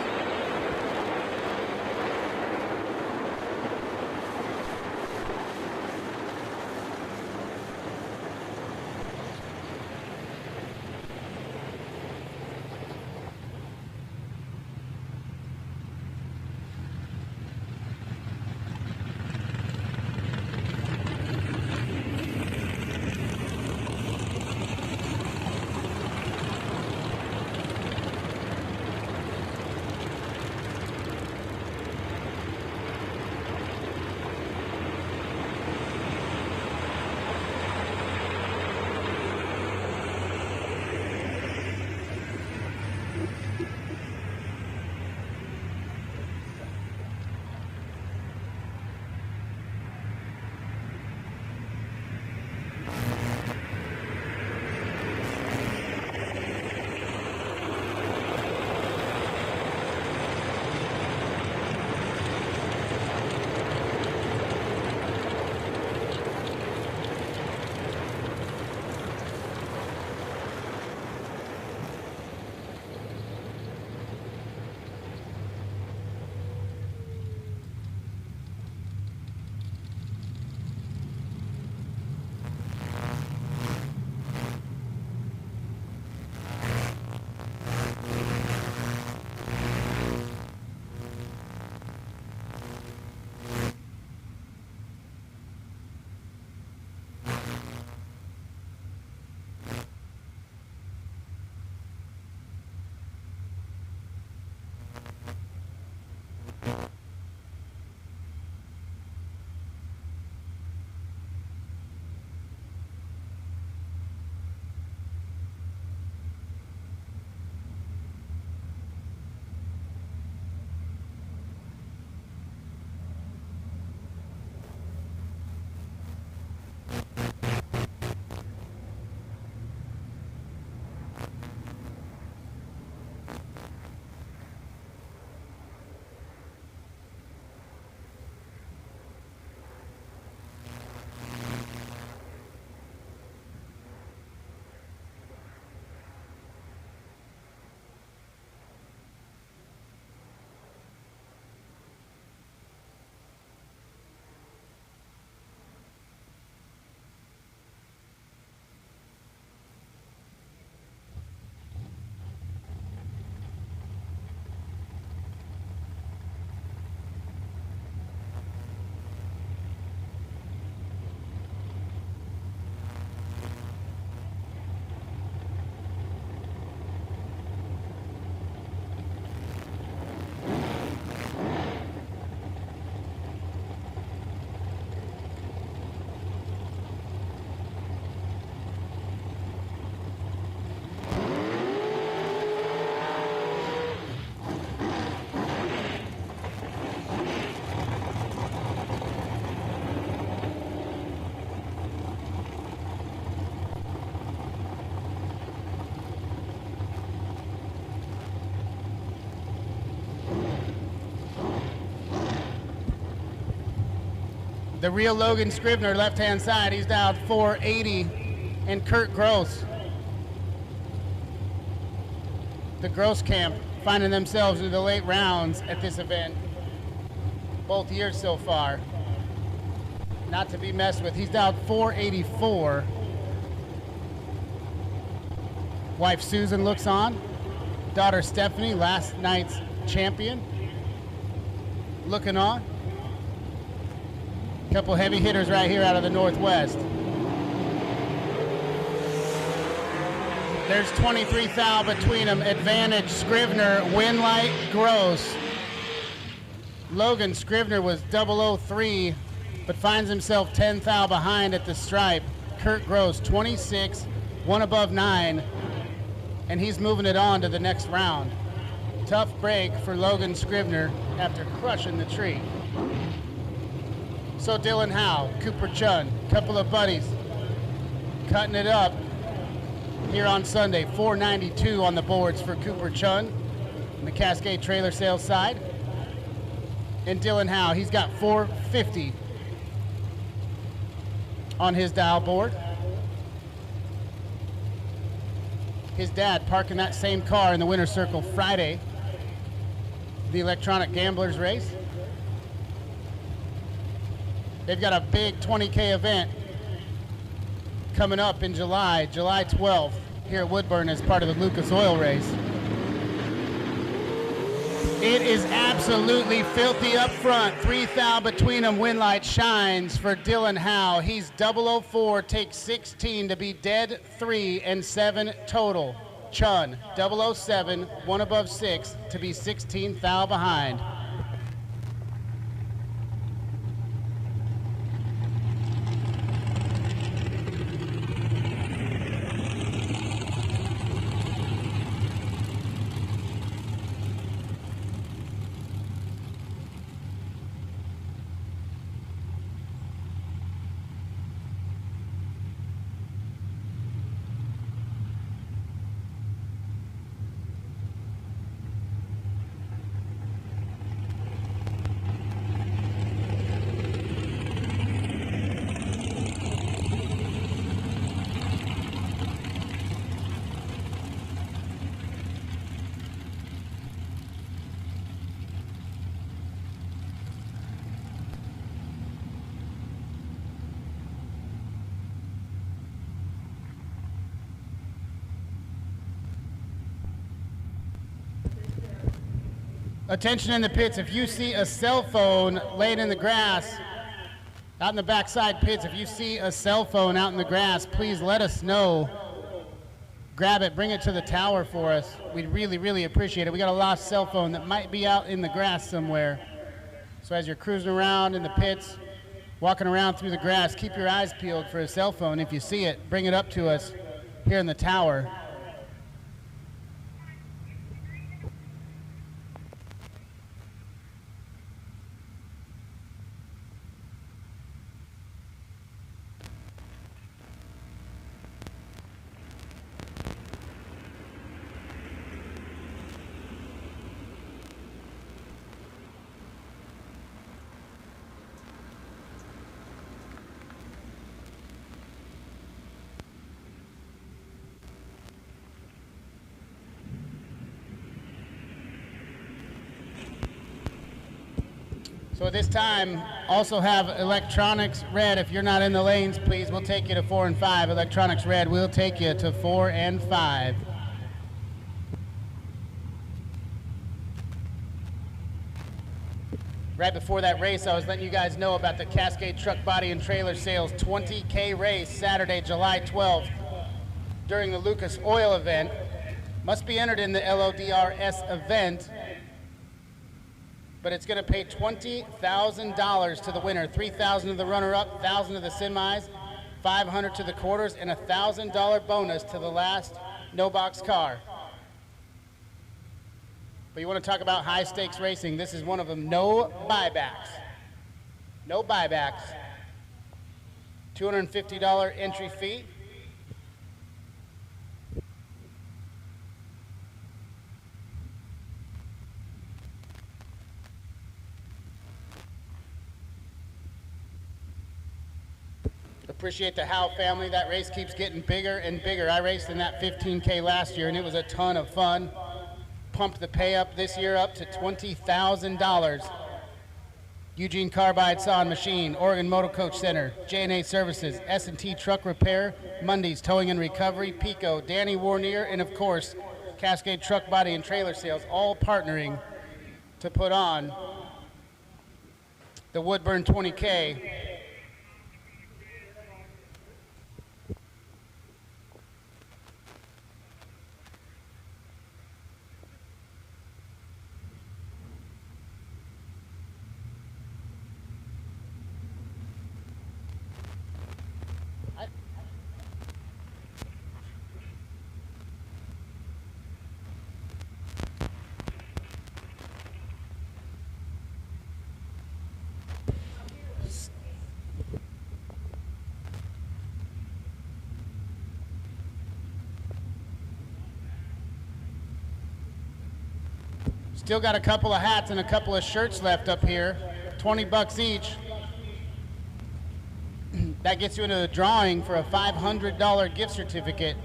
The real Logan Scrivener, left-hand side, he's dialed 480. And Kurt Gross. The Gross camp finding themselves in the late rounds at this event. Both years so far. Not to be messed with. He's dialed 484. Wife Susan looks on. Daughter Stephanie, last night's champion, looking on. Couple heavy hitters right here out of the Northwest. There's 23 thou between them. Advantage Scrivener, Winlight, Gross. Logan Scrivener was 003, but finds himself 10 thou behind at the stripe. Kurt Gross, 26, one above 9, and he's moving it on to the next round. Tough break for Logan Scrivener after crushing the tree. So Dylan Howe, Cooper Chun, couple of buddies cutting it up here on Sunday. 492 on the boards for Cooper Chun on the Cascade trailer sales side. And Dylan Howe, he's got 450 on his dial board. His dad parking that same car in the winner's circle Friday, the electronic gamblers race. They've got a big 20K event coming up in July 12th here at Woodburn as part of the Lucas Oil race. It is absolutely filthy up front. 3 thou between them. Winlight shines for Dylan Howe. He's 004, takes 16 to be dead 3 and 7 total. Chun, 007, one above 6 to be 16 thou behind. Attention in the pits, if you see a cell phone laid in the grass, out in the backside pits, if you see a cell phone out in the grass, please let us know. Grab it, bring it to the tower for us. We'd really, really appreciate it. We got a lost cell phone that might be out in the grass somewhere. So as you're cruising around in the pits, walking around through the grass, keep your eyes peeled for a cell phone. If you see it, bring it up to us here in the tower. So at this time, also have electronics red. If you're not in the lanes, please, we'll take you to 4 and 5. Electronics red, we'll take you to 4 and 5. Right before that race, I was letting you guys know about the Cascade Truck Body and Trailer Sales 20K race, Saturday, July 12th, during the Lucas Oil event. Must be entered in the LODRS event, but it's going to pay $20,000 to the winner. $3,000 to the runner-up, $1,000 to the semis, $500 to the quarters, and a $1,000 bonus to the last no-box car. But you want to talk about high-stakes racing, this is one of them. No buybacks. No buybacks. $250 entry fee. Appreciate the Howe family. That race keeps getting bigger and bigger. I raced in that 15K last year, and it was a ton of fun. Pumped the pay up this year up to $20,000. Eugene Carbide Saw and Machine, Oregon Motor Coach Center, J&A Services, S&T Truck Repair, Mondays Towing and Recovery, Pico, Danny Warnier, and of course, Cascade Truck Body and Trailer Sales, all partnering to put on the Woodburn 20K. Still got a couple of hats and a couple of shirts left up here, $20 each. That gets you into the drawing for a $500 gift certificate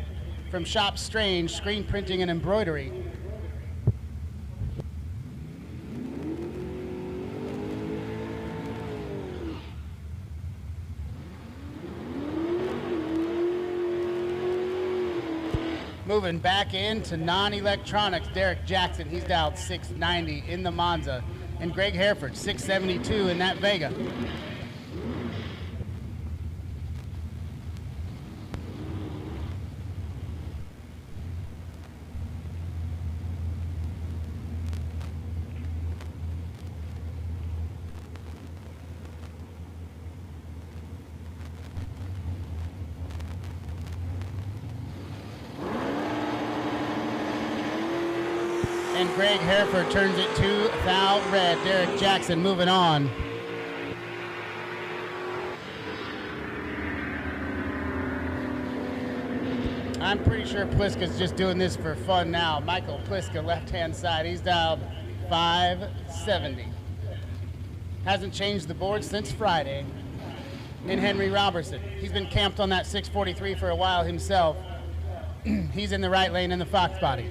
from Shop Strange Screen Printing and Embroidery. Moving back into non-electronics, Derek Jackson, he's dialed 690 in the Monza. And Greg Hereford, 672 in that Vega. And Greg Hereford turns it to Thou Red. Derek Jackson moving on. I'm pretty sure Pliska's just doing this for fun now. Michael Pliska, left-hand side. He's dialed 570. Hasn't changed the board since Friday. And Henry Robertson. He's been camped on that 643 for a while himself. He's in the right lane in the Fox body.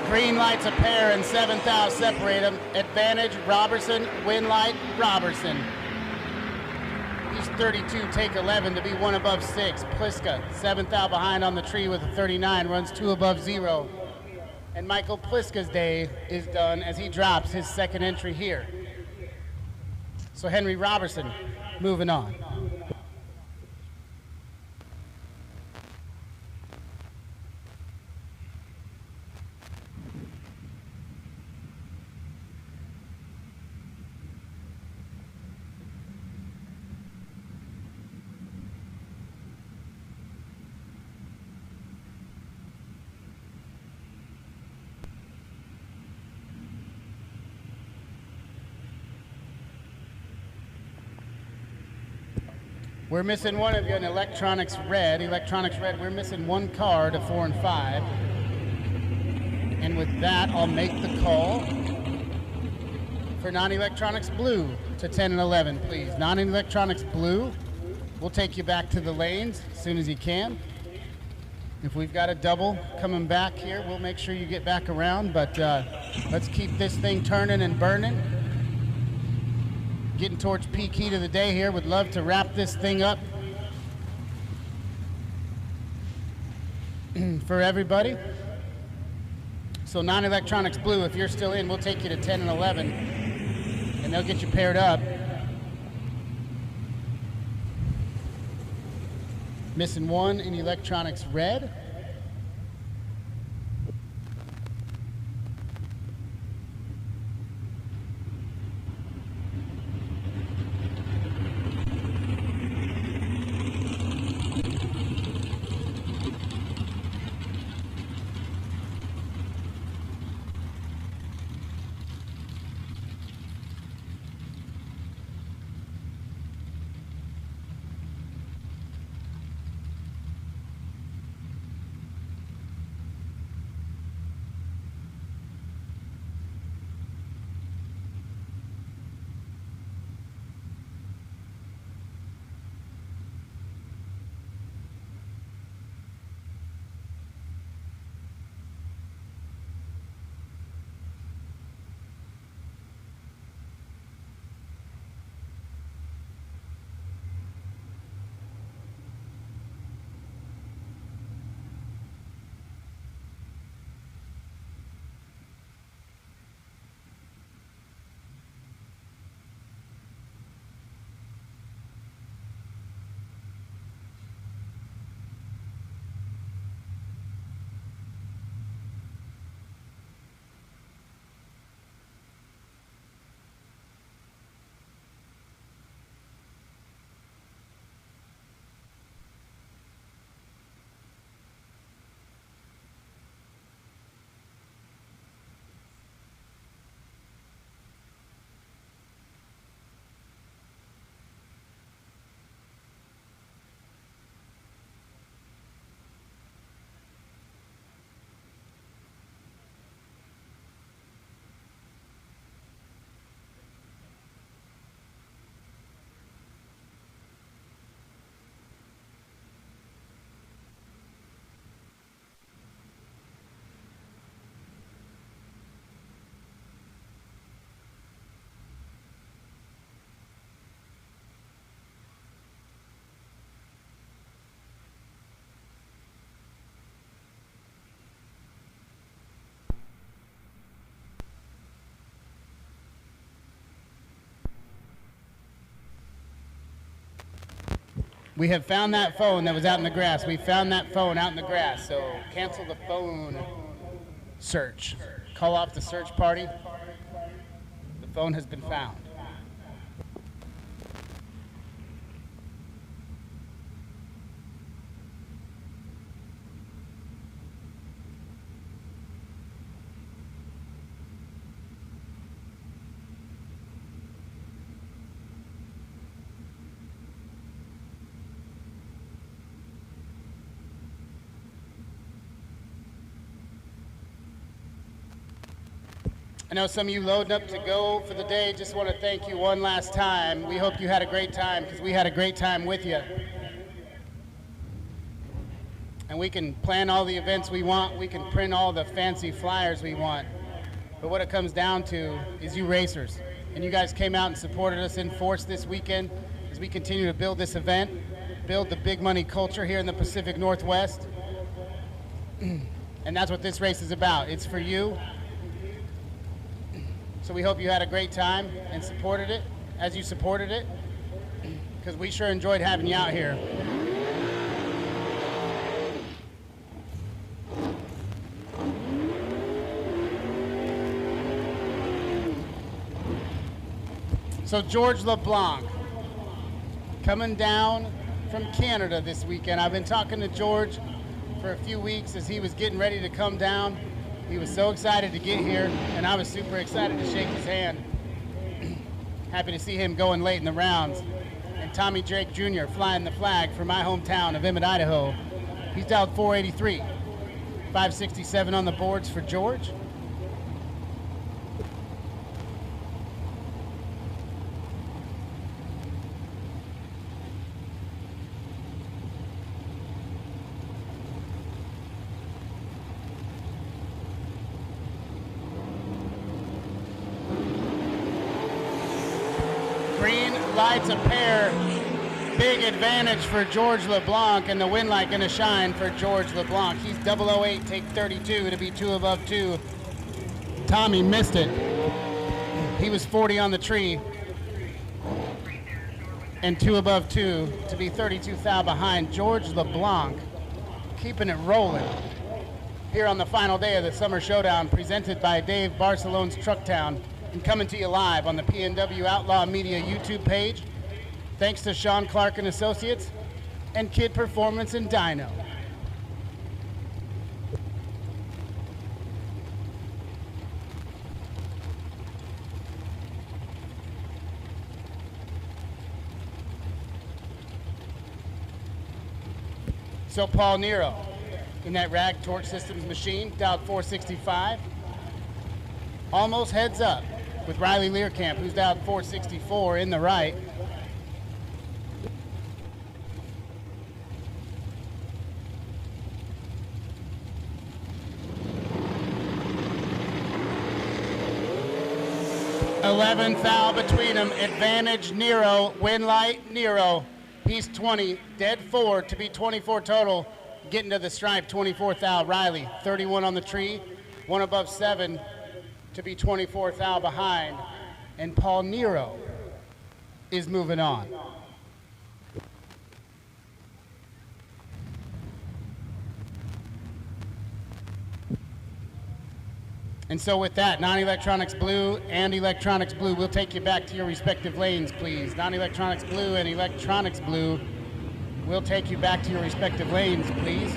Green light's a pair and 7th separate them. Advantage, Robertson, win light, Robertson. He's 32, take 11 to be one above 6. Pliska, 7th out behind on the tree with a 39, runs 2 above 0. And Michael Pliska's day is done as he drops his second entry here. So Henry Robertson moving on. We're missing one of you in Electronics Red. Electronics Red, we're missing one car to 4 and 5. And with that, I'll make the call for Non-Electronics Blue to 10 and 11, please. Non-Electronics Blue, we'll take you back to the lanes as soon as you can. If we've got a double coming back here, we'll make sure you get back around. But let's keep this thing turning and burning. Getting towards peak heat of the day here. Would love to wrap this thing up for everybody. So Non-Electronics Blue, if you're still in, we'll take you to 10 and 11, and they'll get you paired up. Missing one in Electronics Red. We have found that phone that was out in the grass. We found that phone out in the grass. So cancel the phone search. Call off the search party. The phone has been found. I know some of you loading up to go for the day. Just want to thank you one last time. We hope you had a great time because we had a great time with you. And we can plan all the events we want. We can print all the fancy flyers we want. But what it comes down to is you racers. And you guys came out and supported us in force this weekend as we continue to build this event, build the big money culture here in the Pacific Northwest. And that's what this race is about. It's for you. So we hope you had a great time and supported it as you supported it, because we sure enjoyed having you out here. So George LeBlanc, coming down from Canada this weekend. I've been talking to George for a few weeks as he was getting ready to come down. He was so excited to get here, and I was super excited to shake his hand. Happy to see him going late in the rounds. And Tommy Drake Jr. flying the flag for my hometown of Emmett, Idaho. He's dialed 483. 567 on the boards for George. Green lights a pair. Big advantage for George LeBlanc, and the win light going to shine for George LeBlanc. He's 008, take 32 to be 2 above 2. Tommy missed it. He was 40 on the tree. And 2 above 2 to be 32 thou behind. George LeBlanc keeping it rolling here on the final day of the Summer Showdown, presented by Dave Barcelone's Trucktown, and coming to you live on the PNW Outlaw Media YouTube page. Thanks to Sean Clark and Associates and Kid Performance and Dyno. So Paul Nero in that Rag Torch Systems machine, dialed 465. Almost heads up with Riley Learcamp, who's dialed 464 in the right. $11 thou between them. Advantage Nero. Win light Nero. He's 20. Dead 4 to be 24 total. Getting to the stripe. 24 thou Riley. 31 on the tree. 1 above 7 to be 24 thou behind. And Paul Nero is moving on. And so with that, non-electronics blue and electronics blue, we'll take you back to your respective lanes, please. Non-electronics blue and electronics blue, we'll take you back to your respective lanes, please.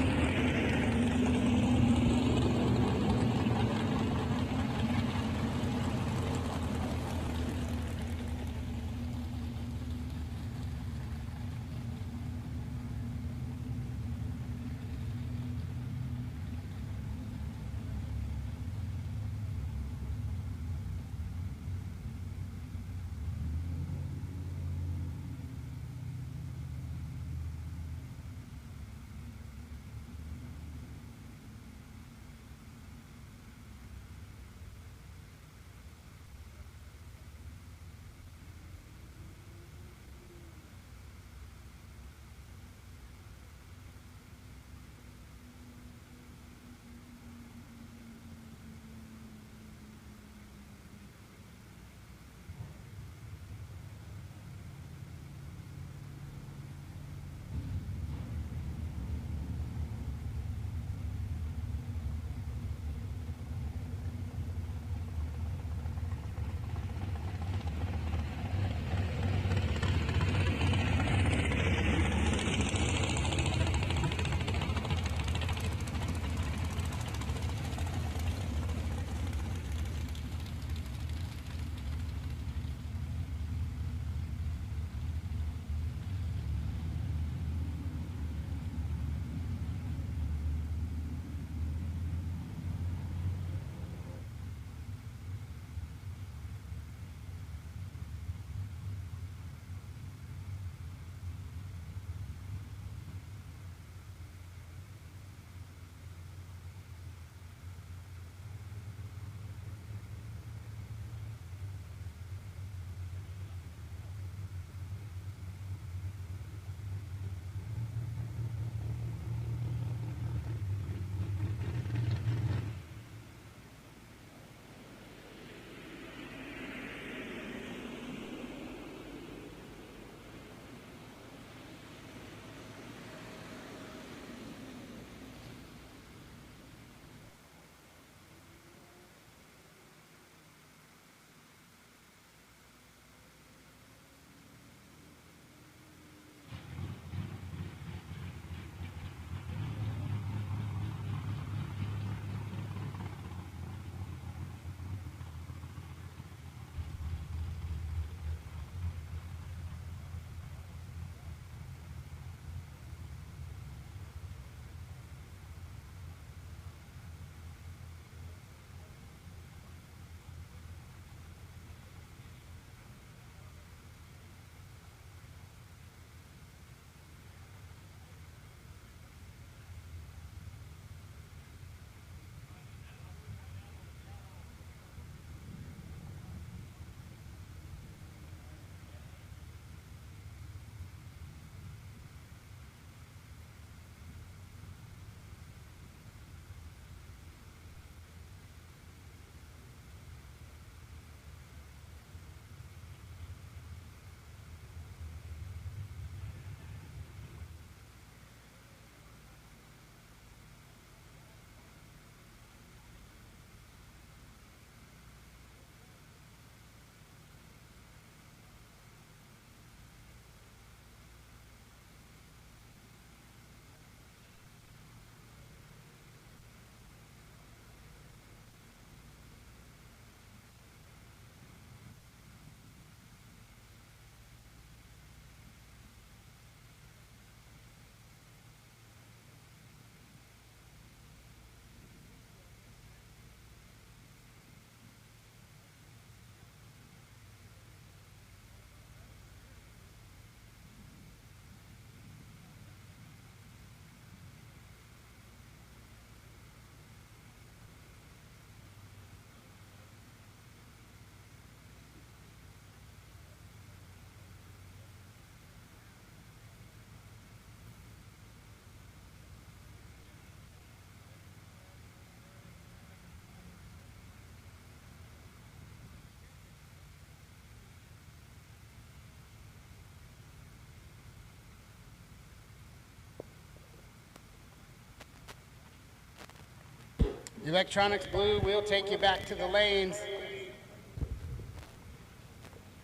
Electronics blue, we'll take you back to the lanes.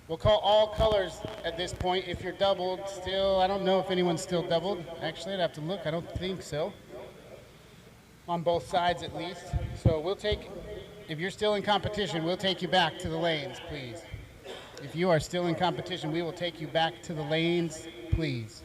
We'll call all colors at this point. If you're doubled, still, I don't know if anyone's still doubled. Actually, I'd have to look. I don't think so. On both sides, at least. So we'll take, if you're still in competition, we'll take you back to the lanes, please. If you are still in competition, we will take you back to the lanes, please.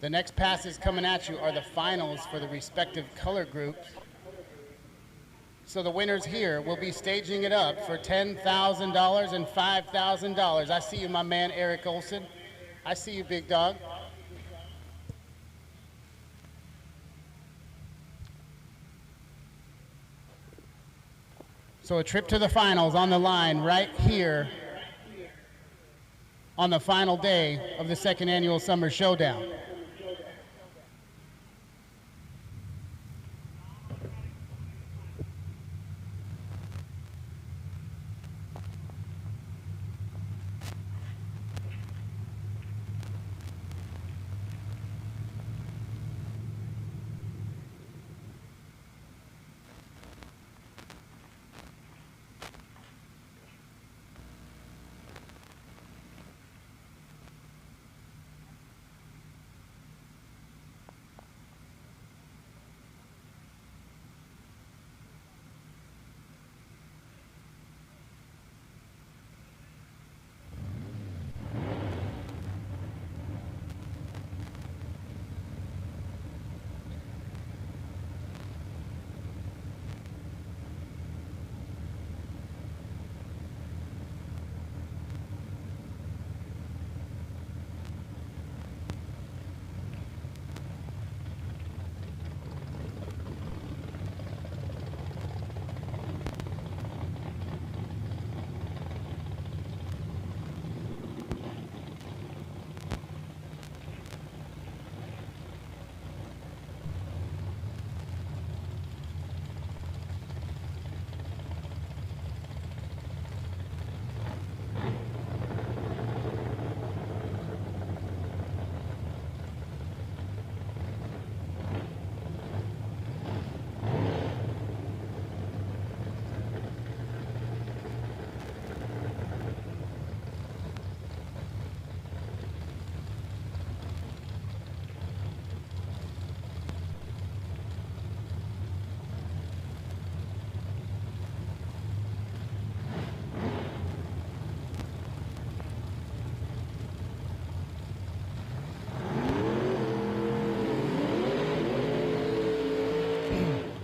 The next passes coming at you are the finals for the respective color groups. So the winners here will be staging it up for $10,000 and $5,000. I see you, my man, Eric Olson. I see you, big dog. So a trip to the finals on the line right here on the final day of the second annual Summer Showdown.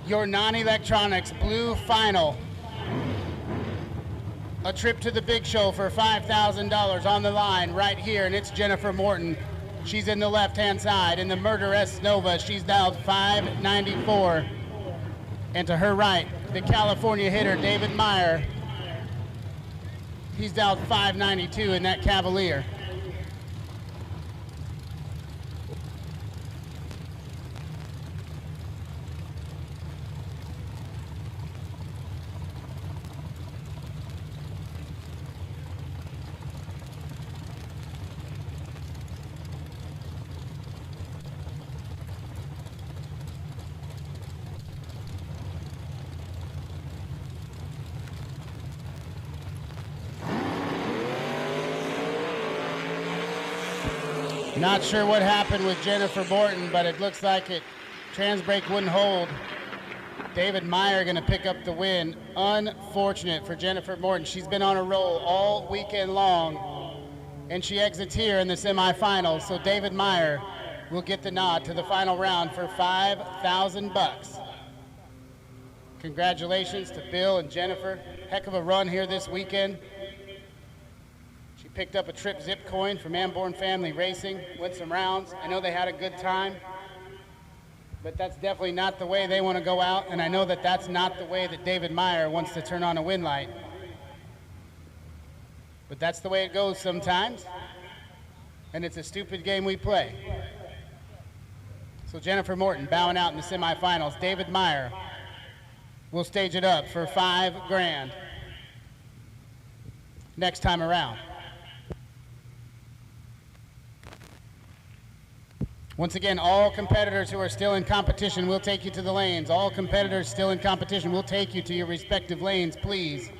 Your non-electronics blue final. A trip to the big show for $5,000 on the line right here, and it's Jennifer Morton. She's in the left-hand side. In the Murderess Nova, she's dialed 594. And to her right, the California hitter, David Meyer. He's dialed 592 in that Cavalier. Not sure what happened with Jennifer Morton, but it looks like trans brake wouldn't hold. David Meyer going to pick up the win. Unfortunate for Jennifer Morton. She's been on a roll all weekend long, and she exits here in the semifinals. So David Meyer will get the nod to the final round for $5,000. Congratulations to Bill and Jennifer. Heck of a run here this weekend. She picked up a Trip Zip coin from Amborn Family Racing, went some rounds. I know they had a good time, but that's definitely not the way they want to go out, and I know that that's not the way that David Meyer wants to turn on a win light. But that's the way it goes sometimes, and it's a stupid game we play. So Jennifer Morton bowing out in the semifinals. David Meyer will stage it up for $5,000 next time around. Once again, all competitors who are still in competition will take you to the lanes. All competitors still in competition will take you to your respective lanes, please.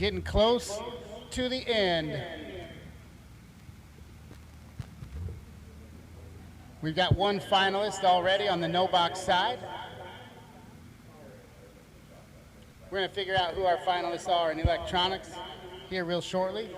Getting close to the end. We've got one finalist already on the no box side. We're going to figure out who our finalists are in electronics here real shortly.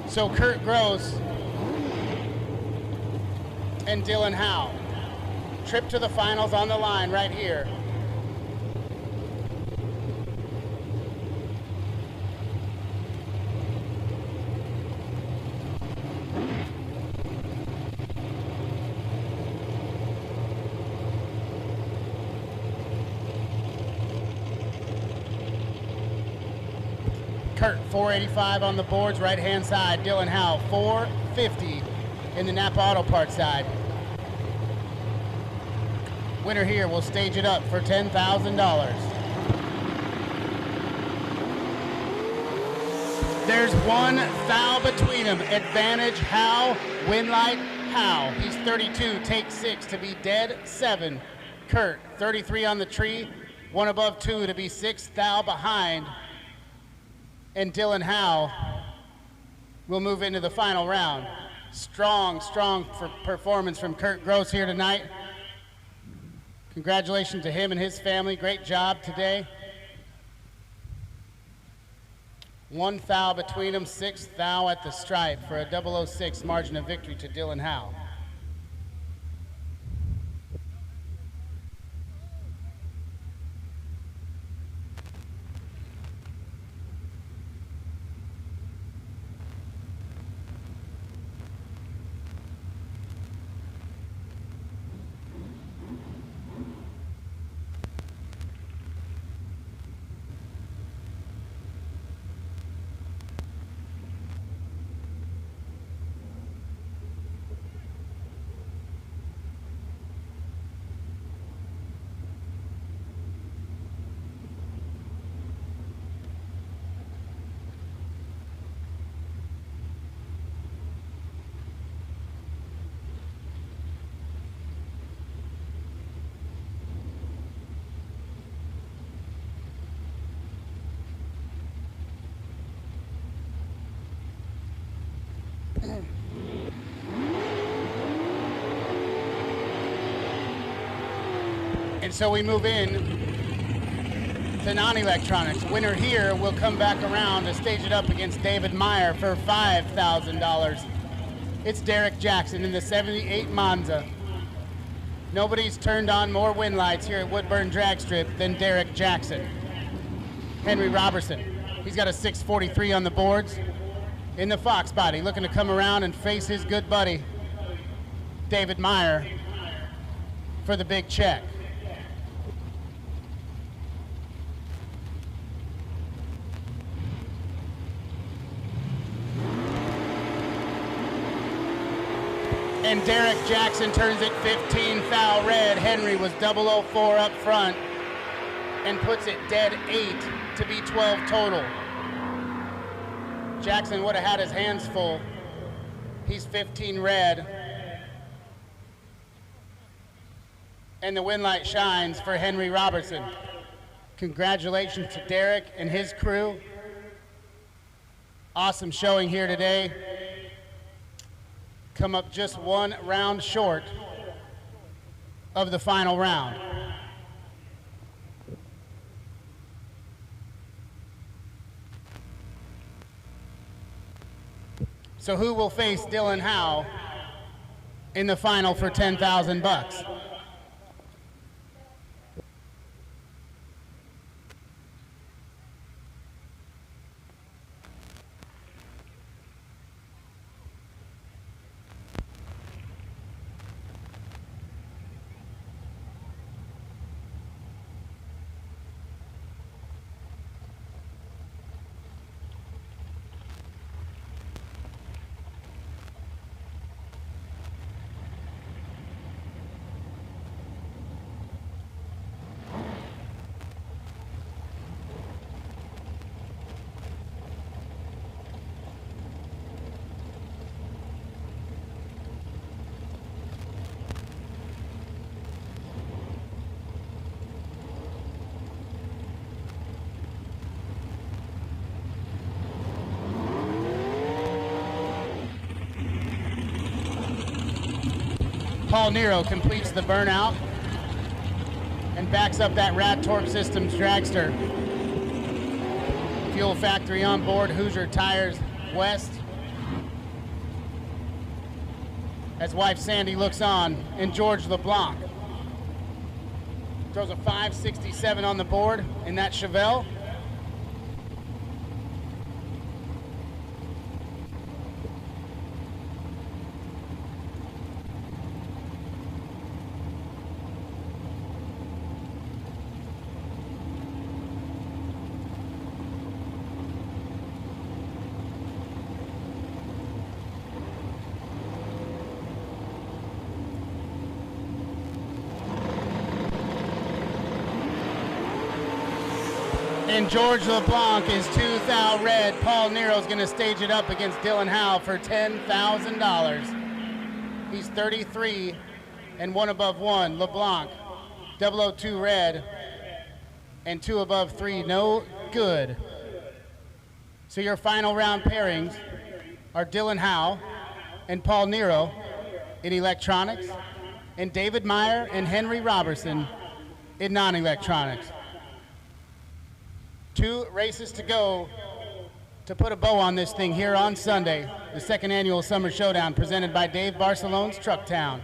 So Kurt Gross and Dylan Howe. Trip to the finals on the line right here. Kurt, 485 on the boards, right-hand side. Dylan Howe, 450 in the Napa Auto Parts side. Winner here will stage it up for $10,000. There's one foul between them. Advantage Howe, Winlight Howe. He's 32, take 6 to be dead 7. Kurt, 33 on the tree, one above 2 to be 6 thou behind. And Dylan Howe will move into the final round. Strong performance from Kurt Gross here tonight. Congratulations to him and his family. Great job today. One foul between them, 6 thou at the stripe for a 006 margin of victory to Dylan Howe. And so we move in to non-electronics. Winner here will come back around to stage it up against David Meyer for $5,000. It's Derek Jackson in the 78 Monza. Nobody's turned on more win lights here at Woodburn Drag Strip than Derek Jackson. Henry Robertson, he's got a 643 on the boards. In the Fox body, looking to come around and face his good buddy, David Meyer, for the big check. And Derek Jackson turns it 15 foul red. Henry was 004 up front and puts it dead 8 to be 12 total. Jackson would have had his hands full. He's 15 red. And the win light shines for Henry Robertson. Congratulations to Derek and his crew. Awesome showing here today. Come up just one round short of the final round. So who will face Dylan Howe in the final for $10,000? Paul Nero completes the burnout and backs up that Rad Torque Systems dragster. Fuel factory on board, Hoosier Tires West. as wife Sandy looks on, and George LeBlanc. Throws a 5.67 on the board in that Chevelle. And George LeBlanc is 2,000 red. Paul Nero's going to stage it up against Dylan Howe for $10,000. He's 33 and 1 above 1. LeBlanc, 002 red and 2 above 3. No good. So your final round pairings are Dylan Howe and Paul Nero in electronics, and David Meyer and Henry Robertson in non-electronics. 2 races to go to put a bow on this thing here on Sunday, the second annual Summer Showdown presented by Dave Barcelone's Truck Town.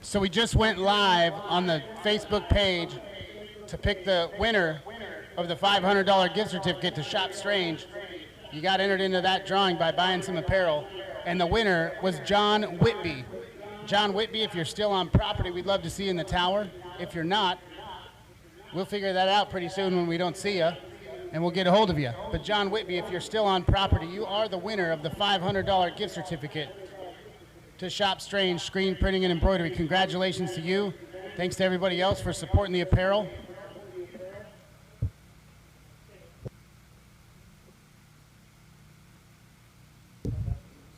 So we just went live on the Facebook page to pick the winner of the $500 gift certificate to Shop Strange. You got entered into that drawing by buying some apparel, and the winner was John Whitby. John Whitby, if you're still on property, we'd love to see you in the tower. If you're not, we'll figure that out pretty soon when we don't see you, and we'll get a hold of you. But John Whitby, if you're still on property, you are the winner of the $500 gift certificate to Shop Strange Screen Printing and Embroidery. Congratulations to you. Thanks to everybody else for supporting the apparel.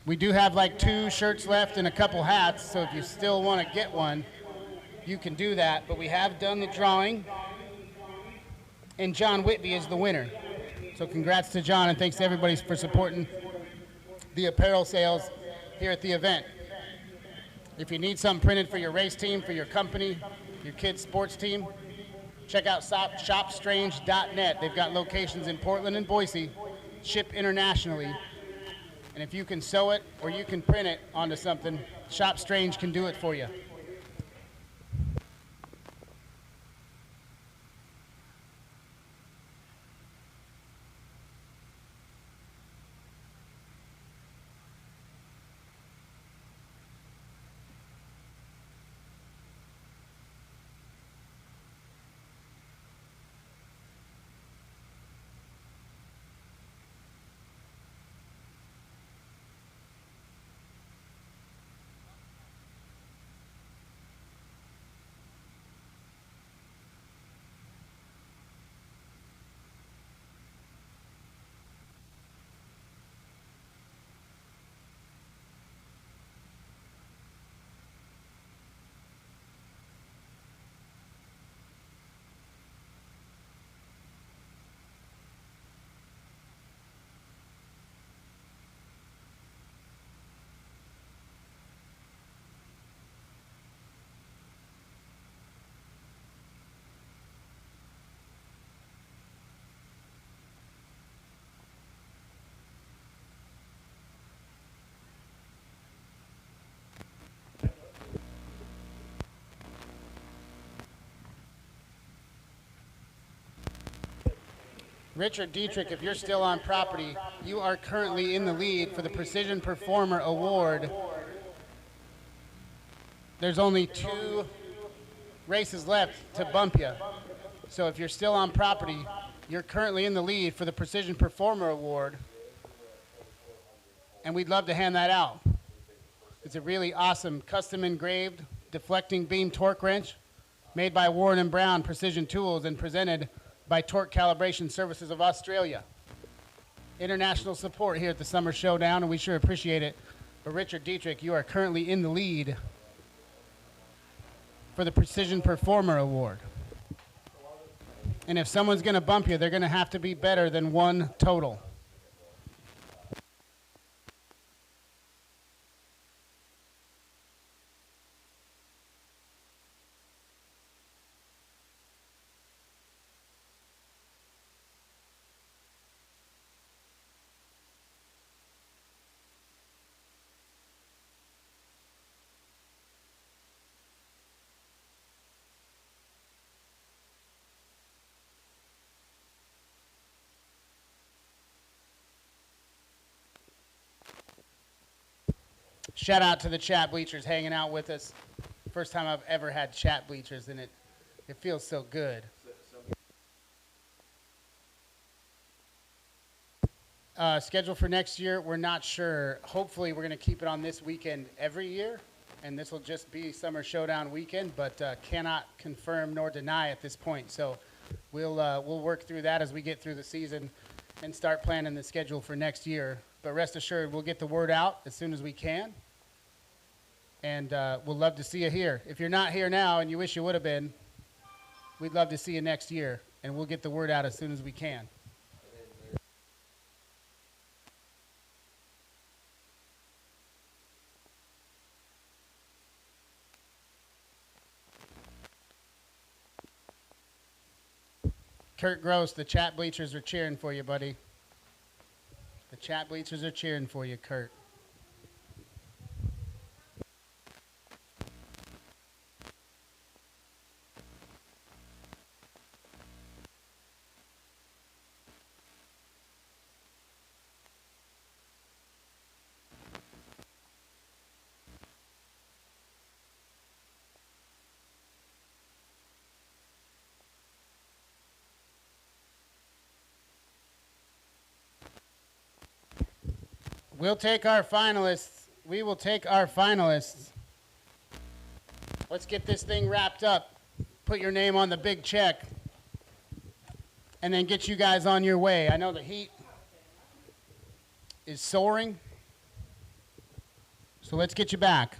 We do have like 2 shirts left and a couple hats, so if you still want to get one, you can do that. But we have done the drawing, and John Whitby is the winner. So congrats to John, and thanks to everybody for supporting the apparel sales here at the event. If you need something printed for your race team, for your company, your kids' sports team, check out shopstrange.net. They've got locations in Portland and Boise, ship internationally. And if you can sew it or you can print it onto something, Shop Strange can do it for you. Richard Dietrich, if you're still on property, you are currently in the lead for the Precision Performer Award. There's only 2 races left to bump you. So if you're still on property, you're currently in the lead for the Precision Performer Award. And we'd love to hand that out. It's a really awesome custom engraved deflecting beam torque wrench made by Warren & Brown Precision Tools and presented by Torque Calibration Services of Australia. International support here at the Summer Showdown, and we sure appreciate it. But Richard Dietrich, you are currently in the lead for the Precision Performer Award. And if someone's going to bump you, they're going to have to be better than 1 total. Shout out to the chat bleachers hanging out with us. First time I've ever had chat bleachers, and it feels so good. Schedule for next year, we're not sure. Hopefully we're going to keep it on this weekend every year, and this will just be Summer Showdown weekend, but cannot confirm nor deny at this point. So we'll work through that as we get through the season and start planning the schedule for next year. But rest assured, we'll get the word out as soon as we can. And we'll love to see you here. If you're not here now and you wish you would have been, we'd love to see you next year. And we'll get the word out as soon as we can. Kurt Gross, the chat bleachers are cheering for you, buddy. The chat bleachers are cheering for you, Kurt. We'll take our finalists. We will take our finalists. Let's get this thing wrapped up. Put your name on the big check. And then get you guys on your way. I know the heat is soaring. So let's get you back.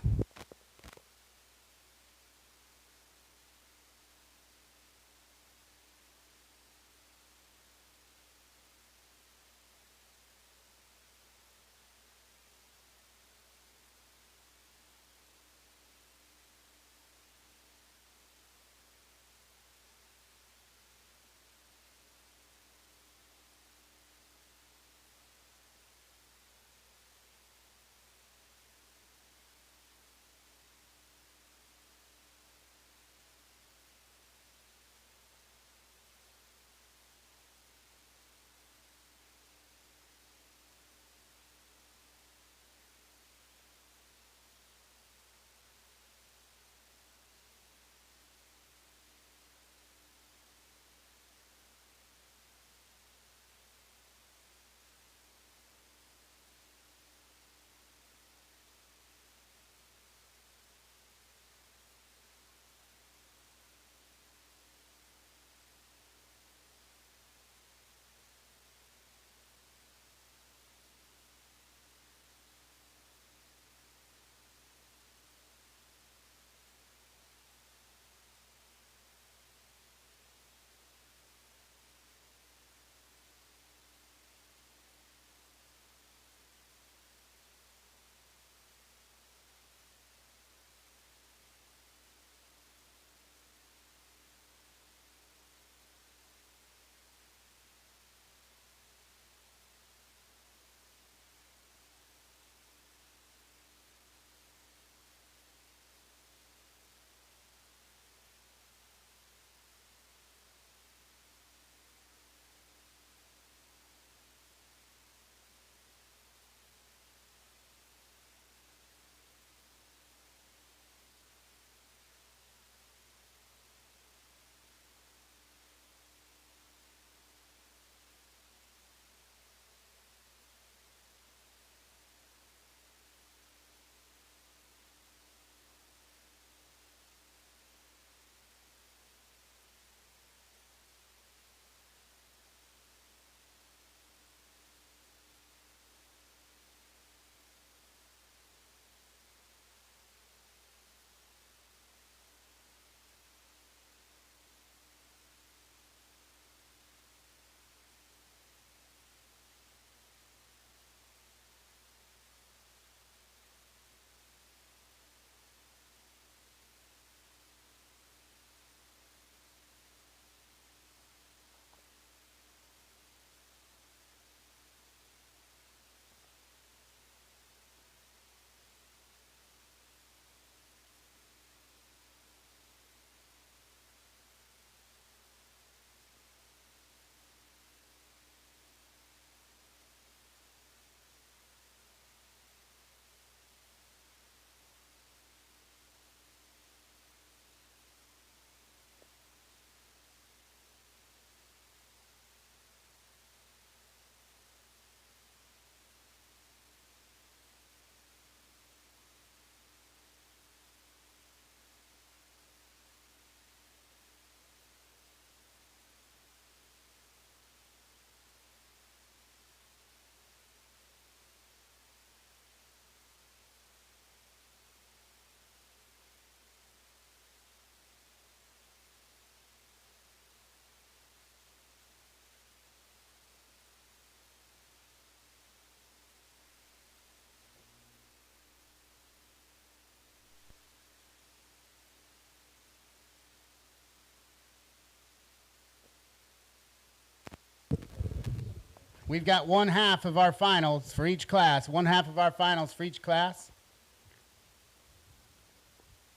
We've got one half of our finals for each class. One half of our finals for each class.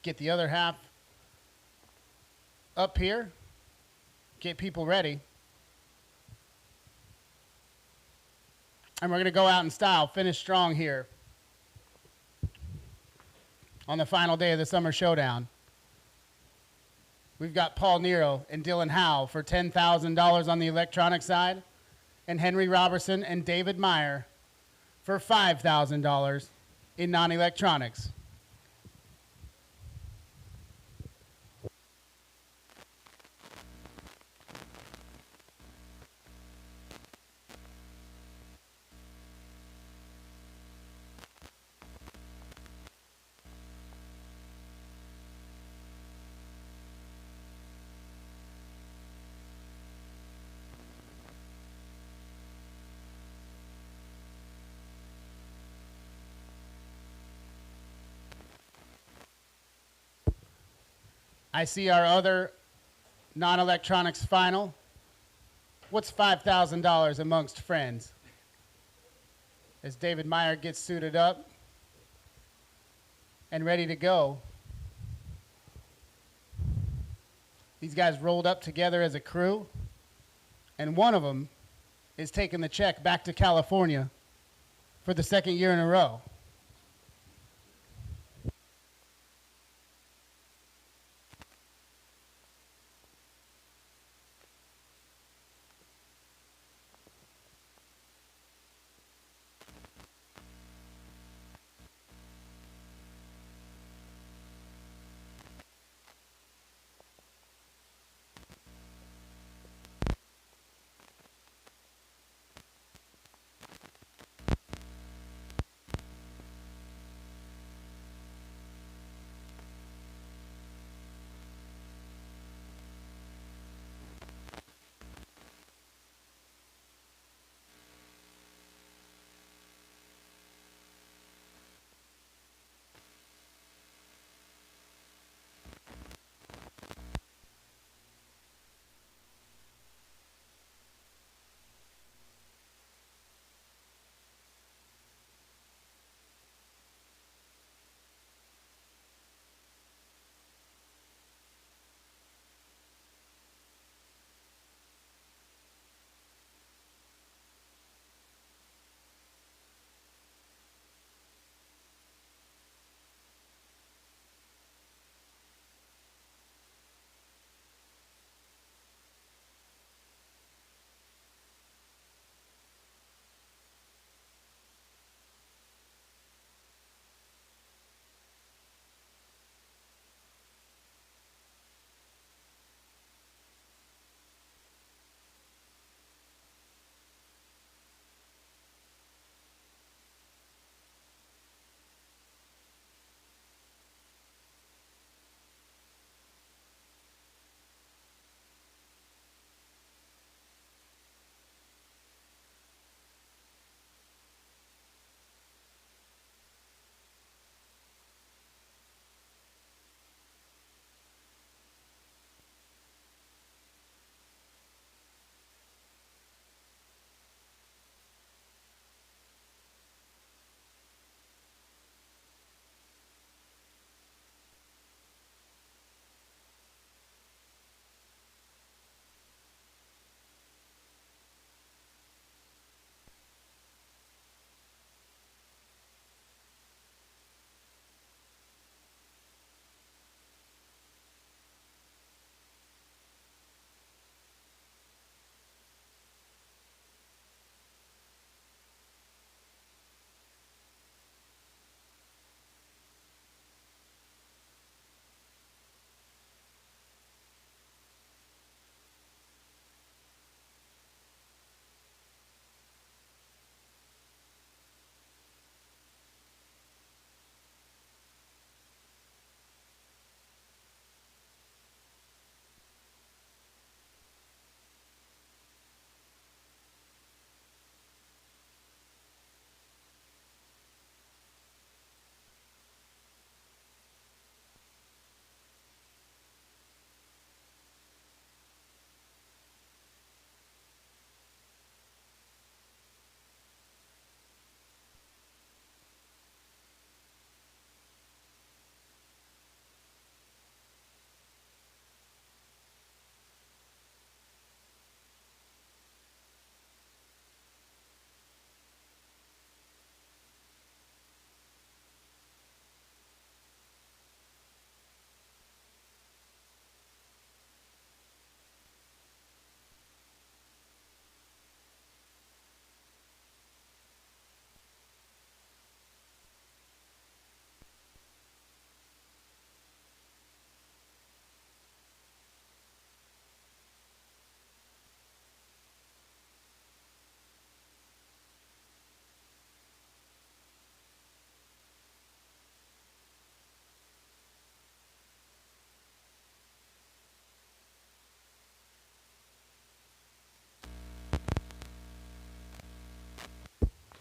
Get the other half up here. Get people ready. And we're going to go out in style. Finish strong here on the final day of the Summer Showdown. We've got Paul Nero and Dylan Howe for $10,000 on the electronic side, and Henry Robertson and David Meyer for $5,000 in non-electronics. I see our other non-electronics final. What's $5,000 amongst friends? As David Meyer gets suited up and ready to go. These guys rolled up together as a crew, and one of them is taking the check back to California for the second year in a row.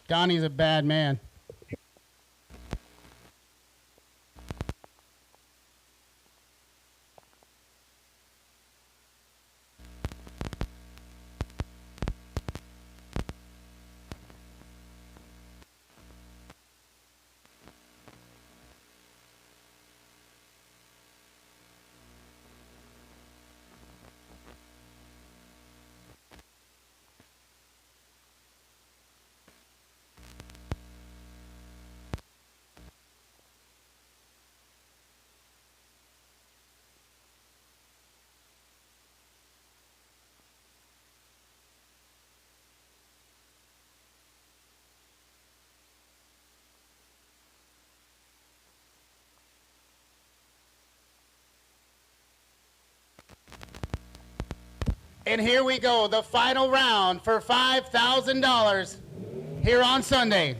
Donnie's a bad man. And here we go, the final round for $5,000 here on Sunday.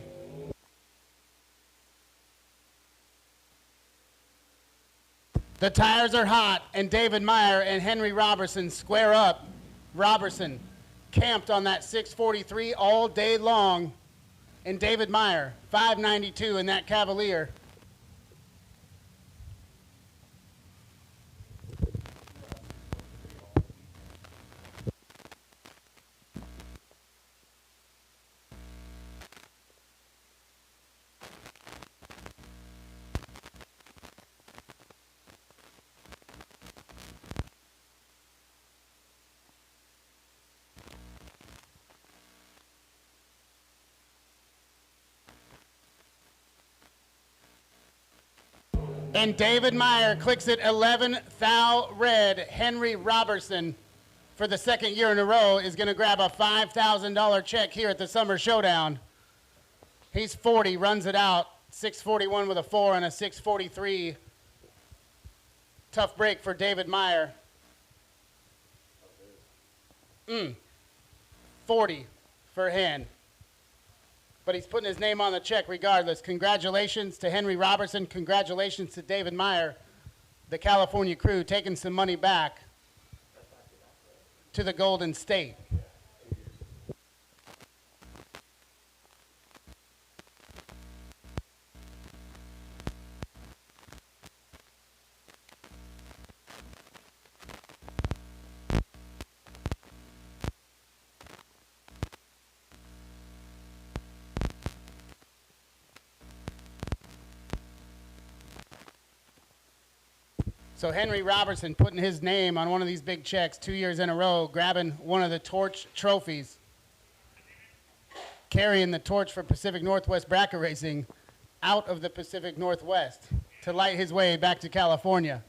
The tires are hot, and David Meyer and Henry Robertson square up. Robertson camped on that 643 all day long, and David Meyer, 592 in that Cavalier. And David Meyer clicks it 11 thou red. Henry Robertson, for the second year in a row, is going to grab a $5,000 check here at the Summer Showdown. He's 40, runs it out. 641 with a 4 and a 643. Tough break for David Meyer. 40 for Hen. But he's putting his name on the check regardless. Congratulations to Henry Robertson. Congratulations to David Meyer, the California crew, taking some money back to the Golden State. So Henry Robertson putting his name on one of these big checks 2 years in a row, grabbing one of the torch trophies, carrying the torch for Pacific Northwest bracket racing out of the Pacific Northwest to light his way back to California.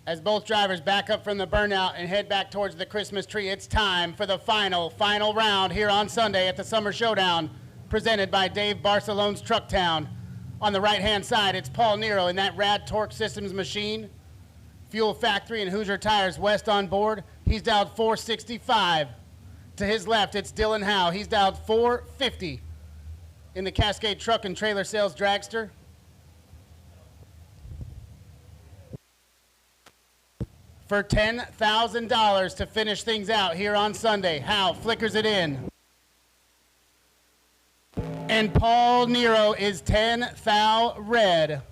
As both drivers back up from the burnout and head back towards the Christmas tree, it's time for the final round here on Sunday at the Summer Showdown, presented by Dave Barcelone's Trucktown. On the right-hand side, it's Paul Nero in that Rad Torque Systems machine. Fuel Factory and Hoosier Tires West on board. He's dialed 465. To his left, it's Dylan Howe. He's dialed 450 in the Cascade Truck and Trailer Sales Dragster. For $10,000 to finish things out here on Sunday. Howe flickers it in. And Paul Nero is 10 thou red.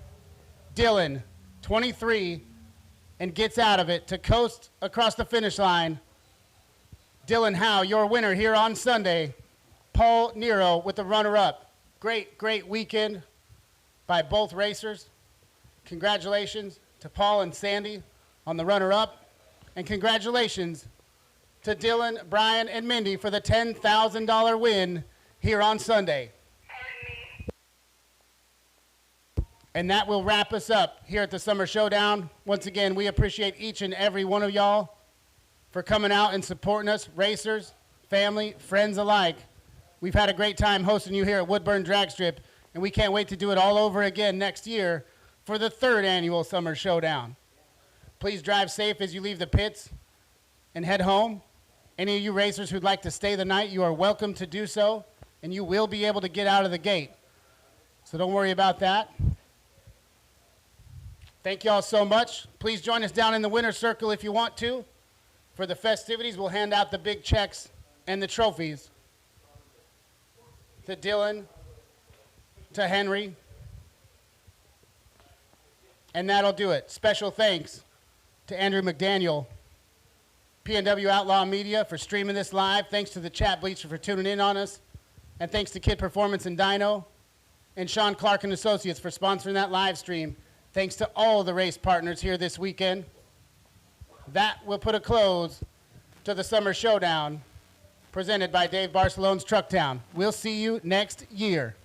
Dylan, 23, and gets out of it to coast across the finish line Dylan Howe, your winner here on Sunday. Paul Nero with the runner-up. Great, great weekend by both racers. Congratulations to Paul and Sandy on the runner-up. And congratulations to Dylan, Brian, and Mindy for the $10,000 win here on Sunday. And that will wrap us up here at the Summer Showdown. Once again, we appreciate each and every one of y'all for coming out and supporting us, racers, family, friends alike. We've had a great time hosting you here at Woodburn Drag Strip, and we can't wait to do it all over again next year for the 3rd annual Summer Showdown. Please drive safe as you leave the pits and head home. Any of you racers who'd like to stay the night, you are welcome to do so, and you will be able to get out of the gate. So don't worry about that. Thank you all so much. Please join us down in the winner's circle if you want to. For the festivities, we'll hand out the big checks and the trophies to Dylan, to Henry, and that'll do it. Special thanks to Andrew McDaniel, PNW Outlaw Media, for streaming this live. Thanks to the Chat Bleacher for tuning in on us. And thanks to Kid Performance and Dino, and Sean Clark and Associates for sponsoring that live stream. Thanks to all the race partners here this weekend. That will put a close to the Summer Showdown presented by Dave Barcelone's Trucktown. We'll see you next year.